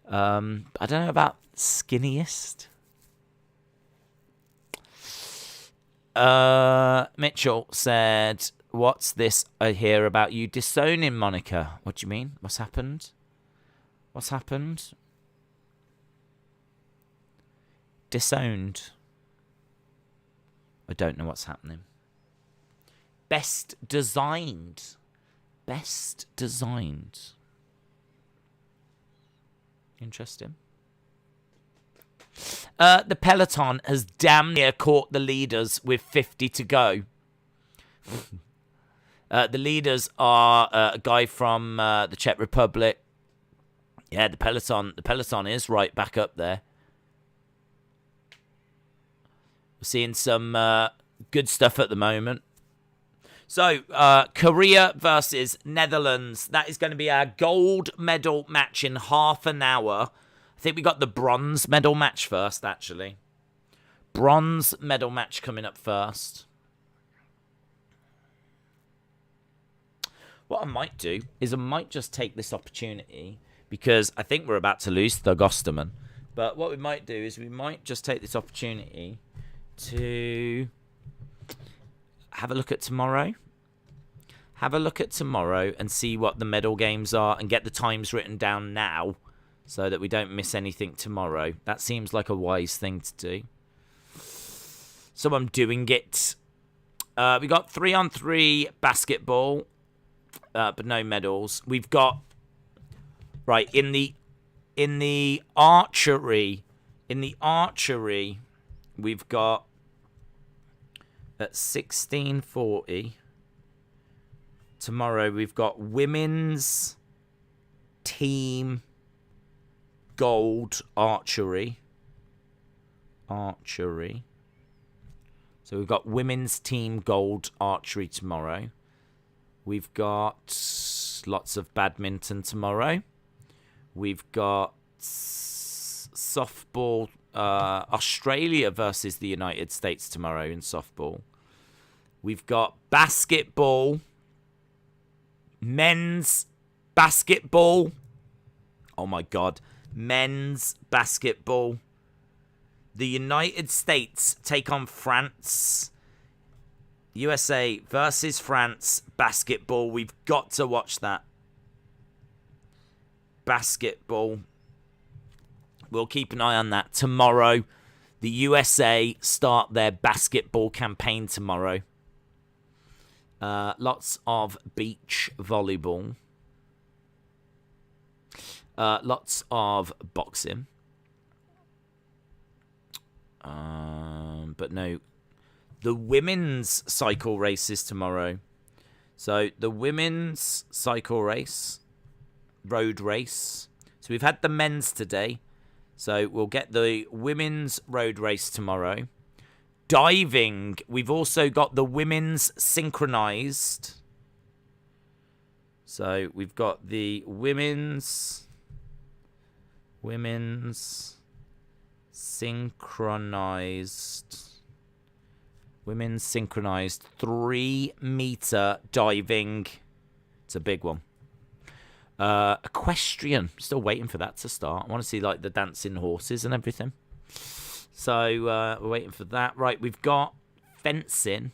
I don't know about skinniest. Mitchell said, "What's this I hear about you disowning Monica? What do you mean? What's happened? What's happened? Disowned. I don't know what's happening. Best designed. Best designed. Interesting. The peloton has damn near caught the leaders with 50 to go. The leaders are a guy from the Czech Republic. Yeah, the peloton is right back up there. We're seeing some good stuff at the moment. So, Korea versus Netherlands. That is going to be our gold medal match in half an hour. I think we got the bronze medal match first, actually. Bronze medal match coming up first. What I might do is I might just take this opportunity, because I think we're about to lose Thug Osterman. But what we might do is we might just take this opportunity to have a look at tomorrow. Have a look at tomorrow and see what the medal games are and get the times written down now so that we don't miss anything tomorrow. That seems like a wise thing to do. So I'm doing it. We got 3-on-3 basketball, but no medals. We've got, right, in the archery, we've got at 16:40 tomorrow, we've got women's team gold archery. So we've got women's team gold archery tomorrow. We've got lots of badminton tomorrow. We've got softball, Australia versus the United States tomorrow in softball. We've got basketball, men's basketball. Oh my God. Men's basketball. The United States take on France. USA versus France basketball. We've got to watch that. Basketball. We'll keep an eye on that. Tomorrow, the USA start their basketball campaign tomorrow. Lots of beach volleyball. Lots of boxing. But no, the women's cycle race is tomorrow. So the women's cycle race, road race. So we've had the men's today. So we'll get the women's road race tomorrow. Diving, we've also got the women's synchronized. So we've got the women's synchronized 3-meter diving. It's a big one. Equestrian, still waiting for that to start. I want to see like the dancing horses and everything. So we're waiting for that. Right, we've got fencing.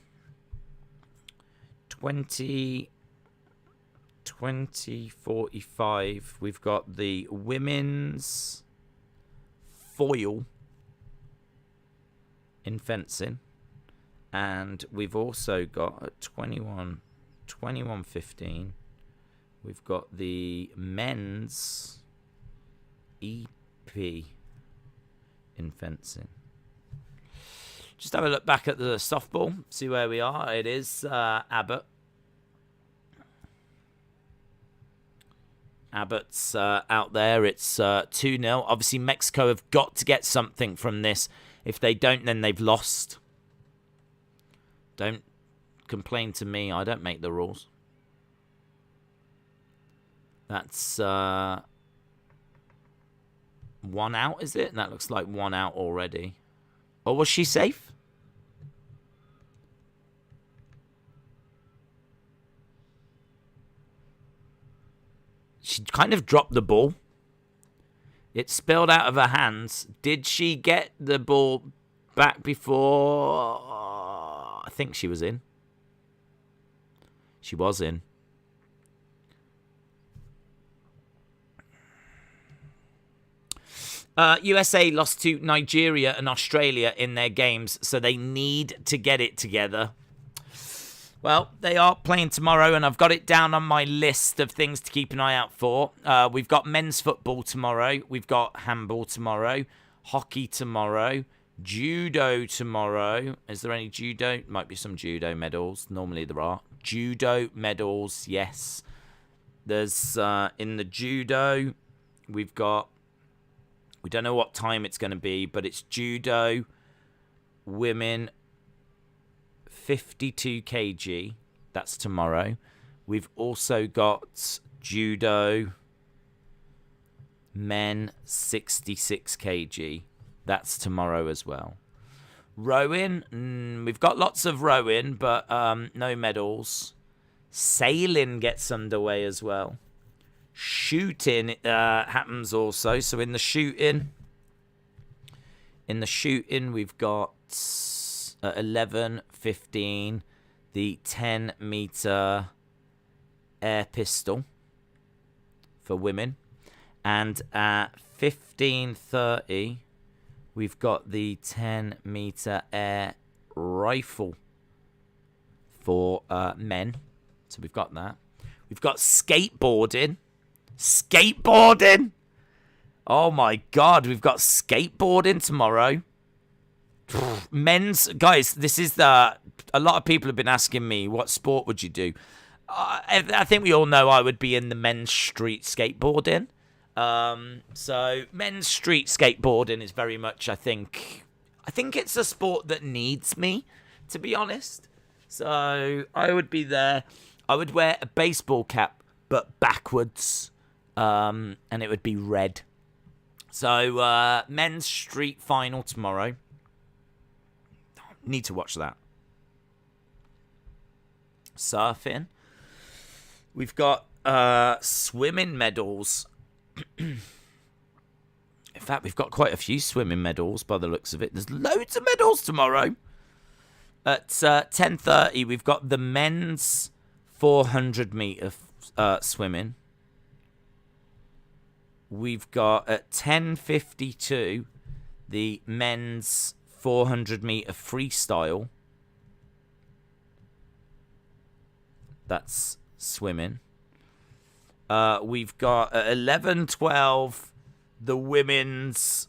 20:45. We've got the women's foil in fencing, and we've also got at 21:15. We've got the men's EP in fencing. Just have a look back at the softball, see where we are. It is Abbott. Abbott's out there. It's 2-0. Obviously, Mexico have got to get something from this. If they don't, then they've lost. Don't complain to me. I don't make the rules. That's 1 out, is it? And that looks like 1 out already. Or was she safe? She kind of dropped the ball. It spilled out of her hands. Did she get the ball back before? I think she was in. She was in. USA lost to Nigeria and Australia in their games, so they need to get it together. Well, they are playing tomorrow, and I've got it down on my list of things to keep an eye out for. We've got men's football tomorrow. We've got handball tomorrow. Hockey tomorrow. Judo tomorrow. Is there any judo? Might be some judo medals. Normally there are. Judo medals, yes. There's, in the judo, we've got... We don't know what time it's going to be, but it's judo, women, 52 kg. That's tomorrow. We've also got judo, men, 66 kg. That's tomorrow as well. Rowing, we've got lots of rowing, but no medals. Sailing gets underway as well. Shooting happens also. So in the shooting, we've got 11:15 the 10-meter air pistol for women, and at 15:30 we've got the 10-meter air rifle for men. So we've got that. We've got skateboarding. Skateboarding! Oh my god, we've got skateboarding tomorrow. Men's... Guys, this is the... A lot of people have been asking me, what sport would you do? I think we all know I would be in the men's street skateboarding. So, men's street skateboarding is very much, I think it's a sport that needs me, to be honest. So, I would be there. I would wear a baseball cap, but backwards. And it would be red. So, men's street final tomorrow. Need to watch that. Surfing. We've got swimming medals. In fact, we've got quite a few swimming medals by the looks of it. There's loads of medals tomorrow. At 10:30, we've got the men's 400-meter swimming. We've got at 10:52 the men's 400-meter freestyle. That's swimming. We've got at 11:12 the women's.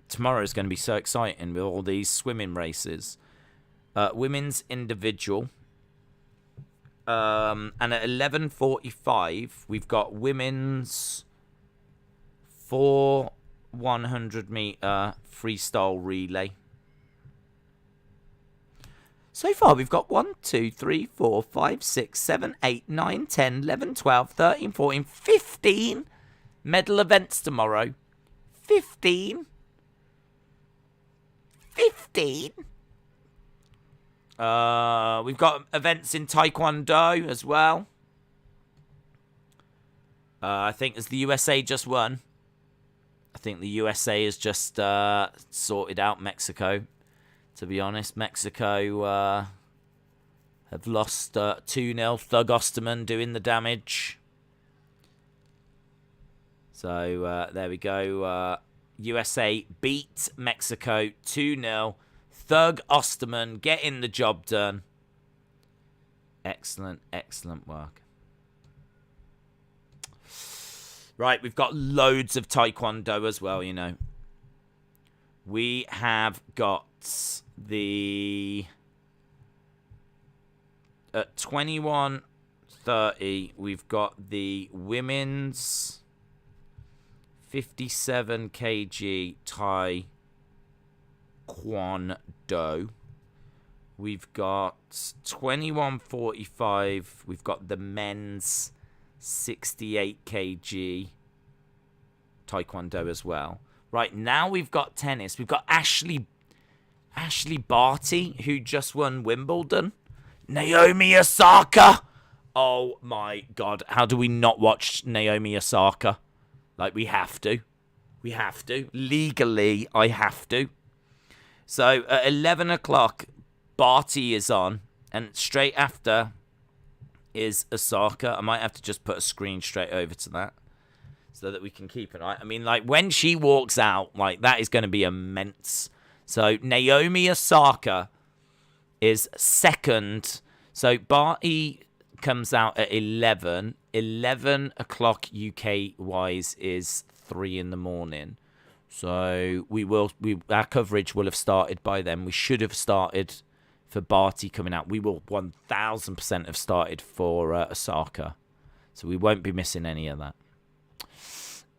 Tomorrow's going to be so exciting with all these swimming races. Women's individual. And at 11:45 we've got women's 100-meter freestyle relay. So far, we've got 1, 2, 3, 4, 5, 6, 7, 8, 9, 10, 11, 12, 13, 14, 15 medal events tomorrow. 15. 15. We've got events in Taekwondo as well. I think as the USA just won. I think the USA has just sorted out Mexico. To be honest, Mexico have lost 2-0. Thug Osterman doing the damage. So there we go. USA beat Mexico 2-0. Thug Osterman getting the job done. Excellent, excellent work. Right, we've got loads of Taekwondo as well, you know. We have got the... At 21:30, we've got the women's 57 kg Taekwondo. We've got 21:45. We've got the men's 68 kg Taekwondo as well. Right, now we've got tennis. We've got Ashley Barty, who just won Wimbledon. Naomi Osaka. Oh my God. How do we not watch Naomi Osaka? Like, we have to. We have to. Legally, I have to. So, at 11 o'clock, Barty is on. And straight after is Osaka. I might have to just put a screen straight over to that, so that we can keep it, right? I mean, like, when she walks out, like, that is going to be immense. So, Naomi Osaka is second. So, Barty comes out at 11. 11 o'clock UK-wise is 3 in the morning. So, our coverage will have started by then. We should have started for Barty coming out. We will 1,000% have started for Osaka. So, we won't be missing any of that.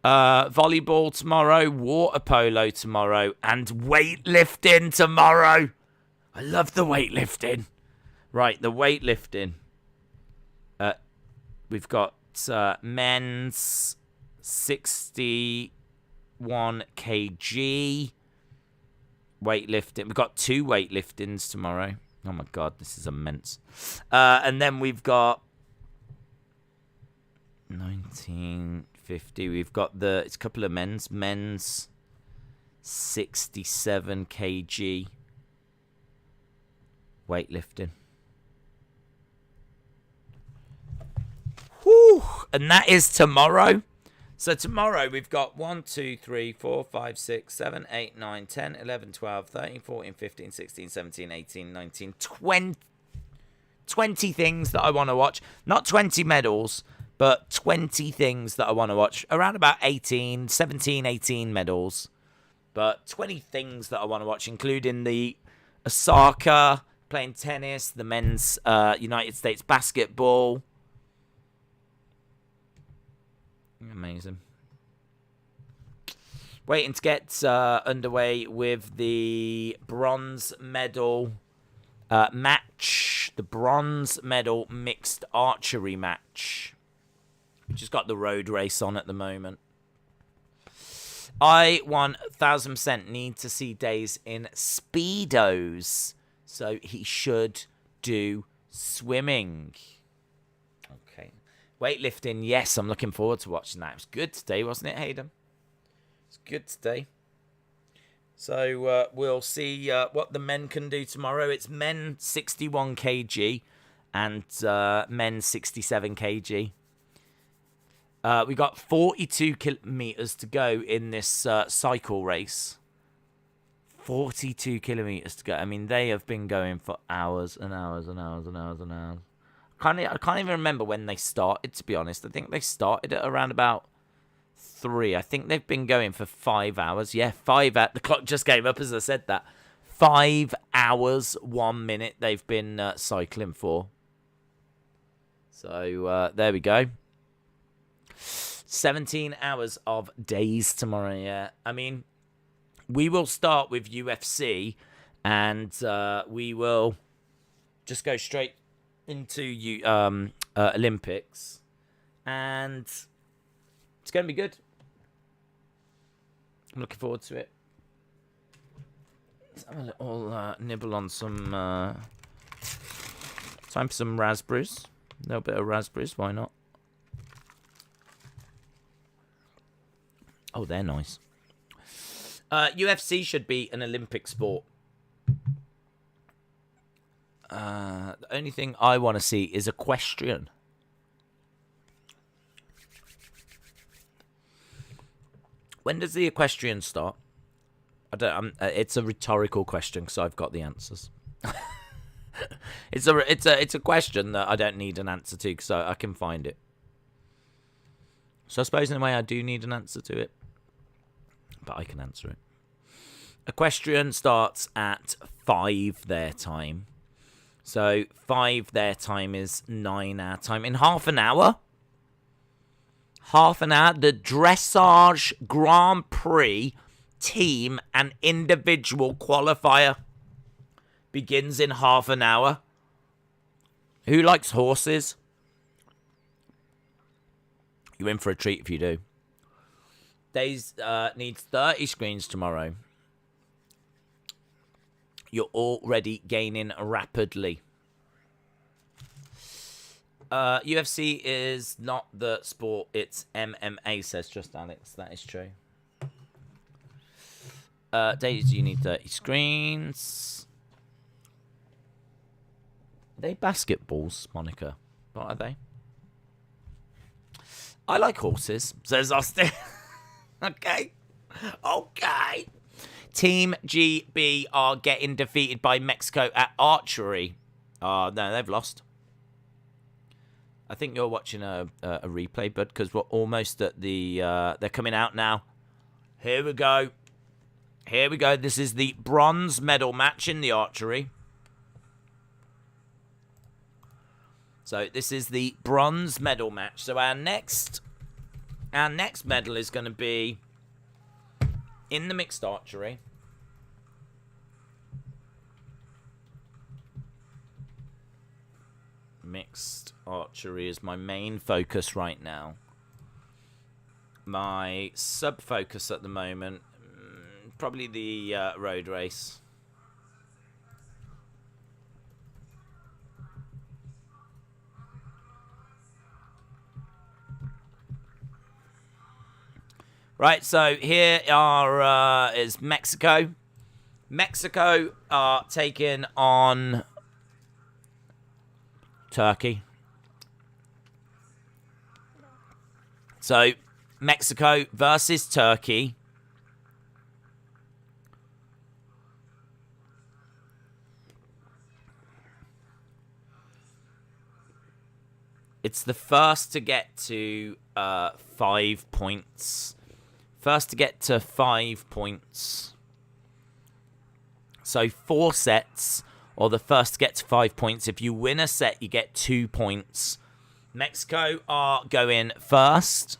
Volleyball tomorrow, water polo tomorrow, and weightlifting tomorrow. I love the weightlifting. Right, the weightlifting. We've got men's 61 kg weightlifting. We've got 2 weightliftings tomorrow. Oh my God, this is immense. And then we've got 1950. We've got it's a couple of men's 67 kg weightlifting. Whew. And that is tomorrow. So tomorrow we've got 1, 2, 3, 4, 5, 6, 7, 8, 9, 10, 11, 12, 13, 14, 15, 16, 17, 18, 19, 20 things that I want to watch. Not 20 medals, but 20 things that I want to watch. Around about 17, 18 medals. But 20 things that I want to watch, including the Osaka playing tennis, the men's United States basketball. Amazing. Waiting to get underway with the bronze medal match. The bronze medal mixed archery match. We just got the road race on at the moment. I 1,000% need to see Days in Speedos. So he should do swimming. Okay. Weightlifting, yes, I'm looking forward to watching that. It was good today, wasn't it, Hayden? It's good today. So we'll see what the men can do tomorrow. It's men 61 kg and men 67 kg. We got 42 kilometers to go in this cycle race. 42 kilometers to go. I mean, they have been going for hours and hours and hours and hours and hours. I can't even remember when they started, to be honest. I think they started at around about 3. I think they've been going for 5 hours. Yeah, 5 hours. The clock just came up as I said that. 5 hours, 1 minute they've been cycling for. So, there we go. 17 hours of days tomorrow, yeah. I mean, we will start with UFC, and we will just go straight into Olympics, and it's going to be good. I'm looking forward to it. Let's have a little nibble on some... time for some raspberries. A little bit of raspberries, why not? Oh, they're nice. UFC should be an Olympic sport. The only thing I want to see is equestrian. When does the equestrian start? I don't. It's a rhetorical question because I've got the answers. It's a question that I don't need an answer to because I can find it. So I suppose in a way I do need an answer to it, but I can answer it. Equestrian starts at 5 their time. So 5 their time is 9 our time. In half an hour, the Dressage Grand Prix team and individual qualifier begins in half an hour. Who likes horses? You're in for a treat if you do. Days needs 30 screens tomorrow. You're already gaining rapidly. UFC is not the sport, it's MMA, says Just Alex. That is true. Days, you need 30 screens. Are they basketballs, Monica? What are they? I like horses, says Austin. Okay. Team GB are getting defeated by Mexico at Archery. No, they've lost. I think you're watching a replay, bud, because we're almost at the... they're coming out now. Here we go. This is the bronze medal match in the archery. So this is the bronze medal match. So our next medal is going to be in the mixed archery. Mixed archery is my main focus right now. My sub-focus at the moment, probably the road race. Right, so here is Mexico. Mexico are taking on Turkey. So, Mexico versus Turkey. It's the first to get to 5 points. First to get to 5 points. So 4 sets, or the first to get to 5 points. If you win a set, you get 2 points. Mexico are going first.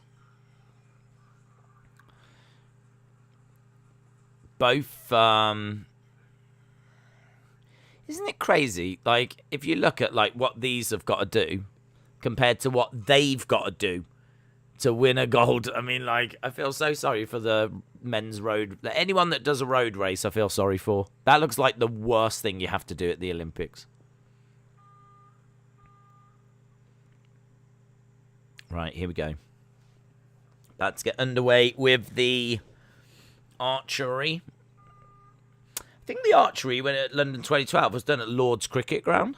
Both, isn't it crazy? Like, if you look at, like, what these have got to do compared to what they've got to do to win a gold. I mean, like, I feel so sorry for the men's road. Anyone that does a road race, I feel sorry for. That looks like the worst thing you have to do at the Olympics. Right, here we go. Let's get underway with the archery. I think the archery, when at London 2012, was done at Lord's Cricket Ground.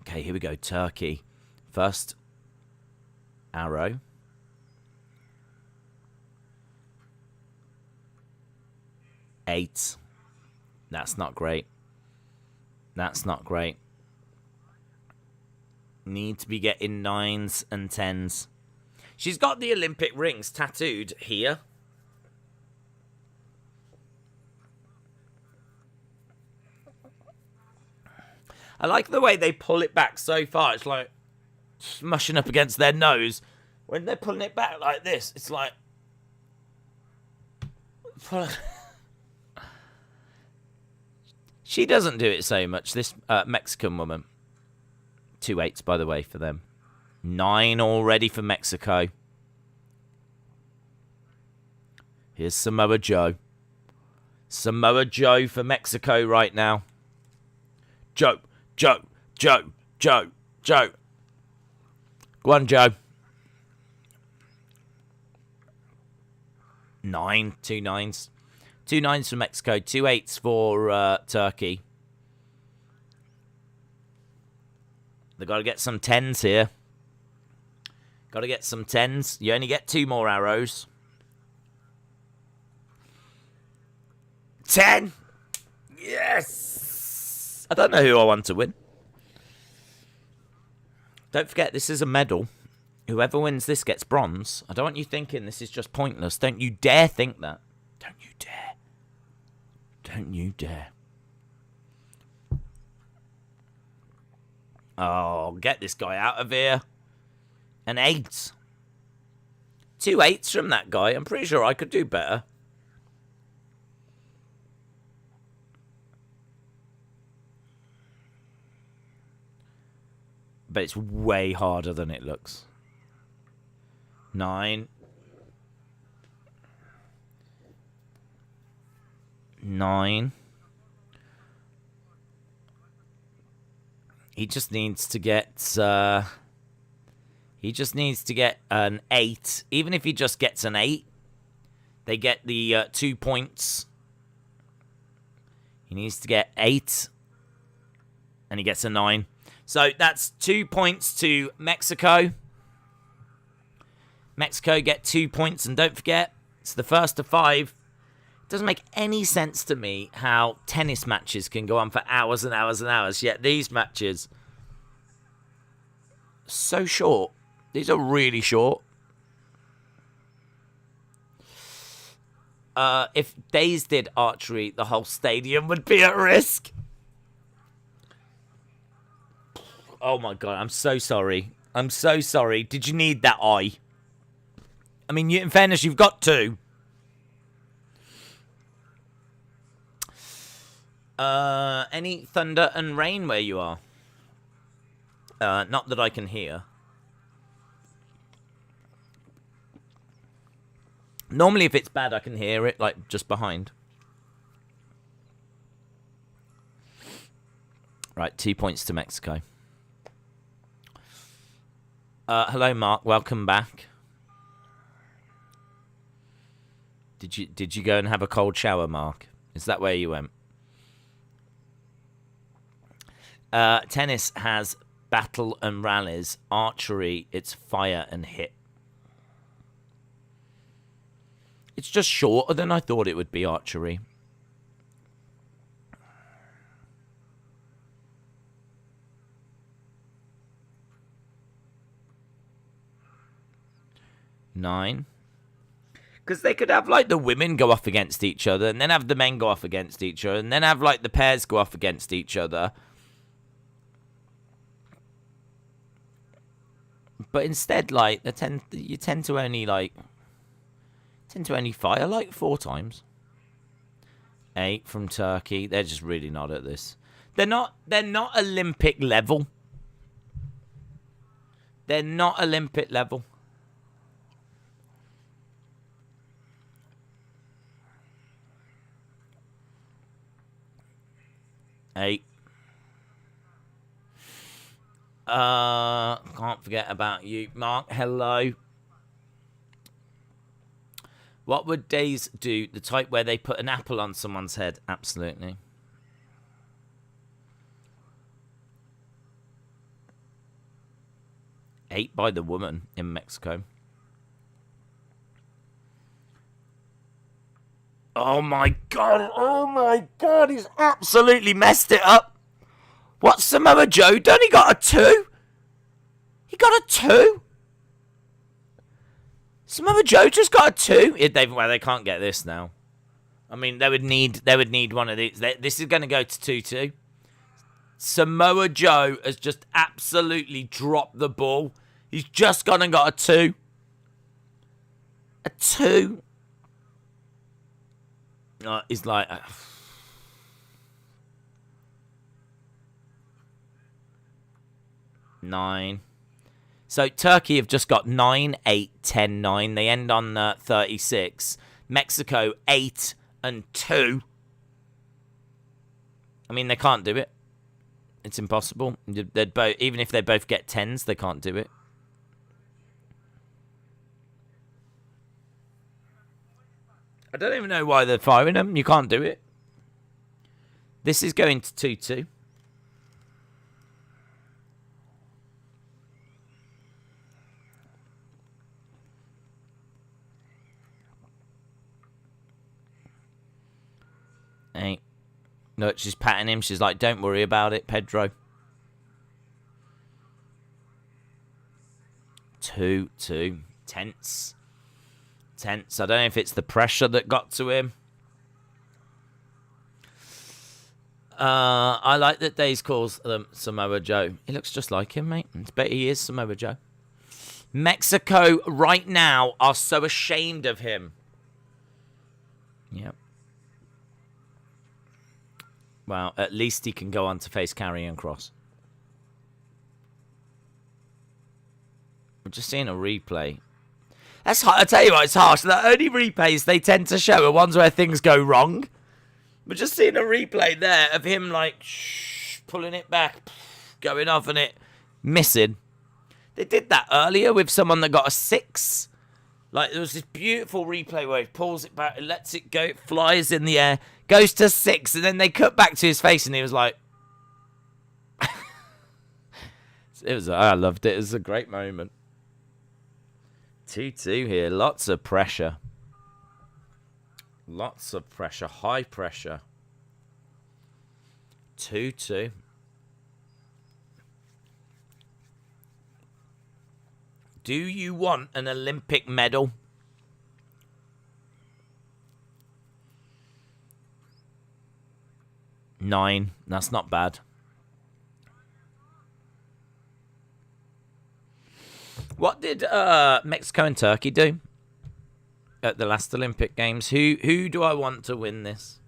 Okay, here we go. Turkey. First arrow. Eight. That's not great. That's not great. Need to be getting 9s and 10s. She's got the Olympic rings tattooed here. I like the way they pull it back so far. It's like smushing up against their nose. When they're pulling it back like this, it's like... She doesn't do it so much, this Mexican woman. 2 8s, by the way, for them. 9 already for Mexico. Here's Samoa Joe. Samoa Joe for Mexico right now. Joe. Go on, Joe. 9. 2 9s. 2 9s for Mexico. 2 8s for Turkey. They've got to get some 10s here. Got to get some 10s. You only get 2 more arrows. 10! Yes! I don't know who I want to win. Don't forget, this is a medal. Whoever wins this gets bronze. I don't want you thinking this is just pointless. Don't you dare think that. Don't you dare. Don't you dare. Oh, get this guy out of here. An 8. 2 8s from that guy. I'm pretty sure I could do better. But it's way harder than it looks. 9. 9. He just needs to get an 8. Even if he just gets an 8, they get the 2 points. He needs to get 8, and he gets a 9. So that's 2 points to Mexico. Mexico get 2 points, and don't forget, it's the first of 5. It doesn't make any sense to me how tennis matches can go on for hours and hours and hours, yet these matches so short. These are really short. If Days did archery, the whole stadium would be at risk. Oh my god, I'm so sorry. I'm so sorry. Did you need that eye? I mean, in fairness, you've got 2. Any thunder and rain where you are? Not that I can hear. Normally, if it's bad, I can hear it, like, just behind. Right, 2 points to Mexico. Hello, Mark. Welcome back. Did you go and have a cold shower, Mark? Is that where you went? Tennis has battle and rallies. Archery, it's fire and hit. It's just shorter than I thought it would be, archery. Nine. Because they could have, like, the women go off against each other, and then have the men go off against each other, and then have, like, the pairs go off against each other. But instead, like, you tend to only fire, like, 4 times. 8 from Turkey. They're just really not at this. They're not Olympic level. They're not Olympic level. Eight. Can't forget about you, Mark. Hello. What would Days do? The type where they put an apple on someone's head? Absolutely. Eight by the woman in Mexico. Oh my god. Oh my god. He's absolutely messed it up. What's Samoa Joe done? He got a 2. He got a 2. Samoa Joe just got a 2. Well, they can't get this now. I mean, they would need one of these. This is going to go to 2-2. Samoa Joe has just absolutely dropped the ball. He's just gone and got a 2. A 2. He's like... 9. So Turkey have just got 9, 8, 10, 9. They end on 36. Mexico 8 and 2. I mean, they can't do it. It's impossible. They'd both, even if they both get 10s, they can't do it. I don't even know why they're firing them. You can't do it. This is going to 2-2. Hey. Look, she's patting him. She's like, don't worry about it, Pedro. 2-2. Tense. I don't know if it's the pressure that got to him. I like that Days calls them Samoa Joe. He looks just like him, mate. I bet he is Samoa Joe. Mexico right now are so ashamed of him. Yep. Well, at least he can go on to face Karrion Kross. I'm just seeing a replay. That's hard. I tell you what, it's harsh. The only replays they tend to show are ones where things go wrong. We're just seeing a replay there of him like pulling it back, going off and it missing. They did that earlier with someone that got a 6. Like there was this beautiful replay where he pulls it back, lets it go, it flies in the air, goes to 6, and then they cut back to his face and he was like, I loved it. It was a great moment. 2-2 here. Lots of pressure. High pressure. 2-2. Do you want an Olympic medal? Nine. That's not bad. What did Mexico and Turkey do at the last Olympic Games? Who do I want to win this?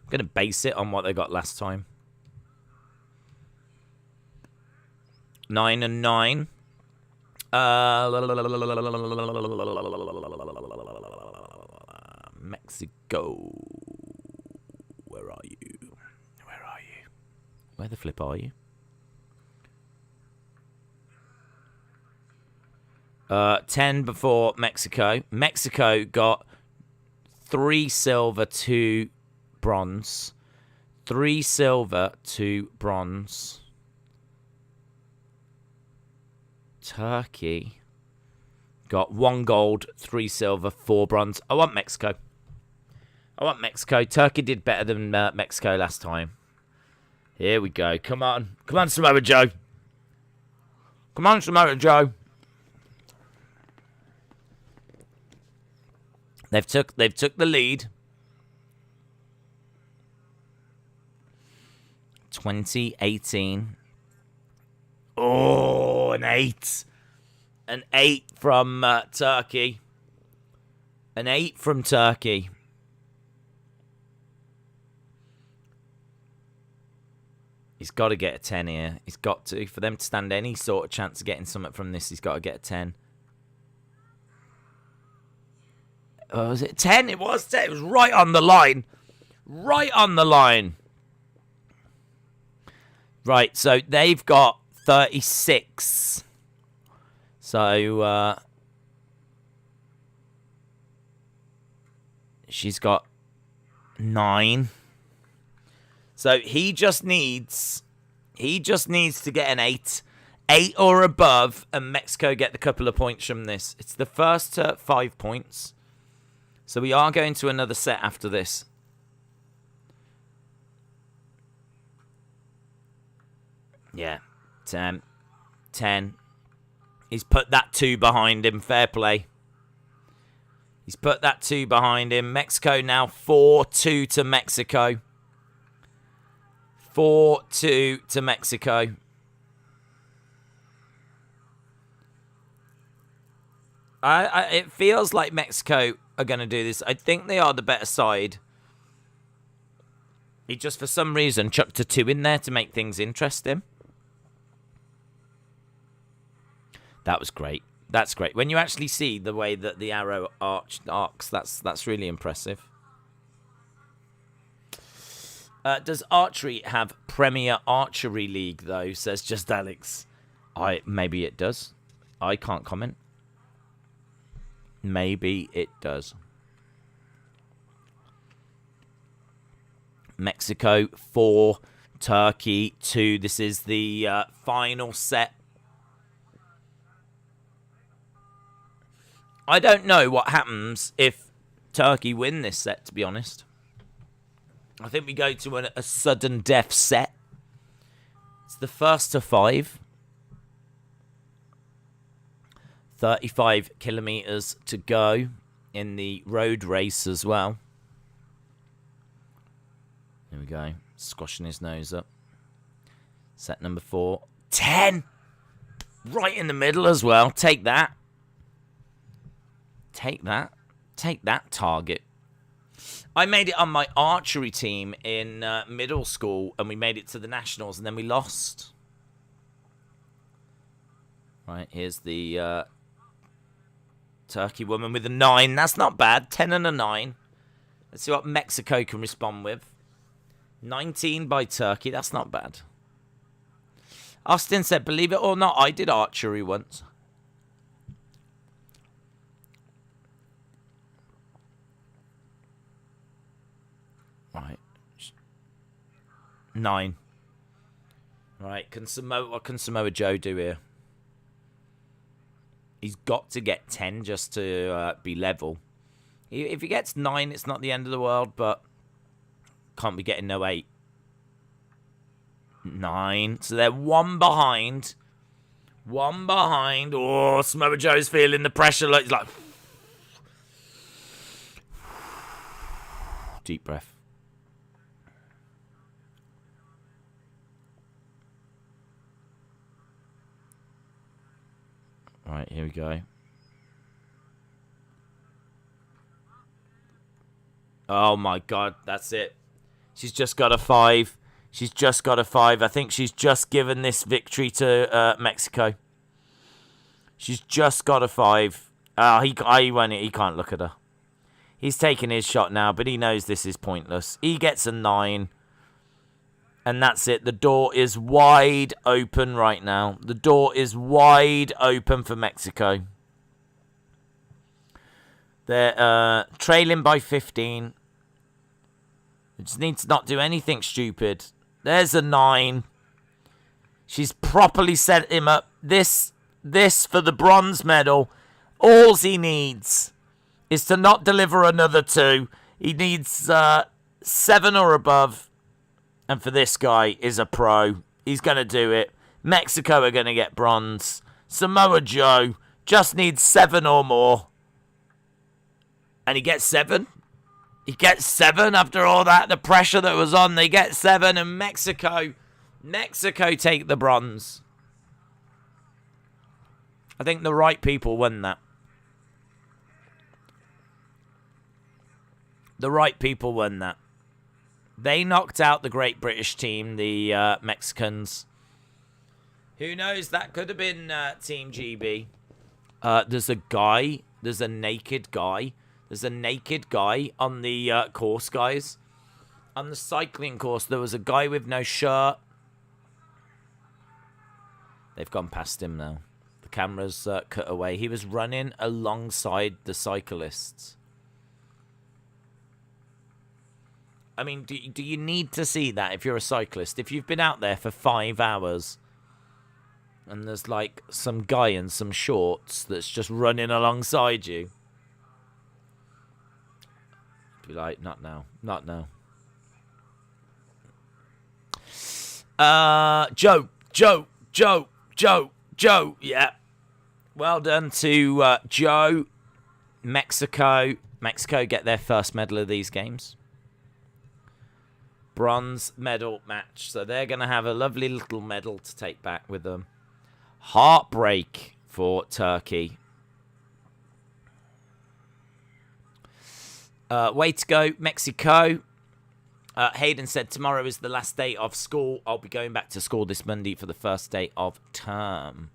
I'm going to base it on what they got last time. 9-9. Mexico. Where are you? Where the flip are you? 10 before Mexico. Mexico got 3 silver, 2 bronze. 3 silver, 2 bronze. Turkey got 1 gold, 3 silver, 4 bronze. I want Mexico. Turkey did better than Mexico last time. Here we go. Come on, Samoa Joe. They've took the lead. 2018. Oh, an 8. An 8 from Turkey. An 8 from Turkey. He's got to get a 10 here. He's got to. For them to stand any sort of chance of getting something from this, he's got to get a 10. Oh, was it 10? It was 10. It was right on the line. Right, so they've got 36. So, she's got 9. So he just needs to get an 8. 8 or above, and Mexico get the couple of points from this. It's the first 5 points. So we are going to another set after this. Yeah. 10. He's put that 2 behind him. Fair play. He's put that 2 behind him. Mexico now 4-2 to Mexico. 4-2 to Mexico. It feels like Mexico are going to do this. I think they are the better side. He just, for some reason, chucked a 2 in there to make things interesting. That was great. That's great. When you actually see the way that the arrow arcs, that's really impressive. Does Archery have Premier Archery League, though, says Just Alex. Maybe it does. I can't comment. Maybe it does. Mexico 4, Turkey 2. This is the final set. I don't know what happens if Turkey win this set, to be honest. I think we go to a sudden death set. It's the first to 5. 35 kilometers to go in the road race as well. Here we go. Squashing his nose up. Set number 4. 10! Right in the middle as well. Take that. Take that. Take that, target. I made it on my archery team in middle school, and we made it to the nationals, and then we lost. Right, here's the Turkey woman with a 9. That's not bad. 10 and a 9. Let's see what Mexico can respond with. 19 by Turkey. That's not bad. Austin said, believe it or not, I did archery once. Right. 9. Right, what can Samoa Joe do here? He's got to get 10 just to be level. If he gets 9, it's not the end of the world, but can't be getting no 8. 9. So they're 1 behind. 1 behind. Oh, Samoa Joe's feeling the pressure. He's like... Deep breath. All right, here we go. Oh, my God. That's it. She's just got a 5. She's just got a 5. I think she's just given this victory to Mexico. She's just got a 5. He can't look at her. He's taking his shot now, but he knows this is pointless. He gets a 9. And that's it. The door is wide open right now. The door is wide open for Mexico. They're trailing by 15. We just need to not do anything stupid. There's a 9. She's properly set him up. This for the bronze medal. All he needs is to not deliver another 2. He needs 7 or above. And for this guy is a pro. He's going to do it. Mexico are going to get bronze. Samoa Joe just needs 7 or more. And he gets 7. He gets 7 after all that. The pressure that was on. They get 7. And Mexico take the bronze. I think the right people won that. The right people won that. They knocked out the Great British team, the Mexicans. Who knows? That could have been Team GB. There's a naked guy. There's a naked guy on the course, guys. On the cycling course, there was a guy with no shirt. They've gone past him now. The camera's cut away. He was running alongside the cyclists. I mean, do you need to see that if you're a cyclist? If you've been out there for 5 hours and there's like some guy in some shorts that's just running alongside you. Be like, not now. Not now. Joe. Yeah. Well done to Joe. Mexico get their first medal of these games. Bronze medal match. So they're going to have a lovely little medal to take back with them. Heartbreak for Turkey. Way to go, Mexico. Hayden said, tomorrow is the last day of school. I'll be going back to school this Monday for the first day of term.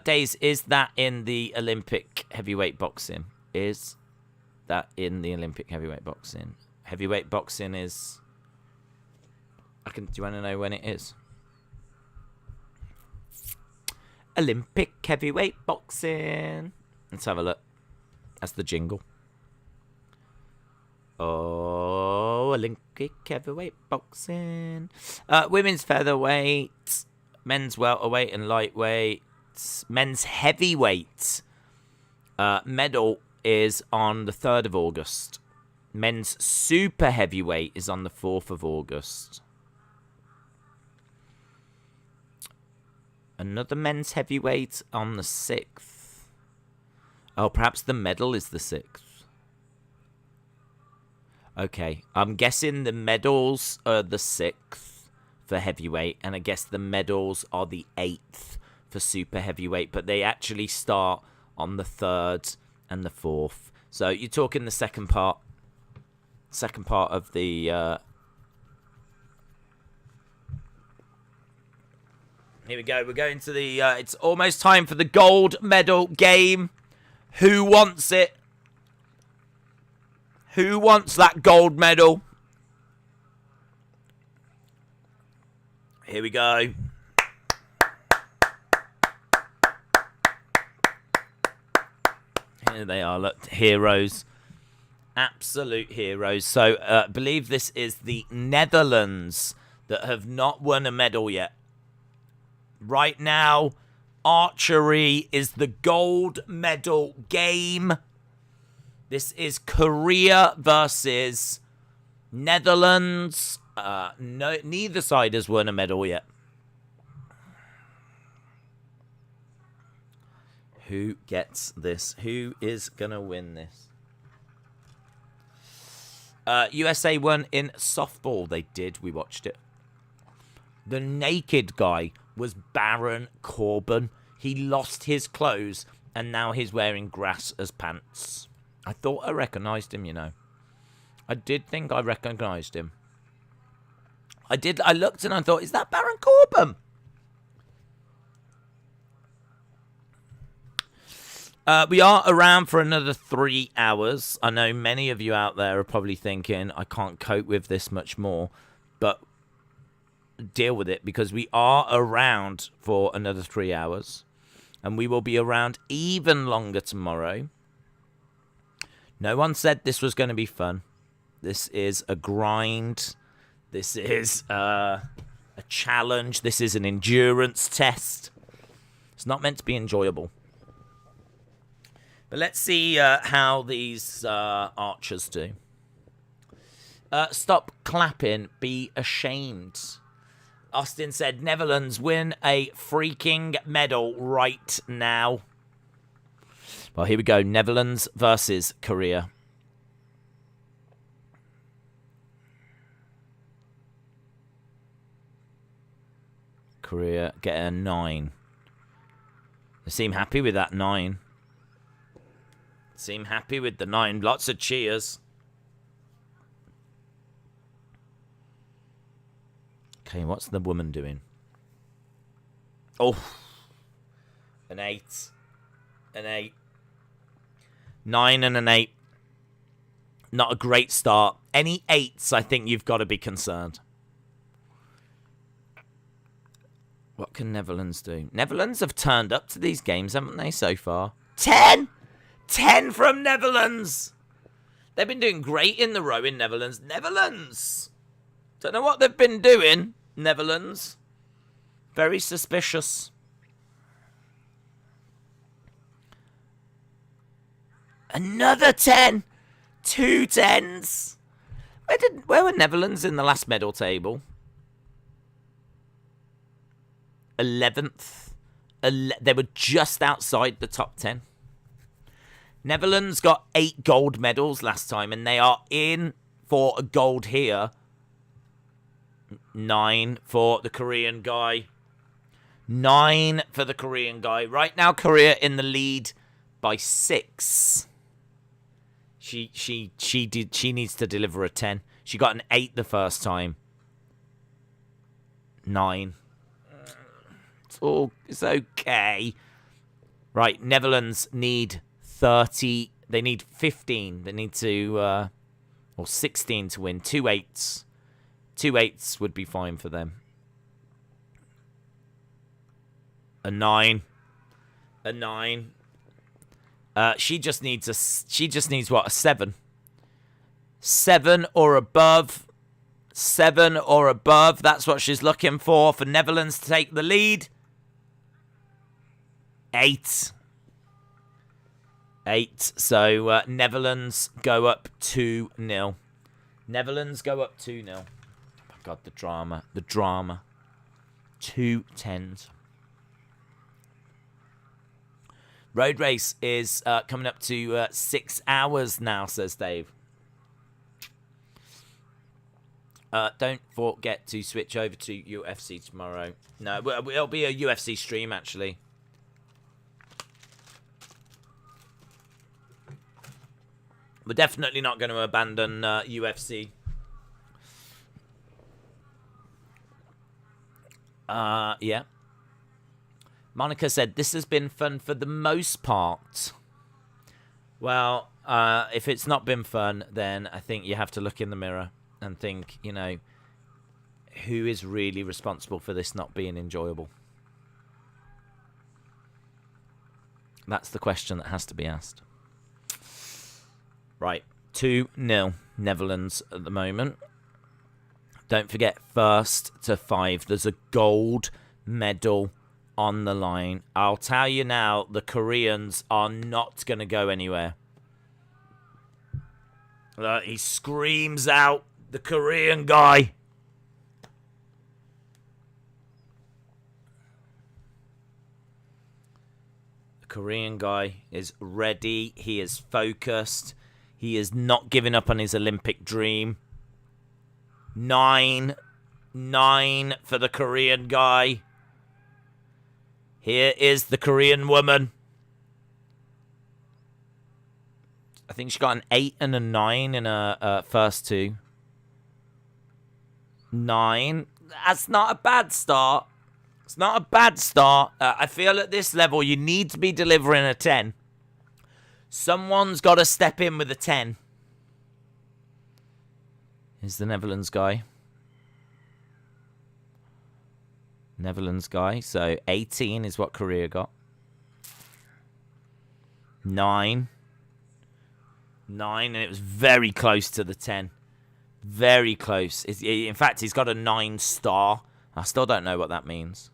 Days, is that in the Olympic heavyweight boxing? Is that in the Olympic heavyweight boxing? Heavyweight boxing is... do you want to know when it is? Olympic heavyweight boxing. Let's have a look. That's the jingle. Oh, Olympic heavyweight boxing. Women's featherweight, men's welterweight and lightweight, men's heavyweight. Medal is on the 3rd of August. Men's super heavyweight is on the 4th of August. Another men's heavyweight on the 6th. Oh, perhaps the medal is the 6th. Okay, I'm guessing the medals are the 6th for heavyweight, and I guess the medals are the 8th for super heavyweight, but they actually start on the 3rd and the 4th. So you're talking the second part of the... Here we go. We're going to the... it's almost time for the gold medal game. Who wants it? Who wants that gold medal? Here we go. Here they are. Look, heroes. Absolute heroes. So, I believe this is the Netherlands that have not won a medal yet. Right now, archery is the gold medal game. This is Korea versus Netherlands. No, neither side has won a medal yet. Who gets this? Who is going to win this? USA won in softball. They did. We watched it. The naked guy was Baron Corbin. He lost his clothes, and now he's wearing grass as pants. I thought I recognised him, you know. I did think I recognised him. I did. I looked and I thought, is that Baron Corbin? We are around for another 3 hours. I know many of you out there are probably thinking, I can't cope with this much more. But deal with it, because we are around for another 3 hours. And we will be around even longer tomorrow. No one said this was going to be fun. This is a grind. This is a challenge. This is an endurance test. It's not meant to be enjoyable. But let's see how these archers do. Stop clapping. Be ashamed. Austin said, Netherlands win a freaking medal right now. Well, here we go. Netherlands versus Korea. Korea get a 9. They seem happy with that 9. Seem happy with the 9. Lots of cheers. Okay, what's the woman doing? Oh. An 8. An 8. 9 and an 8. Not a great start. Any 8s, I think you've got to be concerned. What can Netherlands do? Netherlands have turned up to these games, haven't they, so far? 10! 10 from Netherlands! They've been doing great in the row in Netherlands. Netherlands! Don't know what they've been doing, Netherlands. Very suspicious. Another 10! 2 10s! Where were Netherlands in the last medal table? 11th. They were just outside the top 10. Netherlands got 8 gold medals last time, and they are in for a gold here. 9 for the Korean guy. 9 for the Korean guy. Right now, Korea in the lead by 6. She needs to deliver a 10. She got an 8 the first time. 9. It's okay. Right, Netherlands need 30. They need 15. They need to, or 16 to win. 2 8s. 2 8s would be fine for them. A 9. A 9. She just needs what? A 7. 7 or above. 7 or above. That's what she's looking for Netherlands to take the lead. 8. 8. So Netherlands go up 2-0. Netherlands go up 2-0. Oh my God, the drama. The drama. 2 10s. Road race is coming up to 6 hours now, says Dave. Don't forget to switch over to UFC tomorrow. No, it'll be a UFC stream, actually. We're definitely not going to abandon UFC. Yeah. Monica said, this has been fun for the most part. Well, if it's not been fun, then I think you have to look in the mirror and think, you know, who is really responsible for this not being enjoyable? That's the question that has to be asked. Right, 2-0 Netherlands at the moment. Don't forget, 1st to 5. There's a gold medal on the line. I'll tell you now, the Koreans are not going to go anywhere. He screams out, the Korean guy. The Korean guy is ready. He is focused. He is not giving up on his Olympic dream. 9 for the Korean guy. Here is the Korean woman. I think she got an 8 and a 9 in her first 2. 9. That's not a bad start. It's not a bad start. I feel at this level you need to be delivering a 10. Someone's got to step in with a 10. Here's the Netherlands guy. Netherlands guy. So 18 is what Korea got. 9. 9, and it was very close to the 10. Very close. In fact, he's got a 9 star. I still don't know what that means.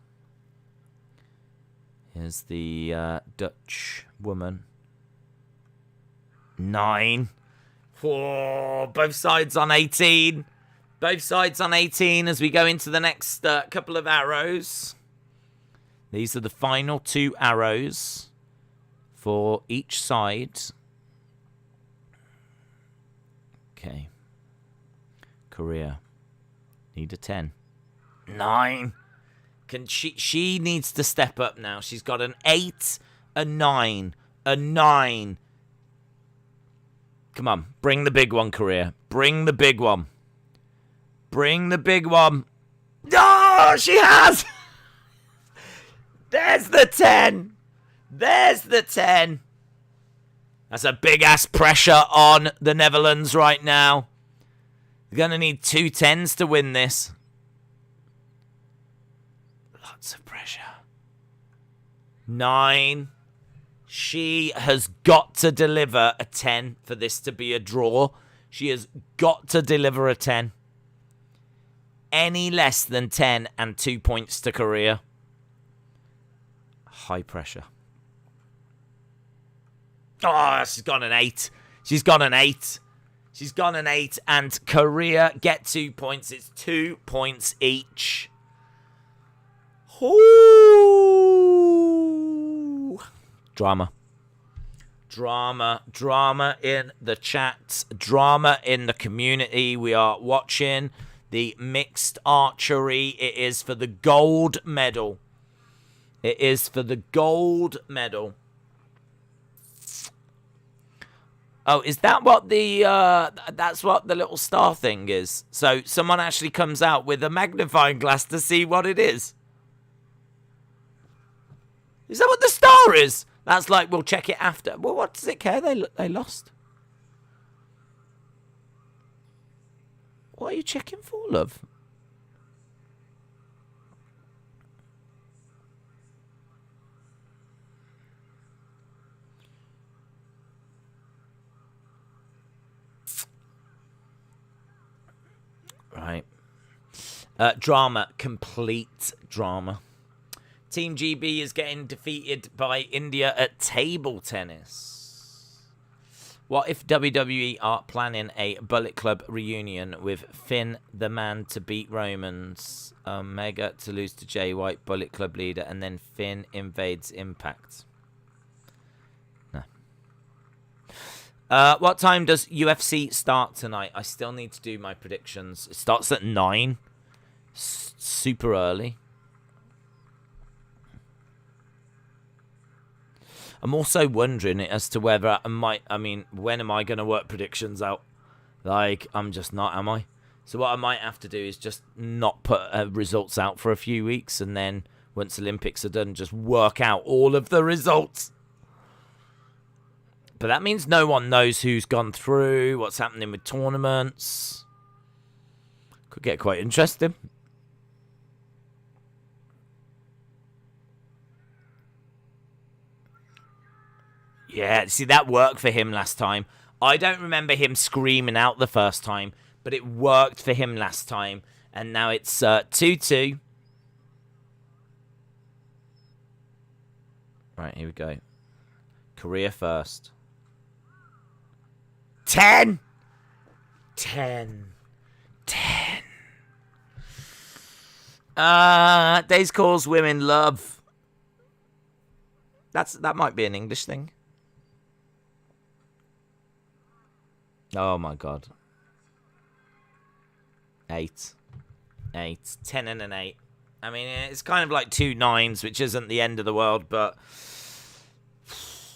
Here's the Dutch woman. 9. Oh, both sides on 18. Both sides on 18 as we go into the next couple of arrows. These are the final 2 arrows for each side. Okay. Korea. Need a 10. 9. She needs to step up now. She's got an 8, a 9, a 9. Come on, bring the big one, Korea. Bring the big one. Bring the big one. Oh, she has! There's the 10. There's the 10. That's a big-ass pressure on the Netherlands right now. They're going to need 2 10s to win this. Lots of pressure. 9. She has got to deliver a 10 for this to be a draw. She has got to deliver a 10. Any less than 10 and 2 points to Korea. High pressure. Oh, she's got an 8. She's got an 8. She's got an 8. And Korea get 2 points. It's 2 points each. Ooh. Drama. Drama in the chat. Drama in the community. We are watching the mixed archery. It is for the gold medal. It is for the gold medal. Oh, is that what the, that's what the little star thing is? So someone actually comes out with a magnifying glass to see what it is. Is that what the star is? That's like, we'll check it after. Well, what does it care? They lost. What are you checking for, love? Right. Drama. Complete drama. Team GB is getting defeated by India at table tennis. What if WWE are planning a Bullet Club reunion with Finn, the man to beat Romans, Omega to lose to Jay White, Bullet Club leader, and then Finn invades Impact? What time does UFC start tonight? I still need to do my predictions. It starts at 9. Super early. I'm also wondering as to whether when am I going to work predictions out? Like, I'm just not, am I? So what I might have to do is just not put results out for a few weeks, and then once Olympics are done, just work out all of the results. But that means no one knows who's gone through, what's happening with tournaments. Could get quite interesting. Yeah, see, that worked for him last time. I don't remember him screaming out the first time, but it worked for him last time. And now it's 2-2. Right, here we go. Korea first. 10! 10. 10. Days calls women love. That might be an English thing. Oh my god. 8. 8. 10 and an 8. I mean, it's kind of like 2 9s, which isn't the end of the world, but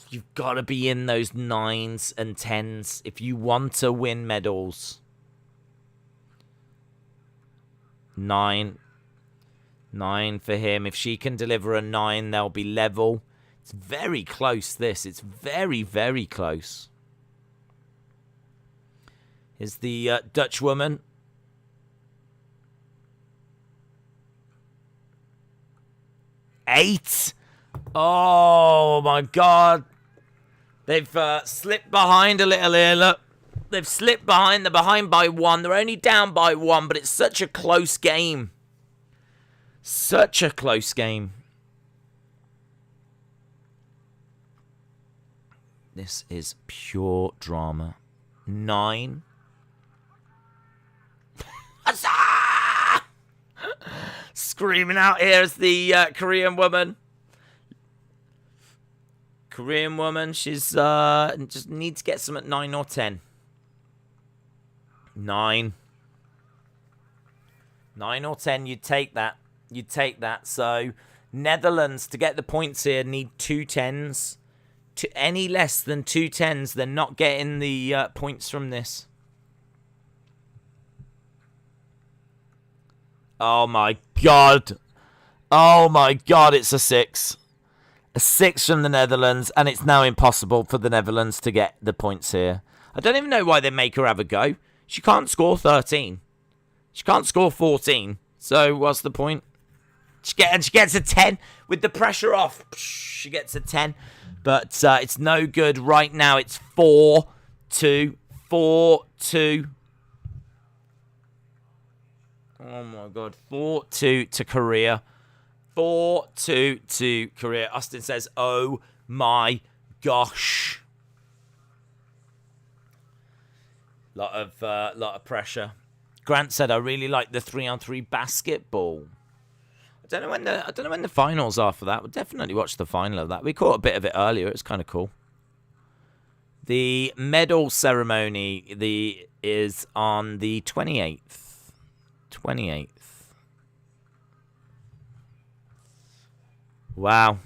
you've got to be in those 9s and 10s if you want to win medals. 9. 9 for him. If she can deliver a 9, they'll be level. It's very close, this. It's very, very close. Is the Dutch woman. Eight. Oh, my God. They've slipped behind a little here, look. They've slipped behind. They're behind by 1. They're only down by 1, but it's such a close game. Such a close game. This is pure drama. 9. Screaming out here as the Korean woman. Korean woman, she's just needs to get some at 9 or 10. 9. 9 or 10, you'd take that. You'd take that. So, Netherlands, to get the points here, need 2 10s. To any less than 2 10s, they're not getting the points from this. Oh my god. Oh my god, it's a 6. A 6 from the Netherlands, and it's now impossible for the Netherlands to get the points here. I don't even know why they make her have a go. She can't score 13. She can't score 14. So what's the point? She gets a 10 with the pressure off. She gets a 10. But it's no good right now. It's 4-2. 4-2. Oh, my God. 4-2 to Korea. 4-2 to Korea. Austin says, oh, my gosh. Lot of pressure. Grant said, I really like the 3-on-3 basketball. I don't know when the finals are for that. We'll definitely watch the final of that. We caught a bit of it earlier. It's kind of cool. The medal ceremony is on the 28th. 28th. Wow.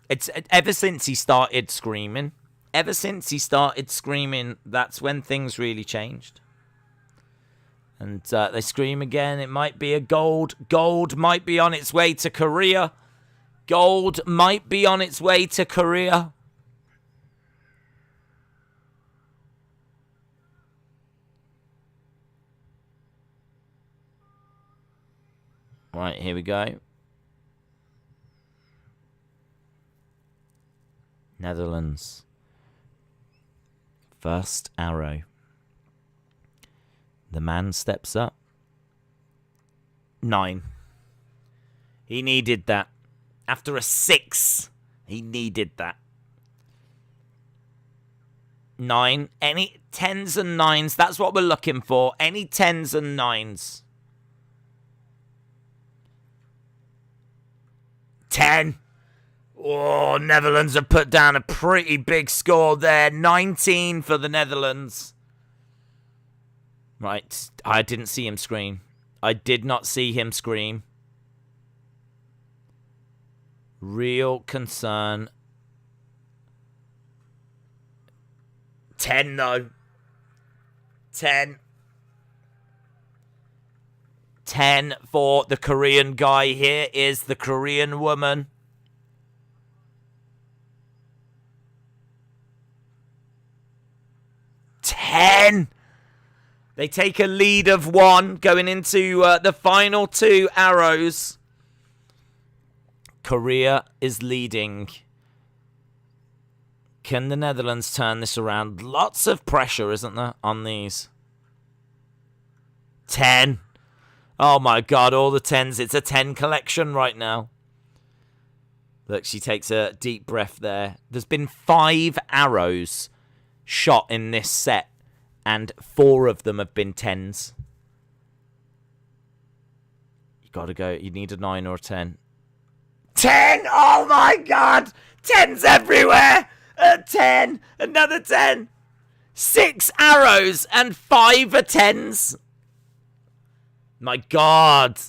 It's ever since he started screaming. Ever since he started screaming, that's when things really changed. And they scream again. It might be a gold. Gold might be on its way to Korea. Gold might be on its way to Korea. Right, here we go. Netherlands. First arrow. The man steps up. 9. He needed that. After a 6, he needed that. 9. Any 10s and 9s. That's what we're looking for. Any 10s and 9s. 10. Oh, Netherlands have put down a pretty big score there. 19 for the Netherlands. Right, I didn't see him scream. I did not see him scream. Real concern. 10, though. 10. 10 for the Korean guy. Here is the Korean woman. 10. They take a lead of 1 going into the final 2 arrows. Korea is leading. Can the Netherlands turn this around? Lots of pressure, isn't there, on these? 10. Oh my God, all the 10s. It's a 10 collection right now. Look, she takes a deep breath there. There's been 5 arrows shot in this set, and 4 of them have been 10s. You gotta go. You need a 9 or a 10. 10! Oh my God! 10s everywhere! A 10! Another 10! 6 arrows and 5 are 10s. My God.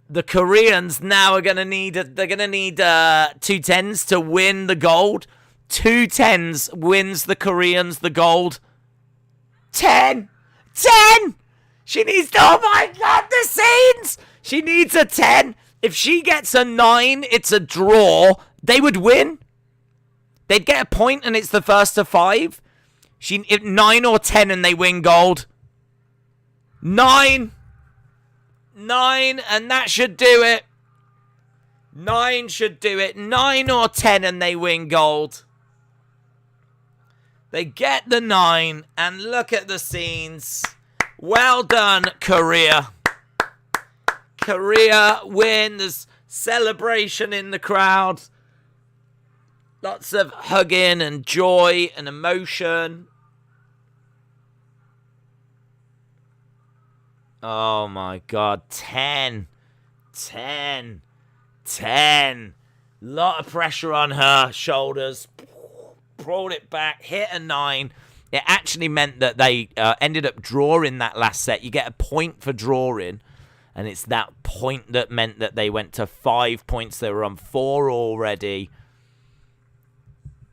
The Koreans now are gonna need they're gonna need 2 10s to win the gold. 2 10s wins the Koreans the gold. 10! 10! She needs to, oh my God, the scenes! She needs a 10. If she gets a 9, it's a draw. They would win. They'd get a point and it's the first to 5. 9 or 10 and they win gold. 9! 9, and that should do it. 9 should do it. 9 or 10 and they win gold. They get the 9, and look at the scenes. Well done, Korea. Korea win. There's celebration in the crowd. Lots of hugging and joy and emotion. Oh my God. 10. 10. 10. Lot of pressure on her shoulders. Brought it back. Hit a 9. It actually meant that they ended up drawing that last set. You get a point for drawing. And it's that point that meant that they went to 5 points. They were on 4 already.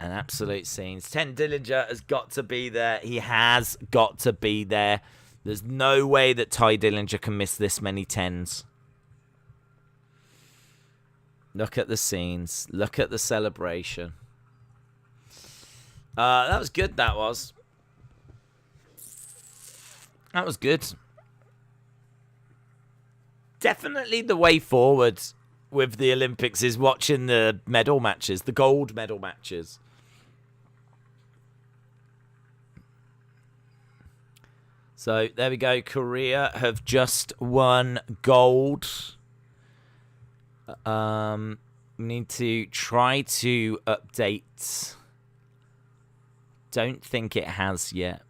An absolute scenes. 10 Dillinger has got to be there. He has got to be there. There's no way that Ty Dillinger can miss this many 10s. Look at the scenes. Look at the celebration. That was good, that was. That was good. Definitely the way forward with the Olympics is watching the medal matches, the gold medal matches. So, there we go. Korea have just won gold. We need to try to update. Don't think it has yet.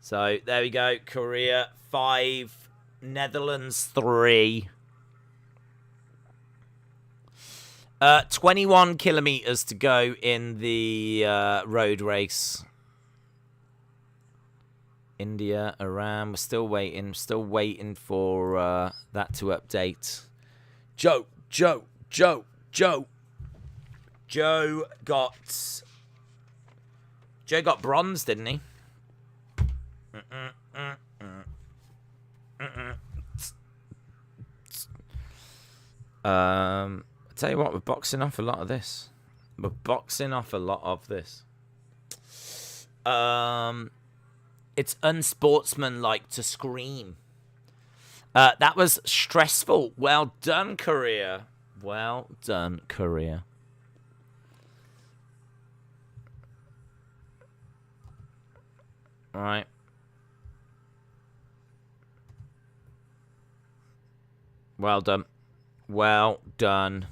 So, there we go. Korea 5, Netherlands 3. 21 kilometers to go in the road race. India, Iran, we're still waiting for that to update. Joe got bronze, didn't he? I tell you what, we're boxing off a lot of this. It's unsportsmanlike to scream. That was stressful. Well done, Korea. Well done, Korea. All right. Well done. Well done.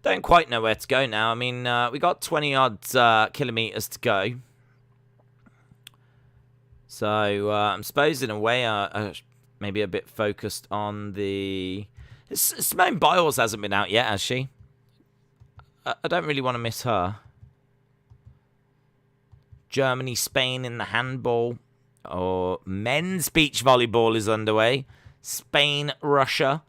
Don't quite know where to go now. I mean, we got 20-odd kilometers to go. So, I suppose in a way, maybe a bit focused on the... Simone Biles hasn't been out yet, has she? I don't really want to miss her. Germany, Spain in the handball. Or men's beach volleyball is underway. Spain, Russia.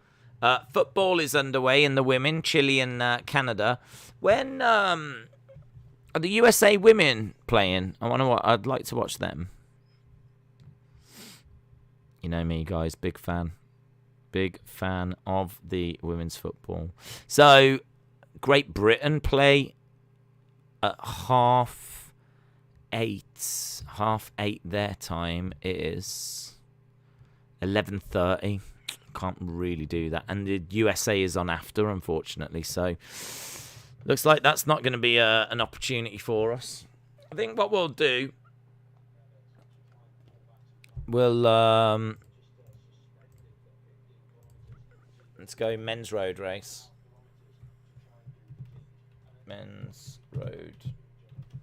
Football is underway in the women. Chile and Canada. When are the USA women playing? I'd like to watch them. You know me, guys. Big fan. Big fan of the women's football. So, Great Britain play at 8:30 their time. It is 11:30. Can't really do that. And the USA is on after, unfortunately. So, looks like that's not going to be an opportunity for us. I think what we'll do, let's go men's road race. Men's road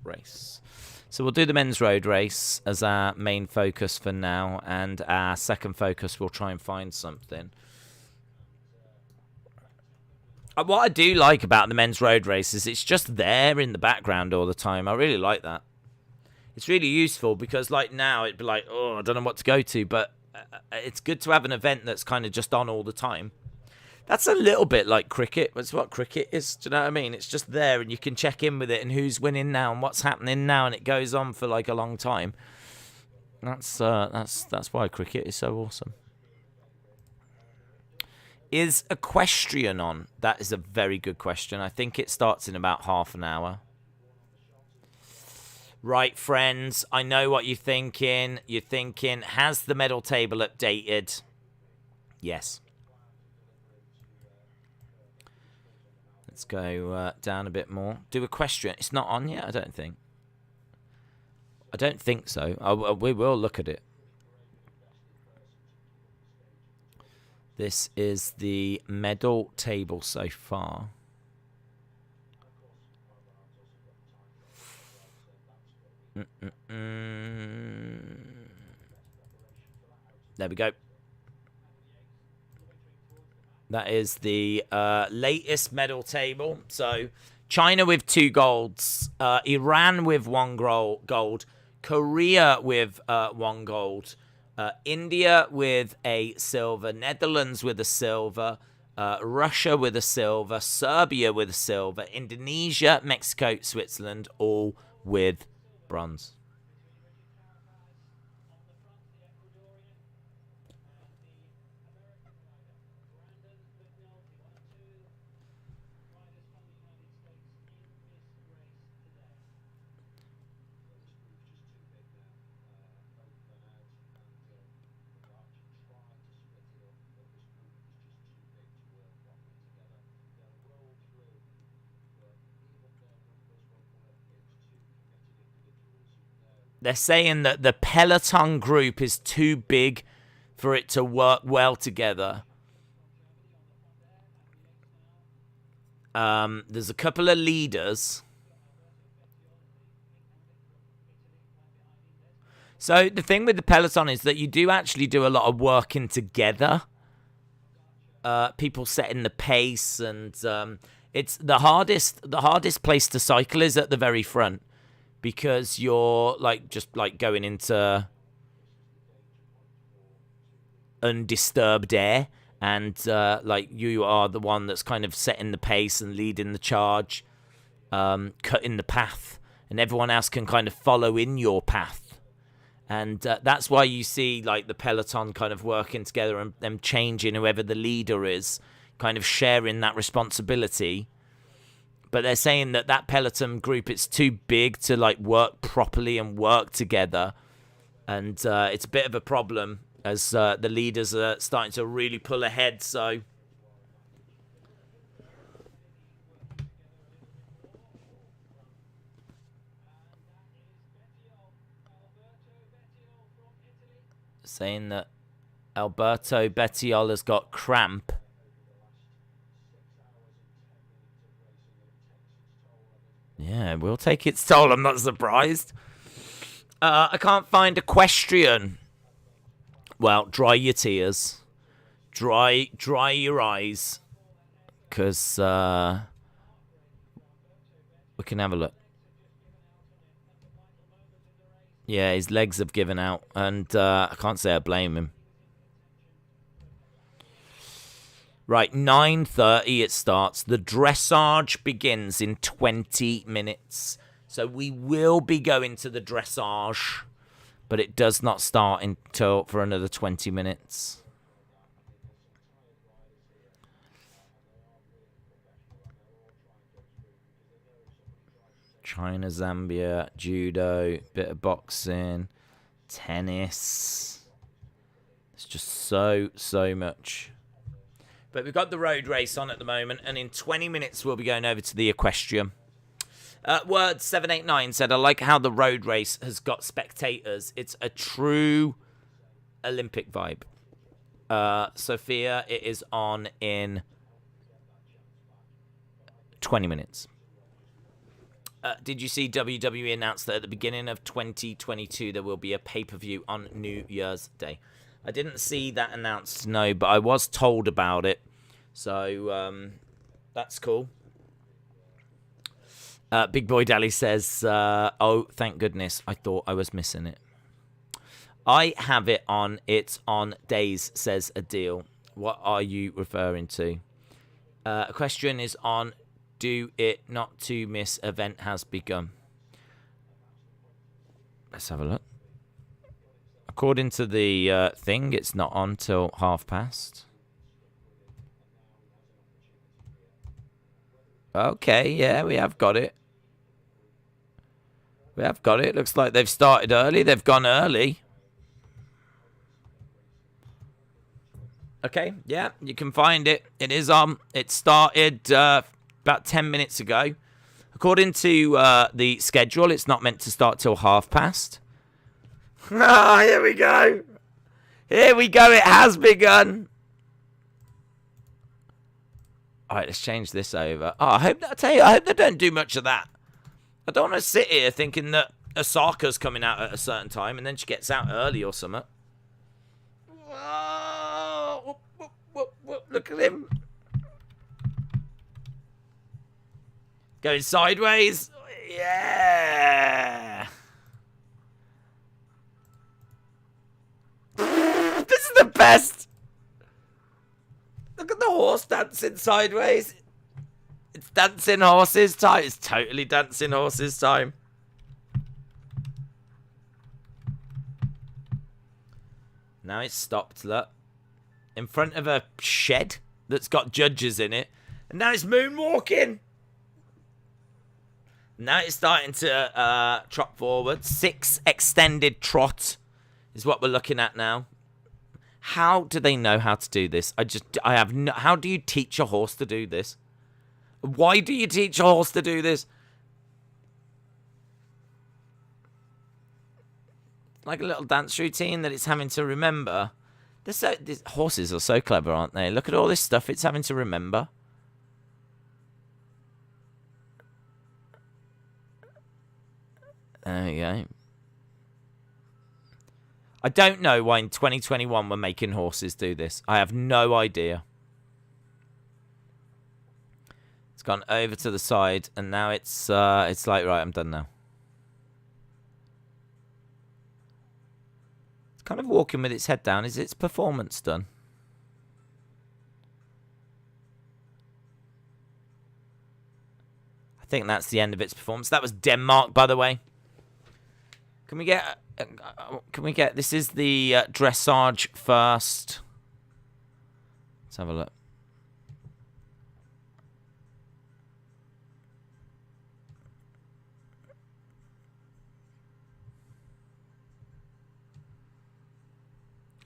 race. So we'll do the men's road race as our main focus for now, and our second focus we'll try and find something. What I do like about the men's road race is it's just there in the background all the time. I really like that. It's really useful because, like, now it'd be like, oh, I don't know what to go to, but it's good to have an event that's kind of just on all the time. That's a little bit like cricket. That's what cricket is. Do you know what I mean? It's just there, and you can check in with it and who's winning now and what's happening now, and it goes on for like a long time. That's why cricket is so awesome. Is Equestrian on? That is a very good question. I think it starts in about half an hour. Right, friends. I know what you're thinking. You're thinking, has the medal table updated? Yes. Let's go down a bit more. Do Equestrian. It's not on yet, I don't think. I don't think so. We will look at it. This is the medal table so far. There we go. That is the latest medal table. So, China with 2 golds, Iran with 1 gold, Korea with 1 gold, India with a silver, Netherlands with a silver, Russia with a silver, Serbia with a silver, Indonesia, Mexico, Switzerland, all with bronze. They're saying that the peloton group is too big for it to work well together. There's a couple of leaders. So the thing with the peloton is that you do actually do a lot of working together. People setting the pace, and it's the hardest place to cycle is at the very front. Because you're just going into undisturbed air, and you are the one that's kind of setting the pace and leading the charge, cutting the path, and everyone else can kind of follow in your path. And that's why you see the peloton kind of working together and them changing whoever the leader is, kind of sharing that responsibility. But they're saying that peloton group, it's too big to work properly and work together. And it's a bit of a problem as the leaders are starting to really pull ahead. So saying that Alberto Bettiol has got cramp. Yeah, we'll take its toll. I'm not surprised. I can't find Equestrian. Well, dry your tears. Dry your eyes, because we can have a look. Yeah, his legs have given out, and I can't say I blame him. Right, 9:30 it starts. The dressage begins in 20 minutes. So we will be going to the dressage, but it does not start until for another 20 minutes. China, Zambia, judo, bit of boxing, tennis. It's just so much. But we've got the road race on at the moment, and in 20 minutes we'll be going over to the equestrian. Word 789 said, I like how the road race has got spectators. It's a true Olympic vibe. Sophia, it is on in 20 minutes. Did you see WWE announce that at the beginning of 2022 there will be a pay-per-view on New Year's Day? I didn't see that announced, no, but I was told about it. So, that's cool. Big Boy Dally says, oh, thank goodness. I thought I was missing it. I have it on. It's on days, says Adil. What are you referring to? A question is on. Do it not to miss event has begun. Let's have a look. According to the thing, it's not on till past. Okay, yeah, we have got it. We have got it. Looks like they've started early. They've gone early. Okay, yeah, you can find it. It is on. It started about 10 minutes ago. According to the schedule, it's not meant to start till past. Ah, here we go. Here we go. It has begun. All right, let's change this over. Oh, I hope they don't do much of that. I don't want to sit here thinking that Osaka's coming out at a certain time and then she gets out early or something. Whoa, whoop, whoop, whoop. Look at him. Going sideways. Yeah. This is the best. Look at the horse dancing sideways. It's dancing horses time. It's totally dancing horses time. Now it's stopped, look. In front of a shed that's got judges in it. And now it's moonwalking. Now it's starting to trot forward. 6 extended trot is what we're looking at now. How do they know how to do this? How do you teach a horse to do this? Why do you teach a horse to do this? Like a little dance routine that it's having to remember. These horses are so clever, aren't they? Look at all this stuff it's having to remember. There we go. I don't know why in 2021 we're making horses do this. I have no idea. It's gone over to the side, and now it's like, right, I'm done now. It's kind of walking with its head down. Is its performance done? I think that's the end of its performance. That was Denmark, by the way. Can we get, this is the dressage first. Let's have a look.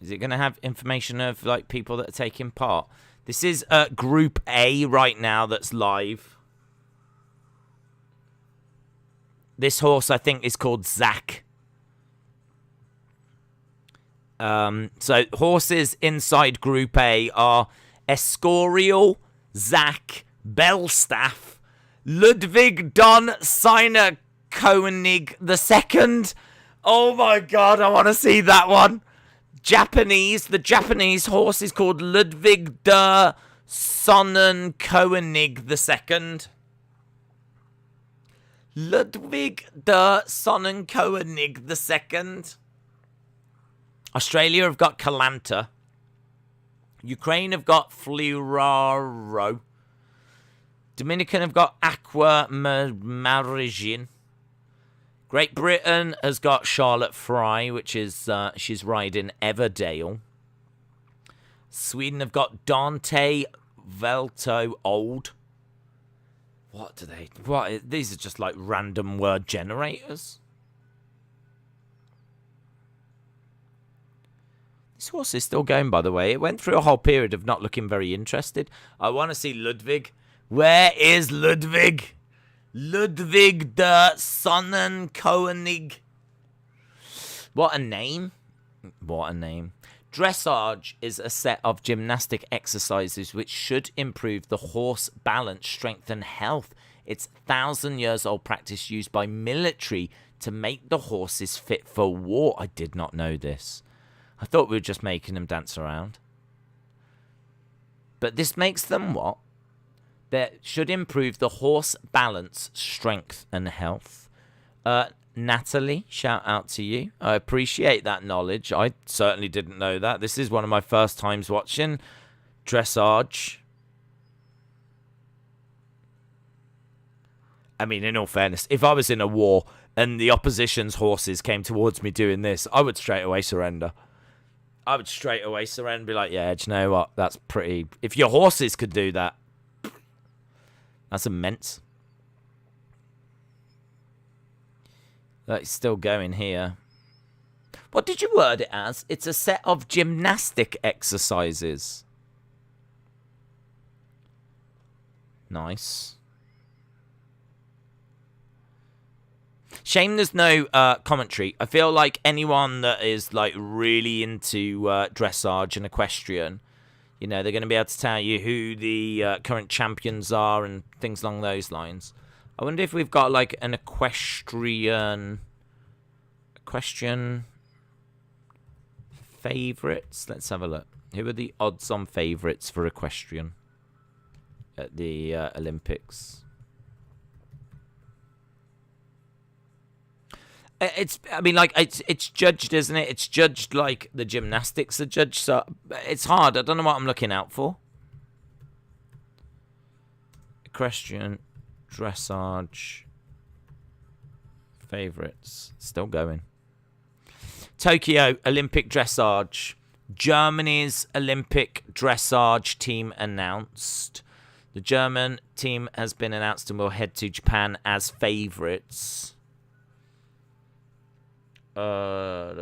Is it going to have information of like people that are taking part? This is Group A right now that's live. This horse, I think, is called Zach. So horses inside Group A are Escorial, Zach, Belstaff, Ludwig Don Seiner Koenig II. Oh my god, I want to see that one. The Japanese horse is called Ludwig der Sonnenkönig II. Ludwig der Sonnenkönig II. Australia have got Calanta. Ukraine have got Fluraro. Dominican have got Aqua Marijin. Great Britain has got Charlotte Fry, which is she's riding Everdale. Sweden have got Dante Velto Old. What do they? What? These are just like random word generators. This horse is still going, by the way. It went through a whole period of not looking very interested. I want to see Ludwig. Where is Ludwig? Ludwig der Sonnenkönig. What a name. What a name. Dressage is a set of gymnastic exercises which should improve the horse balance, strength and health. It's 1,000-years-old practice used by military to make the horses fit for war. I did not know this. I thought we were just making them dance around. But this makes them what? That should improve the horse balance, strength and health. Natalie, shout out to you. I appreciate that knowledge. I certainly didn't know that. This is one of my first times watching dressage. I mean, in all fairness, if I was in a war and the opposition's horses came towards me doing this, I would straight away surrender. I would straight away surrender and be like, yeah, do you know what? That's pretty... If your horses could do that, that's immense. That's still going here. What did you word it as? It's a set of gymnastic exercises. Nice. Shame there's no commentary. I feel like anyone that is like really into dressage and equestrian, you know, they're going to be able to tell you who the current champions are and things along those lines. I wonder if we've got like an equestrian favourites. Let's have a look. Who are the odds-on favourites for equestrian at the Olympics? I mean, like, it's judged, isn't it? It's judged like the gymnastics are judged, so it's hard. I don't know what I'm looking out for. Equestrian, dressage, favourites. Still going. Tokyo Olympic dressage. Germany's Olympic dressage team announced. The German team has been announced and will head to Japan as favourites. Well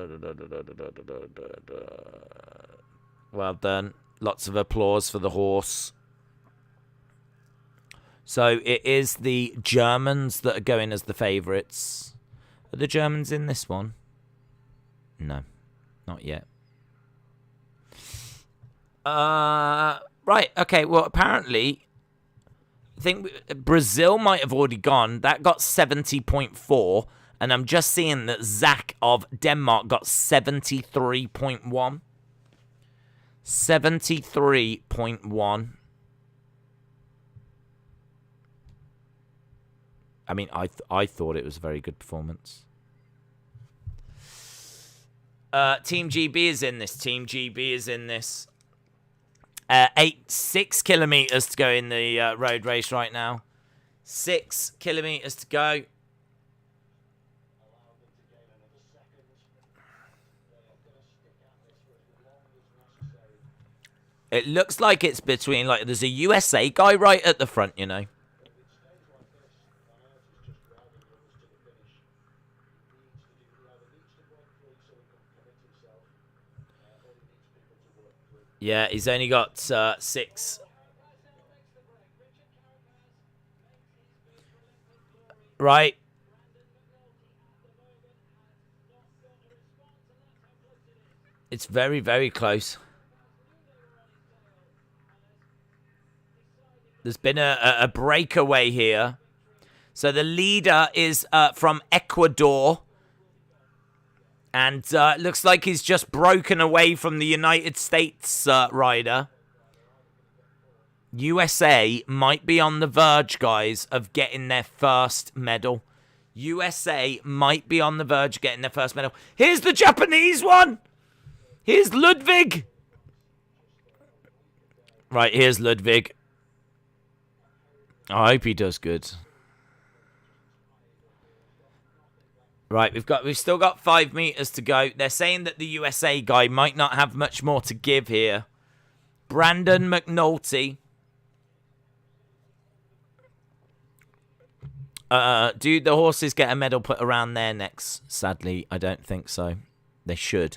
done. Lots of applause for the horse. So it is the Germans that are going as the favourites. Are the Germans in this one? No, not yet. Right, okay, well, apparently, I think Brazil might have already gone. That got 70.4. And I'm just seeing that Zach of Denmark got 73.1. 73.1. I mean, I thought it was a very good performance. Team GB is in this. Team GB is in this. 6 kilometers to go in the road race right now. 6 kilometers to go. It looks like it's between, like, there's a USA guy right at the front, you know. Yeah, he's only got 6. Right. It's very, very close. There's been a breakaway here. So the leader is from Ecuador. And looks like he's just broken away from the United States rider. USA might be on the verge, guys, of getting their first medal. USA might be on the verge of getting their first medal. Here's the Japanese one. Here's Ludwig. Right, here's Ludwig. I hope he does good. Right, we've still got 5 meters to go. They're saying that the USA guy might not have much more to give here. Brandon McNulty. Do the horses get a medal put around their necks? Sadly, I don't think so. They should.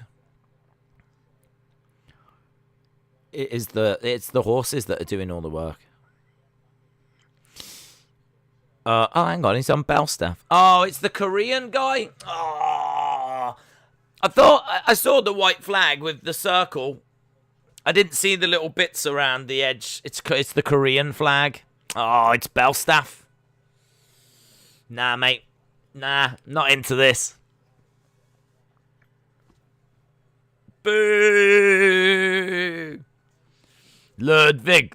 It's the horses that are doing all the work. Oh, hang on, he's on Belstaff. Oh, it's the Korean guy. Oh, I thought I saw the white flag with the circle. I didn't see the little bits around the edge. It's the Korean flag. Oh, it's Belstaff. Nah, mate. Nah, not into this. Boo! Ludwig.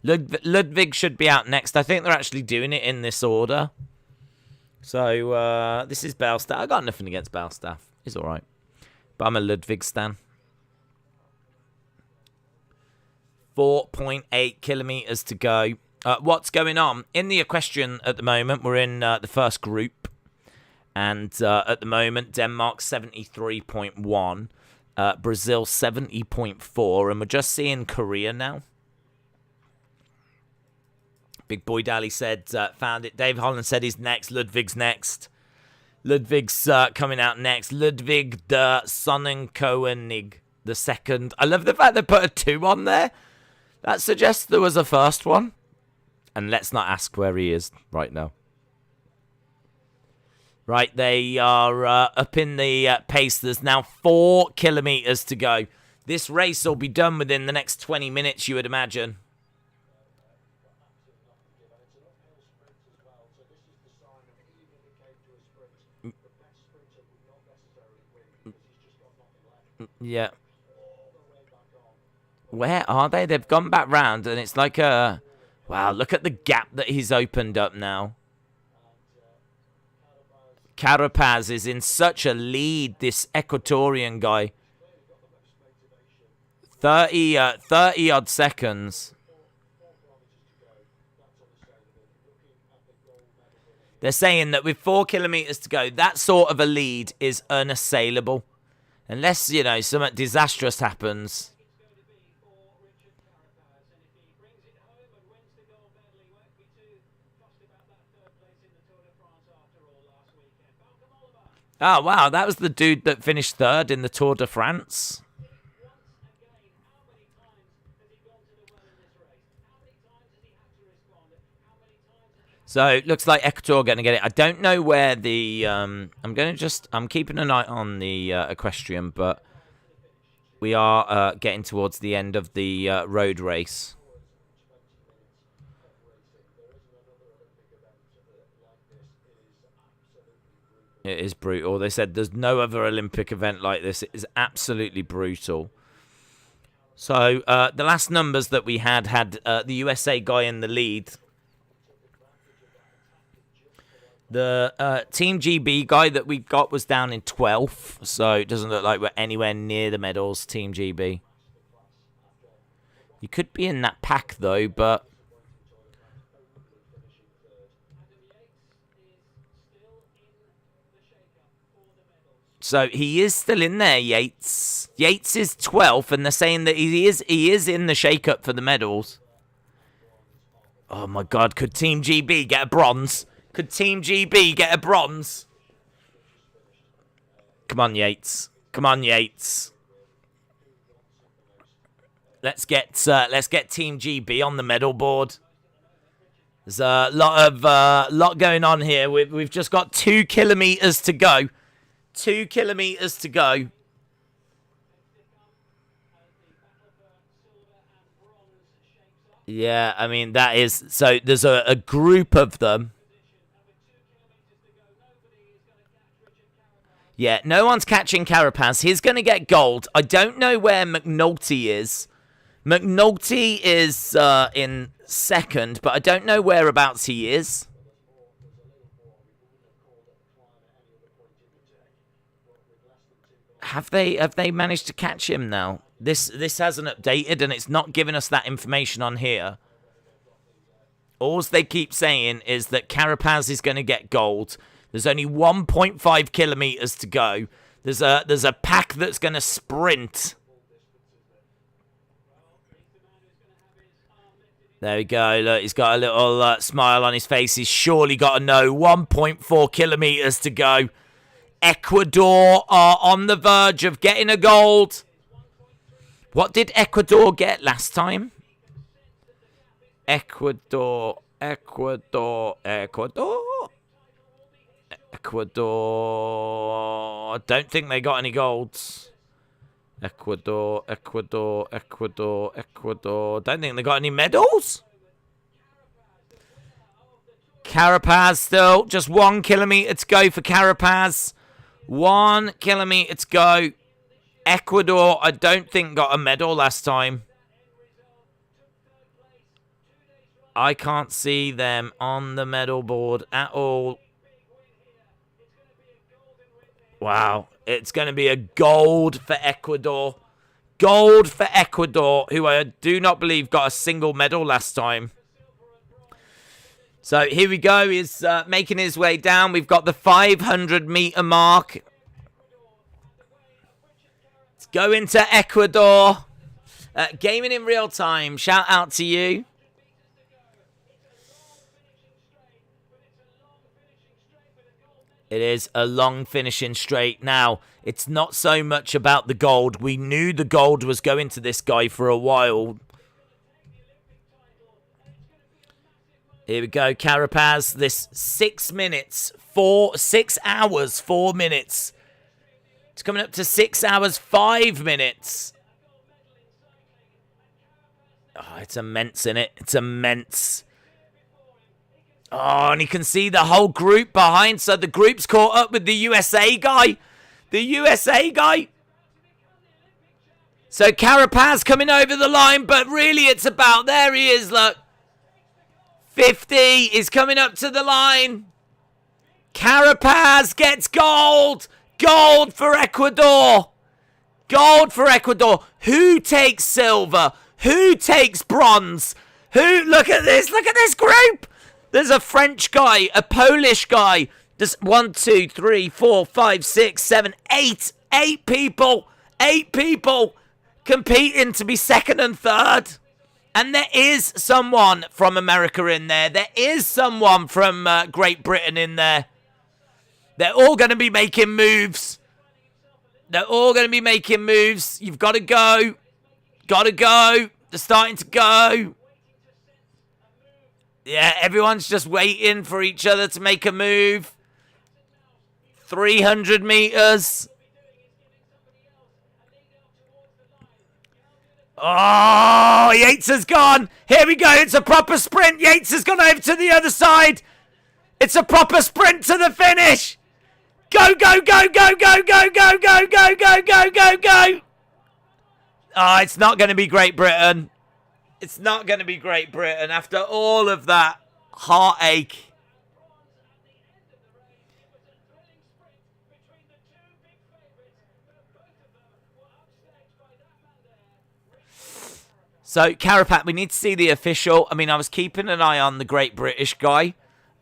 Ludwig should be out next. I think they're actually doing it in this order. So, this is Belstaff. I got nothing against Belstaff. He's alright. But I'm a Ludwig stan. 4.8 kilometers to go. What's going on? In the equestrian at the moment, we're in the first group. And at the moment, Denmark 73.1. Brazil 70.4. And we're just seeing Korea now. Big Boy Dally said, found it. Dave Holland said he's next. Ludwig's next. Ludwig's coming out next. Ludwig de Sonnenkoenig the second. I love the fact they put a 2 on there. That suggests there was a first one. And let's not ask where he is right now. Right, they are up in the pace. There's now 4 kilometers to go. This race will be done within the next 20 minutes, you would imagine. Yeah. Where are they? They've gone back round, and it's like a... Wow, look at the gap that he's opened up now. Carapaz is in such a lead, this Equatorian guy. 30 odd seconds. They're saying that with 4 kilometers to go, that sort of a lead is unassailable. Unless, you know, something disastrous happens. Oh, wow, that was the dude that finished 3rd in the Tour de France. So, it looks like Ecuador are going to get it. I don't know where the... I'm keeping an eye on the equestrian, but we are getting towards the end of the road race. It is brutal. They said there's no other Olympic event like this. It is absolutely brutal. So, the last numbers that we had the USA guy in the lead. The Team GB guy that we got was down in 12th. So, it doesn't look like we're anywhere near the medals, Team GB. You could be in that pack, though, but... So he is still in there, Yates. Yates is 12th, and they're saying that he is in the shake-up for the medals. Oh my God! Could Team GB get a bronze? Could Team GB get a bronze? Come on, Yates. Come on, Yates. Let's get Team GB on the medal board. There's a lot going on here. We've just got 2 kilometers to go. 2 kilometers to go. Yeah, I mean, that is... So, there's a group of them. Yeah, no one's catching Carapaz. He's going to get gold. I don't know where McNulty is. McNulty is in second, but I don't know whereabouts he is. Have they managed to catch him now? This hasn't updated, and it's not giving us that information on here. All they keep saying is that Carapaz is going to get gold. There's only 1.5 kilometers to go. There's a pack that's going to sprint. There we go. Look, he's got a little smile on his face. He's surely got to know 1.4 kilometers to go. Ecuador are on the verge of getting a gold. What did Ecuador get last time? Ecuador. I don't think they got any golds. Ecuador. Don't think they got any medals. Carapaz still. Just 1 kilometer to go for Carapaz. 1 kilometer to go. Ecuador, I don't think got a medal last time. I can't see them on the medal board at all. Wow, it's going to be a gold for Ecuador. Gold for Ecuador, who I do not believe got a single medal last time. So here we go. He's making his way down. We've got the 500-meter mark. Let's go into Ecuador. Gaming in real time. Shout out to you. It is a long finishing straight. Now, it's not so much about the gold. We knew the gold was going to this guy for a while. Here we go, Carapaz. This 6 hours, 4 minutes. It's coming up to 6 hours, 5 minutes. Oh, it's immense, isn't it? It's immense. Oh, and you can see the whole group behind. So the group's caught up with the USA guy. The USA guy. So Carapaz coming over the line, but really it's about, there he is, look. 50 is coming up to the line. Carapaz gets gold. Gold for Ecuador. Gold for Ecuador. Who takes silver? Who takes bronze? Look at this. Look at this group. There's a French guy, a Polish guy. There's 1, 2, 3, 4, 5, 6, 7, 8. 8 people. 8 people competing to be second and third. And there is someone from America in there. There is someone from Great Britain in there. They're all going to be making moves. They're all going to be making moves. You've got to go. Got to go. They're starting to go. Yeah, everyone's just waiting for each other to make a move. 300 meters. Oh, Yates has gone. Here we go. It's a proper sprint. Yates has gone over to the other side. It's a proper sprint to the finish. Go, go, go, go, go, go, go, go, go, go, go, go, go. Oh, it's not going to be Great Britain. It's not going to be Great Britain after all of that heartache. So, Carapat, we need to see the official. I mean, I was keeping an eye on the Great British guy.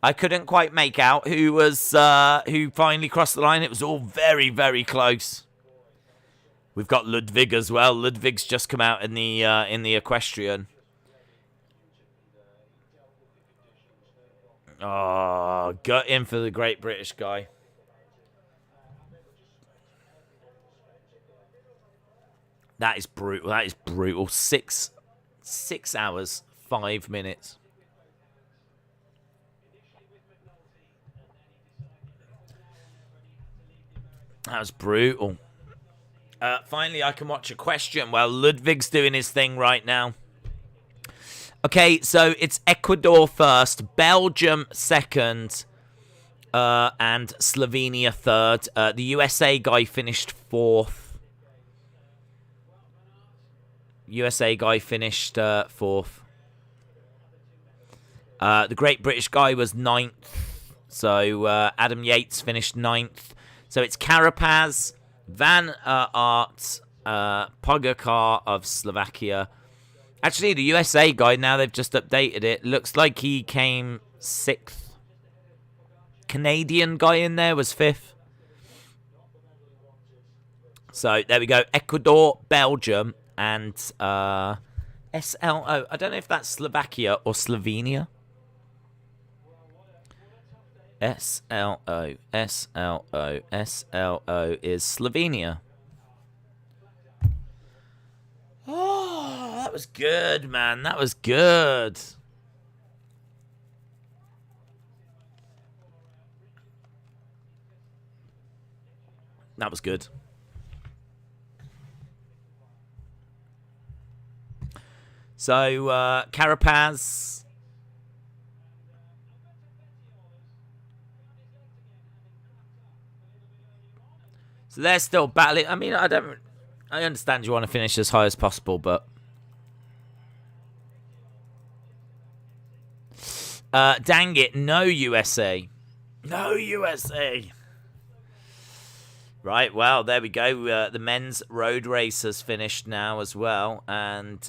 I couldn't quite make out who finally crossed the line. It was all very, very close. We've got Ludwig as well. Ludwig's just come out in the equestrian. Oh, gut in for the Great British guy. That is brutal. That is brutal. 6 hours, 5 minutes. That was brutal. Finally, I can watch a question while Ludwig's doing his thing right now. Okay, so it's Ecuador first, Belgium second, and Slovenia third. The USA guy finished fourth. Fourth. The Great British guy was ninth. So Adam Yates finished ninth. So it's Carapaz, Van Aert, Pogacar of Slovakia. Actually, the USA guy, now they've just updated it, looks like he came sixth. Canadian guy in there was fifth. So there we go. Ecuador, Belgium, and SLO. I don't know if that's Slovakia or Slovenia. SLO is Slovenia. Oh, that was good, man. That was good. That was good. So, Carapaz. So they're still battling. I mean, I understand you want to finish as high as possible, but dang it, no USA. No USA. Right, well, there we go. The men's road race has finished now as well, and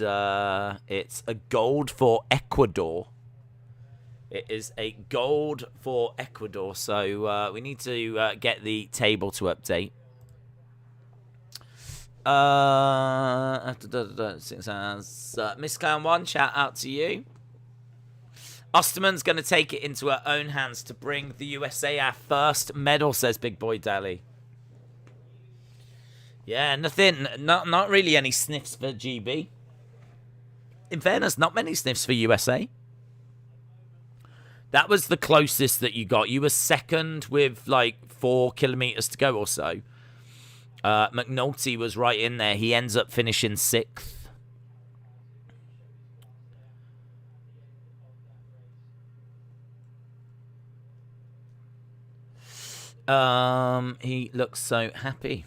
it's a gold for Ecuador. It is a gold for Ecuador, so we need to get the table to update. Miss Clown 1, shout out to you. Osterman's going to take it into her own hands to bring the USA our first medal, says Big Boy Dally. Yeah, nothing, not really any sniffs for GB. In fairness, not many sniffs for USA. That was the closest that you got. You were second with like 4 kilometers to go or so. McNulty was right in there. He ends up finishing 6th. He looks so happy.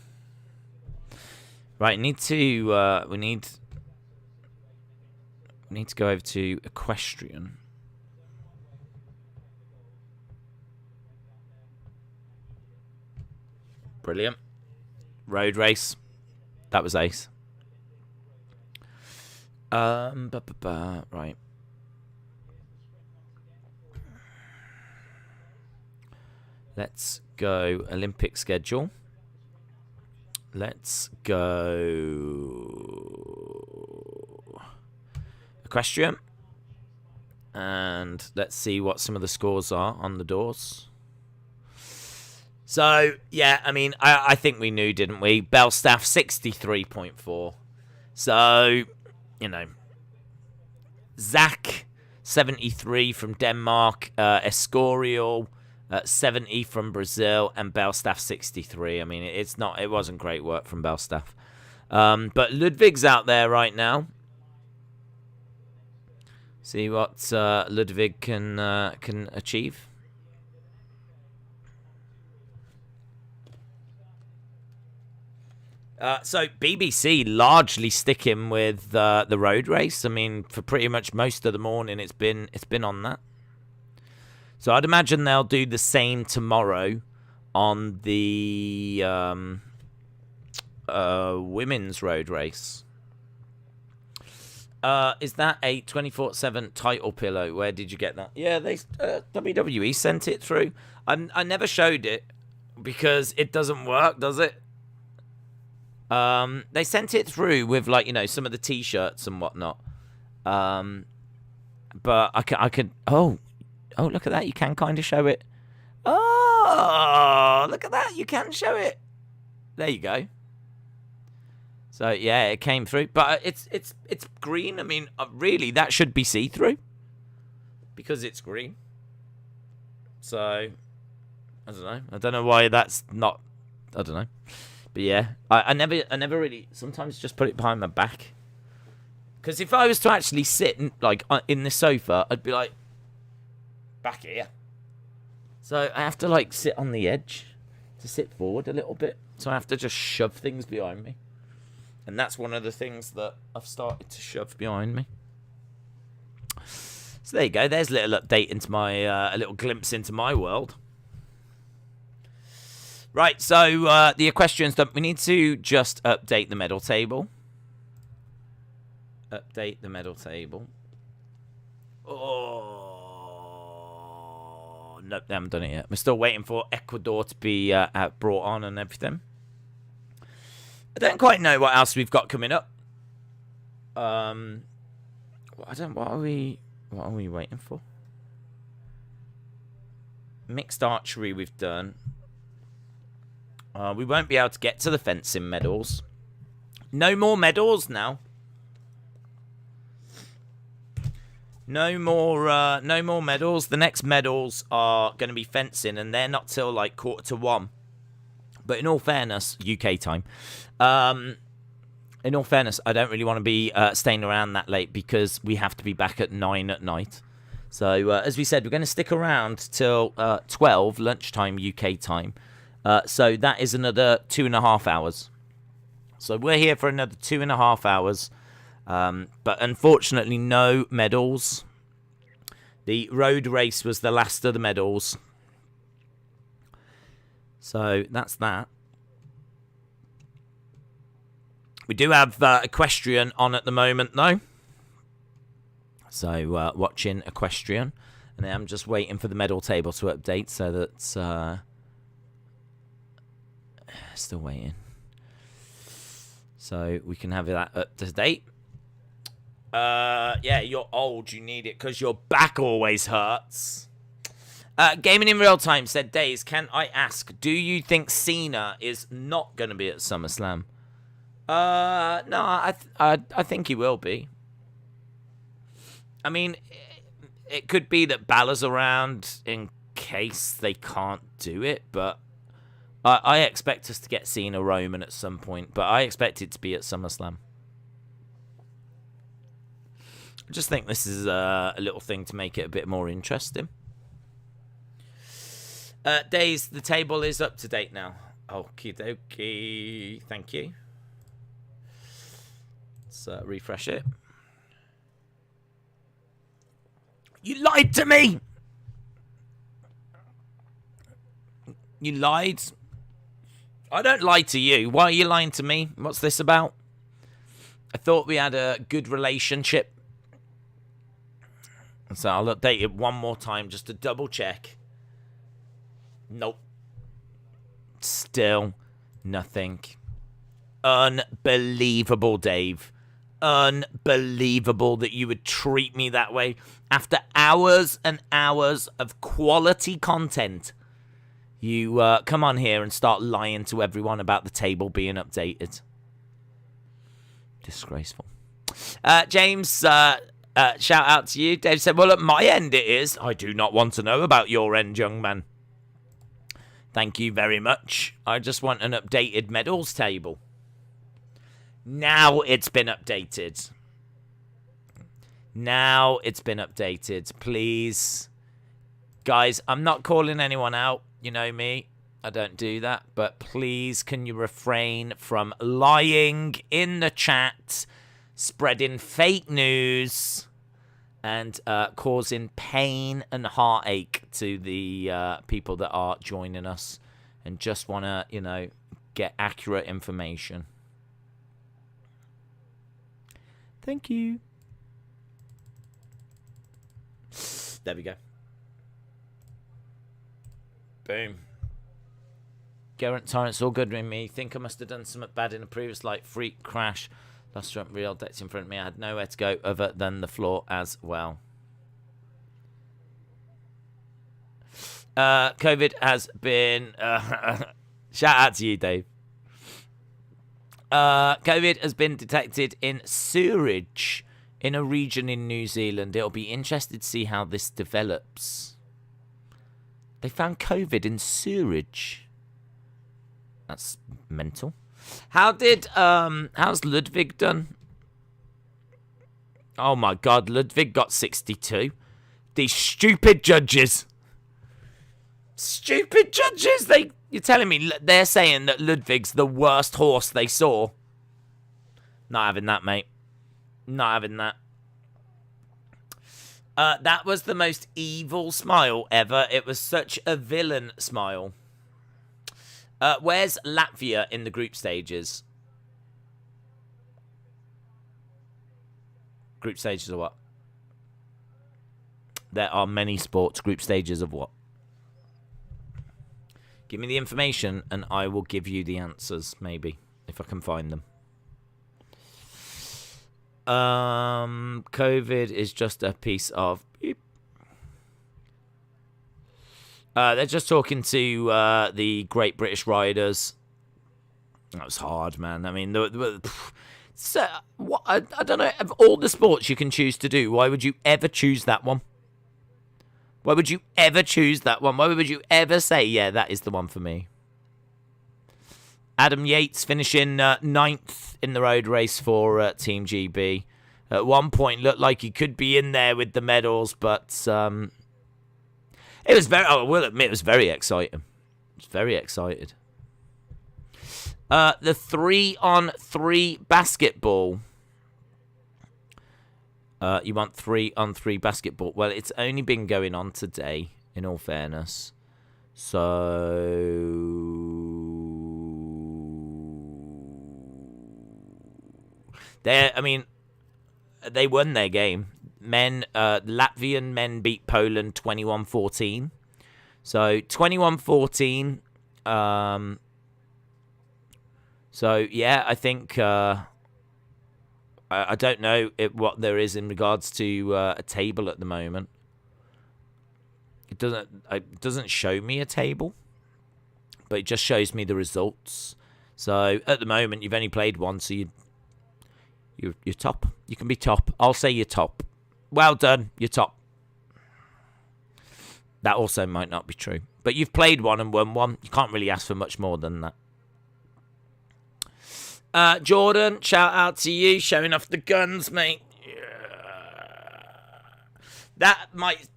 Right, we need to go over to Equestrian. Brilliant. Road race. That was ace. Right. Let's go Olympic schedule. Let's go Equestrian. And let's see what some of the scores are on the doors. So, yeah, I mean, I think we knew, didn't we? Belstaff, 63.4. So, you know. Zach, 73 from Denmark. Escorial, 70 from Brazil. And Belstaff, 63. I mean, it wasn't great work from Belstaff. But Ludwig's out there right now. See what Ludwig can achieve. So BBC largely sticking with the road race. I mean, for pretty much most of the morning, it's been on that. So I'd imagine they'll do the same tomorrow on the women's road race. Is that a 24/7 title pillow? Where did you get that? Yeah, they WWE sent it through. I never showed it because it doesn't work, does it? They sent it through with, like, you know, some of the t-shirts and whatnot. But I could. Oh, look at that! You can kind of show it. Oh, look at that! You can show it. There you go. So yeah, it came through, but it's green. I mean, really, that should be see-through because it's green. So I don't know. I don't know why that's not. I don't know. But yeah, I never really. Sometimes just put it behind my back. Because if I was to actually sit in the sofa, I'd be like back here. So I have to, like, sit on the edge to sit forward a little bit. So I have to just shove things behind me. And that's one of the things that I've started to shove behind me. So there you go. There's a little update into my, a little glimpse into my world. Right, so the equestrian's done. We need to just update the medal table. Update the medal table. Oh, nope, they haven't done it yet. We're still waiting for Ecuador to be brought on and everything. I don't quite know what else we've got coming up. What are we waiting for? Mixed archery we've done. We won't be able to get to the fencing medals. No more medals now. No more medals. The next medals are going to be fencing, and they're not till like 1:45. But in all fairness, UK time. In all fairness, I don't really want to be staying around that late because we have to be back at 9 at night. So as we said, we're going to stick around till 12 lunchtime UK time. So that is another 2.5 hours. So we're here for another 2.5 hours. But unfortunately, no medals. The road race was the last of the medals. So that's that. We do have Equestrian on at the moment, though. So watching Equestrian. And I'm just waiting for the medal table to update so that... still waiting. So we can have that up to date. Yeah, you're old. You need it because your back always hurts. Gaming in Real Time said, Days, can I ask, do you think Cena is not going to be at SummerSlam? No, I think he will be. I mean, it could be that Balor's around in case they can't do it, but I expect us to get Cena Roman at some point, but I expect it to be at SummerSlam. I just think this is a little thing to make it a bit more interesting. Days, the table is up to date now. Okie dokie. Thank you. Let's refresh it. You lied to me! You lied? I don't lie to you. Why are you lying to me? What's this about? I thought we had a good relationship. So I'll update it one more time just to double check. Nope. Still nothing. Unbelievable, Dave. Unbelievable that you would treat me that way. After hours and hours of quality content, you come on here and start lying to everyone about the table being updated. Disgraceful. James, shout out to you. Dave said, well, at my end it is. I do not want to know about your end, young man. Thank you very much. I just want an updated medals table. Now it's been updated. Now it's been updated. Please. Guys, I'm not calling anyone out. You know me. I don't do that. But please, can you refrain from lying in the chat, spreading fake news, and causing pain and heartache to the people that are joining us and just want to, you know, get accurate information. Thank you. There we go. Boom. Geraint Torrance, all good with me. Think I must have done something bad in a previous, like, freak crash. Lost jump real decks in front of me. I had nowhere to go other than the floor as well. COVID has been... shout out to you, Dave. COVID has been detected in sewerage in a region in New Zealand. It'll be interesting to see how this develops. They found COVID in sewerage. That's mental. How's Ludwig done? Oh my God, Ludwig got 62. These stupid judges. Stupid judges. You're telling me they're saying that Ludwig's the worst horse they saw? Not having that, mate. Not having that. That was the most evil smile ever. It was such a villain smile. Where's Latvia in the group stages? Group stages of what? There are many sports. Group stages of what? Give me the information and I will give you the answers, maybe, if I can find them. COVID is just a piece of... they're just talking to the Great British Riders. That was hard, man. I mean, I don't know. Of all the sports you can choose to do, why would you ever choose that one? Why would you ever choose that one? Why would you ever say, yeah, that is the one for me? Adam Yates finishing 9th in the road race for Team GB. At one point, looked like he could be in there with the medals, but it was very. I will admit, it was very exciting. I was very excited. The 3-on-3 basketball. You want 3-on-3 basketball? Well, it's only been going on today, in all fairness. So they won their game. Latvian men beat Poland 21-14. So 21-14. So yeah, I think I don't know what there is in regards to a table at the moment. It doesn't show me a table, but it just shows me the results. So at the moment, you've only played one, so you're top. You can be top. I'll say you're top. Well done, you're top. That also might not be true, but you've played one and won one. You can't really ask for much more than that. Jordan, shout out to you, showing off the guns, mate. That might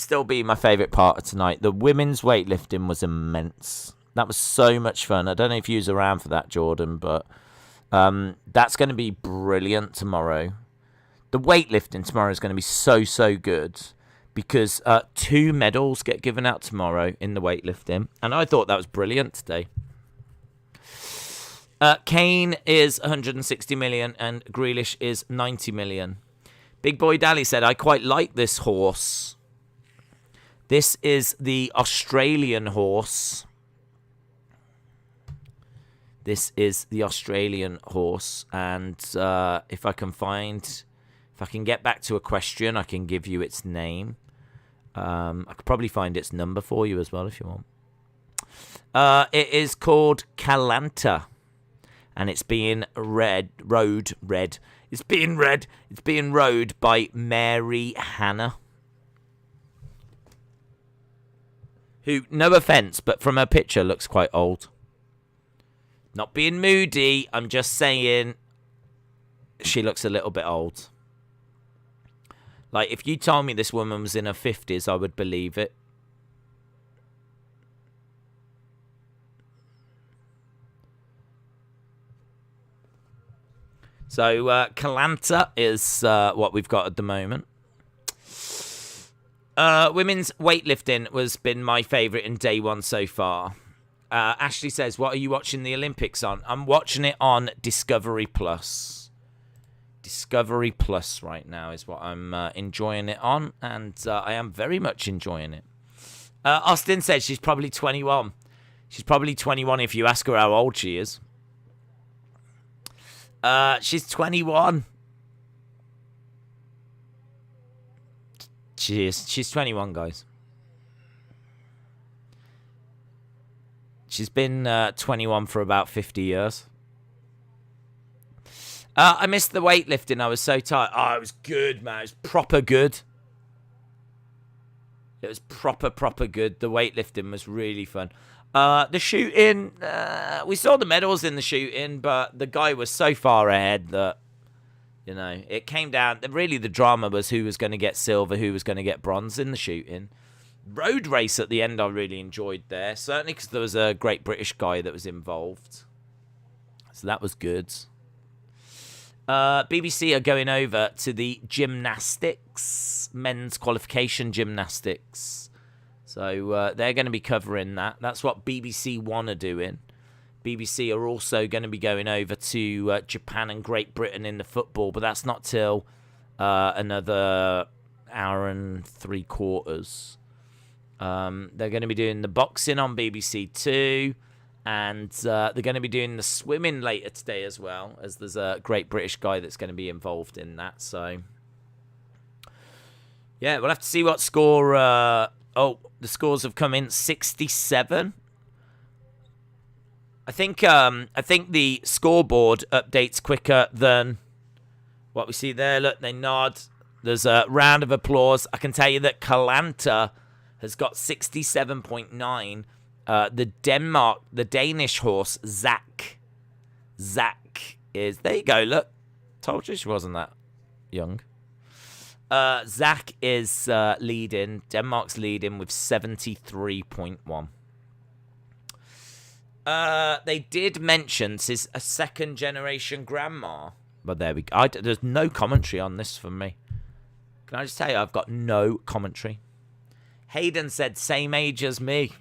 still be my favourite part of tonight. The women's weightlifting was immense. That was so much fun. I don't know if you was around for that, Jordan, but that's going to be brilliant tomorrow. The weightlifting tomorrow is going to be so good because 2 medals get given out tomorrow in the weightlifting, and I thought that was brilliant today. Kane is 160 million and Grealish is 90 million. Big Boy Dally said, I quite like this horse. This is the Australian horse. This is the Australian horse. And if I can get back to Equestrian, I can give you its name. I could probably find its number for you as well if you want. It is called Calanta. And it's being rowed by Mary Hannah. Who, no offence, but from her picture looks quite old. Not being moody, I'm just saying she looks a little bit old. Like, if you told me this woman was in her 50s, I would believe it. So, Calanta is what we've got at the moment. Women's weightlifting has been my favourite in day one so far. Ashley says, what are you watching the Olympics on? I'm watching it on Discovery Plus. Discovery Plus right now is what I'm enjoying it on, and I am very much enjoying it. Austin said she's probably 21. She's probably 21 if you ask her how old she is. She's 21. She is. She's 21, guys. She's been 21 for about 50 years. I missed the weightlifting. I was so tired. Oh, it was good, man. It was proper good. It was proper good. The weightlifting was really fun. The shooting, we saw the medals in the shooting, but the guy was so far ahead that, you know, it came down. Really, the drama was who was going to get silver, who was going to get bronze in the shooting. road race at the end I really enjoyed there. Certainly because there was a great British guy that was involved. So that was good. BBC are going over to the gymnastics, men's qualification gymnastics. So they're going to be covering that. That's what BBC One are doing. BBC are also going to be going over to Japan and Great Britain in the football, but that's not till another hour and 3/4. They're going to be doing the boxing on BBC Two, and they're going to be doing the swimming later today as well, as there's a great British guy that's going to be involved in that. So, yeah, we'll have to see what score... the scores have come in 67. I think the scoreboard updates quicker than what we see there. Look, they nod. There's a round of applause. I can tell you that Kalanta has got 67.9. The Danish horse, Zach. Zach is... There you go, look. Told you she wasn't that young. Zach is leading. Denmark's leading with 73.1. They did mention this is a second-generation grandma. But there we go. There's no commentary on this from me. Can I just tell you, I've got no commentary. Hayden said, same age as me.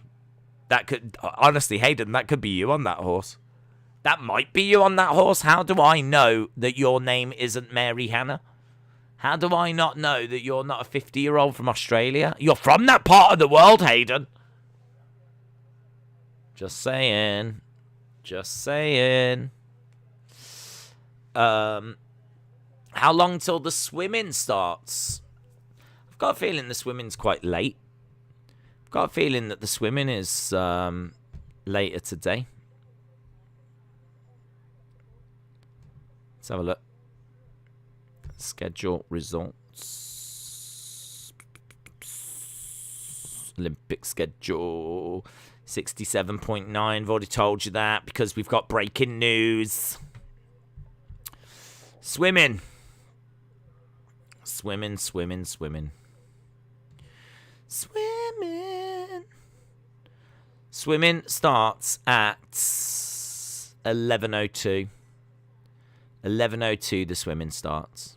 That could... Honestly, Hayden, that could be you on that horse. That might be you on that horse. How do I know that your name isn't Mary Hannah? How do I not know that you're not a 50-year-old from Australia? You're from that part of the world, Hayden. Just saying. Just saying. How long till the swimming starts? I've got a feeling the swimming's quite late. I've got a feeling that the swimming is later today. Let's have a look. Schedule results. Olympic schedule. 67.9. I've already told you that because we've got breaking news. Swimming. Swimming. Swimming. Swimming starts at 11:02. 11:02 the swimming starts.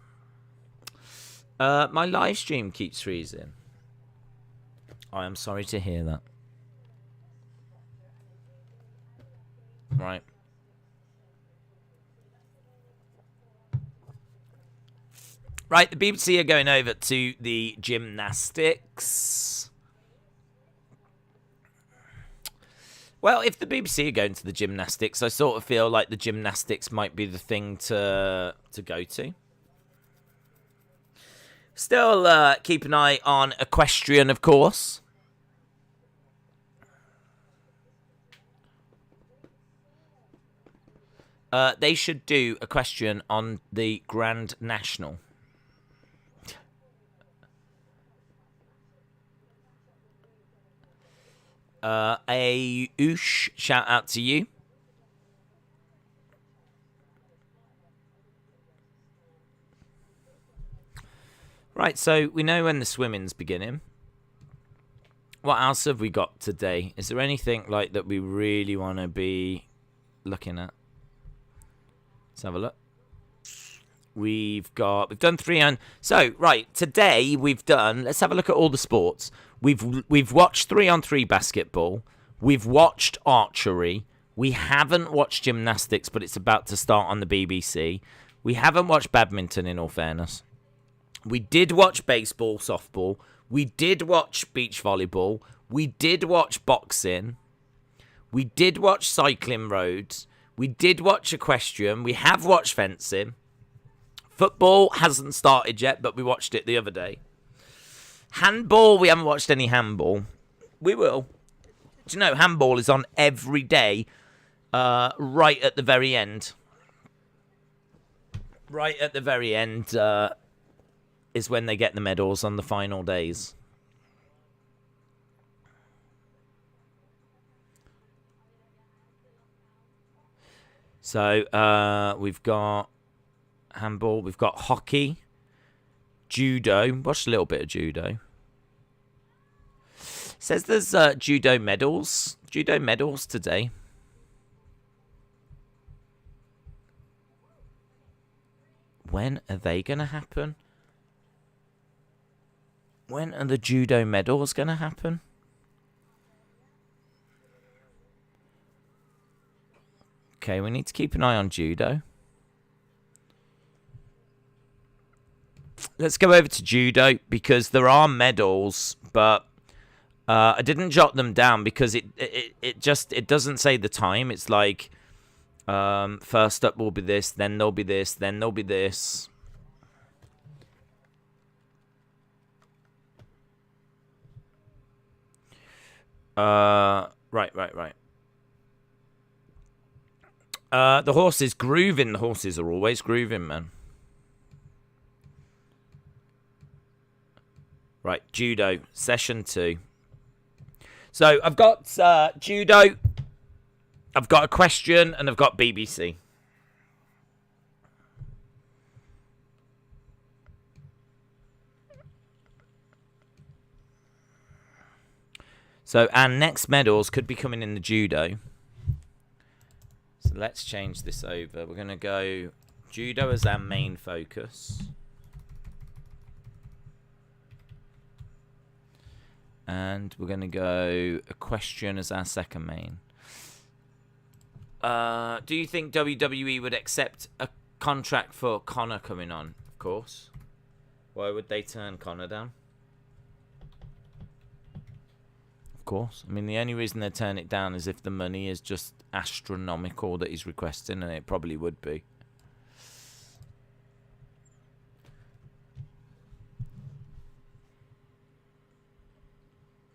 My live stream keeps freezing. I am sorry to hear that. Right. Right, the BBC are going over to the gymnastics. Well, if the BBC are going to the gymnastics, I sort of feel like the gymnastics might be the thing to go to. Still keep an eye on equestrian, of course. They should do equestrian on the Grand National. A oosh, shout out to you. Right, so we know when the swimming's beginning. What else have we got today? Is there anything like that we really want to be looking at? Let's have a look. We've done 3 on. So right, today we've done. Let's have a look at all the sports. We've watched 3-on-3 basketball. We've watched archery. We haven't watched gymnastics, but it's about to start on the BBC. We haven't watched badminton, in all fairness. We did watch baseball, softball. We did watch beach volleyball. We did watch boxing. We did watch cycling roads. We did watch equestrian. We have watched fencing. Football hasn't started yet, but we watched it the other day. Handball, we haven't watched any handball. We will. Do you know, handball is on every day, right at the very end. Right at the very end is when they get the medals on the final days. So, we've got handball, we've got hockey, judo. Watched a little bit of judo. Says there's judo medals. Judo medals today. When are they going to happen? When are the judo medals going to happen? Okay, we need to keep an eye on judo. Let's go over to judo because there are medals, but I didn't jot them down because it doesn't say the time. It's like first up will be this, then there'll be this, then there'll be this. Right. The horse is grooving. The horses are always grooving, man. Right, judo, session 2. So, I've got judo, I've got a question, and I've got BBC. So, our next medals could be coming in the judo. So, let's change this over. We're going to go judo as our main focus. And we're going to go equestrian as our second main. Do you think WWE would accept a contract for Conor coming on? Of course. Why would they turn Conor down? Of course. I mean, the only reason they turn it down is if the money is just astronomical that he's requesting, and it probably would be.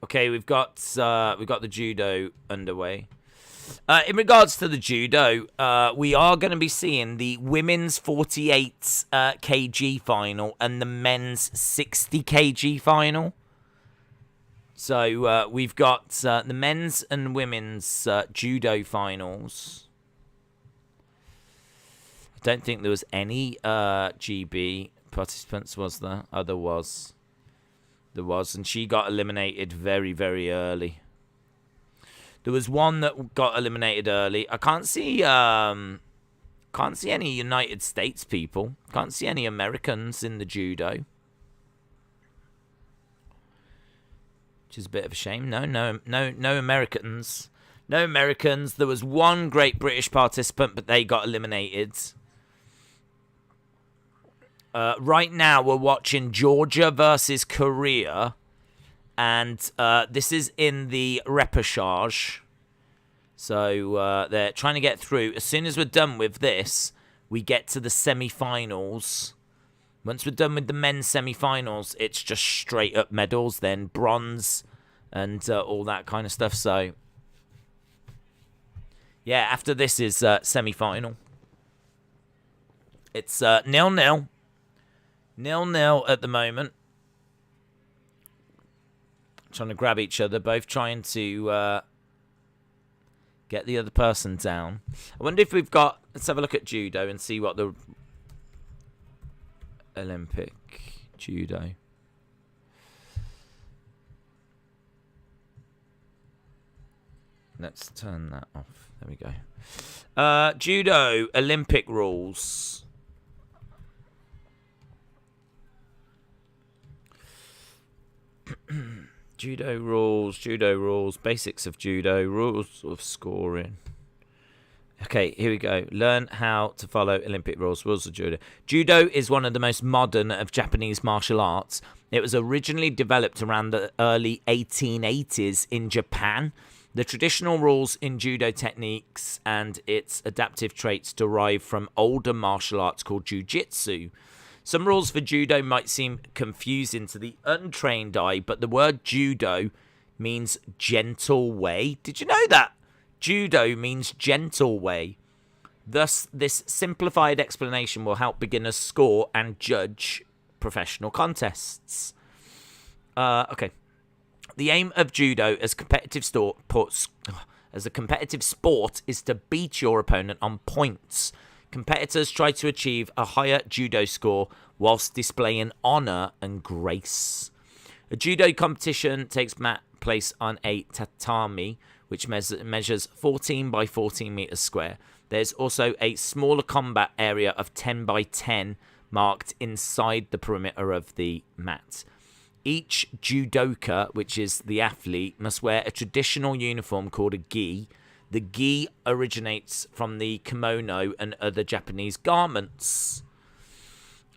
Okay, we've got the judo underway. In regards to the judo, we are going to be seeing the women's 48 kg final and the men's 60 kg final. So we've got the men's and women's judo finals. I don't think there was any GB participants, was there? Oh, there was. There was, and she got eliminated very, very early. There was one that got eliminated early. I can't see any United States people. Can't see any Americans in the judo, which is a bit of a shame. No Americans. No Americans. There was one Great British participant, but they got eliminated. Right now, we're watching Georgia versus Korea, and this is in the repechage. So they're trying to get through. As soon as we're done with this, we get to the semi-finals. Once we're done with the men's semi-finals, it's just straight up medals, then bronze, and all that kind of stuff. So, yeah, after this is semi-final. It's 0-0. 0-0 at the moment. Trying to grab each other, both trying to get the other person down. I wonder if we've got... Let's have a look at judo and see what the... Olympic judo. Let's turn that off. There we go. Judo Olympic rules. Judo rules, basics of judo, rules of scoring. Okay, here we go. Learn how to follow Olympic rules of judo. Judo is one of the most modern of Japanese martial arts. It was originally developed around the early 1880s in Japan. The traditional rules in judo techniques and its adaptive traits derive from older martial arts called jiu-jitsu. Some rules for judo might seem confusing to the untrained eye, but the word judo means gentle way. Did you know that? Judo means gentle way. Thus, this simplified explanation will help beginners score and judge professional contests. Okay. The aim of judo as a competitive sport is to beat your opponent on points. Competitors try to achieve a higher judo score whilst displaying honour and grace. A judo competition takes place on a tatami, which measures 14 by 14 meters square. There's also a smaller combat area of 10 by 10 marked inside the perimeter of the mat. Each judoka, which is the athlete, must wear a traditional uniform called a gi. The gi originates from the kimono and other Japanese garments.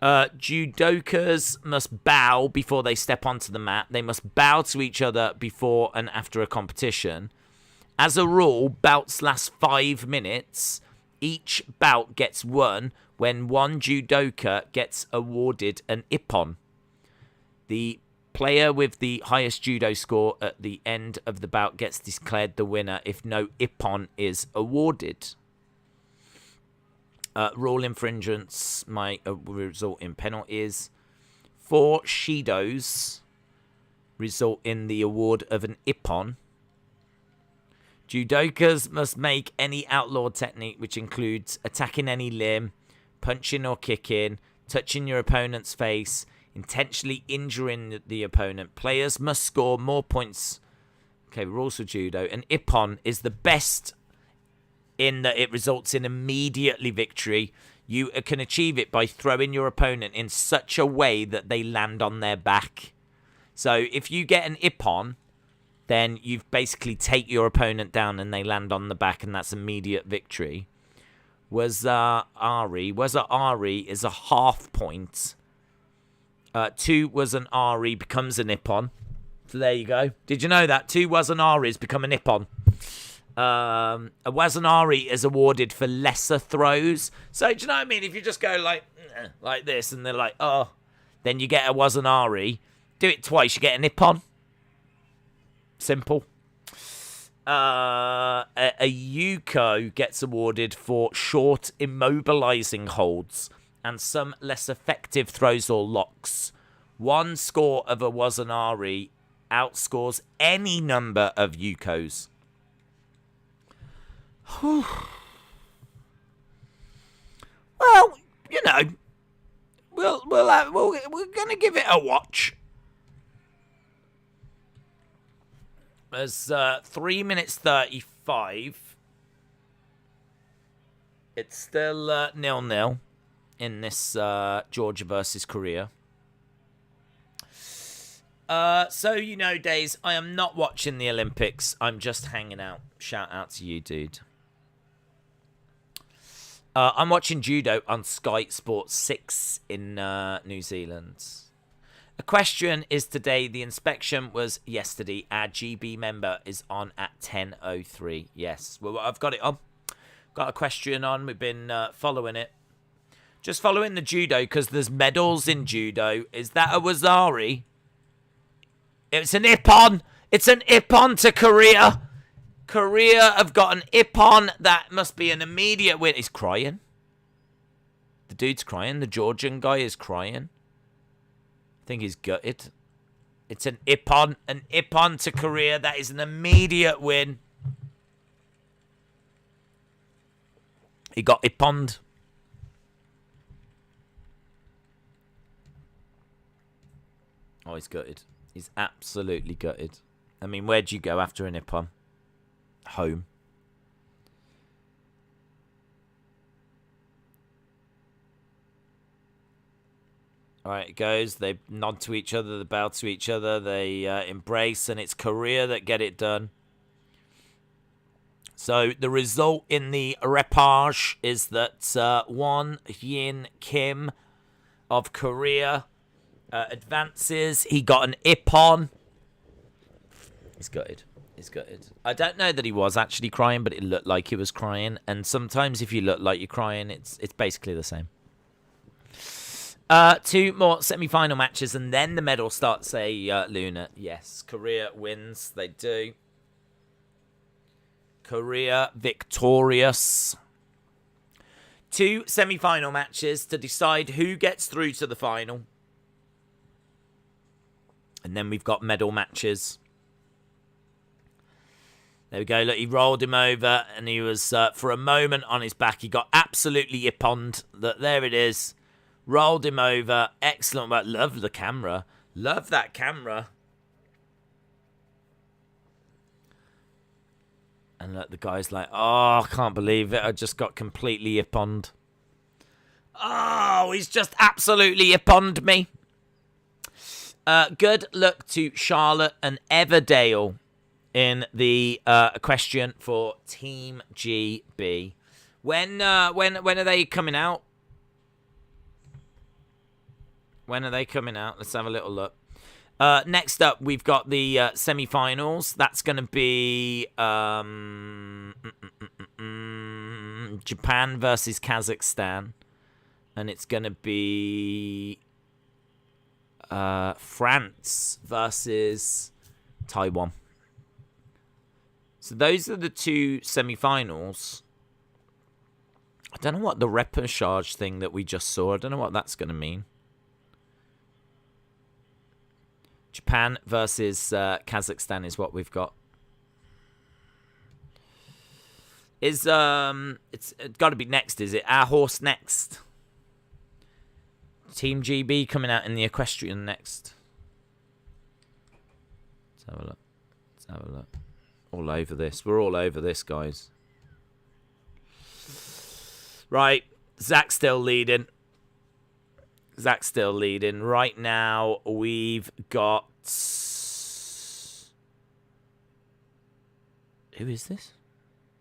Judokas must bow before they step onto the mat. They must bow to each other before and after a competition. As a rule, bouts last 5 minutes. Each bout gets won when one judoka gets awarded an ippon. The player with the highest judo score at the end of the bout gets declared the winner if no ippon is awarded. Rule infringements might result in penalties. 4 shidos result in the award of an ippon. Judokas must make any outlawed technique, which includes attacking any limb, punching or kicking, touching your opponent's face, intentionally injuring the opponent. Players must score more points. Okay, rules for judo. An ippon is the best in that it results in immediately victory. You can achieve it by throwing your opponent in such a way that they land on their back. So if you get an ippon, then you've basically take your opponent down and they land on the back, and that's immediate victory. Ari is a half point. 2 was an Ari becomes a nippon. So there you go. Did you know that? 2 was an Aris become a nippon. A Wazanari is awarded for lesser throws. So do you know what I mean? If you just go like this and they're like, oh, then you get a Wazanari. Do it twice, you get a nippon. Simple. A Yuko gets awarded for short immobilizing holds and some less effective throws or locks. 1 score of a Wazanari outscores any number of Yukos. Well, you know, we're gonna give it a watch. There's 3 minutes 35. It's still 0-0 in this Georgia versus Korea. So, you know, Days, I am not watching the Olympics. I'm just hanging out. Shout out to you, dude. I'm watching judo on Sky Sports 6 in New Zealand. Equestrian is today. The inspection was yesterday. Our GB member is on at 10:03. Yes, well, I've got it on. Got Equestrian on. We've been following it. Just following the judo because there's medals in judo. Is that a Wazari? It's an ippon. It's an ippon to Korea. Korea have got an ippon. That must be an immediate win. He's crying. The dude's crying. The Georgian guy is crying. I think he's gutted. It's an ippon to Korea. That is an immediate win. He got ipponed. Oh, he's gutted. He's absolutely gutted. I mean, where'd you go after an ippon? Home. All right, it goes. They nod to each other. They bow to each other. They embrace, and it's Korea that get it done. So the result in the repage is that Won Hyun Kim of Korea advances. He got an ippon. He's gutted. He's gutted. I don't know that he was actually crying, but it looked like he was crying. And sometimes if you look like you're crying, it's basically the same. 2 more semi-final matches, and then the medal starts, Luna. Yes, Korea wins. They do. Korea victorious. 2 semi-final matches to decide who gets through to the final. And then we've got medal matches. There we go. Look, he rolled him over, and he was, for a moment, on his back. He got absolutely ipponed. There it is. Rolled him over. Excellent work. Love the camera. Love that camera. And look, the guy's like, oh, I can't believe it. I just got completely ipponed. Oh, he's just absolutely ipponed me. Good luck to Charlotte and Everdale in the equestrian for Team GB. When are they coming out? When are they coming out? Let's have a little look. Next up, we've got the semi-finals. That's going to be Japan versus Kazakhstan. And it's going to be France versus Taiwan. So those are the two semi-finals. I don't know what the repechage thing that we just saw. I don't know what that's going to mean. Japan versus Kazakhstan is what we've got. It's got to be next, is it? Our horse next. Team GB coming out in the equestrian next. Let's have a look. Let's have a look. All over this. We're all over this, guys. Right. Zach's still leading. Zach's still leading. Right now, we've got... Who is this?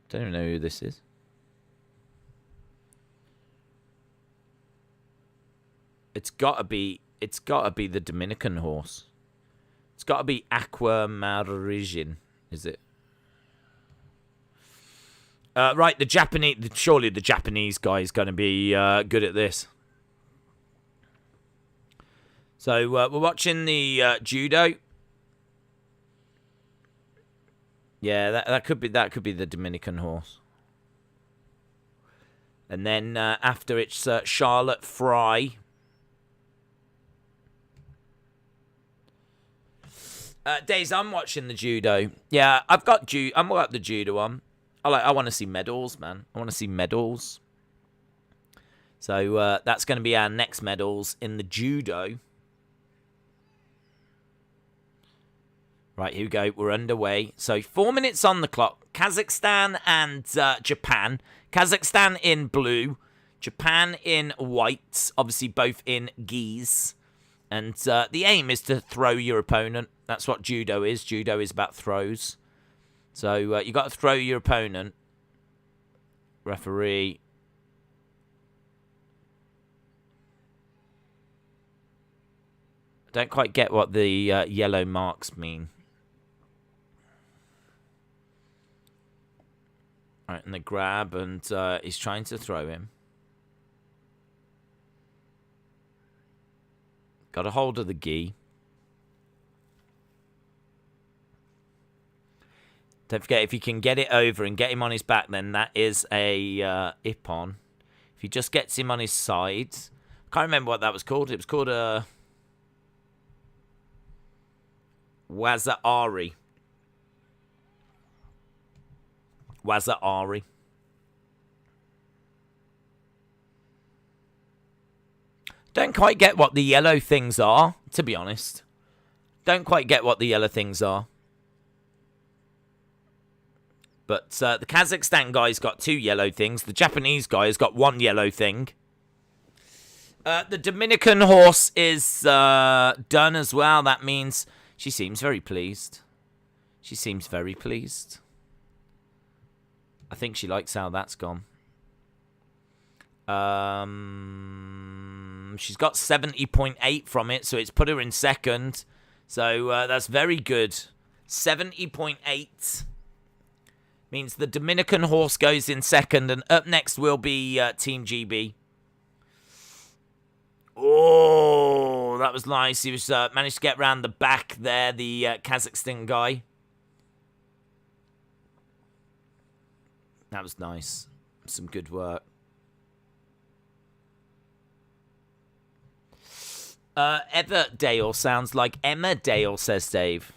Don't even know who this is. It's gotta be the Dominican horse. It's gotta be Aqua Marijin, is it? Right, the Japanese. Surely the Japanese guy is going to be good at this. So we're watching the judo. Yeah, that could be the Dominican horse. And then after it's Charlotte Fry. Days, I'm watching the judo. Yeah, I'm got the judo on. I want to see medals, man. I want to see medals. So that's going to be our next medals in the judo. Right, here we go. We're underway. So 4 minutes on the clock. Kazakhstan and Japan. Kazakhstan in blue. Japan in white. Obviously both in gis. And the aim is to throw your opponent. That's what judo is. Judo is about throws. So you got to throw your opponent. Referee. I don't quite get what the yellow marks mean. All right, and the grab, and he's trying to throw him. Got a hold of the gi. Don't forget, if you can get it over and get him on his back, then that is a ippon. If he just gets him on his side... I can't remember what that was called. It was called a... Waza-ari. Waza-ari. Don't quite get what the yellow things are, to be honest. Don't quite get what the yellow things are. But the Kazakhstan guy's got 2 yellow things. The Japanese guy has got 1 yellow thing. The Dominican horse is done as well. That means she seems very pleased. She seems very pleased. I think she likes how that's gone. She's got 70.8 from it, so it's put her in second. So that's very good. 70.8 means the Dominican horse goes in second, and up next will be Team GB. Oh, that was nice. He was managed to get around the back there, the Kazakhstan guy. That was nice. Some good work. Everdale sounds like Emma Dale, says Dave.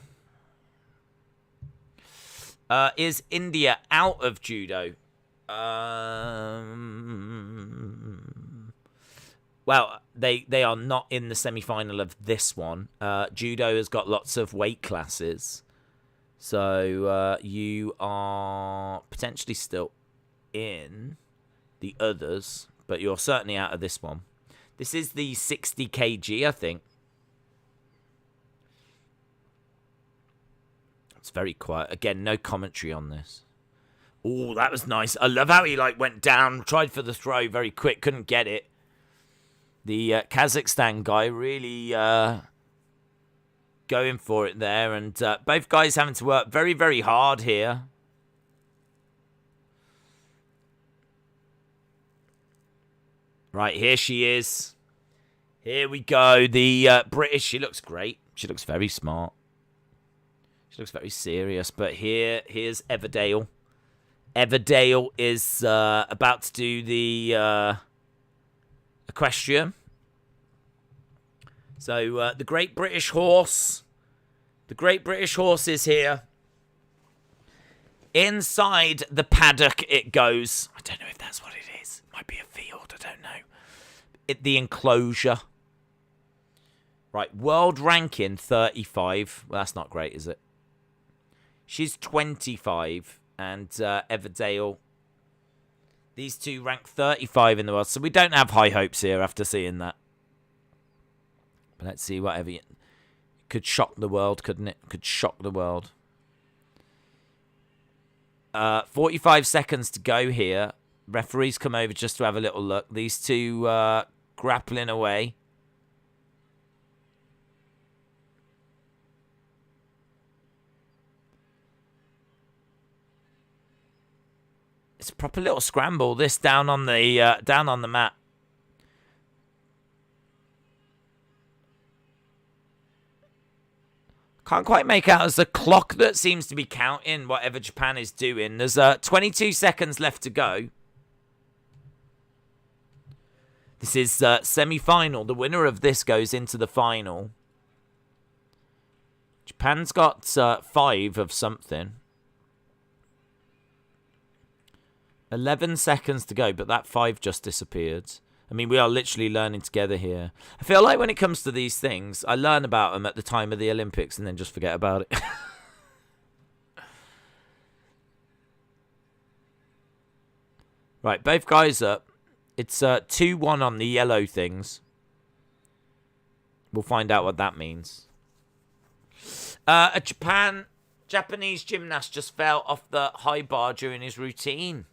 Is India out of judo? Well, they are not in the semi-final of this one. Judo has got lots of weight classes. So you are potentially still in the others, but you're certainly out of this one. This is the 60 kg, I think. It's very quiet. Again, no commentary on this. Oh, that was nice. I love how he went down, tried for the throw very quick, couldn't get it. The Kazakhstan guy really going for it there, and both guys having to work very, very hard here. Right, here she is. Here we go. The British, she looks great. She looks very smart. She looks very serious. But here's Everdale. Everdale is about to do the equestrian. So the Great British Horse. The Great British Horse is here. Inside the paddock it goes. I don't know if that's what it is. Might be a field. I don't know. The enclosure. Right, world ranking 35. Well, that's not great, is it? She's 25. And Everdale. These two rank 35 in the world. So we don't have high hopes here after seeing that. But let's see whatever. It could shock the world, couldn't it? Could shock the world. 45 seconds to go here. Referees come over just to have a little look. These two grappling away. It's a proper little scramble. This down on the mat. Can't quite make out as a clock that seems to be counting whatever Japan is doing. There's 22 seconds left to go. This is semi-final. The winner of this goes into the final. Japan's got 5 of something. 11 seconds to go, but that 5 just disappeared. I mean, we are literally learning together here. I feel like when it comes to these things, I learn about them at the time of the Olympics and then just forget about it. Right, both guys up. It's 2-1 on the yellow things. We'll find out what that means. A Japanese gymnast just fell off the high bar during his routine.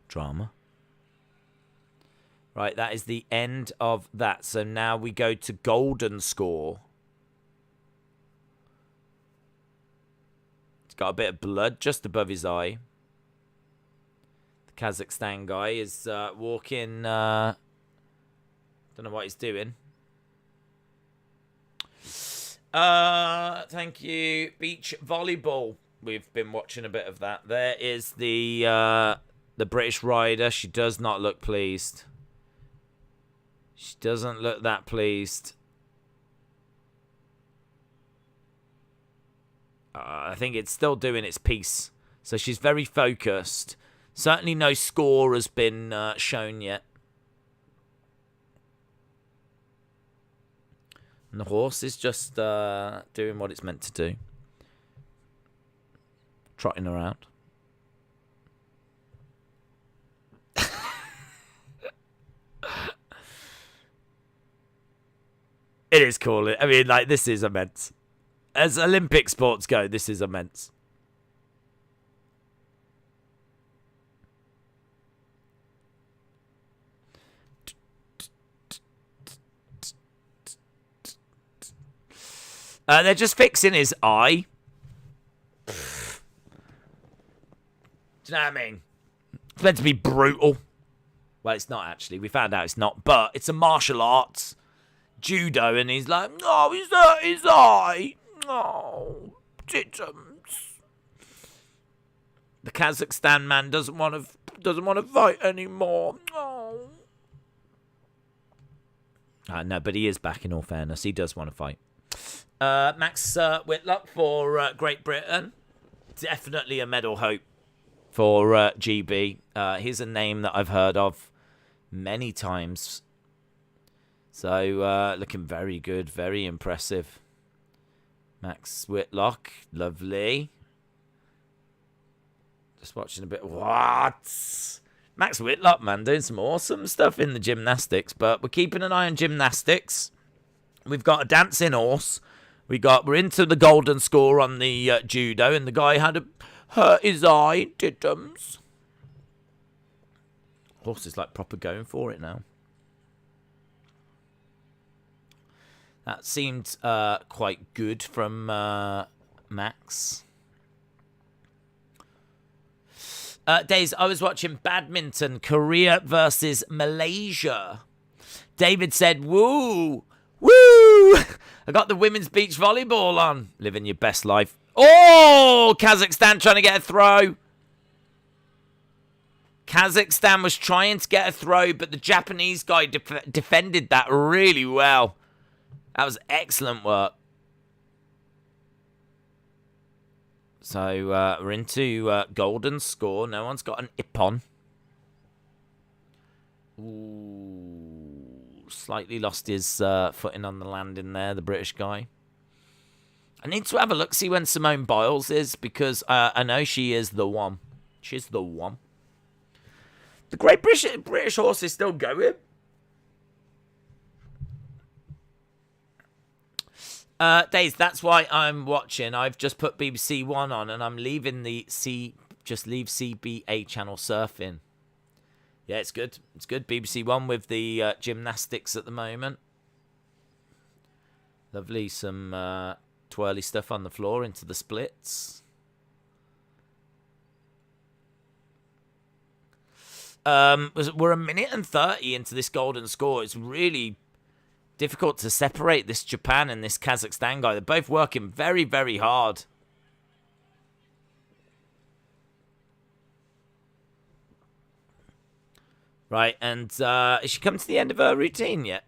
Drama. Right, that is the end of that. So now we go to golden score. It's got a bit of blood just above his eye. The Kazakhstan guy is walking. Don't know what he's doing. Thank you. Beach volleyball. We've been watching a bit of that. There is the British rider. She does not look pleased. She doesn't look that pleased. I think it's still doing its piece. So she's very focused. Certainly no score has been shown yet. And the horse is just doing what it's meant to do. Trotting around. It is cool. I mean, like, this is immense. As Olympic sports go, this is immense. They're just fixing his eye. Do you know what I mean? It's meant to be brutal. Well, it's not actually. We found out it's not. But it's a martial arts. Judo, and he's like, oh, is that his eye? Oh, titums. The Kazakhstan man doesn't want to fight anymore. Oh. No, but he is back. In all fairness, he does want to fight. Max Whitlock for Great Britain. Definitely a medal hope for GB. Here's a name that I've heard of many times. So, looking very good, very impressive. Max Whitlock. Lovely. Just watching a bit. What? Max Whitlock, man, doing some awesome stuff in the gymnastics. But we're keeping an eye on gymnastics. We've got a dancing horse. We're into the golden score on the judo. And the guy had hurt his eye. Tittums. Horse is like proper going for it now. That seemed quite good from Max. Days, I was watching badminton, Korea versus Malaysia. David said, woo, woo. I got the women's beach volleyball on. Living your best life. Oh, Kazakhstan trying to get a throw. Kazakhstan was trying to get a throw, but the Japanese guy defended that really well. That was excellent work. So we're into golden score. No one's got an ippon. Ooh, slightly lost his footing on the landing there, the British guy. I need to have a look, see when Simone Biles is, because I know she is the one. She's the one. The Great British horse is still going. Days, that's why I'm watching. I've just put BBC One on, and I'm leaving the just leave CBA channel surfing. Yeah, it's good. It's good. BBC One with the gymnastics at the moment. Lovely, some twirly stuff on the floor into the splits. We're a minute and 30 into this golden score. It's really difficult to separate this Japan and this Kazakhstan guy. They're both working very, very hard. Right, and has she come to the end of her routine yet?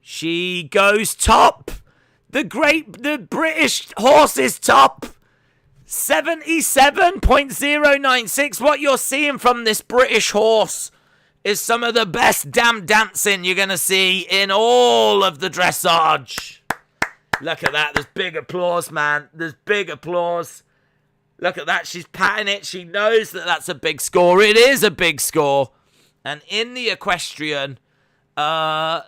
She goes top. The British horse is top. 77.096. What you're seeing from this British horse is some of the best damn dancing you're going to see in all of the dressage. Look at that. There's big applause, man. There's big applause. Look at that. She's patting it. She knows that that's a big score. It is a big score. And in the equestrian, Charlotte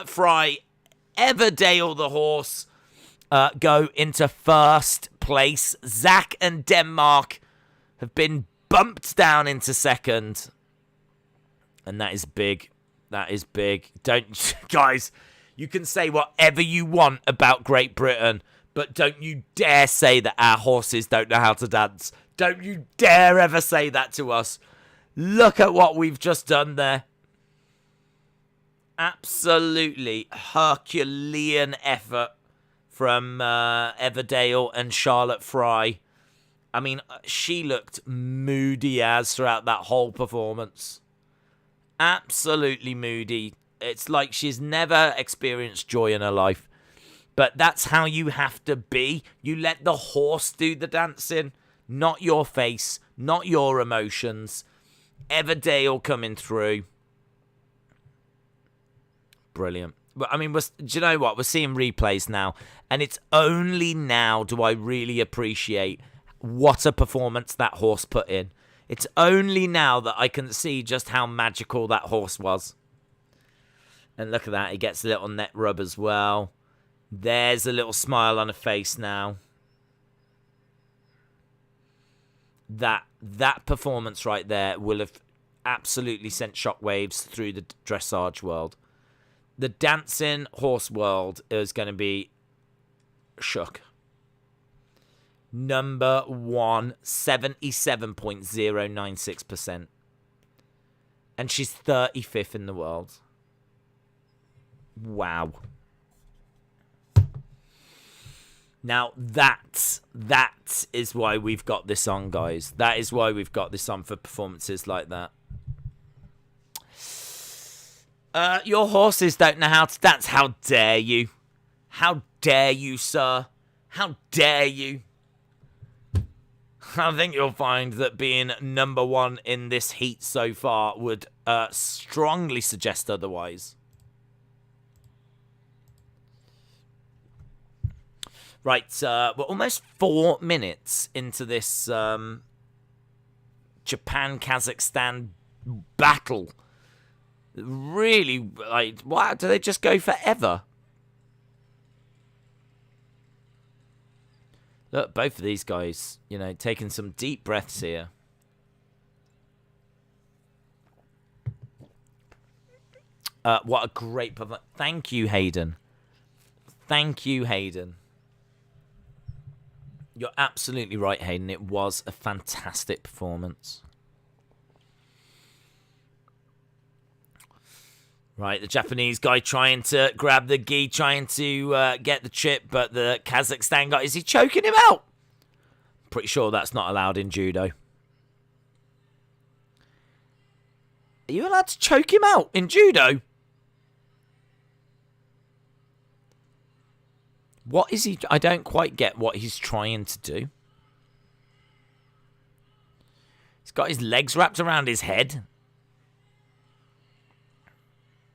Fry, Everdale the horse, go into first place. Zach and Denmark have been bumped down into second. And that is big. That is big. Don't, guys, you can say whatever you want about Great Britain, but don't you dare say that our horses don't know how to dance. Don't you dare ever say that to us. Look at what we've just done there. Absolutely Herculean effort from Everdale and Charlotte Fry. I mean, she looked moody as throughout that whole performance. Absolutely moody. It's like she's never experienced joy in her life. But that's how you have to be. You let the horse do the dancing, not your face, not your emotions. Everdale coming through. Brilliant. But I mean, do you know what? We're seeing replays now, and it's only now do I really appreciate what a performance that horse put in. It's only now that I can see just how magical that horse was. And look at that. He gets a little net rub as well. There's a little smile on her face now. That performance right there will have absolutely sent shockwaves through the dressage world. The dancing horse world is going to be shook. Number one, 77.096%. And she's 35th in the world. Wow. Now, that is why we've got this on, guys. That is why we've got this on for performances like that. Your horses don't know how to dance. How dare you? How dare you, sir? How dare you? I think you'll find that being number one in this heat so far would strongly suggest otherwise. Right, we're almost 4 minutes into this Japan-Kazakhstan battle. Really, like, wow, do they just go forever? Look, both of these guys, you know, taking some deep breaths here. What a great performance. Thank you, Hayden. Thank you, Hayden. You're absolutely right, Hayden. It was a fantastic performance. Right, the Japanese guy trying to grab the gi, trying to get the chip, but the Kazakhstan guy, is he choking him out? Pretty sure that's not allowed in judo. Are you allowed to choke him out in judo? What is he? I don't quite get what he's trying to do. He's got his legs wrapped around his head.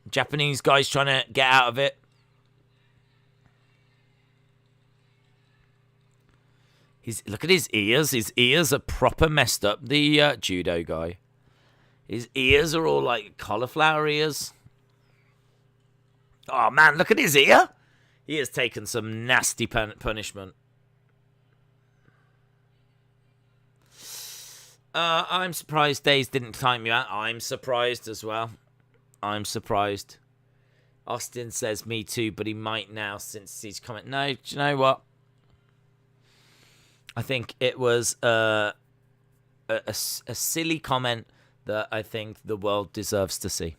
Japanese guy's trying to get out of it. Look at his ears. His ears are proper messed up. The judo guy. His ears are all like cauliflower ears. Oh, man, look at his ear. He has taken some nasty punishment. I'm surprised Days didn't time you out. I'm surprised as well. I'm surprised. Austin says me too, but he might now since he's comment. No, do you know what? I think it was a silly comment that I think the world deserves to see.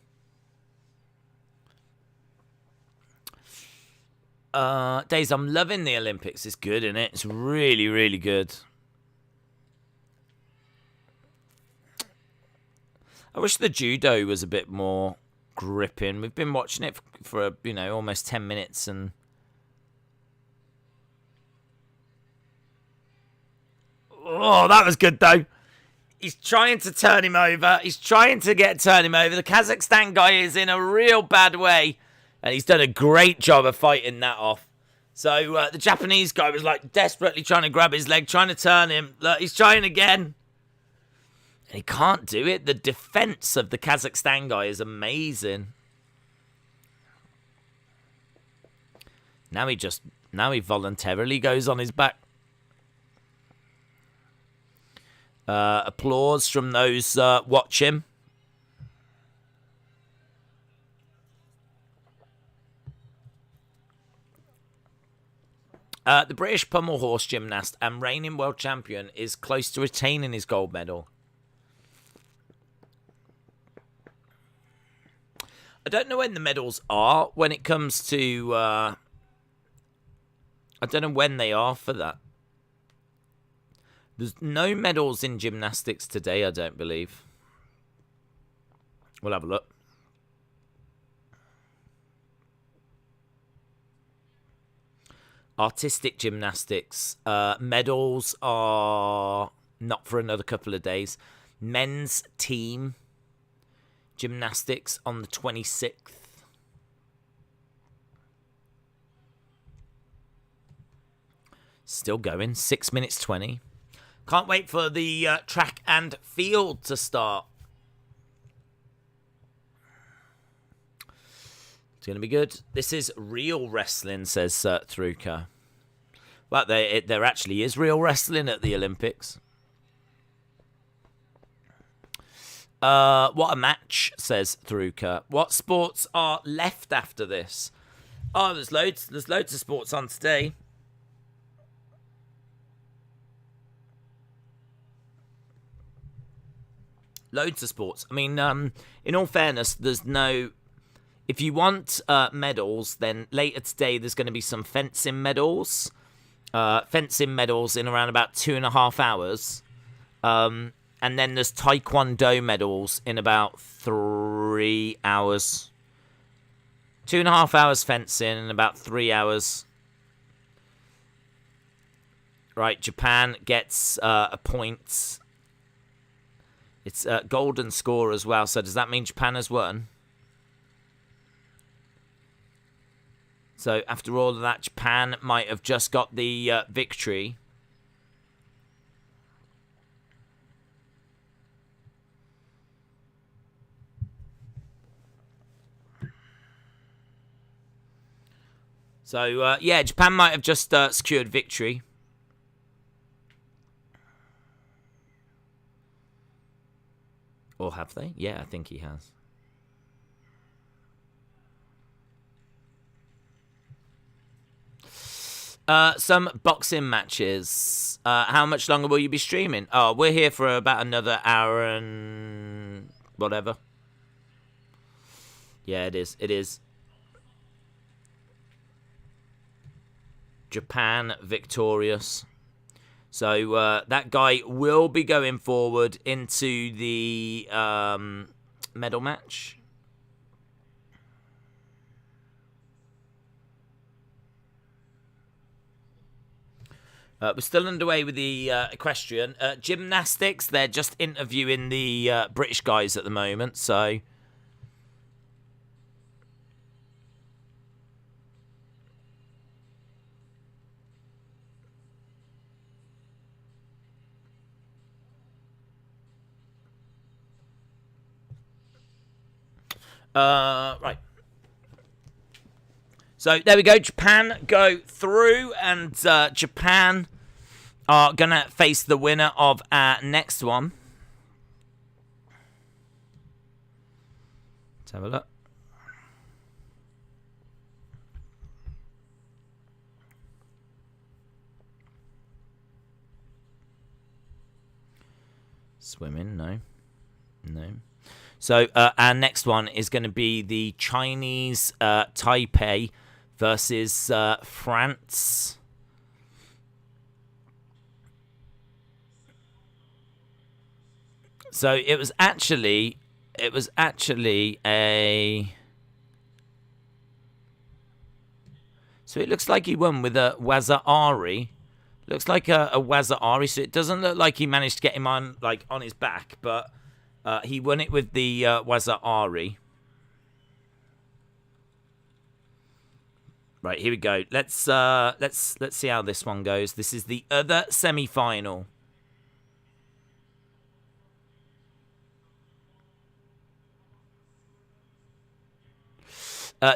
Days, I'm loving the Olympics. It's good, isn't it? It's really, really good. I wish the judo was a bit more gripping. We've been watching it for you know, almost 10 minutes and oh, that was good though. He's trying to turn him over. He's trying to turn him over. The Kazakhstan guy is in a real bad way. And he's done a great job of fighting that off. So the Japanese guy was like desperately trying to grab his leg, trying to turn him. Look, he's trying again. And he can't do it. The defense of the Kazakhstan guy is amazing. Now he voluntarily goes on his back. Applause from those watch him. The British pommel horse gymnast and reigning world champion is close to retaining his gold medal. I don't know when the medals are when it comes to... I don't know when they are for that. There's no medals in gymnastics today, I don't believe. We'll have a look. Artistic gymnastics. Medals are not for another couple of days. Men's team gymnastics on the 26th. Still going. 6 minutes 20. Can't wait for the track and field to start. It's going to be good. This is real wrestling, says Thruka. Well, there actually is real wrestling at the Olympics. What a match, says Thruka. What sports are left after this? Oh, there's loads. There's loads of sports on today. Loads of sports. I mean, in all fairness, there's no... If you want medals, then later today there's going to be some fencing medals. Fencing medals in around about 2.5 hours. And then there's Taekwondo medals in about 3 hours. 2.5 hours fencing and about 3 hours. Right, Japan gets a point. It's a golden score as well. So does that mean Japan has won? So after all of that, Japan might have just got the victory. So, yeah, Japan might have just secured victory. Or have they? Yeah, I think he has. Some boxing matches. How much longer will you be streaming? Oh, we're here for about another hour and whatever. Yeah, it is. It is. Japan victorious. So that guy will be going forward into the medal match. We're still underway with the equestrian. Gymnastics, they're just interviewing the British guys at the moment, so... right. So there we go. Japan go through, and Japan are going to face the winner of our next one. Let's have a look. Swimming, no. No. So our next one is going to be the Chinese Taipei versus France. So it was actually a... So it looks like he won with a Wazari. Looks like a Wazari. So it doesn't look like he managed to get him on his back, but he won it with the Wazari. Right, here we go. Let's see how this one goes. This is the other semi-final.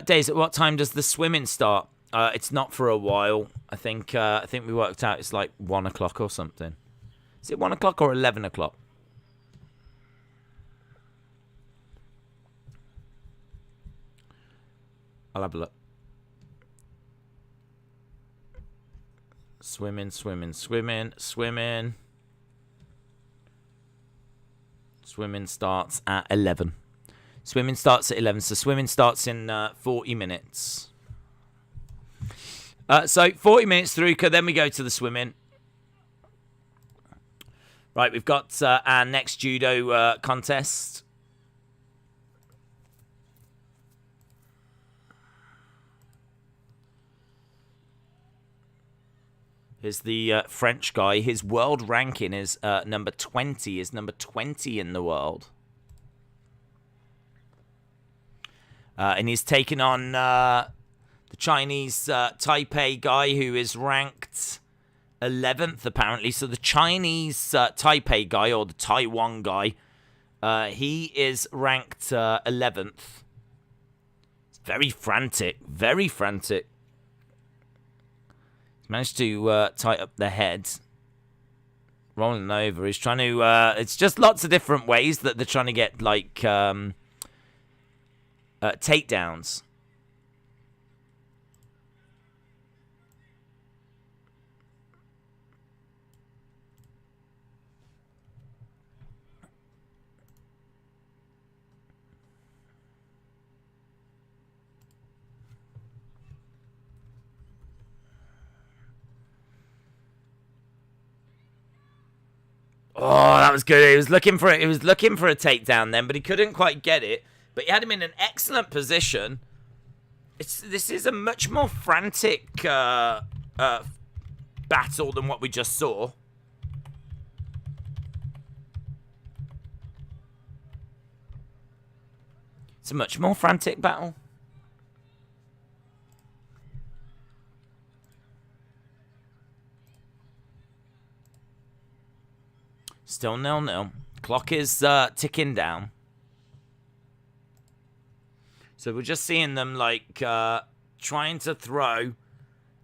Days, at what time does the swimming start? It's not for a while. I think we worked out it's like 1 o'clock or something. Is it 1 o'clock or 11 o'clock? I'll have a look. Swimming. Swimming starts at 11. Swimming starts at 11, so swimming starts in 40 minutes. So 40 minutes through, then we go to the swimming. Right, we've got our next judo contest. Here's the French guy. His world ranking is number 20. Is number 20 in the world. And he's taken on the Chinese Taipei guy, who is ranked 11th, apparently. So the Chinese Taipei guy, or the Taiwan guy, he is ranked 11th. It's very frantic. Very frantic. He's managed to tie up the head. Rolling over. He's trying to... it's just lots of different ways that they're trying to get, takedowns. Oh, that was good. He was looking for it. He was looking for a takedown then, but he couldn't quite get it. But he had him in an excellent position. This is a much more frantic battle than what we just saw. It's a much more frantic battle. Still 0-0. Clock is ticking down. So we're just seeing them, like, trying to throw.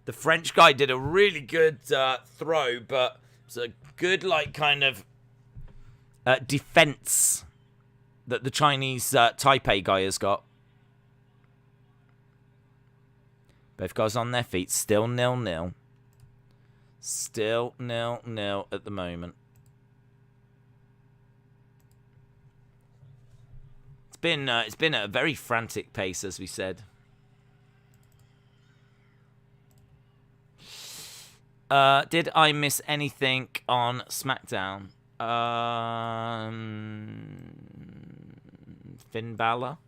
The French guy did a really good throw, but it's a good, like, kind of defense that the Chinese Taipei guy has got. Both guys on their feet. Still 0-0. Still 0-0 at the moment. It's been at a very frantic pace, as we said. Did I miss anything on SmackDown? Finn Balor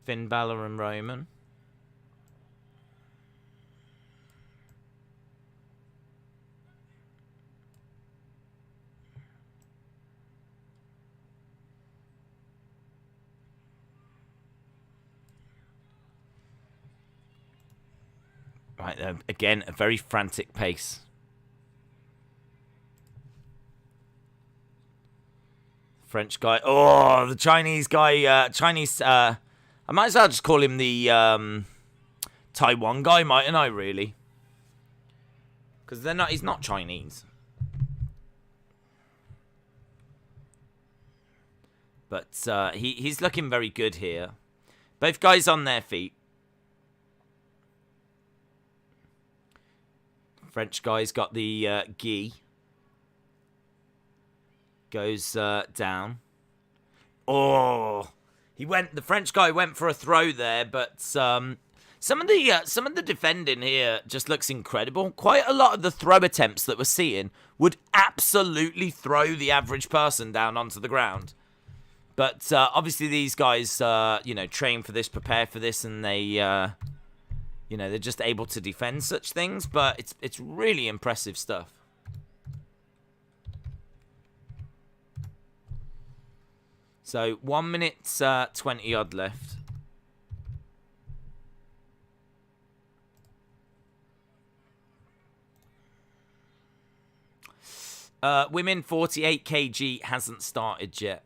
and Roman. Right, again, a very frantic pace. French guy. Oh, the Chinese guy. I might as well just call him the Taiwan guy, mightn't I, really? Because he's not Chinese. But he's looking very good here. Both guys on their feet. French guy's got the gi. Goes down. Oh, the French guy went for a throw there, but some of the defending here just looks incredible. Quite a lot of the throw attempts that we're seeing would absolutely throw the average person down onto the ground. But obviously these guys, train for this, prepare for this, and they. They're just able to defend such things, but it's really impressive stuff. So 1 minute 20 odd left. Women 48 kg hasn't started yet.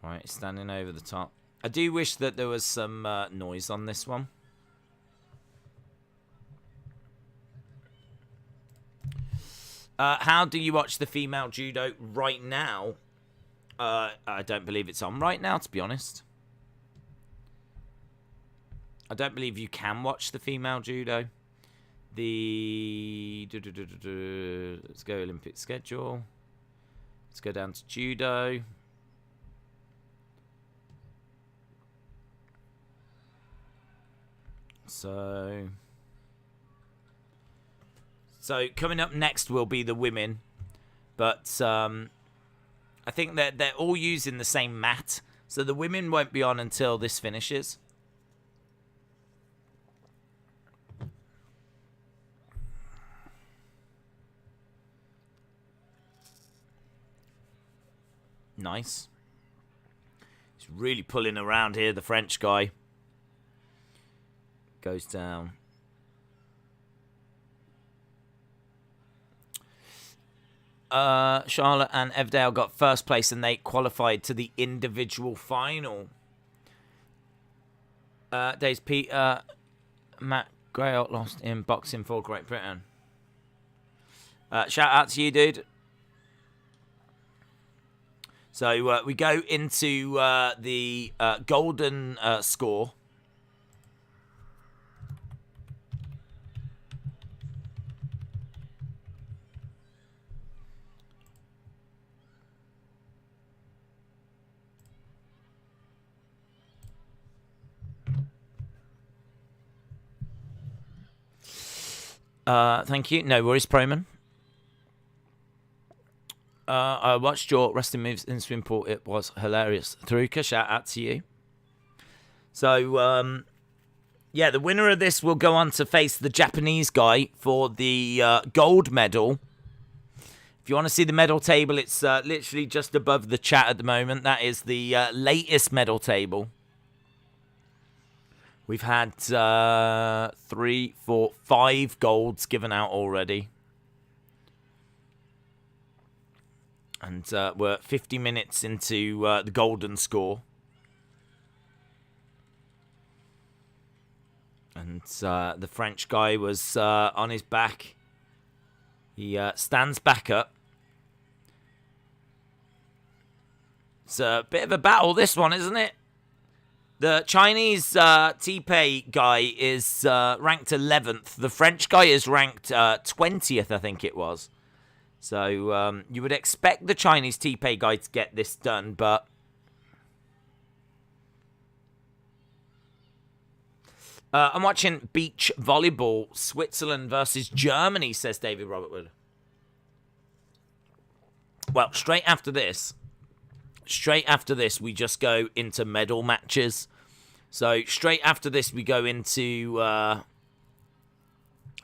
Right, standing over the top. I do wish that there was some noise on this one. How do you watch the female judo right now? I don't believe it's on right now, to be honest. I don't believe you can watch the female judo. Let's go Olympic schedule. Let's go down to judo. So coming up next will be the women, but I think that they're all using the same mat, so the women won't be on until this finishes. Nice. He's really pulling around here, the French guy. Goes down. Charlotte and Evdale got first place and they qualified to the individual final. Days Peter, Matt Grail lost in boxing for Great Britain. Shout out to you, dude. So we go into the golden score. Thank you. No worries, Proman. I watched your wrestling moves in swim pool. It was hilarious. Tharuka, shout out to you. So, yeah, the winner of this will go on to face the Japanese guy for the gold medal If you want to see the medal table, it's literally just above the chat at the moment. That is the latest medal table. We've had 3, 4, 5 golds given out already. And we're 50 minutes into the golden score. And the French guy was on his back. He stands back up. It's a bit of a battle, this one, isn't it? The Chinese T-Pei guy is ranked 11th. The French guy is ranked 20th, I think it was. So you would expect the Chinese T-Pei guy to get this done, but... I'm watching beach volleyball, Switzerland versus Germany, says David Robertwood. Well, straight after this, we just go into medal matches. So straight after this, we go into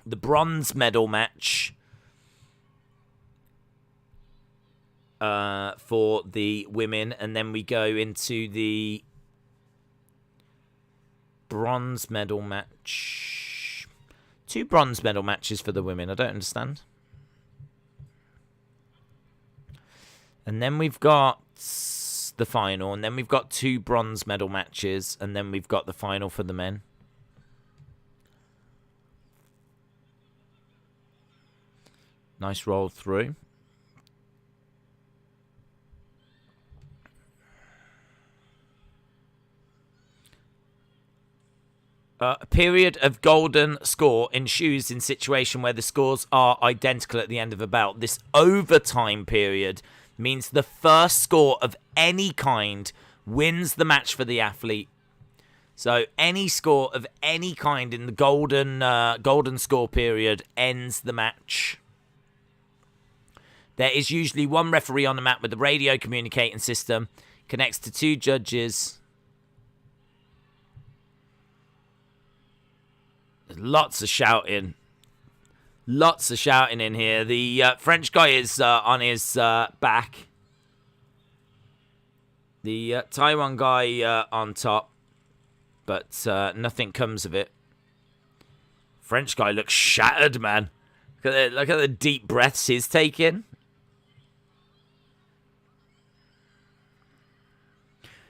the bronze medal match for the women, and then we go into the bronze medal match. 2 bronze medal matches for the women. I don't understand. And then we've got the final, and then we've got 2 bronze medal matches, and then we've got the final for the men. Nice roll through. A period of golden score ensues in situation where the scores are identical at the end of a bout. This overtime period means the first score of any kind wins the match for the athlete. So any score of any kind in the golden score period ends the match. There is usually 1 referee on the mat with a radio communicating system, connects to 2 judges. Lots of shouting. Lots of shouting in here. The French guy is on his back. The Taiwan guy on top. But nothing comes of it. French guy looks shattered, man. Look at the deep breaths he's taking.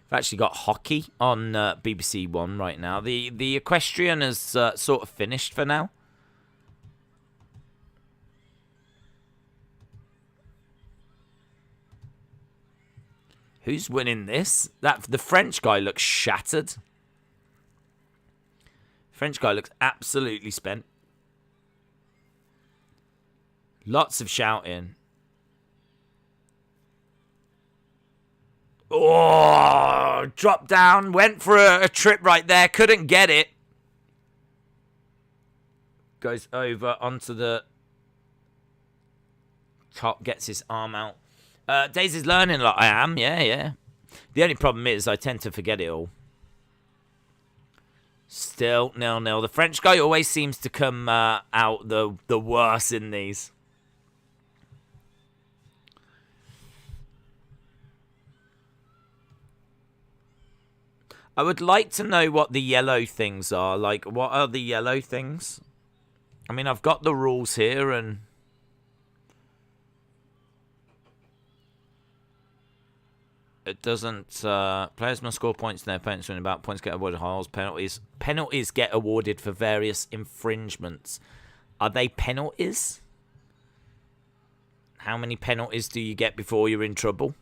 I've actually got hockey on BBC One right now. The Equestrian has sort of finished for now. Who's winning this? The French guy looks shattered. French guy looks absolutely spent. Lots of shouting. Oh, dropped down, went for a trip right there, couldn't get it. Goes over onto the top, gets his arm out. Daisy's learning a lot. I am, yeah. The only problem is I tend to forget it all. Still 0-0. The French guy always seems to come out the worse in these. I would like to know what the yellow things are. Like, what are the yellow things? I mean, I've got the rules here, and it doesn't... players must score points in their opponents win about. Points get awarded holes. Penalties get awarded for various infringements. Are they penalties? How many penalties do you get before you're in trouble?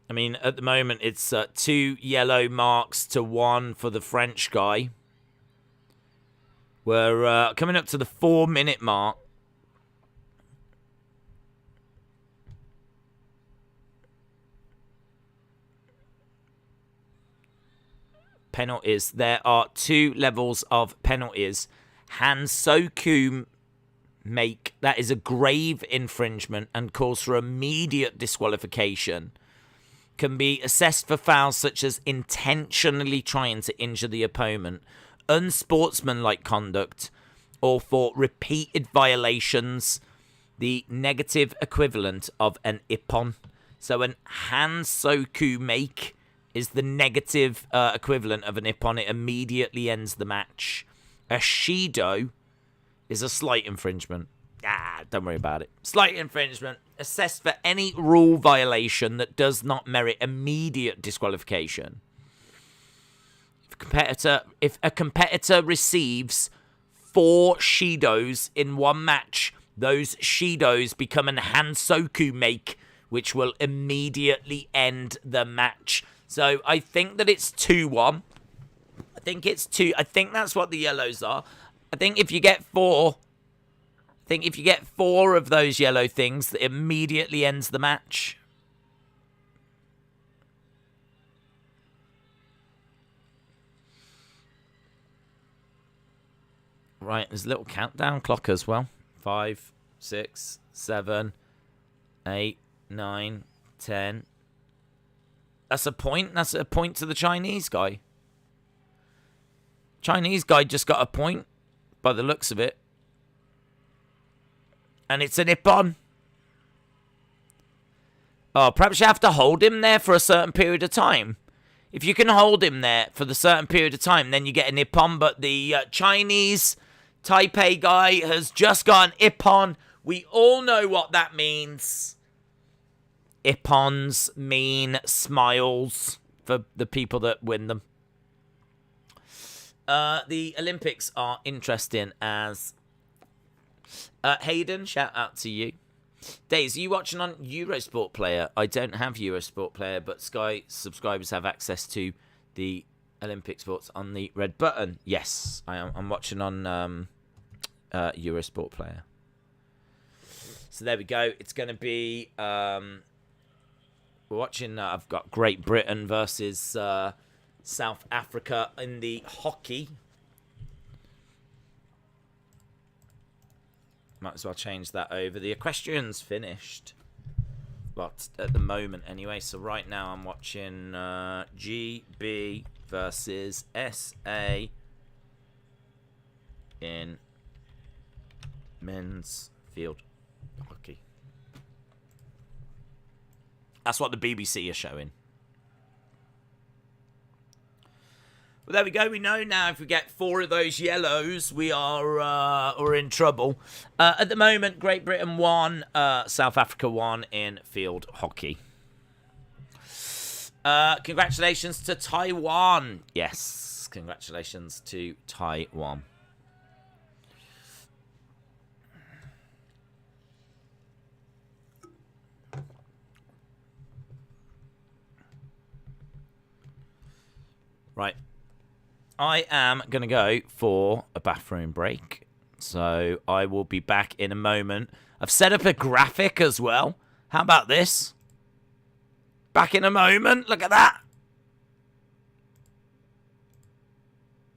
I mean, at the moment, it's 2 yellow marks to 1 for the French guy. We're coming up to the 4-minute mark. Penalties. There are 2 levels of penalties. Han Soku make. That is a grave infringement and calls for immediate disqualification. Can be assessed for fouls such as intentionally trying to injure the opponent, unsportsmanlike conduct, or for repeated violations, the negative equivalent of an ippon. So an hansoku make is the negative equivalent of an ippon. It immediately ends the match. A shido is a slight infringement. Don't worry about it. Slight infringement. Assessed for any rule violation that does not merit immediate disqualification. If a competitor receives 4 shidos in one match, those shidos become an hansoku make, which will immediately end the match. So I think that it's 2-1. I think that's what the yellows are. I think if you get 4 of those yellow things, that immediately ends the match. Right, there's a little countdown clock as well. 5, 6, 7, 8, 9, 10. That's a point. That's a point to the Chinese guy. Chinese guy just got a point by the looks of it. And it's an ippon. Oh, perhaps you have to hold him there for a certain period of time. If you can hold him there for the certain period of time, then you get an ippon. But the Chinese Taipei guy has just got an ippon. We all know what that means. Ippons mean smiles for the people that win them. The Olympics are interesting as... Hayden, shout out to you. Days, are you watching on Eurosport Player? I don't have Eurosport Player, but Sky subscribers have access to the Olympic sports on the red button. Yes, I'm watching on Eurosport Player. So there we go. It's going to be... we're watching... I've got Great Britain versus South Africa in the hockey. Might as well change that over. The equestrian's finished. But at the moment, anyway. So right now I'm watching GB versus SA in men's field hockey. That's what the BBC are showing. Well, there we go. We know now if we get 4 of those yellows, we are we're in trouble. At the moment, Great Britain 1, South Africa 1 in field hockey. Congratulations to Taiwan. Yes, congratulations to Taiwan. Right. I am going to go for a bathroom break. So I will be back in a moment. I've set up a graphic as well. How about this? Back in a moment. Look at that.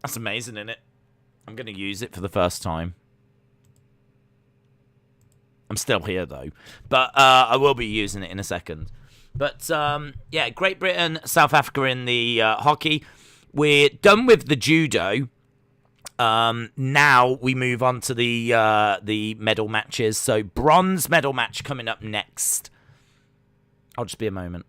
That's amazing, isn't it? I'm going to use it for the first time. I'm still here, though. But I will be using it in a second. But, yeah, Great Britain, South Africa in the hockey. We're done with the judo. Now we move on to the medal matches. So bronze medal match coming up next. I'll just be a moment.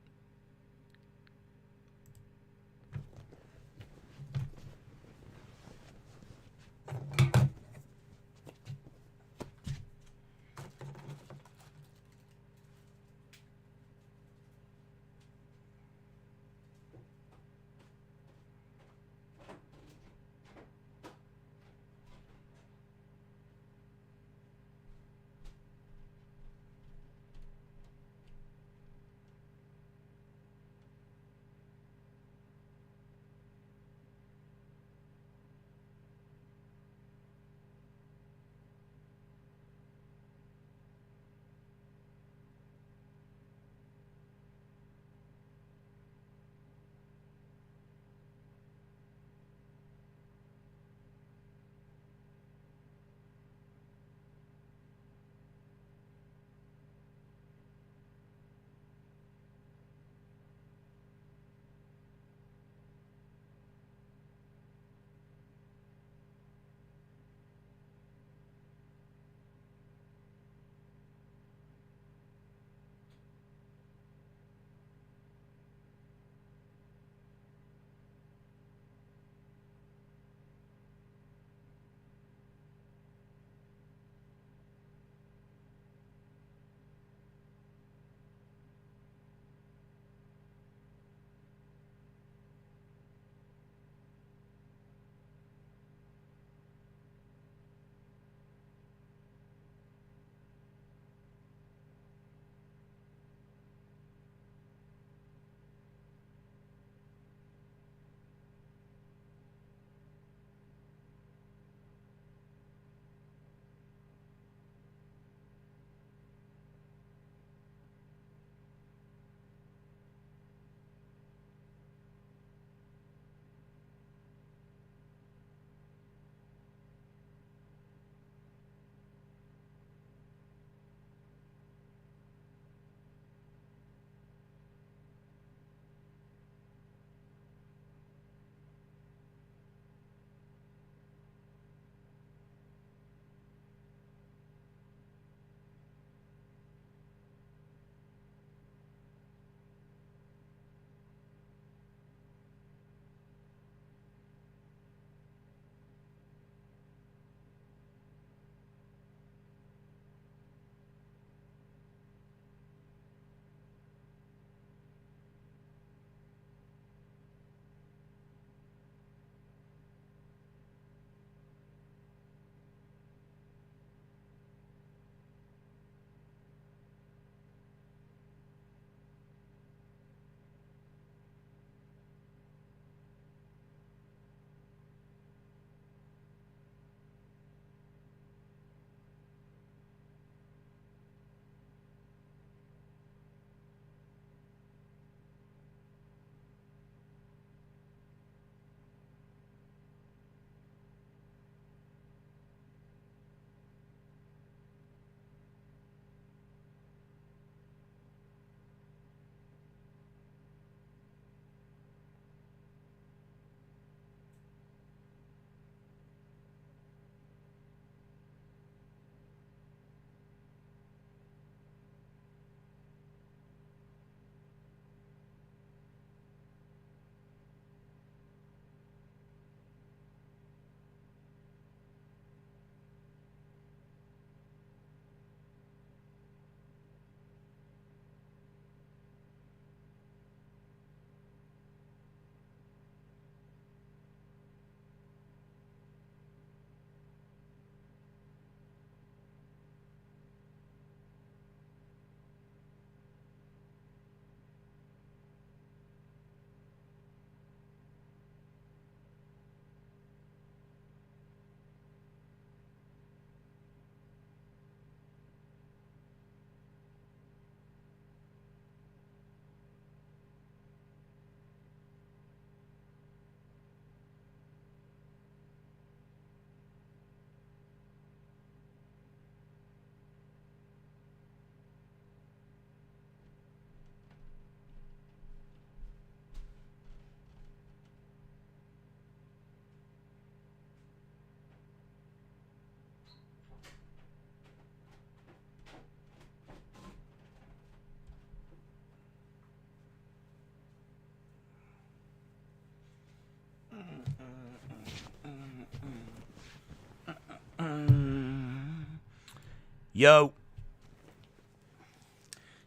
Yo.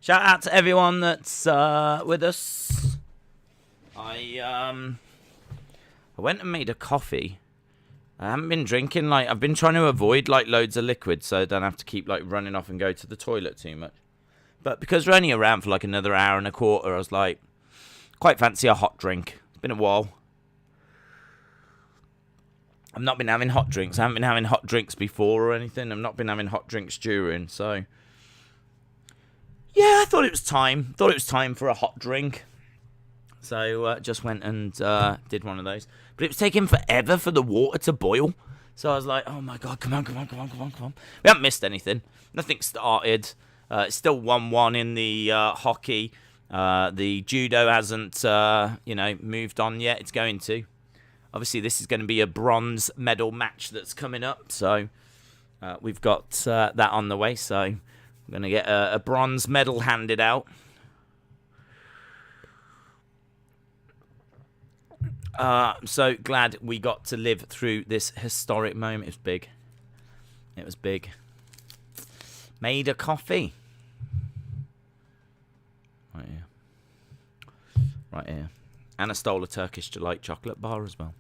Shout out to everyone that's with us. I went and made a coffee. I haven't been drinking, like, I've been trying to avoid, like, loads of liquid so I don't have to keep, like, running off and go to the toilet too much. But because we're only around for, like, another hour and a quarter, I was like, quite fancy a hot drink. It's been a while. I've not been having hot drinks. I haven't been having hot drinks before or anything. I've not been having hot drinks during, so... yeah, I thought it was time. Thought it was time for a hot drink. So, just went and did one of those. But it was taking forever for the water to boil. So I was like, oh my god, come on. We haven't missed anything. Nothing started. It's still 1-1 in the hockey. The judo hasn't, moved on yet. It's going to. Obviously, this is going to be a bronze medal match that's coming up. So we've got that on the way. So I'm going to get a bronze medal handed out. I'm so glad we got to live through this historic moment. It was big. It was big. Made a coffee. Right here. Right here. And I stole a Turkish Delight chocolate bar as well.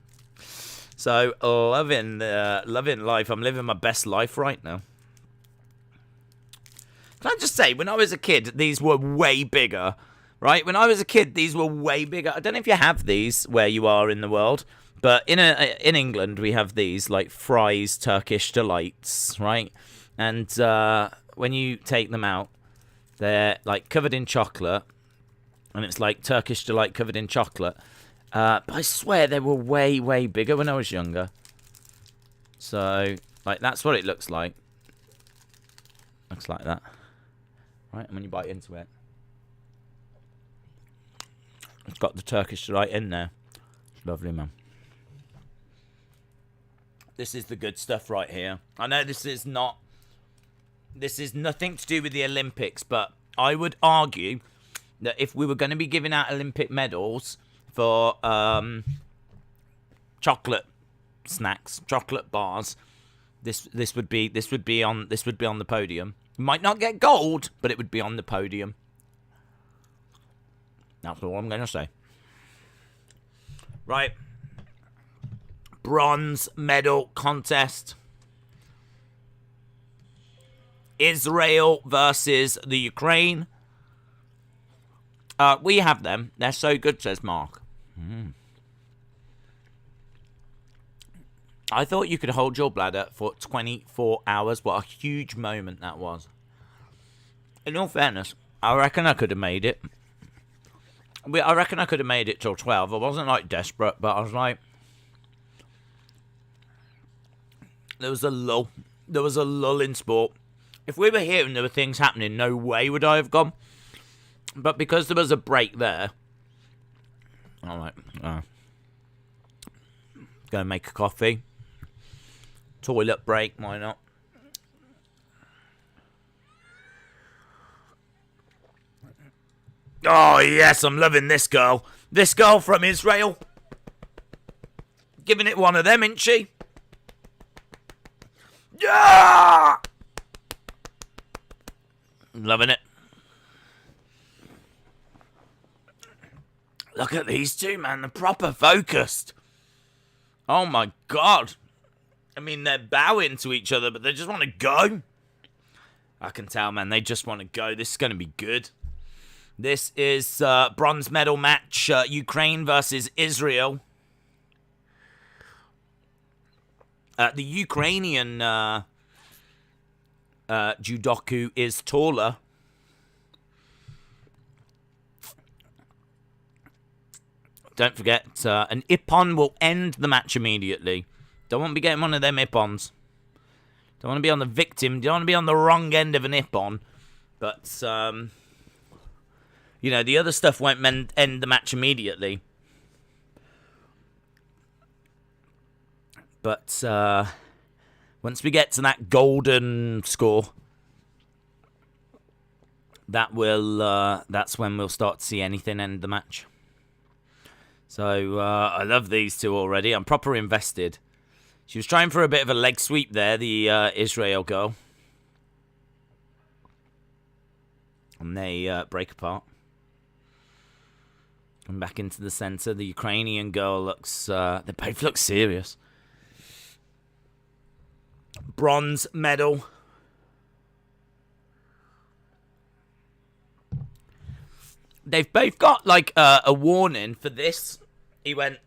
So, loving life. I'm living my best life right now. Can I just say, when I was a kid, these were way bigger. Right? When I was a kid, these were way bigger. I don't know if you have these where you are in the world, but in England, we have these, like, Fry's Turkish Delights, right? And when you take them out, they're, like, covered in chocolate, and it's, like, Turkish Delight covered in chocolate. But I swear they were way, way bigger when I was younger. So, like, that's what it looks like. Looks like that. Right? And when you bite into it, it's got the Turkish Delight in there. It's lovely, man. This is the good stuff right here. I know this is nothing to do with the Olympics, but I would argue that if we were going to be giving out Olympic medals for chocolate snacks, chocolate bars, this would be on the podium. We might not get gold, but it would be on the podium. That's all I'm going to say. Right. Bronze medal contest. Israel versus the Ukraine. We have them. They're so good, says Mark. I thought you could hold your bladder for 24 hours. What a huge moment that was. In all fairness, I reckon I could have made it. I reckon I could have made it till 12. I wasn't, like, desperate, but I was like... There was a lull. There was a lull in sport. If we were here and there were things happening, no way would I have gone. But because there was a break there... I'm like, go and make a coffee. Toilet break, why not? Oh, yes, I'm loving this girl. This girl from Israel. Giving it one of them, isn't she? Yeah! Loving it. Look at these two, man. They're proper focused. Oh, my God. I mean, they're bowing to each other, but they just want to go. I can tell, man. They just want to go. This is going to be good. This is bronze medal match, Ukraine versus Israel. The Ukrainian judoku is taller. Don't forget, an ippon will end the match immediately. Don't want to be getting one of them ippons. Don't want to be on the victim. Don't want to be on the wrong end of an ippon. But, the other stuff won't end the match immediately. But once we get to that golden score, that's when we'll start to see anything end the match. So I love these two already. I'm proper invested. She was trying for a bit of a leg sweep there, the Israel girl. And they break apart. And back into the center. The Ukrainian girl looks... they both look serious. Bronze medal. They've both got, like, a warning for this. He went...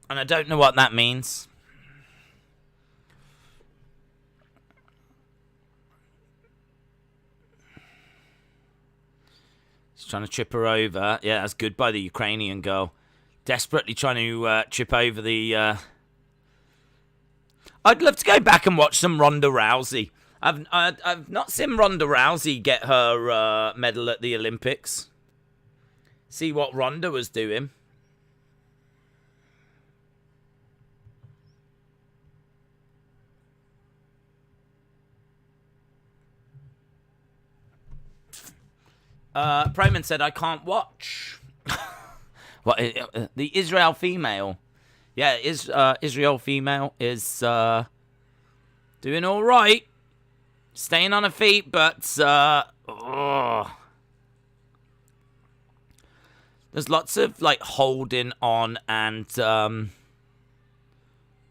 And I don't know what that means. He's trying to trip her over. Yeah, that's good by the Ukrainian girl. Desperately trying to trip over the... I'd love to go back and watch some Ronda Rousey. I've not seen Ronda Rousey get her medal at the Olympics. See what Ronda was doing. Proman said, I can't watch. What? The Israel female. Yeah, Israel female is doing all right. Staying on her feet, but there's lots of like holding on and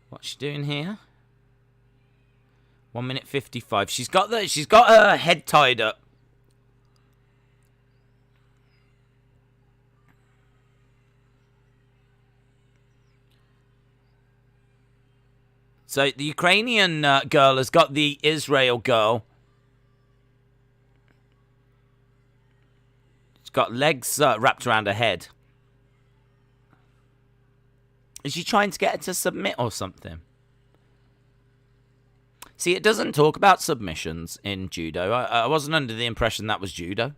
what's she doing here? 1 minute 55. She's got her head tied up. So the Ukrainian girl has got the Israel girl. She's got legs wrapped around her head. Is she trying to get her to submit or something? See, it doesn't talk about submissions in judo. I wasn't under the impression that was judo.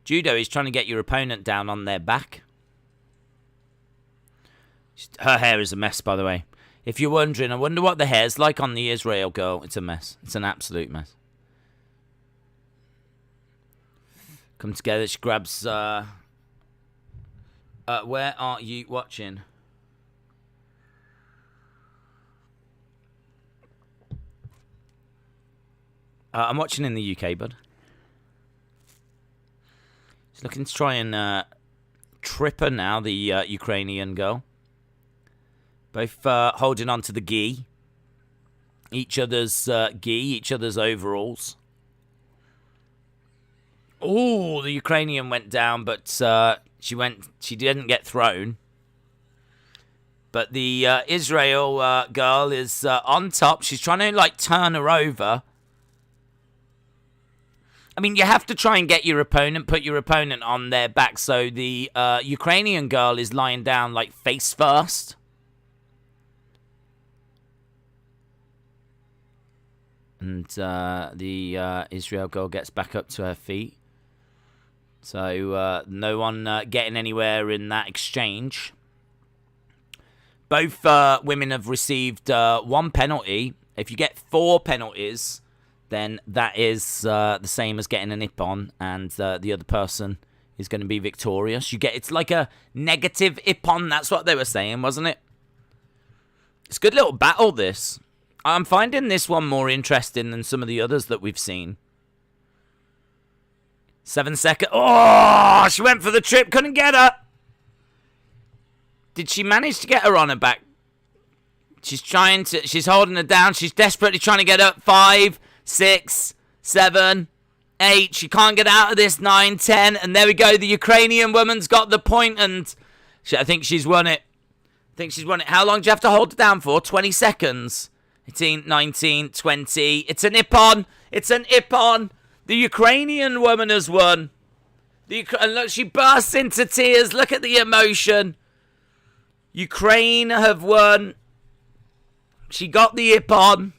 Judo is trying to get your opponent down on their back. Her hair is a mess, by the way. If you're wondering, I wonder what the hair's like on the Israel girl. It's a mess. It's an absolute mess. Come together. She grabs... where are you watching? I'm watching in the UK, bud. She's looking to try and trip her now, the Ukrainian girl. Both holding on to the gi. Each other's gi, each other's overalls. Oh, the Ukrainian went down, but she didn't get thrown. But the Israel girl is on top. She's trying to like turn her over. I mean, you have to try and get your opponent, put your opponent on their back. So the Ukrainian girl is lying down like face first. And the Israel girl gets back up to her feet. So no one getting anywhere in that exchange. Both women have received one penalty. If you get 4 penalties, then that is the same as getting an ippon, and the other person is going to be victorious. It's like a negative ippon. That's what they were saying, wasn't it? It's a good little battle, this. I'm finding this one more interesting than some of the others that we've seen. 7 seconds. Oh, she went for the trip. Couldn't get her. Did she manage to get her on her back? She's holding her down. She's desperately trying to get up. 5, 6, 7, 8. She can't get out of this. 9, 10. And there we go. The Ukrainian woman's got the point, and I think she's won it. How long do you have to hold it down for? 20 seconds. 18, 19, 20. It's an ippon. The Ukrainian woman has won. And look, she bursts into tears. Look at the emotion. Ukraine have won. She got the ippon.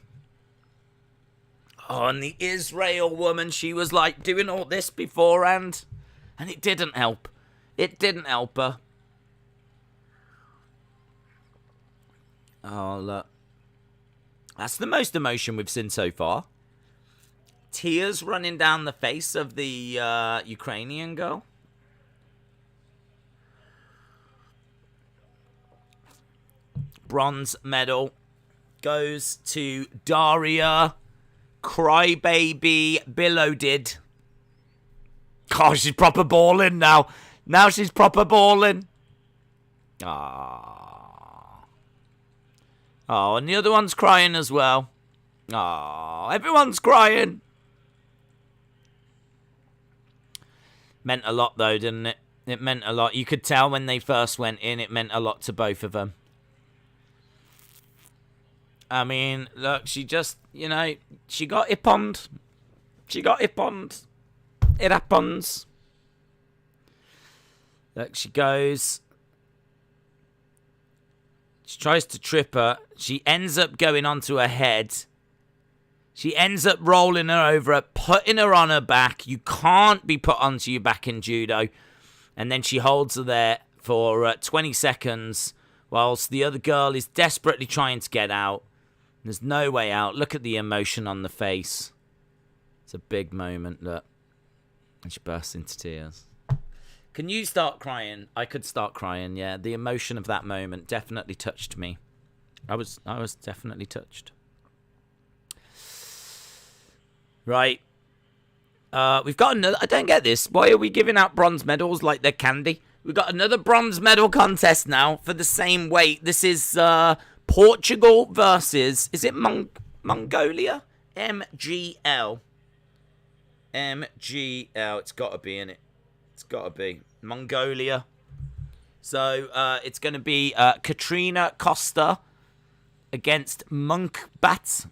Oh, and the Israel woman, she was like doing all this beforehand. And it didn't help. It didn't help her. Oh, look. That's the most emotion we've seen so far. Tears running down the face of the Ukrainian girl. bronze medal goes to Daria Crybaby Billowdid. Oh, she's proper balling now. Now she's proper balling. Oh, and the other one's crying as well. Oh, everyone's crying. Meant a lot, though, didn't it? It meant a lot. You could tell when they first went in, it meant a lot to both of them. I mean, look, she just, she got hipponed. She got hipponed. It happens. Look, she goes. She tries to trip her. She ends up going onto her head. She ends up rolling her over, putting her on her back. You can't be put onto your back in judo. And then she holds her there for 20 seconds whilst the other girl is desperately trying to get out. There's no way out. Look at the emotion on the face. It's a big moment, look. And she bursts into tears. Can you start crying? I could start crying, yeah. The emotion of that moment definitely touched me. I was definitely touched. Right. We've got another... I don't get this. Why are we giving out bronze medals like they're candy? We've got another bronze medal contest now for the same weight. This is Portugal versus... Is it Mongolia? MGL. MGL. It's got to be, innit? It's got to be. Mongolia. So, it's going to be Katrina Costa against Monkbat.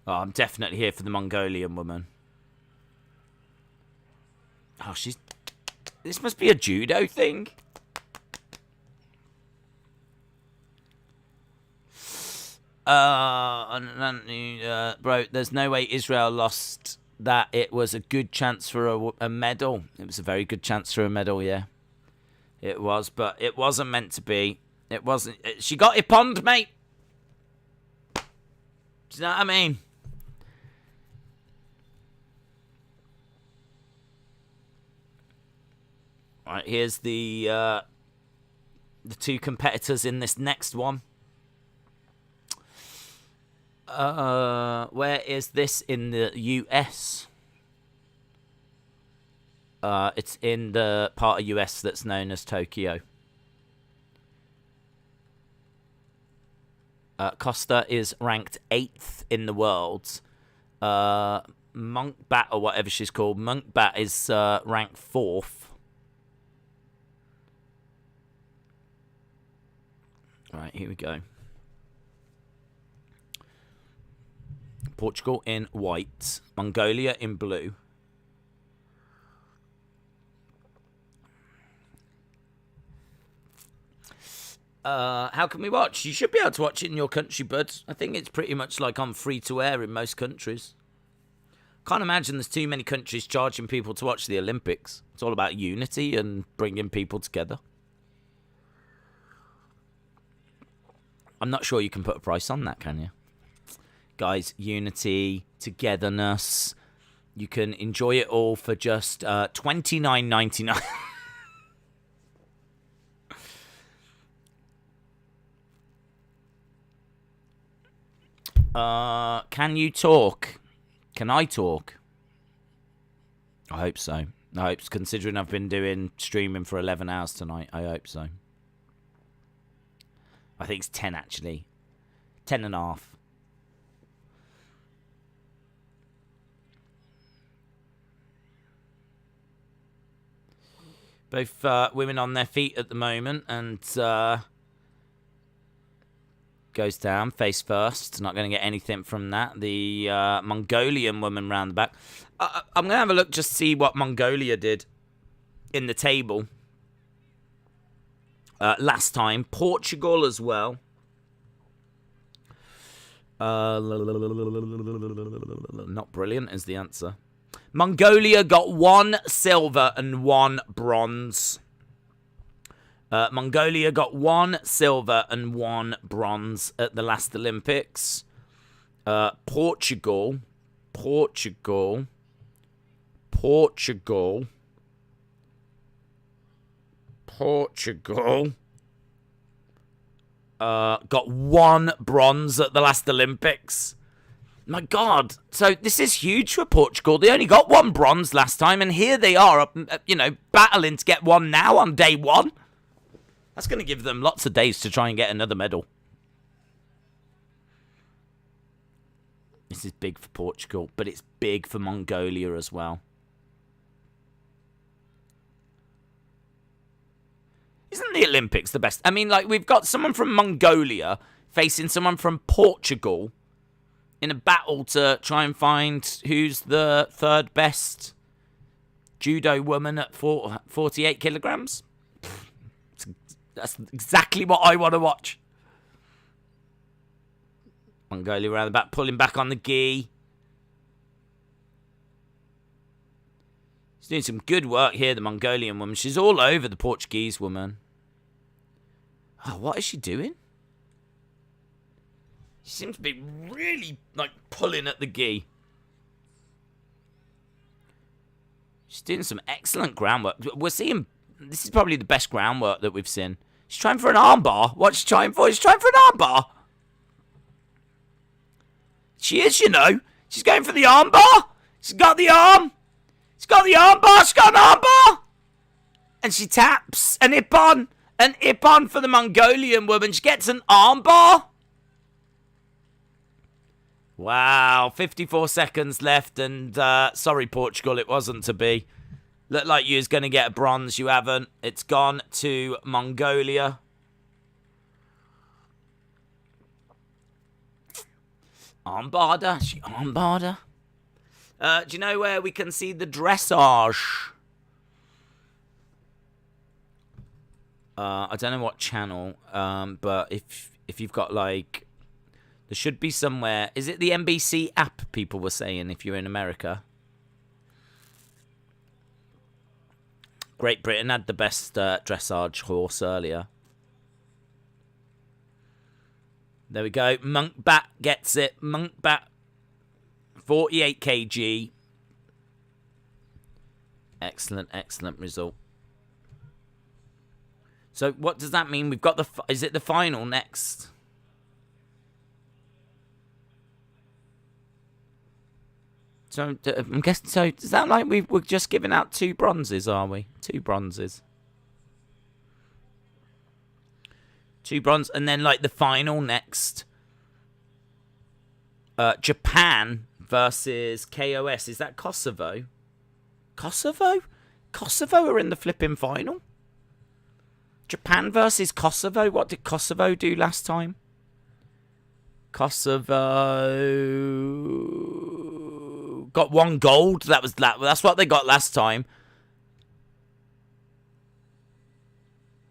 Oh, I'm definitely here for the Mongolian woman. Oh, she's... This must be a judo thing. Bro, there's no way Israel lost that. It was a good chance for a medal. It was a very good chance for a medal, yeah. It was, but it wasn't meant to be. It wasn't... She got hipponed, mate. Do you know what I mean? Right, here's the two competitors in this next one. Where is this in the US? It's in the part of US that's known as Tokyo. Costa is ranked 8th in the world. Monkbat, or whatever she's called, Monkbat is ranked 4th. Right, here we go. Portugal in white. Mongolia in blue. How can we watch? You should be able to watch it in your country, bud. I think it's pretty much like on free-to-air in most countries. Can't imagine there's too many countries charging people to watch the Olympics. It's all about unity and bringing people together. I'm not sure you can put a price on that, can you? Guys, unity, togetherness. You can enjoy it all for just $29.99. Can you talk? Can I talk? I hope so. I hope, considering I've been doing streaming for 11 hours tonight, I hope so. I think it's 10, actually. 10 and a half. Both women on their feet at the moment, and goes down face first. Not going to get anything from that. The Mongolian woman round the back. I'm going to have a look, just see what Mongolia did in the table last time. Portugal as well. Not brilliant is the answer. Mongolia got 1 silver and 1 bronze. Mongolia got 1 silver and 1 bronze at the last Olympics. Portugal got 1 bronze at the last Olympics. My God. So this is huge for Portugal. They only got 1 bronze last time, and here they are, battling to get 1 now on day 1. That's going to give them lots of days to try and get another medal. This is big for Portugal, but it's big for Mongolia as well. Isn't the Olympics the best? I mean, like, we've got someone from Mongolia facing someone from Portugal in a battle to try and find who's the 3rd best judo woman at 48 kilograms. That's exactly what I want to watch. Mongolia around the back, pulling back on the gi. She's doing some good work here, the Mongolian woman. She's all over the Portuguese woman. Oh, what is she doing? She seems to be really, like, pulling at the gi. She's doing some excellent groundwork. We're seeing... This is probably the best groundwork that we've seen. She's trying for an armbar. What's she trying for? She's trying for an armbar. She is, you know. She's going for the armbar. She's got the arm. She's got the armbar. She's got an armbar. And she taps an ippon. An ippon for the Mongolian woman. She gets an armbar. Wow. 54 seconds left. And sorry, Portugal, it wasn't to be. Looked like you was going to get a bronze. You haven't. It's gone to Mongolia. Armbarder. She armbarder. Do you know where we can see the dressage? I don't know what channel. But if you've got, like... There should be somewhere... Is it the NBC app, people were saying, if you're in America? Great Britain had the best dressage horse earlier. There we go. Monkbat gets it. Monkbat. 48 kg. Excellent, excellent result. So what does that mean? We've got the... Is it the final next? So I'm guessing... So is that like we're just giving out 2 bronzes, are we? 2 bronzes. 2 bronze, and then like the final next. Japan versus KOS. Is that Kosovo? Kosovo? Kosovo are in the flipping final. Japan versus Kosovo. What did Kosovo do last time? Kosovo got 1 gold. That's what they got last time.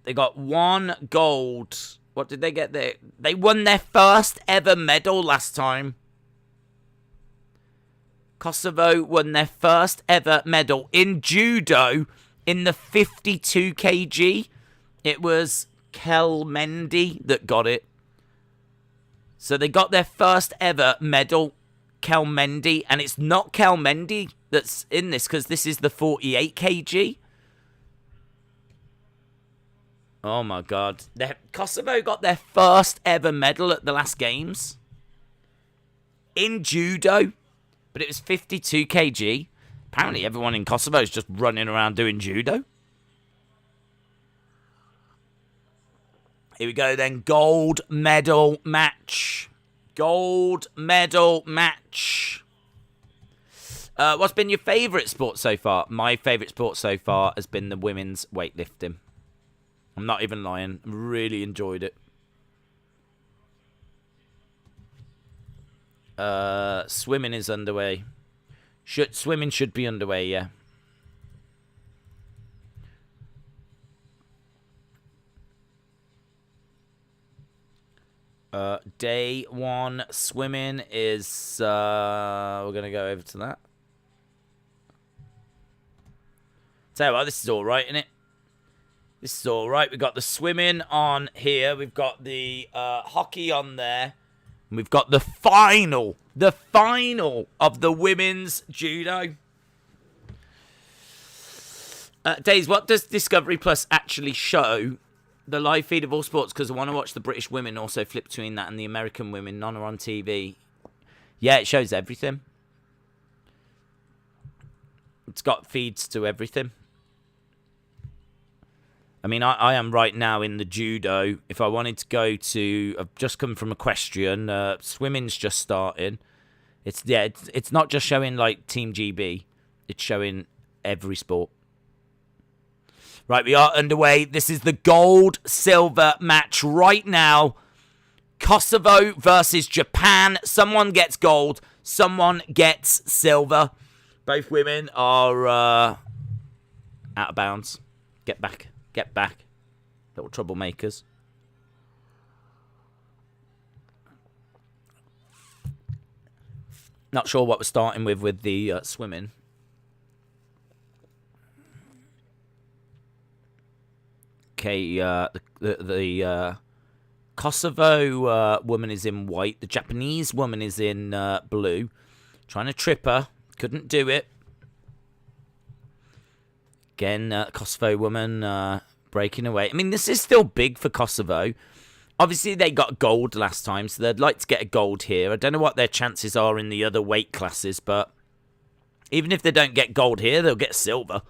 They got 1 gold. What did they get there? They won their first ever medal last time. Kosovo won their first ever medal in judo in the 52 kg. It was Kelmendi that got it. So they got their first ever medal, Kelmendi, and it's not Kelmendi that's in this because this is the 48 kg. Oh my God. Kosovo got their first ever medal at the last games in judo, but it was 52 kg. Apparently everyone in Kosovo is just running around doing judo. Here we go then. Gold medal match. Gold medal match. What's been your favourite sport so far? My favourite sport so far has been the women's weightlifting. I'm not even lying. Really enjoyed it. Swimming is underway. Swimming should be underway, yeah. Day 1 swimming is... we're going to go over to that. Tell you what, this is alright, isn't it? This is alright. We've got the swimming on here. We've got the hockey on there. And we've got the final of the women's judo. Days, what does Discovery Plus actually show the live feed of all sports because I want to watch the British women also flip between that and the American women. None are on TV. Yeah, it shows everything. It's got feeds to everything. I mean, I am right now in the judo. If I wanted to go to... I've just come from equestrian. Swimming's just starting. It's not just showing, like, Team GB. It's showing every sport. Right, we are underway. This is the gold-silver match right now. Kosovo versus Japan. Someone gets gold. Someone gets silver. Both women are out of bounds. Get back. Get back. Little troublemakers. Not sure what we're starting with the swimming. Okay, the Kosovo woman is in white. The Japanese woman is in blue. Trying to trip her. Couldn't do it. Again, Kosovo woman breaking away. I mean, this is still big for Kosovo. Obviously, they got gold last time, so they'd like to get a gold here. I don't know what their chances are in the other weight classes, but even if they don't get gold here, they'll get silver.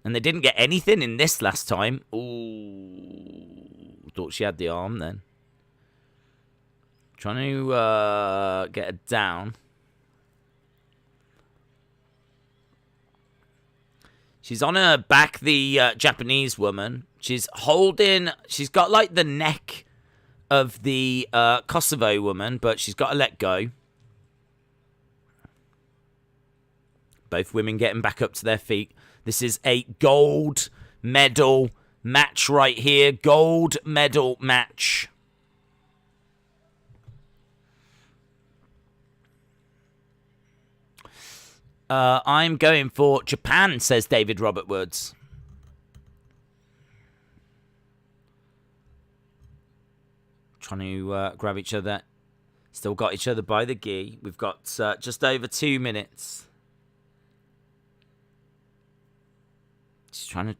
And they didn't get anything in this last time. Ooh, thought she had the arm then. Trying to get her down. She's on her back, the Japanese woman. She's holding... She's got, like, the neck of the Kosovo woman, but she's got to let go. Both women getting back up to their feet. This is a gold medal match right here. Gold medal match. I'm going for Japan, says David Robert Woods. Trying to grab each other. Still got each other by the gi. We've got just over 2 minutes. She's trying to...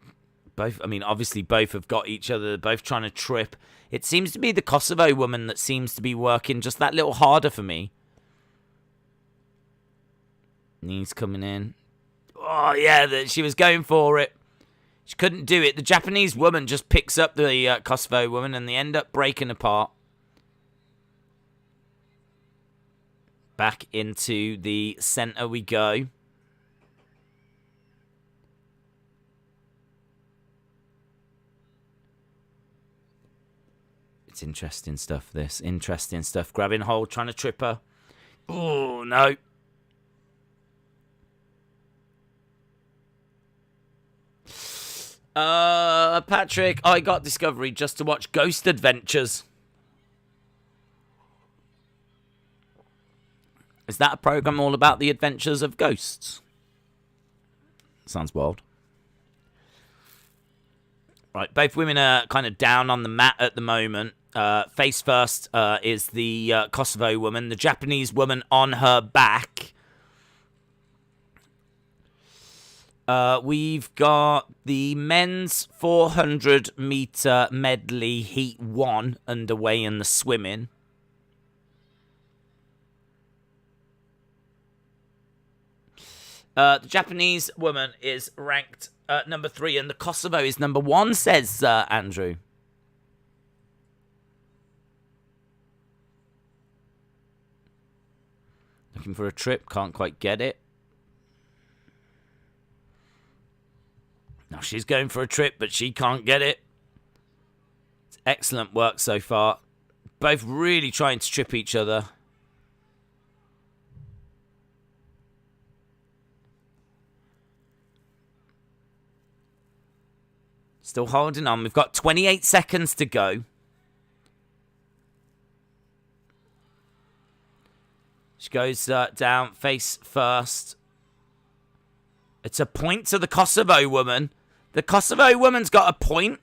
Both, I mean, obviously both have got each other. They're both trying to trip. It seems to be the Kosovo woman that seems to be working just that little harder for me. Knees coming in. Oh, yeah, she was going for it. She couldn't do it. The Japanese woman just picks up the Kosovo woman and they end up breaking apart. Back into the center we go. It's interesting stuff, this. Interesting stuff. Grabbing hold, trying to trip her. Oh, no. Patrick, I got Discovery just to watch Ghost Adventures. Is that a program all about the adventures of ghosts? Sounds wild. Right, both women are kind of down on the mat at the moment. Face first is the Kosovo woman. The Japanese woman on her back. We've got the men's 400-meter medley heat 1 underway in the swimming. The Japanese woman is ranked number 3, and the Kosovo is number 1, says Andrew. Looking for a trip, can't quite get it. Now she's going for a trip, but she can't get it. It's excellent work so far. Both really trying to trip each other. Still holding on. We've got 28 seconds to go. She goes down face first. It's a point to the Kosovo woman. The Kosovo woman's got a point.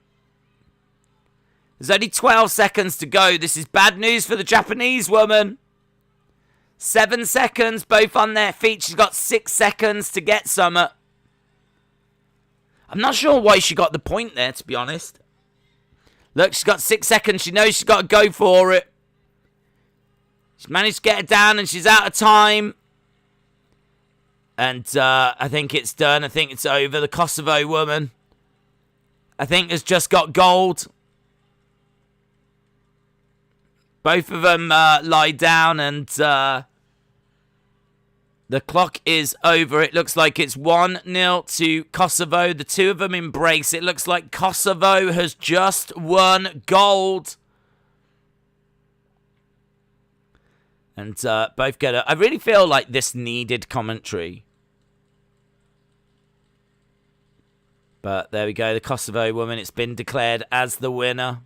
There's only 12 seconds to go. This is bad news for the Japanese woman. 7 seconds, both on their feet. She's got 6 seconds to get some. I'm not sure why she got the point there, to be honest. Look, she's got 6 seconds. She knows she's got to go for it. She's managed to get it down, and she's out of time. And I think it's done. I think it's over. The Kosovo woman, I think, has just got gold. Both of them lie down, and the clock is over. It looks like it's 1-0 to Kosovo. The two of them embrace. It looks like Kosovo has just won gold. And both get it. I really feel like this needed commentary. But there we go. The Kosovo woman, it's been declared as the winner.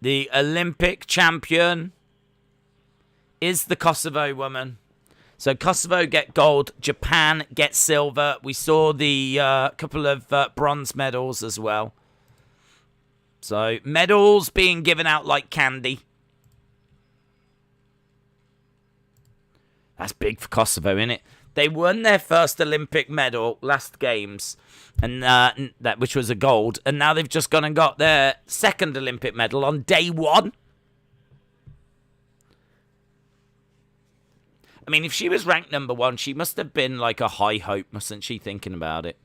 The Olympic champion is the Kosovo woman. So Kosovo get gold. Japan get silver. We saw the couple of bronze medals as well. So medals being given out like candy. That's big for Kosovo, isn't it? They won their first Olympic medal last games, and which was a gold, and now they've just gone and got their second Olympic medal on day one. I mean, if she was ranked number 1, she must have been like a high hope, mustn't she, thinking about it?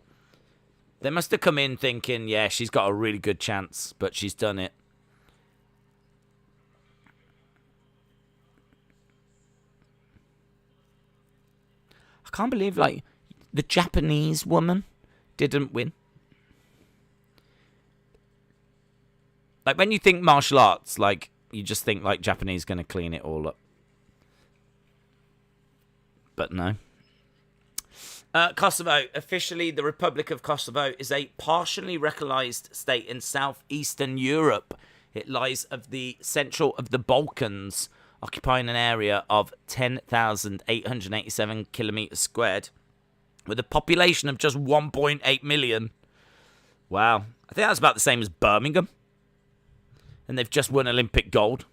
They must have come in thinking, yeah, she's got a really good chance, but she's done it. I can't believe, like, the Japanese woman didn't win. Like, when you think martial arts, like, you just think, like, Japanese going to clean it all up. But no. Kosovo. Officially, the Republic of Kosovo is a partially recognised state in southeastern Europe. It lies of the central of the Balkans, occupying an area of 10,887 kilometres squared, with a population of just 1.8 million. Wow. I think that's about the same as Birmingham. And they've just won Olympic gold.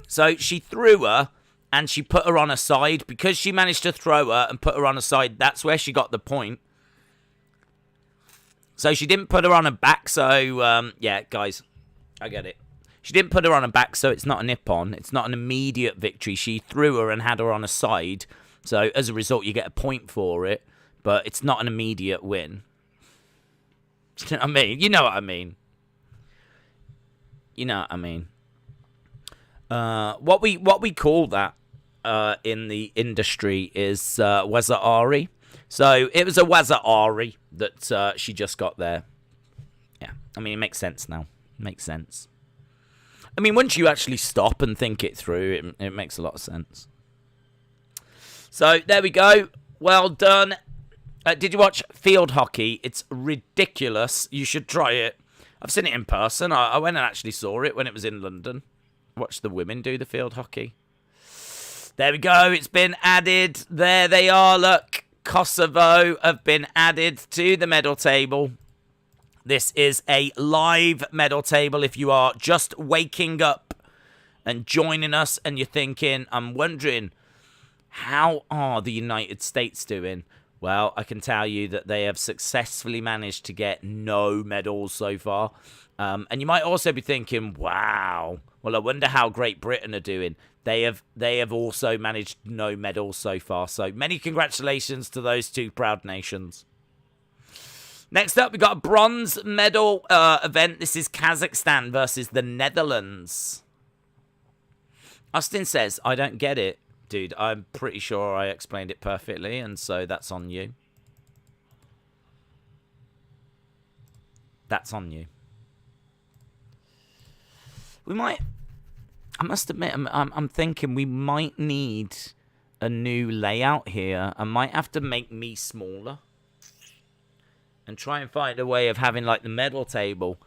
So she threw her, and she put her on a side. Because she managed to throw her and put her on a side, that's where she got the point. So she didn't put her on her back, so, yeah, guys, I get it. She didn't put her on her back, so it's not a nip-on. It's not an immediate victory. She threw her and had her on a side. So, as a result, you get a point for it. But it's not an immediate win. You know what I mean? You know what I mean. You know what I mean. What we call that in the industry is Waza'ari. So, it was a Waza'ari that she just got there. Yeah, I mean, it makes sense now. Makes sense. I mean, once you actually stop and think it through, it makes a lot of sense. So, there we go. Well done. Did you watch field hockey? It's ridiculous. You should try it. I've seen it in person. I went and actually saw it when it was in London. Watched the women do the field hockey. There we go. It's been added. There they are. Look. Kosovo have been added to the medal table. This is a live medal table. If you are just waking up and joining us and you're thinking, I'm wondering, how are the United States doing? Well, I can tell you that they have successfully managed to get no medals so far. And you might also be thinking, wow, well, I wonder how Great Britain are doing. They have also managed no medals so far. So many congratulations to those two proud nations. Next up, we got a bronze medal event. This is Kazakhstan versus the Netherlands. Austin says, I don't get it. Dude, I'm pretty sure I explained it perfectly, and so that's on you. That's on you. We might... I must admit, I'm thinking we might need a new layout here. I might have to make me smaller. And try and find a way of having, like, the medal table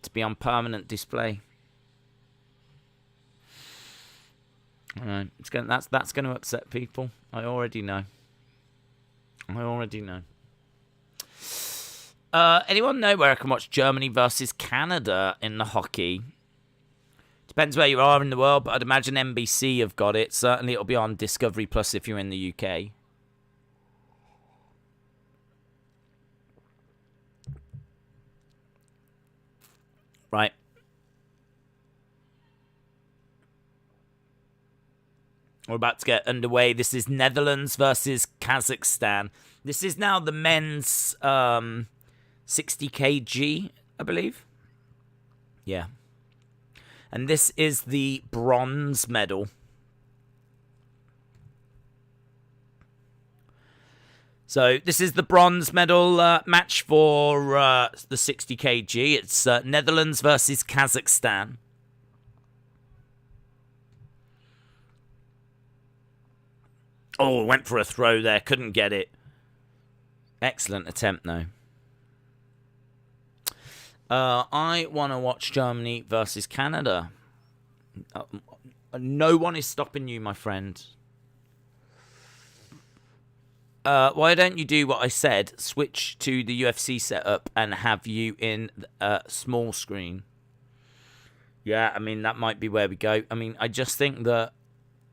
to be on permanent display. Alright, that's going to upset people. I already know. Anyone know where I can watch Germany versus Canada in the hockey? Depends where you are in the world, but I'd imagine NBC have got it. Certainly it'll be on Discovery Plus if you're in the UK. Right. We're about to get underway. This is Netherlands versus Kazakhstan. This is now the men's 60 kg, I believe. Yeah. And this is the bronze medal. So this is the bronze medal match for the 60 kg. It's Netherlands versus Kazakhstan. Oh, went for a throw there. Couldn't get it. Excellent attempt, though. I want to watch Germany versus Canada. No one is stopping you, my friend. Why don't you do what I said? Switch to the UFC setup and have you in small screen. Yeah, I mean, that might be where we go. I mean, I just think that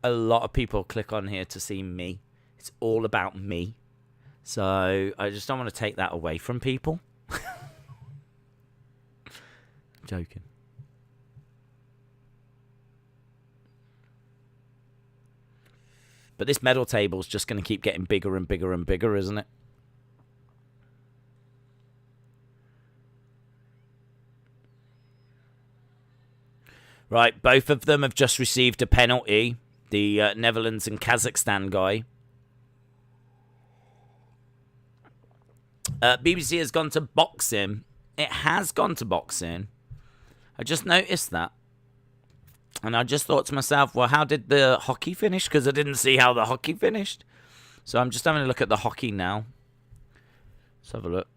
a lot of people click on here to see me. It's all about me. So I just don't want to take that away from people. Joking. But this medal table's just going to keep getting bigger and bigger and bigger, isn't it? Right, both of them have just received a penalty. The Netherlands and Kazakhstan guy. BBC has gone to boxing. It has gone to boxing. I just noticed that. And I just thought to myself, well, how did the hockey finish? Because I didn't see how the hockey finished. So I'm just having a look at the hockey now. Let's have a look.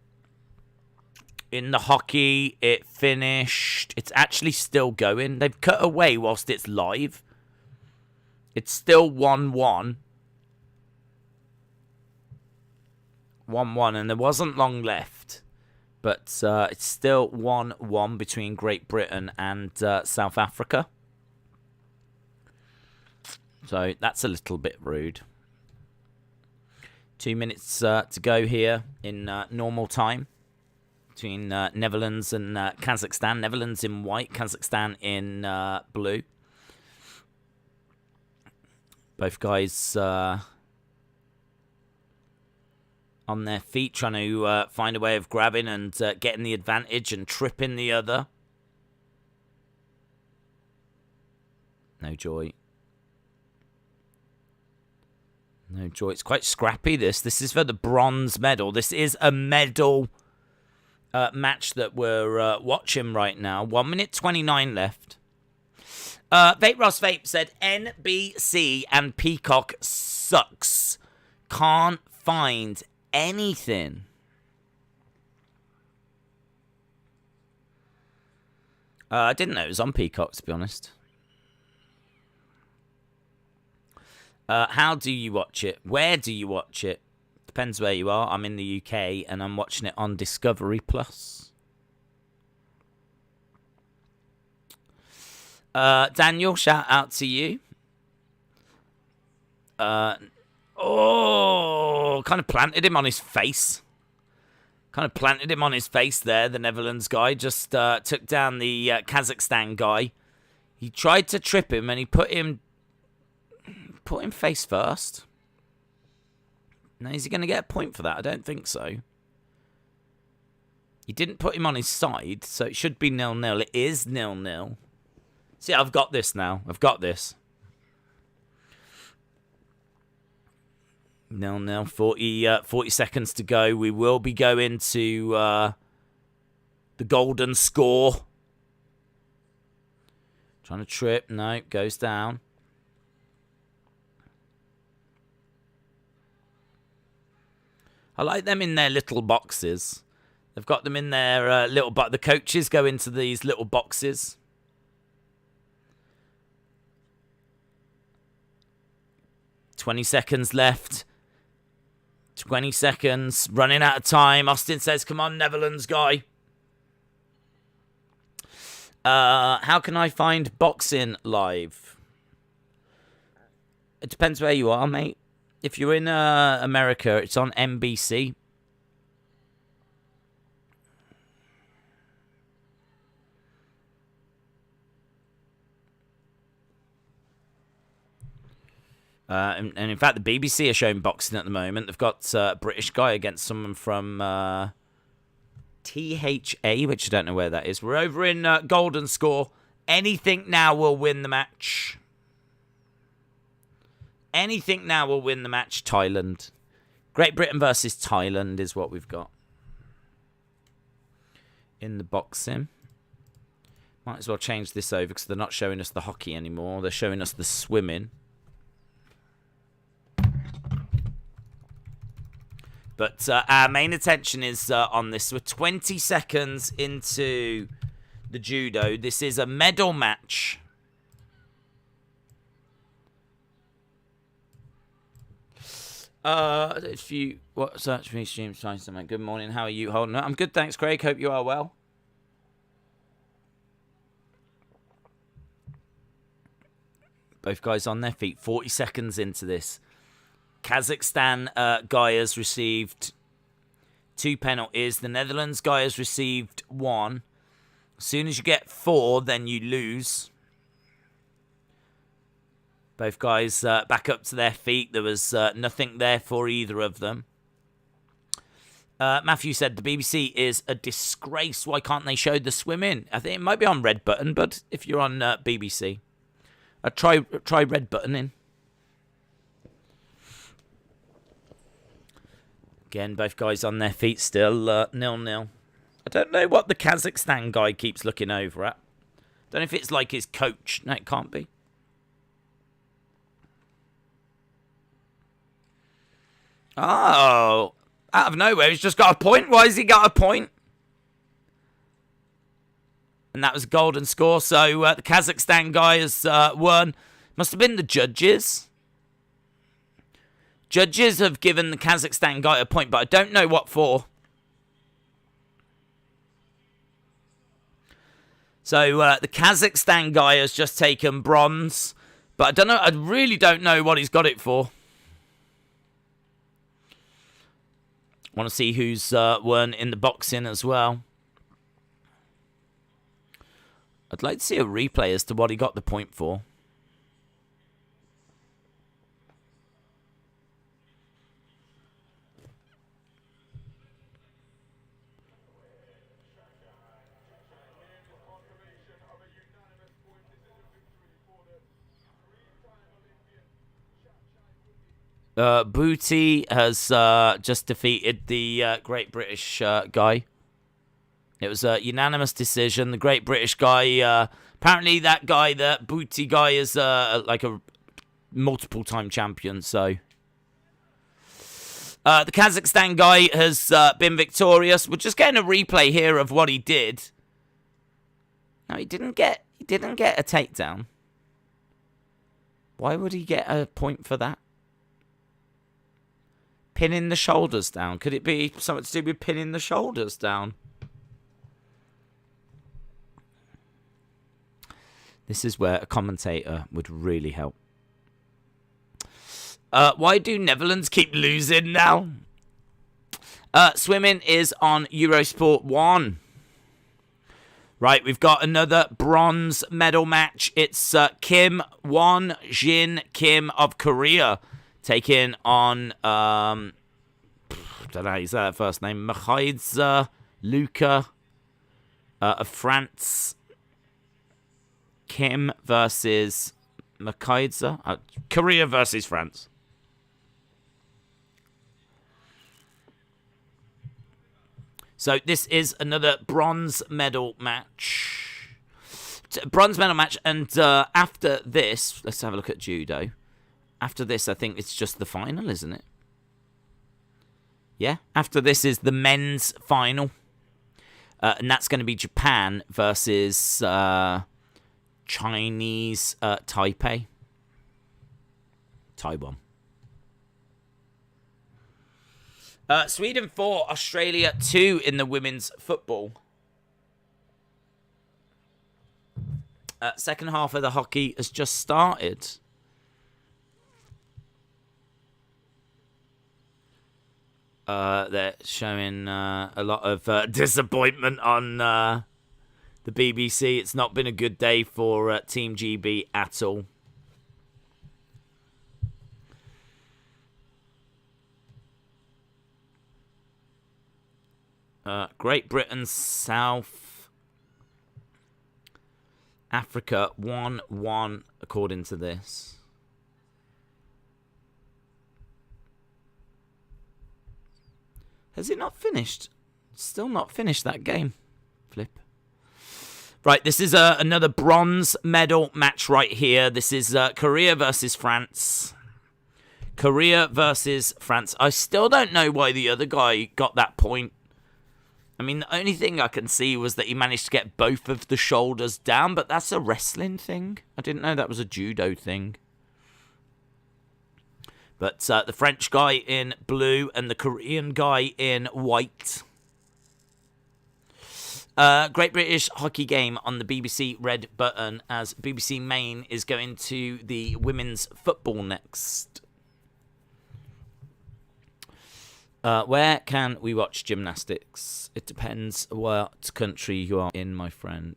In the hockey, it finished. It's actually still going. They've cut away whilst it's live. It's still 1-1. 1-1, and there wasn't long left. But it's still 1-1 between Great Britain and South Africa. So that's a little bit rude. 2 minutes to go here in normal time between Netherlands and Kazakhstan. Netherlands in white, Kazakhstan in blue. Both guys on their feet, trying to find a way of grabbing and getting the advantage and tripping the other. No joy. No joy. It's quite scrappy, this. This is for the bronze medal. This is a medal match that we're watching right now. 1 minute 29 left. Vape Ross Vape said, NBC and Peacock sucks. Can't find anything. I didn't know it was on Peacock, to be honest. How do you watch it? Where do you watch it? Depends where you are. I'm in the UK and I'm watching it on Discovery Plus. Daniel, shout out to you. Oh, kind of planted him on his face. Kind of planted him on his face there. The Netherlands guy just took down the Kazakhstan guy. He tried to trip him and he put him face first. Now, is he going to get a point for that? I don't think so. He didn't put him on his side, so it should be 0-0. It is 0-0. See, I've got this now. I've got this. 0-0. 40 seconds to go. We will be going to the golden score. Trying to trip. No, goes down. I like them in their little boxes. They've got them in their little box. The coaches go into these little boxes. $20 seconds left. 20 seconds. Running out of time. Austin says, come on, Netherlands guy. How can I find boxing live? It depends where you are, mate. If you're in America, it's on NBC. And in fact, the BBC are showing boxing at the moment. They've got a British guy against someone from THA, which I don't know where that is. We're over in Golden Score. Anything now will win the match. Anything now will win the match. Thailand. Great Britain versus Thailand is what we've got in the boxing. Might as well change this over because they're not showing us the hockey anymore. They're showing us the swimming. But our main attention is on this. We're 20 seconds into the judo. This is a medal match. If you search for me, stream, find something. Good morning. How are you holding up? I'm good, thanks, Craig. Hope you are well. Both guys on their feet. 40 seconds into this. Kazakhstan guy has received 2 penalties. The Netherlands guy has received 1. As soon as you get 4, then you lose. Both guys back up to their feet. There was nothing there for either of them. Matthew said the BBC is a disgrace. Why can't they show the swimming? I think it might be on red button, but if you're on BBC, try red buttoning. Again, both guys on their feet still, 0-0. I don't know what the Kazakhstan guy keeps looking over at. Don't know if it's like his coach. No, it can't be. Oh, out of nowhere, he's just got a point. Why has he got a point? And that was a golden score. So the Kazakhstan guy has won. Must have been the judges. Judges have given the Kazakhstan guy a point, but I don't know what for. So the Kazakhstan guy has just taken bronze, but I don't know. I really don't know what he's got it for. Want to see who's won in the boxing as well. I'd like to see a replay as to what he got the point for. Booty has just defeated the Great British guy. It was a unanimous decision. The Great British guy, apparently that guy, the Booty guy, is like a multiple-time champion. So the Kazakhstan guy has been victorious. We're just getting a replay here of what he did. No, he didn't get a takedown. Why would he get a point for that? Pinning the shoulders down. Could it be something to do with pinning the shoulders down? This is where a commentator would really help. Why do Netherlands keep losing now? Swimming is on Eurosport 1. Right, we've got another bronze medal match. It's Kim Won-jin Kim of Korea taking on, don't know how you say that first name, Machaidze Luca of France. Kim versus Machaidze. Korea versus France. So this is another bronze medal match. Bronze medal match, and after this, let's have a look at judo. After this, I think it's just the final, isn't it? Yeah, after this is the men's final. And that's going to be Japan versus Chinese Taipei. Taiwan. Sweden 4, Australia 2 in the women's football. Second half of the hockey has just started. They're showing a lot of disappointment on the BBC. It's not been a good day for Team GB at all. Great Britain, South Africa, 1-1, according to this. Has it not finished? Still not finished that game. Flip. Right, this is another bronze medal match right here. This is Korea versus France. Korea versus France. I still don't know why the other guy got that point. I mean, the only thing I can see was that he managed to get both of the shoulders down, but that's a wrestling thing. I didn't know that was a judo thing. But the French guy in blue and the Korean guy in white. Great British hockey game on the BBC Red Button as BBC Main is going to the women's football next. Where can we watch gymnastics? It depends what country you are in, my friend.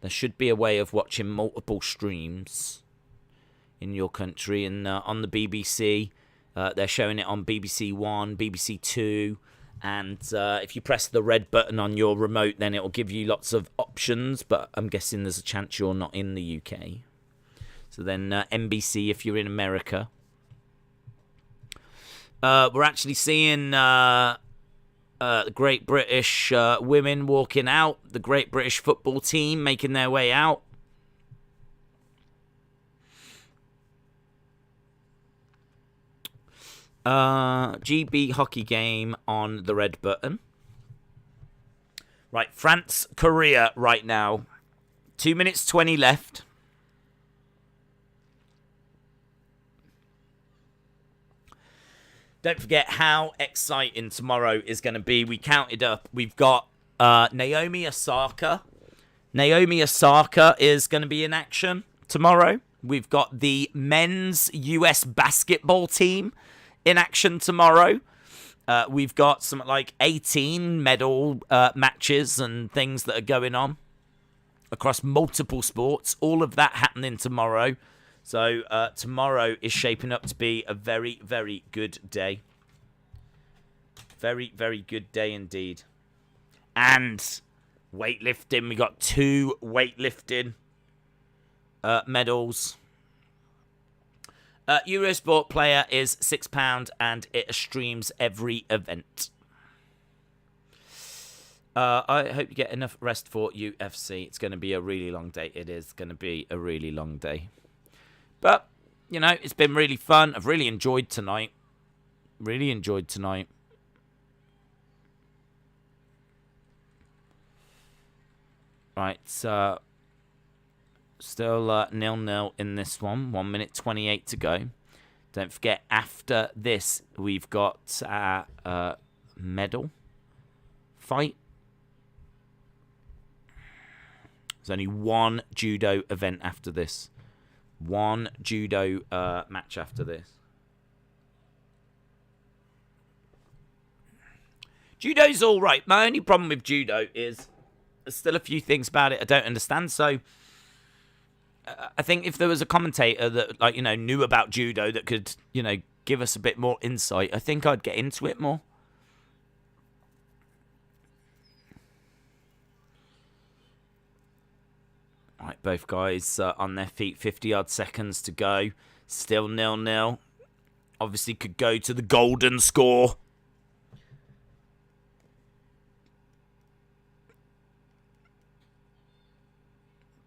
There should be a way of watching multiple streams in your country. And on the BBC, they're showing it on BBC One, BBC Two. And if you press the red button on your remote, then it will give you lots of options. But I'm guessing there's a chance you're not in the UK. So then NBC if you're in America. We're actually seeing the Great British women walking out. The Great British football team making their way out. GB hockey game on the red button. Right, France, Korea right now. 2 minutes 20 left. Don't forget how exciting tomorrow is going to be. We counted up. We've got Naomi Osaka. Naomi Osaka is going to be in action tomorrow. We've got the men's US basketball team in action tomorrow. We've got some like 18 medal matches and things that are going on across multiple sports. All of that happening tomorrow. So tomorrow is shaping up to be a very, very good day. Very, very good day indeed. And weightlifting. We got 2 weightlifting medals. Eurosport player is £6 and it streams every event. I hope you get enough rest for UFC. It's going to be a really long day. It is going to be a really long day. But, you know, it's been really fun. I've really enjoyed tonight. Really enjoyed tonight. Right, so still 0-0 in this one. 1 minute 28 to go. Don't forget, after this, we've got a medal fight. There's only one judo event after this. One judo match after this. Judo's all right. My only problem with judo is there's still a few things about it I don't understand. So I think if there was a commentator that, like, you know, knew about judo that could, you know, give us a bit more insight, I think I'd get into it more. Right, both guys on their feet, 50-odd seconds to go. Still 0-0. Obviously could go to the golden score.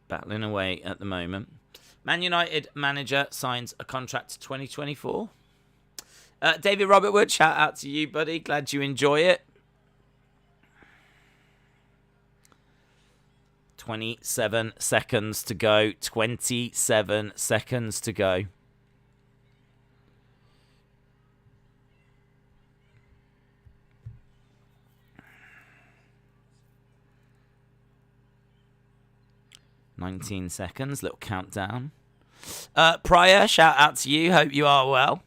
Battling away at the moment. Man United manager signs a contract to 2024. David Robertwood, shout out to you, buddy. Glad you enjoy it. 27 seconds to go. 27 seconds to go. $19 seconds. Little countdown. Pryor, shout out to you. Hope you are well.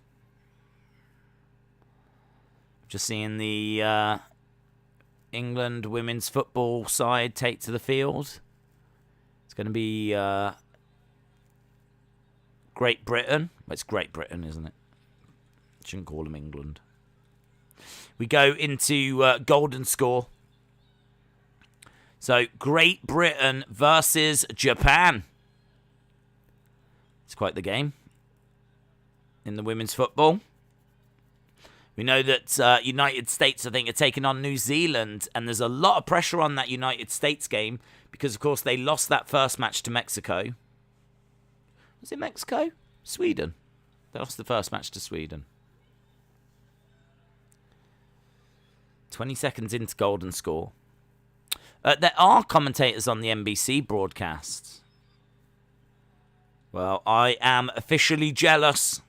Just seeing the England women's football side take to the field. It's going to be Great Britain. Well, it's Great Britain, isn't it? Shouldn't call them England. We go into golden score. So, Great Britain versus Japan. It's quite the game in the women's football. We know that United States, I think, are taking on New Zealand, and there's a lot of pressure on that United States game because, of course, they lost that first match to Mexico. Was it Mexico? Sweden. They lost the first match to Sweden. 20 seconds into golden score. There are commentators on the NBC broadcast. Well, I am officially jealous.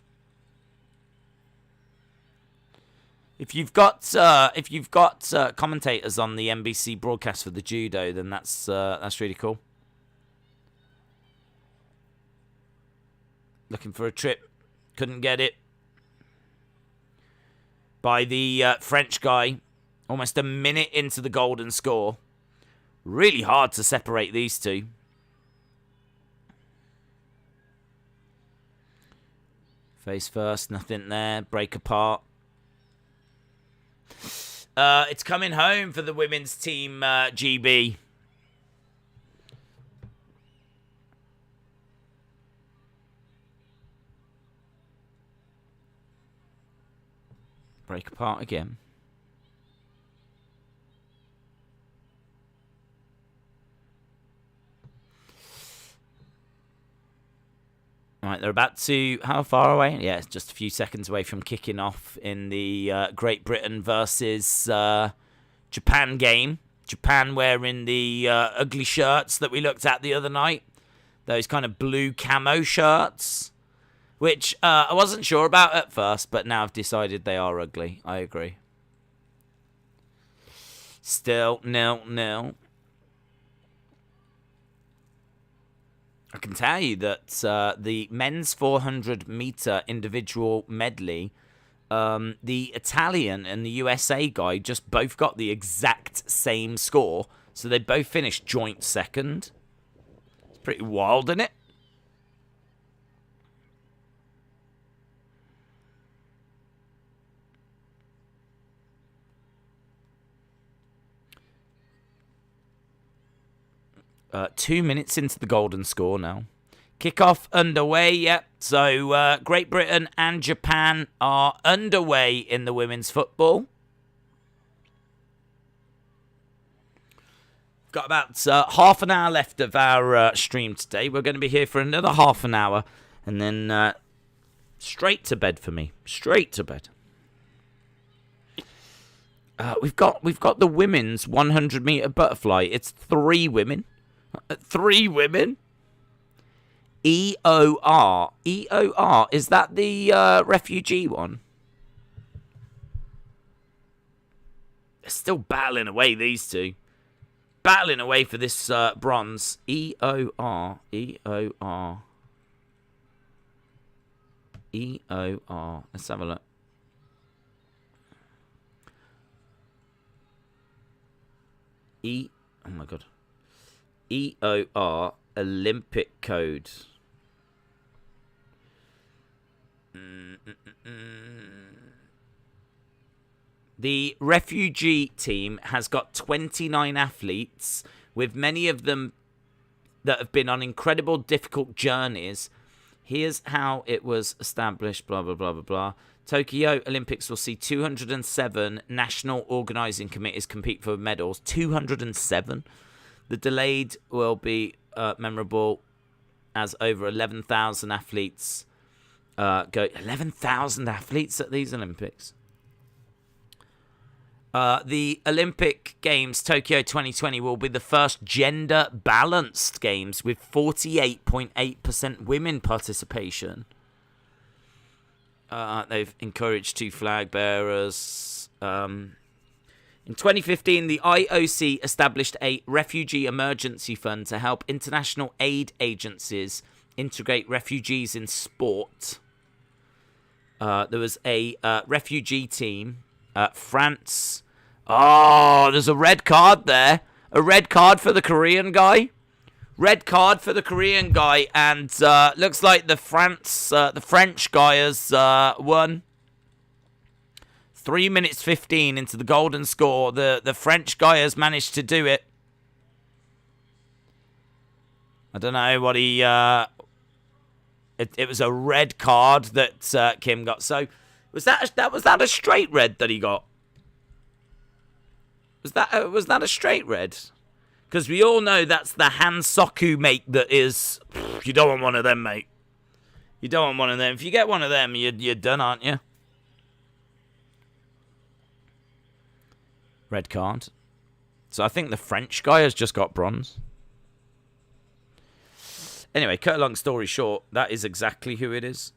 If you've got commentators on the NBC broadcast for the judo, then that's really cool. Looking for a trip, couldn't get it. By the French guy, almost a minute into the golden score. Really hard to separate these two. Face first, nothing there. Break apart. It's coming home for the women's team, GB. Break apart again. Right, they're about to... How far away? Yeah, it's just a few seconds away from kicking off in the Great Britain versus Japan game. Japan wearing the ugly shirts that we looked at the other night. Those kind of blue camo shirts. Which I wasn't sure about at first, but now I've decided they are ugly. I agree. Still 0-0. I can tell you that the men's 400-meter individual medley, the Italian and the USA guy just both got the exact same score. So they both finished joint second. It's pretty wild, isn't it? Two minutes into the golden score now. Kickoff underway, yep. So Great Britain and Japan are underway in the women's football. We've got about half an hour left of our stream today. We're going to be here for another half an hour. And then straight to bed for me. Straight to bed. We've got the women's 100-meter butterfly. It's 3 women. 3 women? EOR. EOR. Is that the refugee one? They're still battling away, these two. Battling away for this bronze. EOR. EOR. EOR. Let's have a look. Oh my god. EOR Olympic code. The refugee team has got 29 athletes, with many of them that have been on incredible, difficult journeys. Here's how it was established, blah, blah, blah, blah, blah. Tokyo Olympics will see 207 national organising committees compete for medals. 207. The delayed will be memorable as over 11,000 athletes go. 11,000 athletes at these Olympics. The Olympic Games Tokyo 2020 will be the first gender-balanced games with 48.8% women participation. They've encouraged 2 flag bearers. In 2015, the IOC established a refugee emergency fund to help international aid agencies integrate refugees in sport. There was a refugee team. France. Oh, there's a red card there. A red card for the Korean guy. Red card for the Korean guy. And looks like the French guy has won. 3 minutes 15 into the golden score. The French guy has managed to do it. I don't know what he... It was a red card that Kim got. So was that a straight red that he got? Was that a straight red? Because we all know that's the Hansoku mate that is... You don't want one of them, mate. You don't want one of them. If you get one of them, you're done, aren't you? Red card. So I think the French guy has just got bronze. Anyway, cut a long story short, that is exactly who it is.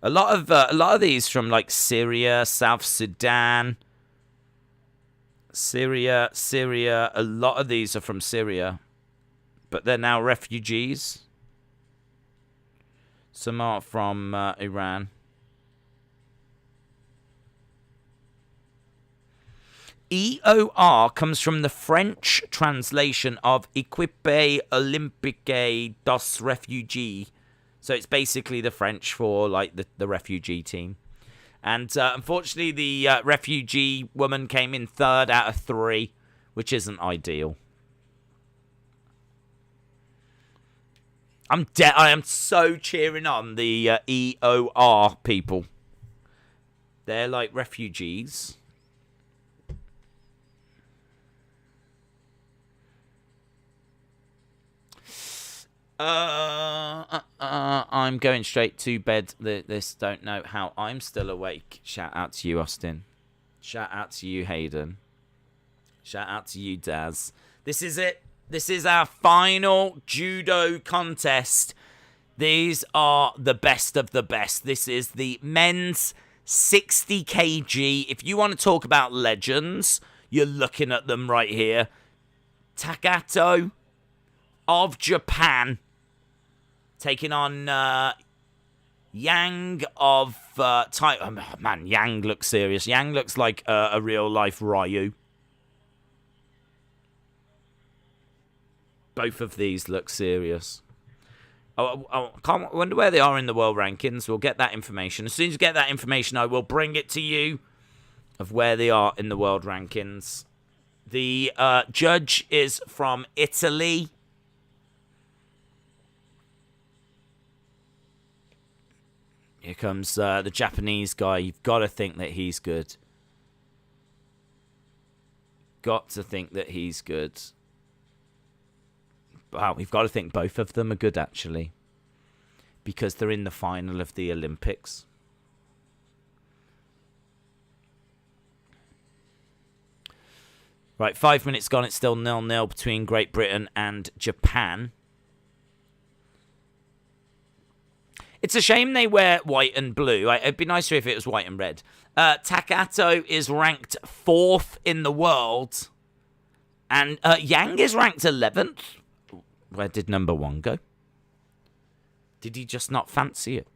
A lot of these from like Syria, South Sudan, Syria. A lot of these are from Syria, but they're now refugees. Some are from Iran. EOR comes from the French translation of Équipe Olympique dos Réfugiés. So it's basically the French for like the refugee team. And unfortunately, the refugee woman came in 3rd out of 3, which isn't ideal. I am so cheering on the EOR people. They're like refugees. I'm going straight to bed. This don't know how I'm still awake. Shout out to you, Austin. Shout out to you, Hayden. Shout out to you, Daz. This is it. This is our final judo contest. These are the best of the best. This is the men's 60 kg. If you want to talk about legends, you're looking at them right here. Takato of Japan taking on Yang of Thailand. Oh, man, Yang looks serious. Yang looks like a real-life Ryu. Both of these look serious. I wonder where they are in the world rankings. We'll get that information. As soon as we get that information, I will bring it to you of where they are in the world rankings. The judge is from Italy. Here comes the Japanese guy. You've got to think that he's good. Got to think that he's good. Wow, we've got to think both of them are good, actually. Because they're in the final of the Olympics. Right, 5 minutes gone. It's still 0-0 between Great Britain and Japan. It's a shame they wear white and blue. It'd be nicer if it was white and red. Takato is ranked 4th in the world. And Yang is ranked 11th. Where did number 1 go? Did he just not fancy it?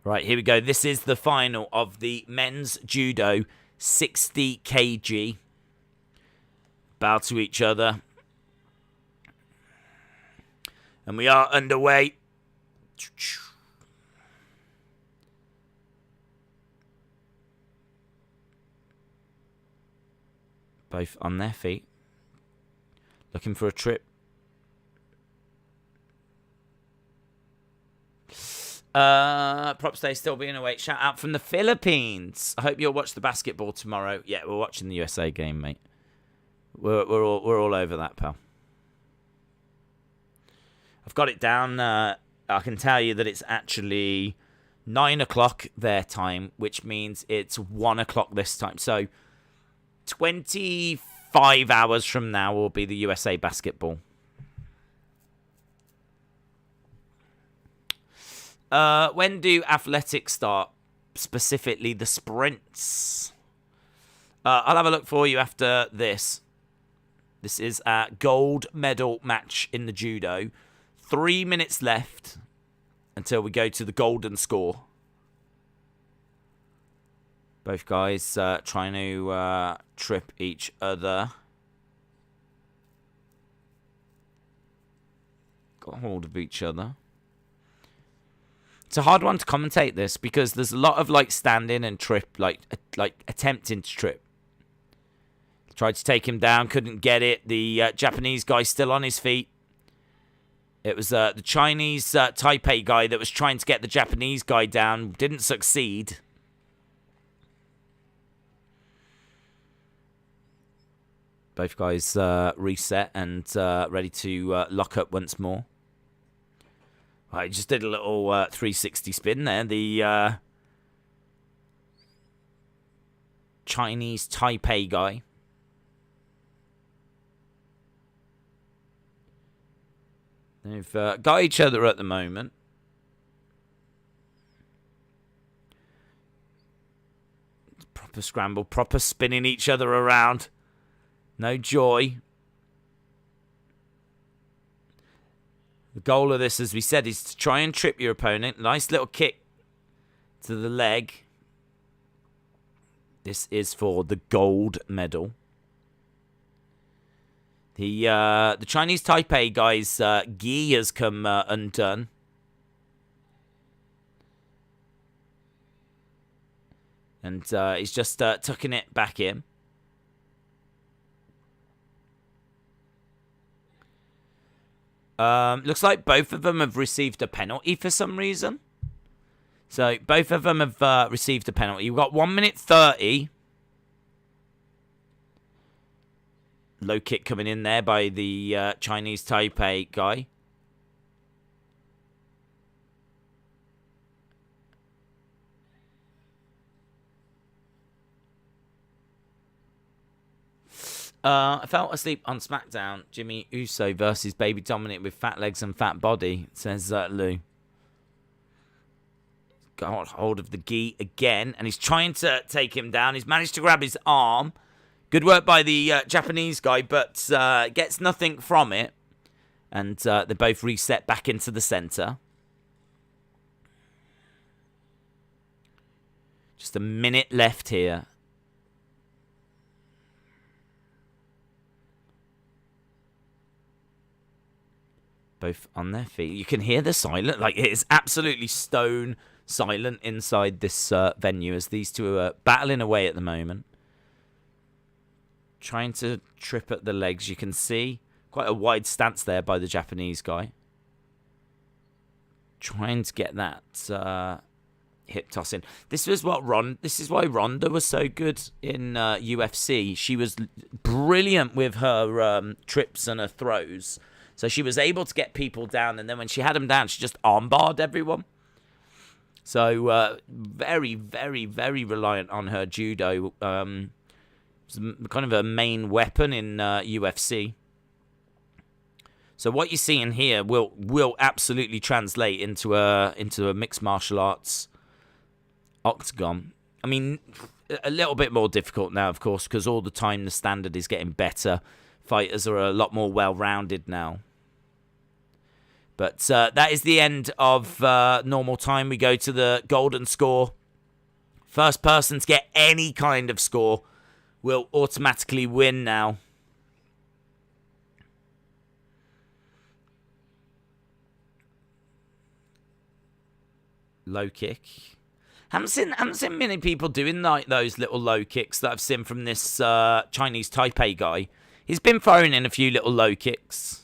Right, here we go. This is the final of the men's judo 60 kg. Bow to each other. And we are underway. Both on their feet. Looking for a trip. Props Day still being awake. Shout out from the Philippines. I hope you'll watch the basketball tomorrow. Yeah, we're watching the USA game, mate. We're all over that, pal. I've got it down. I can tell you that it's actually 9 o'clock their time, which means it's 1 o'clock this time. So 25 hours from now will be the USA basketball. When do athletics start? Specifically, the sprints. I'll have a look for you after this. This is a gold medal match in the judo. 3 minutes left until we go to the golden score. Both guys trying to trip each other. Got hold of each other. It's a hard one to commentate this because there's a lot of like standing and trip, like attempting to trip. Tried to take him down, couldn't get it. The Japanese guy still on his feet. It was the Chinese Taipei guy that was trying to get the Japanese guy down. Didn't succeed. Both guys reset and ready to lock up once more. I just did a little 360 spin there. The Chinese Taipei guy. They've got each other at the moment. Proper scramble, proper spinning each other around. No joy. The goal of this, as we said, is to try and trip your opponent. Nice little kick to the leg. This is for the gold medal. The Chinese Taipei guy's gi has come undone. And he's just tucking it back in. Looks like both of them have received a penalty for some reason. So both of them have received a penalty. You've got 1 minute 30. Low kick coming in there by the Chinese Taipei guy. I fell asleep on SmackDown. Jimmy Uso versus Baby Dominic with fat legs and fat body, says Lou. Got hold of the gi again, and he's trying to take him down. He's managed to grab his arm. Good work by the Japanese guy, but gets nothing from it. And they both reset back into the center. Just a minute left here. Both on their feet. You can hear the silence. Like, it is absolutely stone silent inside this venue as these two are battling away at the moment. Trying to trip at the legs. You can see quite a wide stance there by the Japanese guy. Trying to get that hip toss in. This is why Ronda was so good in UFC. She was brilliant with her trips and her throws. So she was able to get people down, and then when she had them down, she just armbarred everyone. So very, very, very reliant on her judo. It's kind of a main weapon in UFC. So what you're seeing here will absolutely translate into a mixed martial arts octagon. I mean, a little bit more difficult now, of course, because all the time the standard is getting better. Fighters are a lot more well-rounded now. But that is the end of normal time. We go to the golden score. First person to get any kind of score will automatically win now. Low kick. Haven't seen many people doing like those little low kicks that I've seen from this Chinese Taipei guy. He's been throwing in a few little low kicks.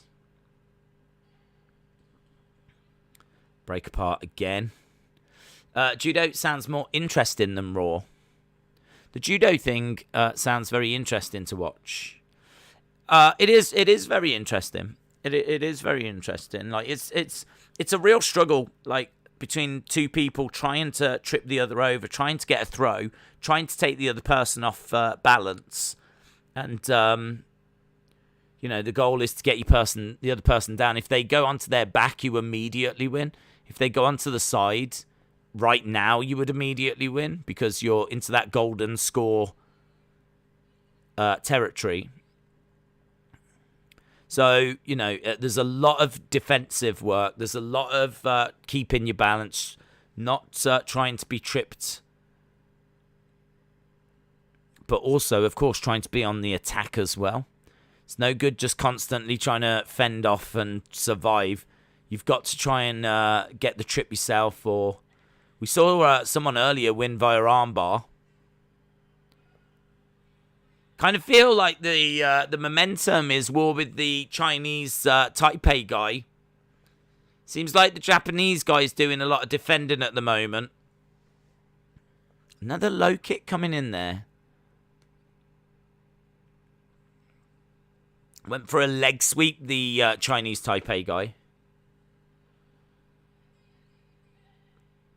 Break apart again. Judo sounds more interesting than Raw. The judo thing sounds very interesting to watch. It is very interesting. It is very interesting. Like it's a real struggle, like between two people trying to trip the other over, trying to get a throw, trying to take the other person off balance, and the goal is to get the other person down. If they go onto their back, you immediately win. If they go onto the side, right now you would immediately win because you're into that golden score territory. So, there's a lot of defensive work. There's a lot of keeping your balance, not trying to be tripped. But also, of course, trying to be on the attack as well. It's no good just constantly trying to fend off and survive. you've got to try and get the trip yourself. Or we saw someone earlier win via armbar. Kind of feel like the momentum is more with the Chinese Taipei guy. Seems like the Japanese guy is doing a lot of defending at the moment. Another low kick coming in there. Went for a leg sweep, the Chinese Taipei guy.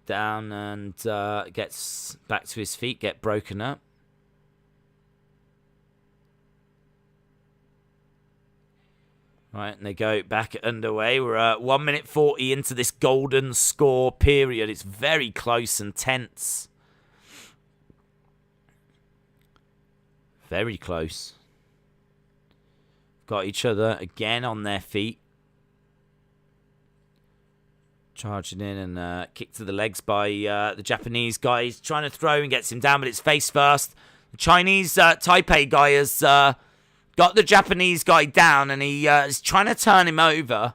Down and gets back to his feet, get broken up. Right, and they go back underway. We're 1 minute 40 into this golden score period. It's very close and tense. Very close. Got each other again on their feet. Charging in and kick to the legs by the Japanese guy. He's trying to throw and gets him down, but it's face first. The Chinese Taipei guy has got the Japanese guy down, and he is trying to turn him over.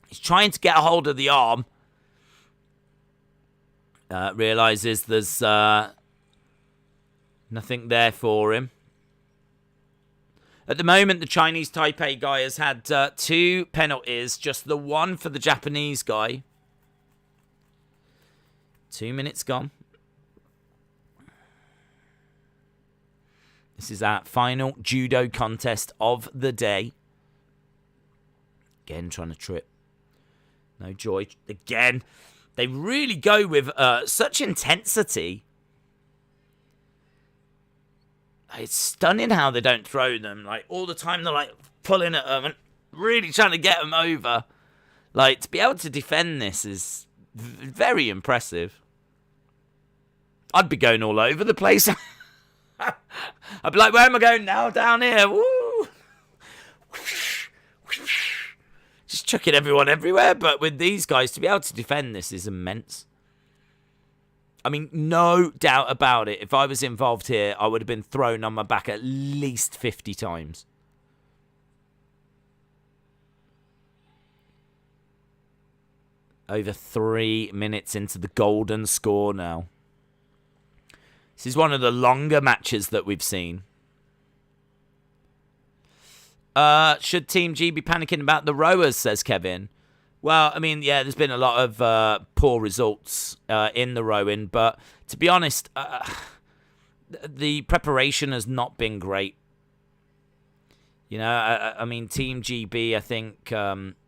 He's trying to get a hold of the arm. Realizes there's nothing there for him. At the moment, the Chinese Taipei guy has had 2 penalties, just the one for the Japanese guy. 2 minutes gone. This is our final judo contest of the day. Again, trying to trip. No joy. Again, they really go with such intensity. It's stunning how they don't throw them. Like, all the time they're, like, pulling at them and really trying to get them over. Like, to be able to defend this is very impressive. I'd be going all over the place. I'd be like, where am I going now? Down here. Woo! Just chucking everyone everywhere. But with these guys, to be able to defend this is immense. I mean, no doubt about it. If I was involved here, I would have been thrown on my back at least 50 times. Over 3 minutes into the golden score now. This is one of the longer matches that we've seen. Should Team G be panicking about the rowers, says Kevin. Well, I mean, yeah, there's been a lot of poor results in the rowing, but to be honest, the preparation has not been great. You know, I mean, Team GB, I think,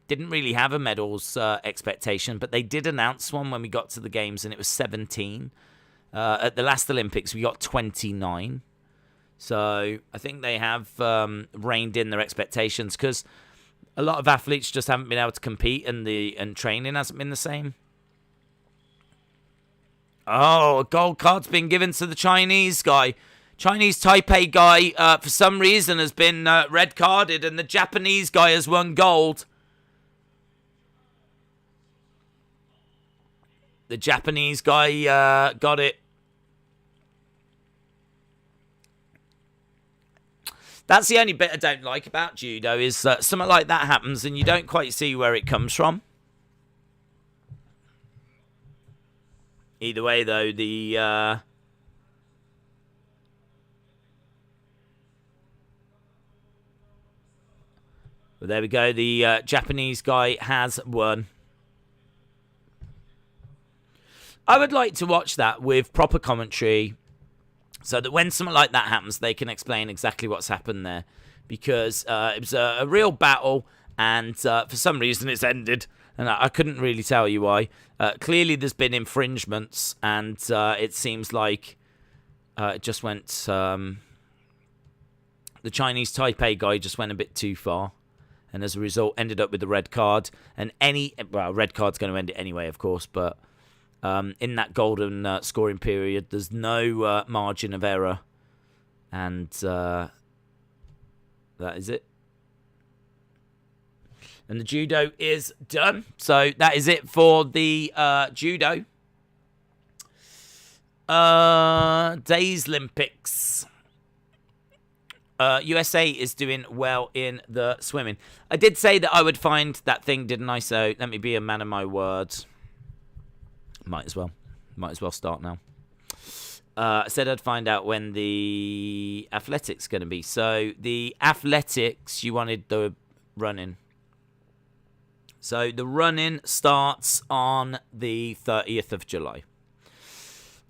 didn't really have a medals expectation, but they did announce one when we got to the games, and it was 17. At the last Olympics, we got 29. So I think they have reined in their expectations, because a lot of athletes just haven't been able to compete, and training hasn't been the same. Oh, a gold card's been given to the Chinese guy. Chinese Taipei guy, for some reason, has been red carded, and the Japanese guy has won gold. The Japanese guy got it. That's the only bit I don't like about judo, is something like that happens and you don't quite see where it comes from. Either way, though, the well, there we go. The Japanese guy has won. I would like to watch that with proper commentary, so that when something like that happens, they can explain exactly what's happened there. Because it was a real battle, and for some reason it's ended, and I couldn't really tell you why. Clearly there's been infringements, and it seems like it just went... the Chinese Taipei guy just went a bit too far, and as a result ended up with the red card. And red card's going to end it anyway, of course, but... in that golden scoring period, there's no margin of error. And that is it. And the judo is done. So that is it for the judo. Days Olympics. USA is doing well in the swimming. I did say that I would find that thing, didn't I? So let me be a man of my words. Might as well start now. I said I'd find out when the athletics going to be. So the athletics, you wanted the running. So the running starts on the 30th of July.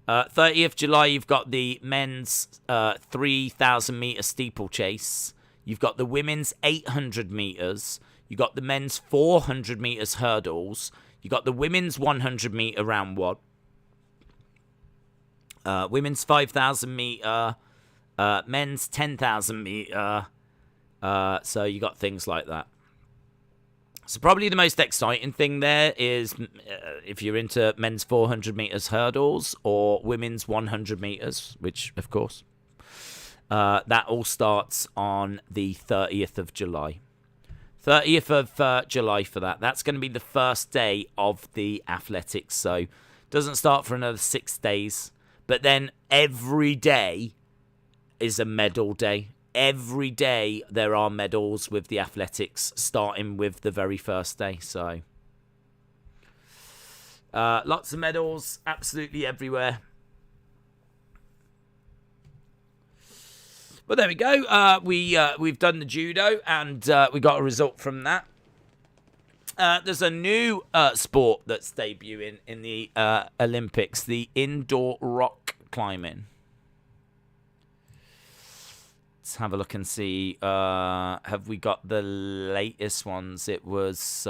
30th July, you've got the men's 3,000 meter steeplechase. You've got the women's 800 meters. You've got the men's 400 meters hurdles. You've got the women's 100 meter round one. Women's 5,000 meter. Men's 10,000 meter. So you got things like that. So probably the most exciting thing there is if you're into men's 400 meters hurdles or women's 100 meters, which, of course, that all starts on the 30th of July. 30th of July for that. That's going to be the first day of the athletics. So it doesn't start for another 6 days. But then every day is a medal day. Every day there are medals with the athletics, starting with the very first day. So lots of medals, absolutely everywhere. But there we go. We've done the judo, and we got a result from that. There's a new sport that's debuting in the Olympics, the indoor rock climbing. Let's have a look and see. Have we got the latest ones? It was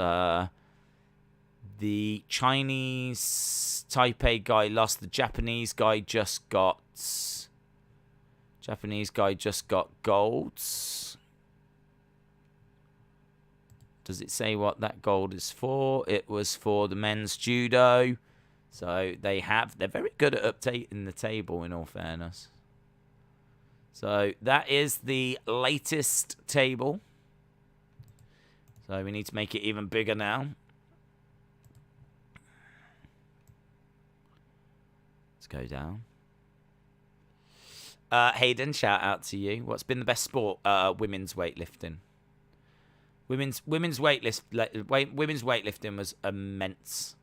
the Chinese Taipei guy lost. The Japanese guy just got golds. Does it say what that gold is for? It was for the men's judo. So they're very good at updating the table, in all fairness. So that is the latest table. So we need to make it even bigger now. Let's go down. Hayden, shout out to you. What's been the best sport? Women's weightlifting. Women's weightlifting was immense.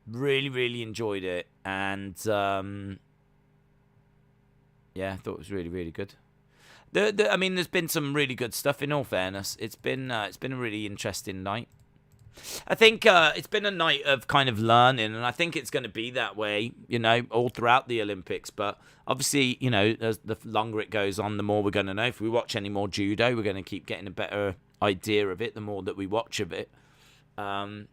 Really, really enjoyed it, and yeah, I thought it was really, really good. I mean, there's been some really good stuff. In all fairness, it's been a really interesting night. I think it's been a night of kind of learning, and I think it's going to be that way, all throughout the Olympics. But obviously, as the longer it goes on, the more we're going to know. If we watch any more judo, we're going to keep getting a better idea of it the more that we watch of it. And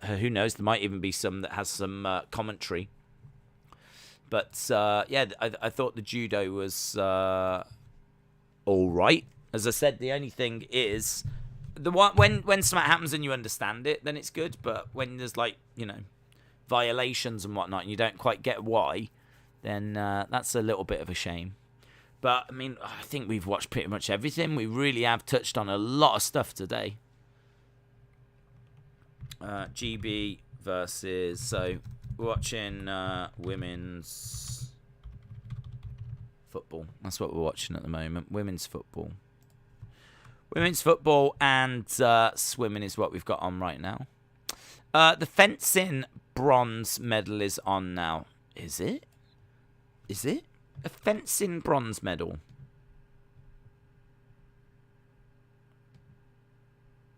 who knows, there might even be some that has some commentary. But yeah, I thought the judo was all right. As I said, the only thing is when something happens and you understand it, then it's good. But when there's violations and whatnot, and you don't quite get why, then that's a little bit of a shame. But I mean, I think we've watched pretty much everything. We really have touched on a lot of stuff today. GB versus, so we're watching women's football. That's what we're watching at the moment. Women's football. Women's football and swimming is what we've got on right now. The fencing bronze medal is on now. Is it? Is it? A fencing bronze medal.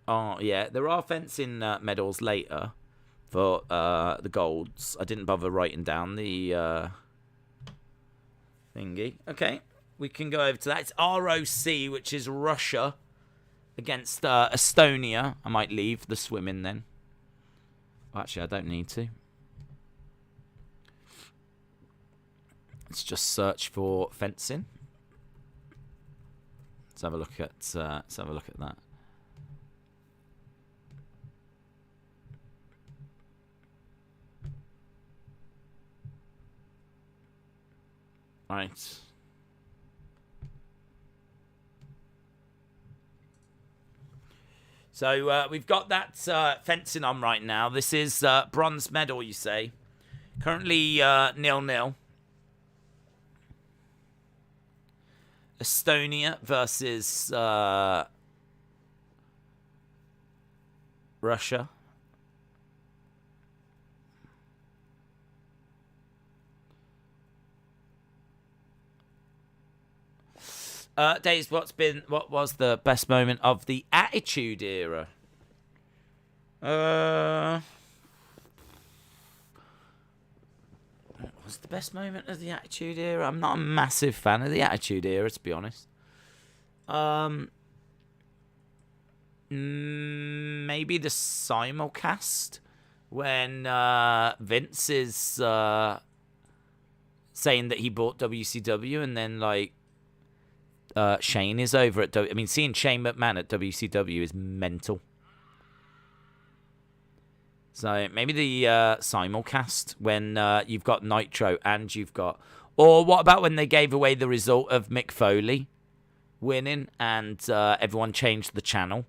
Oh, yeah. There are fencing medals later for the golds. I didn't bother writing down the thingy. Okay. We can go over to that. It's ROC, which is Russia, against Estonia. I might leave the swimming then. Well, actually, I don't need to. Let's just search for fencing. Let's have a look at that. Right. So we've got that fencing on right now. This is bronze medal, you say. Currently 0-0. Estonia versus Russia. Days, what was the best moment of the Attitude Era? What was the best moment of the Attitude Era? I'm not a massive fan of the Attitude Era, to be honest. Maybe the simulcast when Vince is saying that he bought WCW, and then like Shane is over at I mean, seeing Shane McMahon at WCW is mental. So maybe the simulcast when you've got Nitro and you've got... Or what about when they gave away the result of Mick Foley winning and everyone changed the channel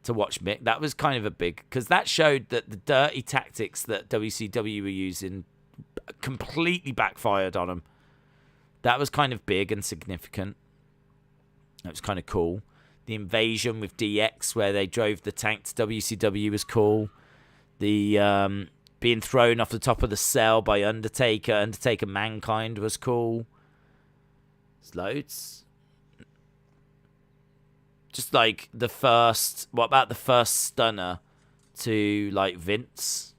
to watch Mick? That was kind of a big... Because that showed that the dirty tactics that WCW were using completely backfired on them. That was kind of big and significant. That was kind of cool. The invasion with DX where they drove the tank to WCW was cool. The being thrown off the top of the cell by Undertaker Mankind was cool. There's loads. Just like the first... What about the first stunner to like Vince?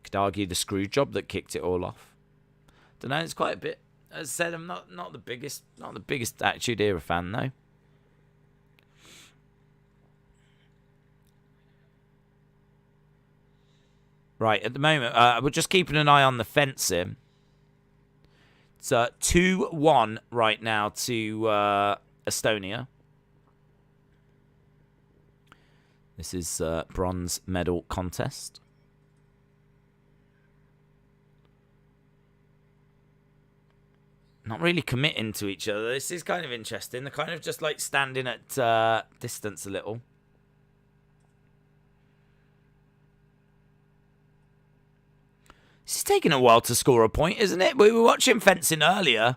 Could argue the screw job that kicked it all off. Don't know, it's quite a bit. As I said, I'm not the biggest Attitude Era fan though. Right, at the moment, we're just keeping an eye on the fencing. It's 2-1 right now to Estonia. This is bronze medal contest. Not really committing to each other. This is kind of interesting. They're kind of just like standing at distance a little. This is taking a while to score a point, isn't it? We were watching fencing earlier.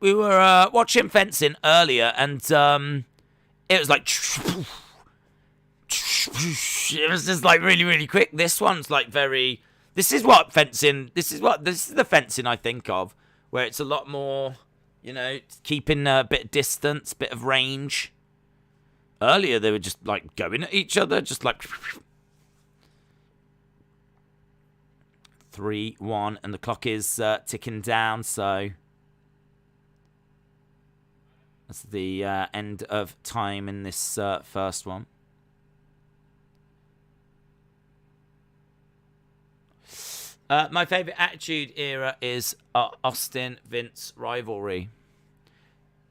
And it was like... It was just like really, really quick. This one's like very... This is the fencing I think of, where it's a lot more, you know, keeping a bit of distance, bit of range. Earlier, they were just like going at each other, just like... 3-1, and the clock is ticking down, so that's the end of time in this first one. My favourite Attitude Era is Austin-Vince rivalry.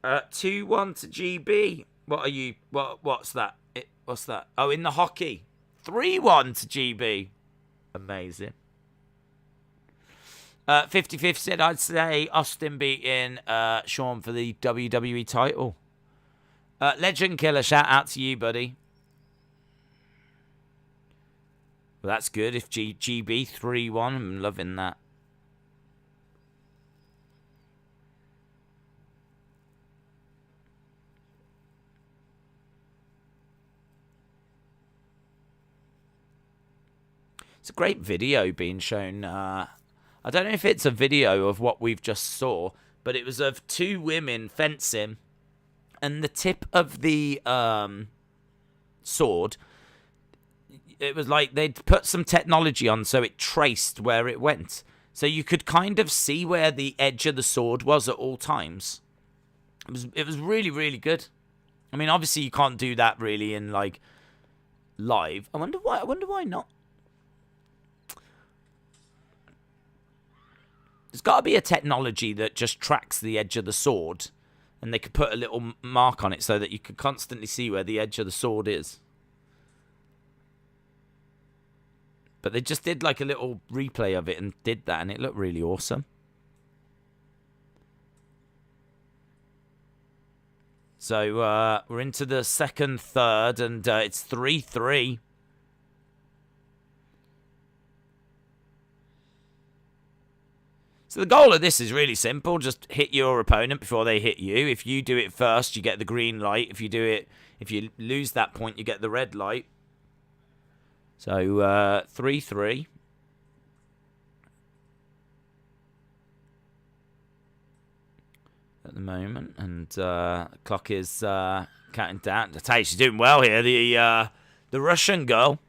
2-1 to GB. What's that? What's that? Oh, in the hockey. 3-1 to GB. Amazing. 50-50 said, I'd say Austin beating Sean for the WWE title. Legend Killer, shout out to you, buddy. Well, that's good. If GB 3-1, I'm loving that. It's a great video being shown. I don't know if it's a video of what we've just saw, but it was of two women fencing, and the tip of the sword, it was like they'd put some technology on so it traced where it went. So you could kind of see where the edge of the sword was at all times. It was really, really good. I mean, obviously you can't do that really in like live. I wonder why not. There's got to be a technology that just tracks the edge of the sword, and they could put a little mark on it so that you could constantly see where the edge of the sword is. But they just did like a little replay of it and did that, and it looked really awesome. So we're into the second third, and it's 3-3. So the goal of this is really simple. Just hit your opponent before they hit you. If you do it first, you get the green light. If you lose that point, you get the red light. So 3-3. At the moment, and clock is counting down. I tell you, she's doing well here. The Russian girl.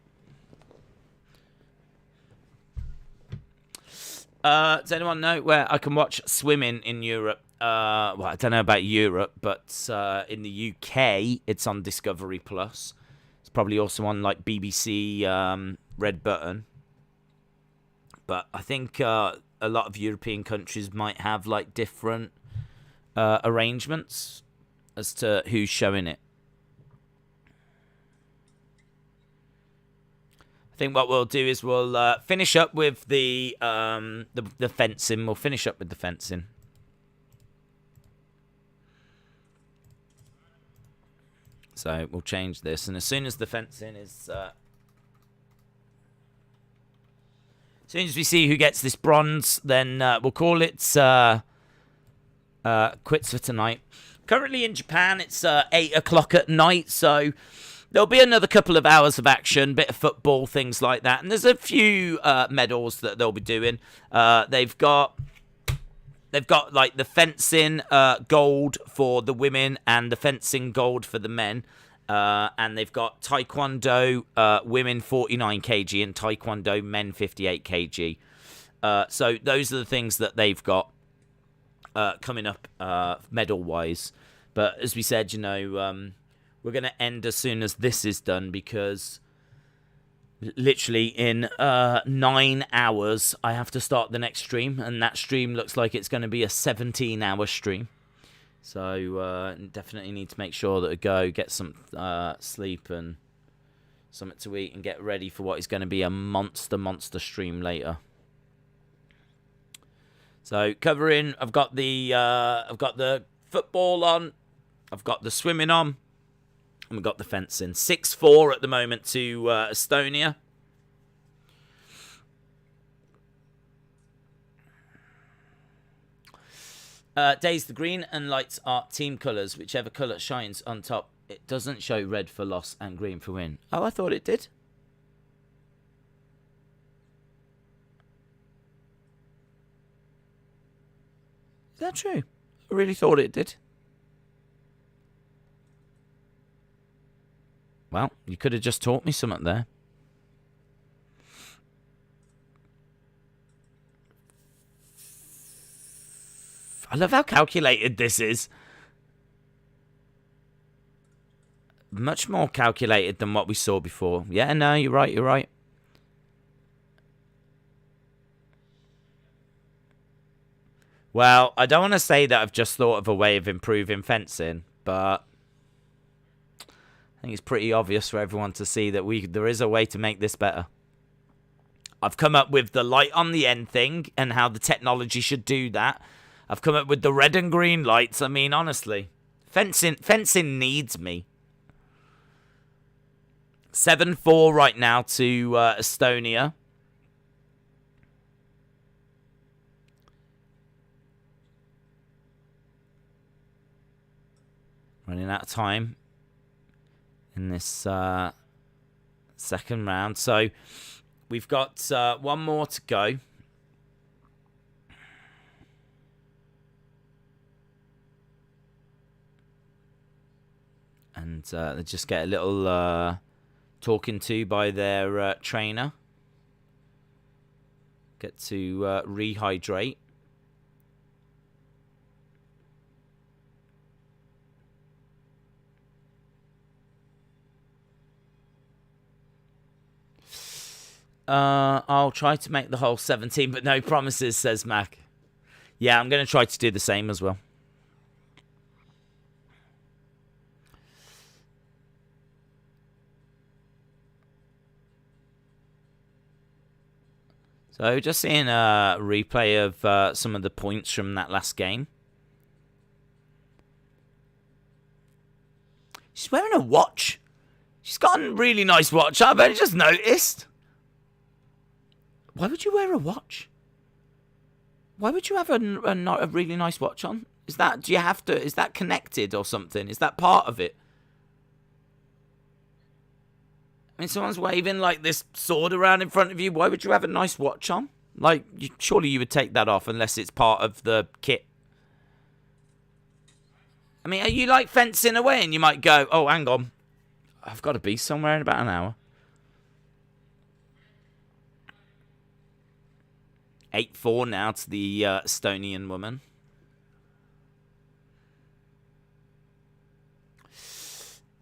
Does anyone know where I can watch swimming in Europe? Well, I don't know about Europe, but in the UK, it's on Discovery Plus. It's probably also on like BBC Red Button. But I think a lot of European countries might have like different arrangements as to who's showing it. I think what we'll do is we'll finish up with the fencing. We'll finish up with the fencing. So we'll change this, and as soon as the fencing is, as soon as we see who gets this bronze, then we'll call it quits for tonight. Currently in Japan, it's 8 o'clock at night, so there'll be another couple of hours of action, bit of football, things like that. And there's a few medals that they'll be doing. They've got like the fencing gold for the women and the fencing gold for the men. And they've got Taekwondo women 49 kg and Taekwondo men 58 kg. So those are the things that they've got coming up medal-wise. But as we said, you know, we're going to end as soon as this is done, because literally in 9 hours I have to start the next stream, and that stream looks like it's going to be a 17-hour stream. So definitely need to make sure that I go get some sleep and something to eat and get ready for what is going to be a monster stream later. So covering, I've got the football on, I've got the swimming on, and we've got the fencing. 6-4 at the moment to Estonia. Days the green and lights are team colours. Whichever colour shines on top. It doesn't show red for loss and green for win. Oh, I thought it did. Is that true? I really thought it did. Well, you could have just taught me something there. I love how calculated this is. Much more calculated than what we saw before. Yeah, no, you're right, you're right. Well, I don't want to say that I've just thought of a way of improving fencing, but I think it's pretty obvious for everyone to see that there is a way to make this better. I've come up with the light on the end thing and how the technology should do that. I've come up with the red and green lights. I mean, honestly, fencing needs me. 7-4 right now to Estonia. Running out of time in this second round. So we've got one more to go. And they just get a little talking to by their trainer. Get to rehydrate. I'll try to make the whole 17, but no promises, says Mac. Yeah, I'm going to try to do the same as well. So just seeing a replay of some of the points from that last game. She's wearing a watch. She's got a really nice watch. I've only just noticed. Why would you wear a watch? Why would you have a really nice watch on? Is that connected or something? Is that part of it? I mean, someone's waving like this sword around in front of you. Why would you have a nice watch on? Like, surely you would take that off unless it's part of the kit. I mean, are you like fencing away and you might go, oh, hang on, I've got to be somewhere in about an hour. 8-4 now to the Estonian woman.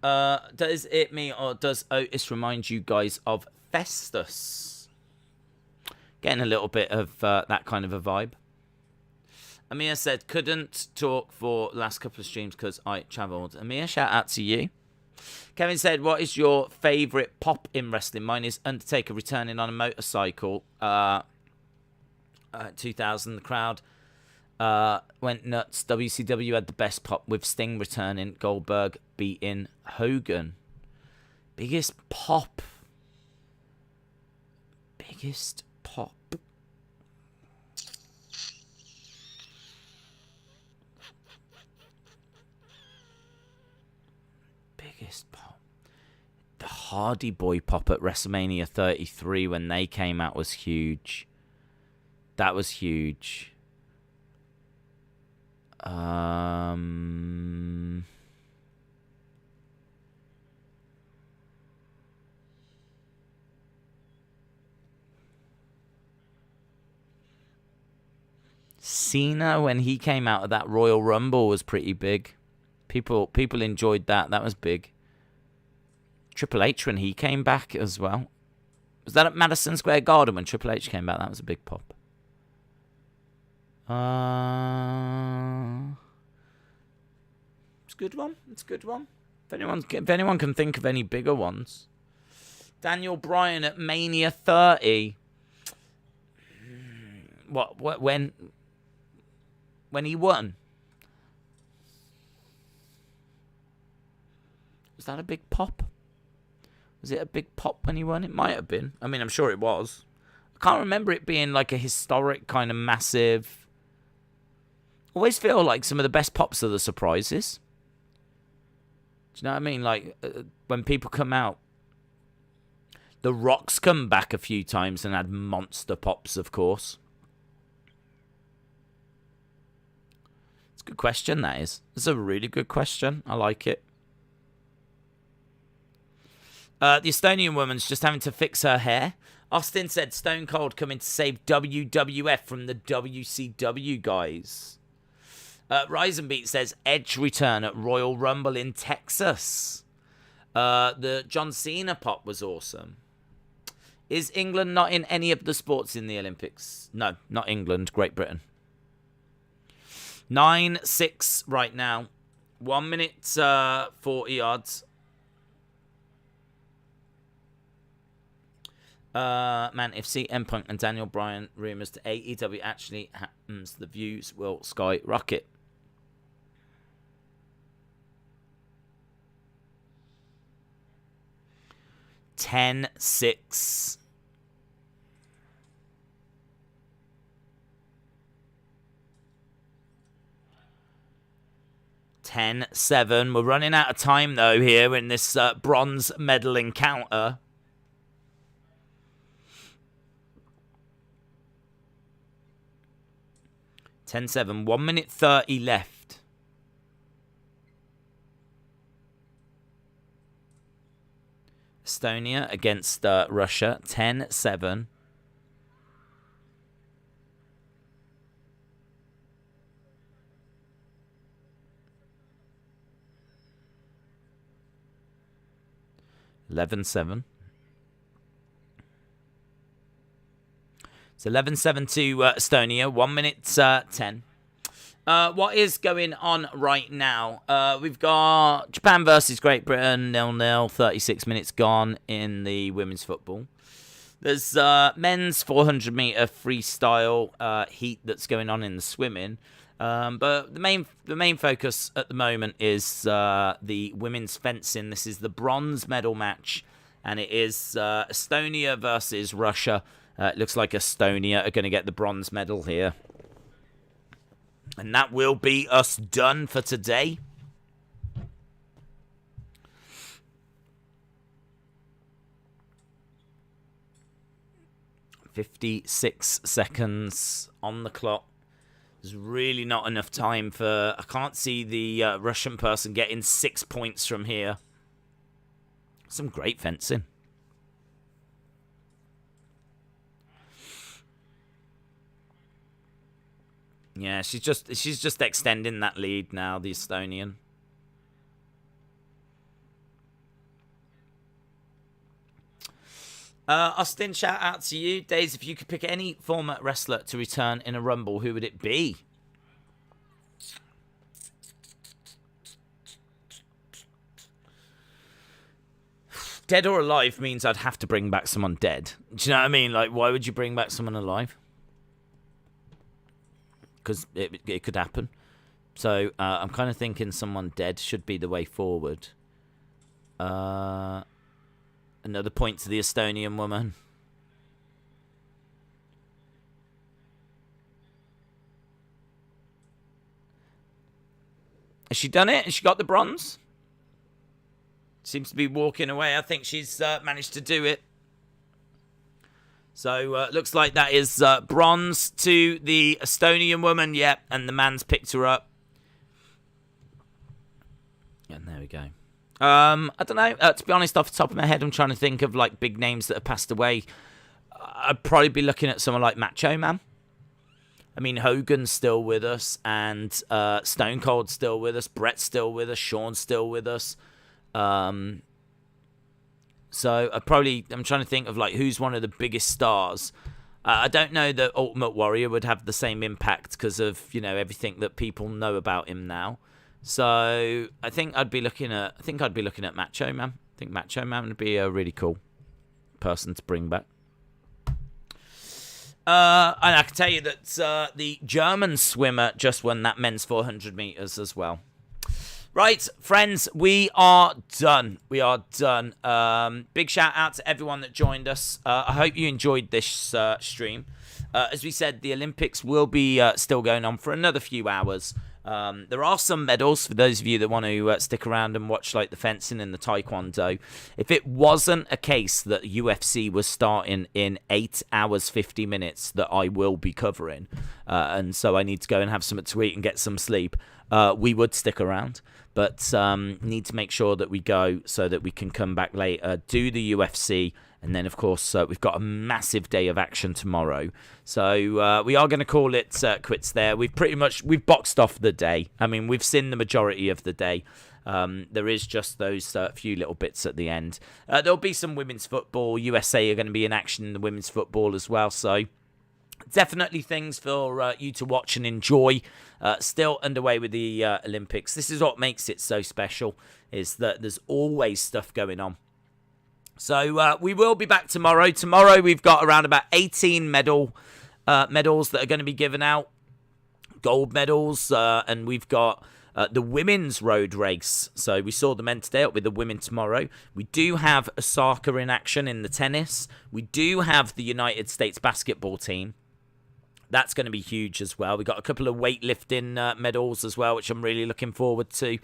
Does it mean, or does Otis remind you guys of Festus? Getting a little bit of that kind of a vibe. Amir said, couldn't talk for last couple of streams because I travelled. Amir, shout out to you. Kevin said, what is your favourite pop in wrestling? Mine is Undertaker returning on a motorcycle. 2000, the crowd went nuts. WCW had the best pop with Sting returning. Goldberg beating Hogan. Biggest pop. Biggest pop. Biggest pop. The Hardy Boy pop at WrestleMania 33 when they came out was huge. That was huge. Cena, when he came out of that Royal Rumble, was pretty big. People enjoyed that. That was big. Triple H when he came back as well. Was that at Madison Square Garden when Triple H came back? That was a big pop. It's a good one. It's a good one. If anyone can think of any bigger ones. Daniel Bryan at Mania 30. What when he won? Was that a big pop? Was it a big pop when he won? It might have been. I mean, I'm sure it was. I can't remember it being like a historic kind of massive. Always feel like some of the best pops are the surprises. Do you know what I mean? Like, when people come out. The Rock's come back a few times and had monster pops, of course. It's a good question, that is. It's a really good question. I like it. The Estonian woman's just having to fix her hair. Austin said Stone Cold coming to save WWF from the WCW guys. Rise and Beat says Edge return at Royal Rumble in Texas. The John Cena pop was awesome. Is England not in any of the sports in the Olympics? No, not England. Great Britain. 9-6 right now. 1 minute 40 odds. Man, if CM Punk and Daniel Bryan rumours to AEW actually happens, the views will skyrocket. (10-6). (10-7). We're running out of time though here in this bronze medal encounter. (10-7). 1 minute 30 left. Estonia against Russia. 10-7. (11-7). It's 11-7 to Estonia. 1 minute 10. What is going on right now? We've got Japan versus Great Britain, 0-0, 36 minutes gone in the women's football. There's men's 400-meter freestyle heat that's going on in the swimming. But the main focus at the moment is the women's fencing. This is the bronze medal match, and it is Estonia versus Russia. It looks like Estonia are going to get the bronze medal here. And that will be us done for today. "56 seconds on the clock." There's really not enough time for... I can't see the Russian person getting 6 points from here. Some great fencing. Yeah, she's just extending that lead now, the Estonian. Austin, shout out to you. Days, if you could pick any former wrestler to return in a Rumble, who would it be? Dead or alive means I'd have to bring back someone dead. Do you know what I mean? Like, why would you bring back someone alive? Because it could happen. So, I'm kind of thinking someone dead should be the way forward. Another point to the Estonian woman. Has she done it? Has she got the bronze? Seems to be walking away. I think she's managed to do it. So, looks like that is bronze to the Estonian woman. Yep, and the man's picked her up. And there we go. I don't know. To be honest, off the top of my head, I'm trying to think of like big names that have passed away. I'd probably be looking at someone like Macho Man. I mean, Hogan's still with us, and Stone Cold's still with us, Brett's still with us, Shawn's still with us. So I'm trying to think of like who's one of the biggest stars. I don't know that Ultimate Warrior would have the same impact because of, you know, everything that people know about him now. So I think I'd be looking at Macho Man. I think Macho Man would be a really cool person to bring back. And I can tell you that the German swimmer just won that men's 400 meters as well. Right, friends, we are done. We are done. Big shout out to everyone that joined us. I hope you enjoyed this stream. As we said, the Olympics will be still going on for another few hours. There are some medals for those of you that want to stick around and watch like the fencing and the taekwondo. If it wasn't a case that UFC was starting in 8 hours 50 minutes that I will be covering, and so I need to go and have something to eat and get some sleep, we would stick around. But need to make sure that we go so that we can come back later, do the UFC, and then, of course, we've got a massive day of action tomorrow. So we are going to call it quits there. We've boxed off the day. I mean, we've seen the majority of the day. There is just those few little bits at the end. There'll be some women's football. USA are going to be in action in the women's football as well. So definitely things for you to watch and enjoy. Still underway with the Olympics. This is what makes it so special, is that there's always stuff going on. So we will be back tomorrow. Tomorrow we've got around about 18 medals that are going to be given out. Gold medals. And we've got the women's road race. So we saw the men today, up with the women tomorrow. We do have Osaka in action in the tennis. We do have the United States basketball team. That's going to be huge as well. We've got a couple of weightlifting medals as well, which I'm really looking forward to.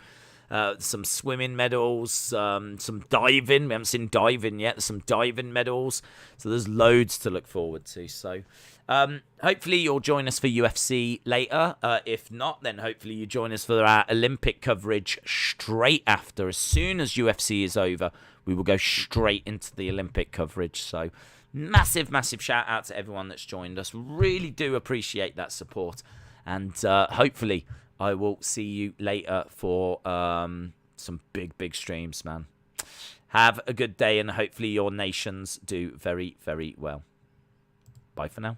Some swimming medals, some diving. We haven't seen diving yet. There's some diving medals. So there's loads to look forward to. So hopefully you'll join us for UFC later. If not, then hopefully you join us for our Olympic coverage straight after. As soon as UFC is over, we will go straight into the Olympic coverage. So massive, massive shout out to everyone that's joined us. Really do appreciate that support. And hopefully I will see you later for some big, big streams, man. Have a good day, and hopefully your nations do very, very well. Bye for now.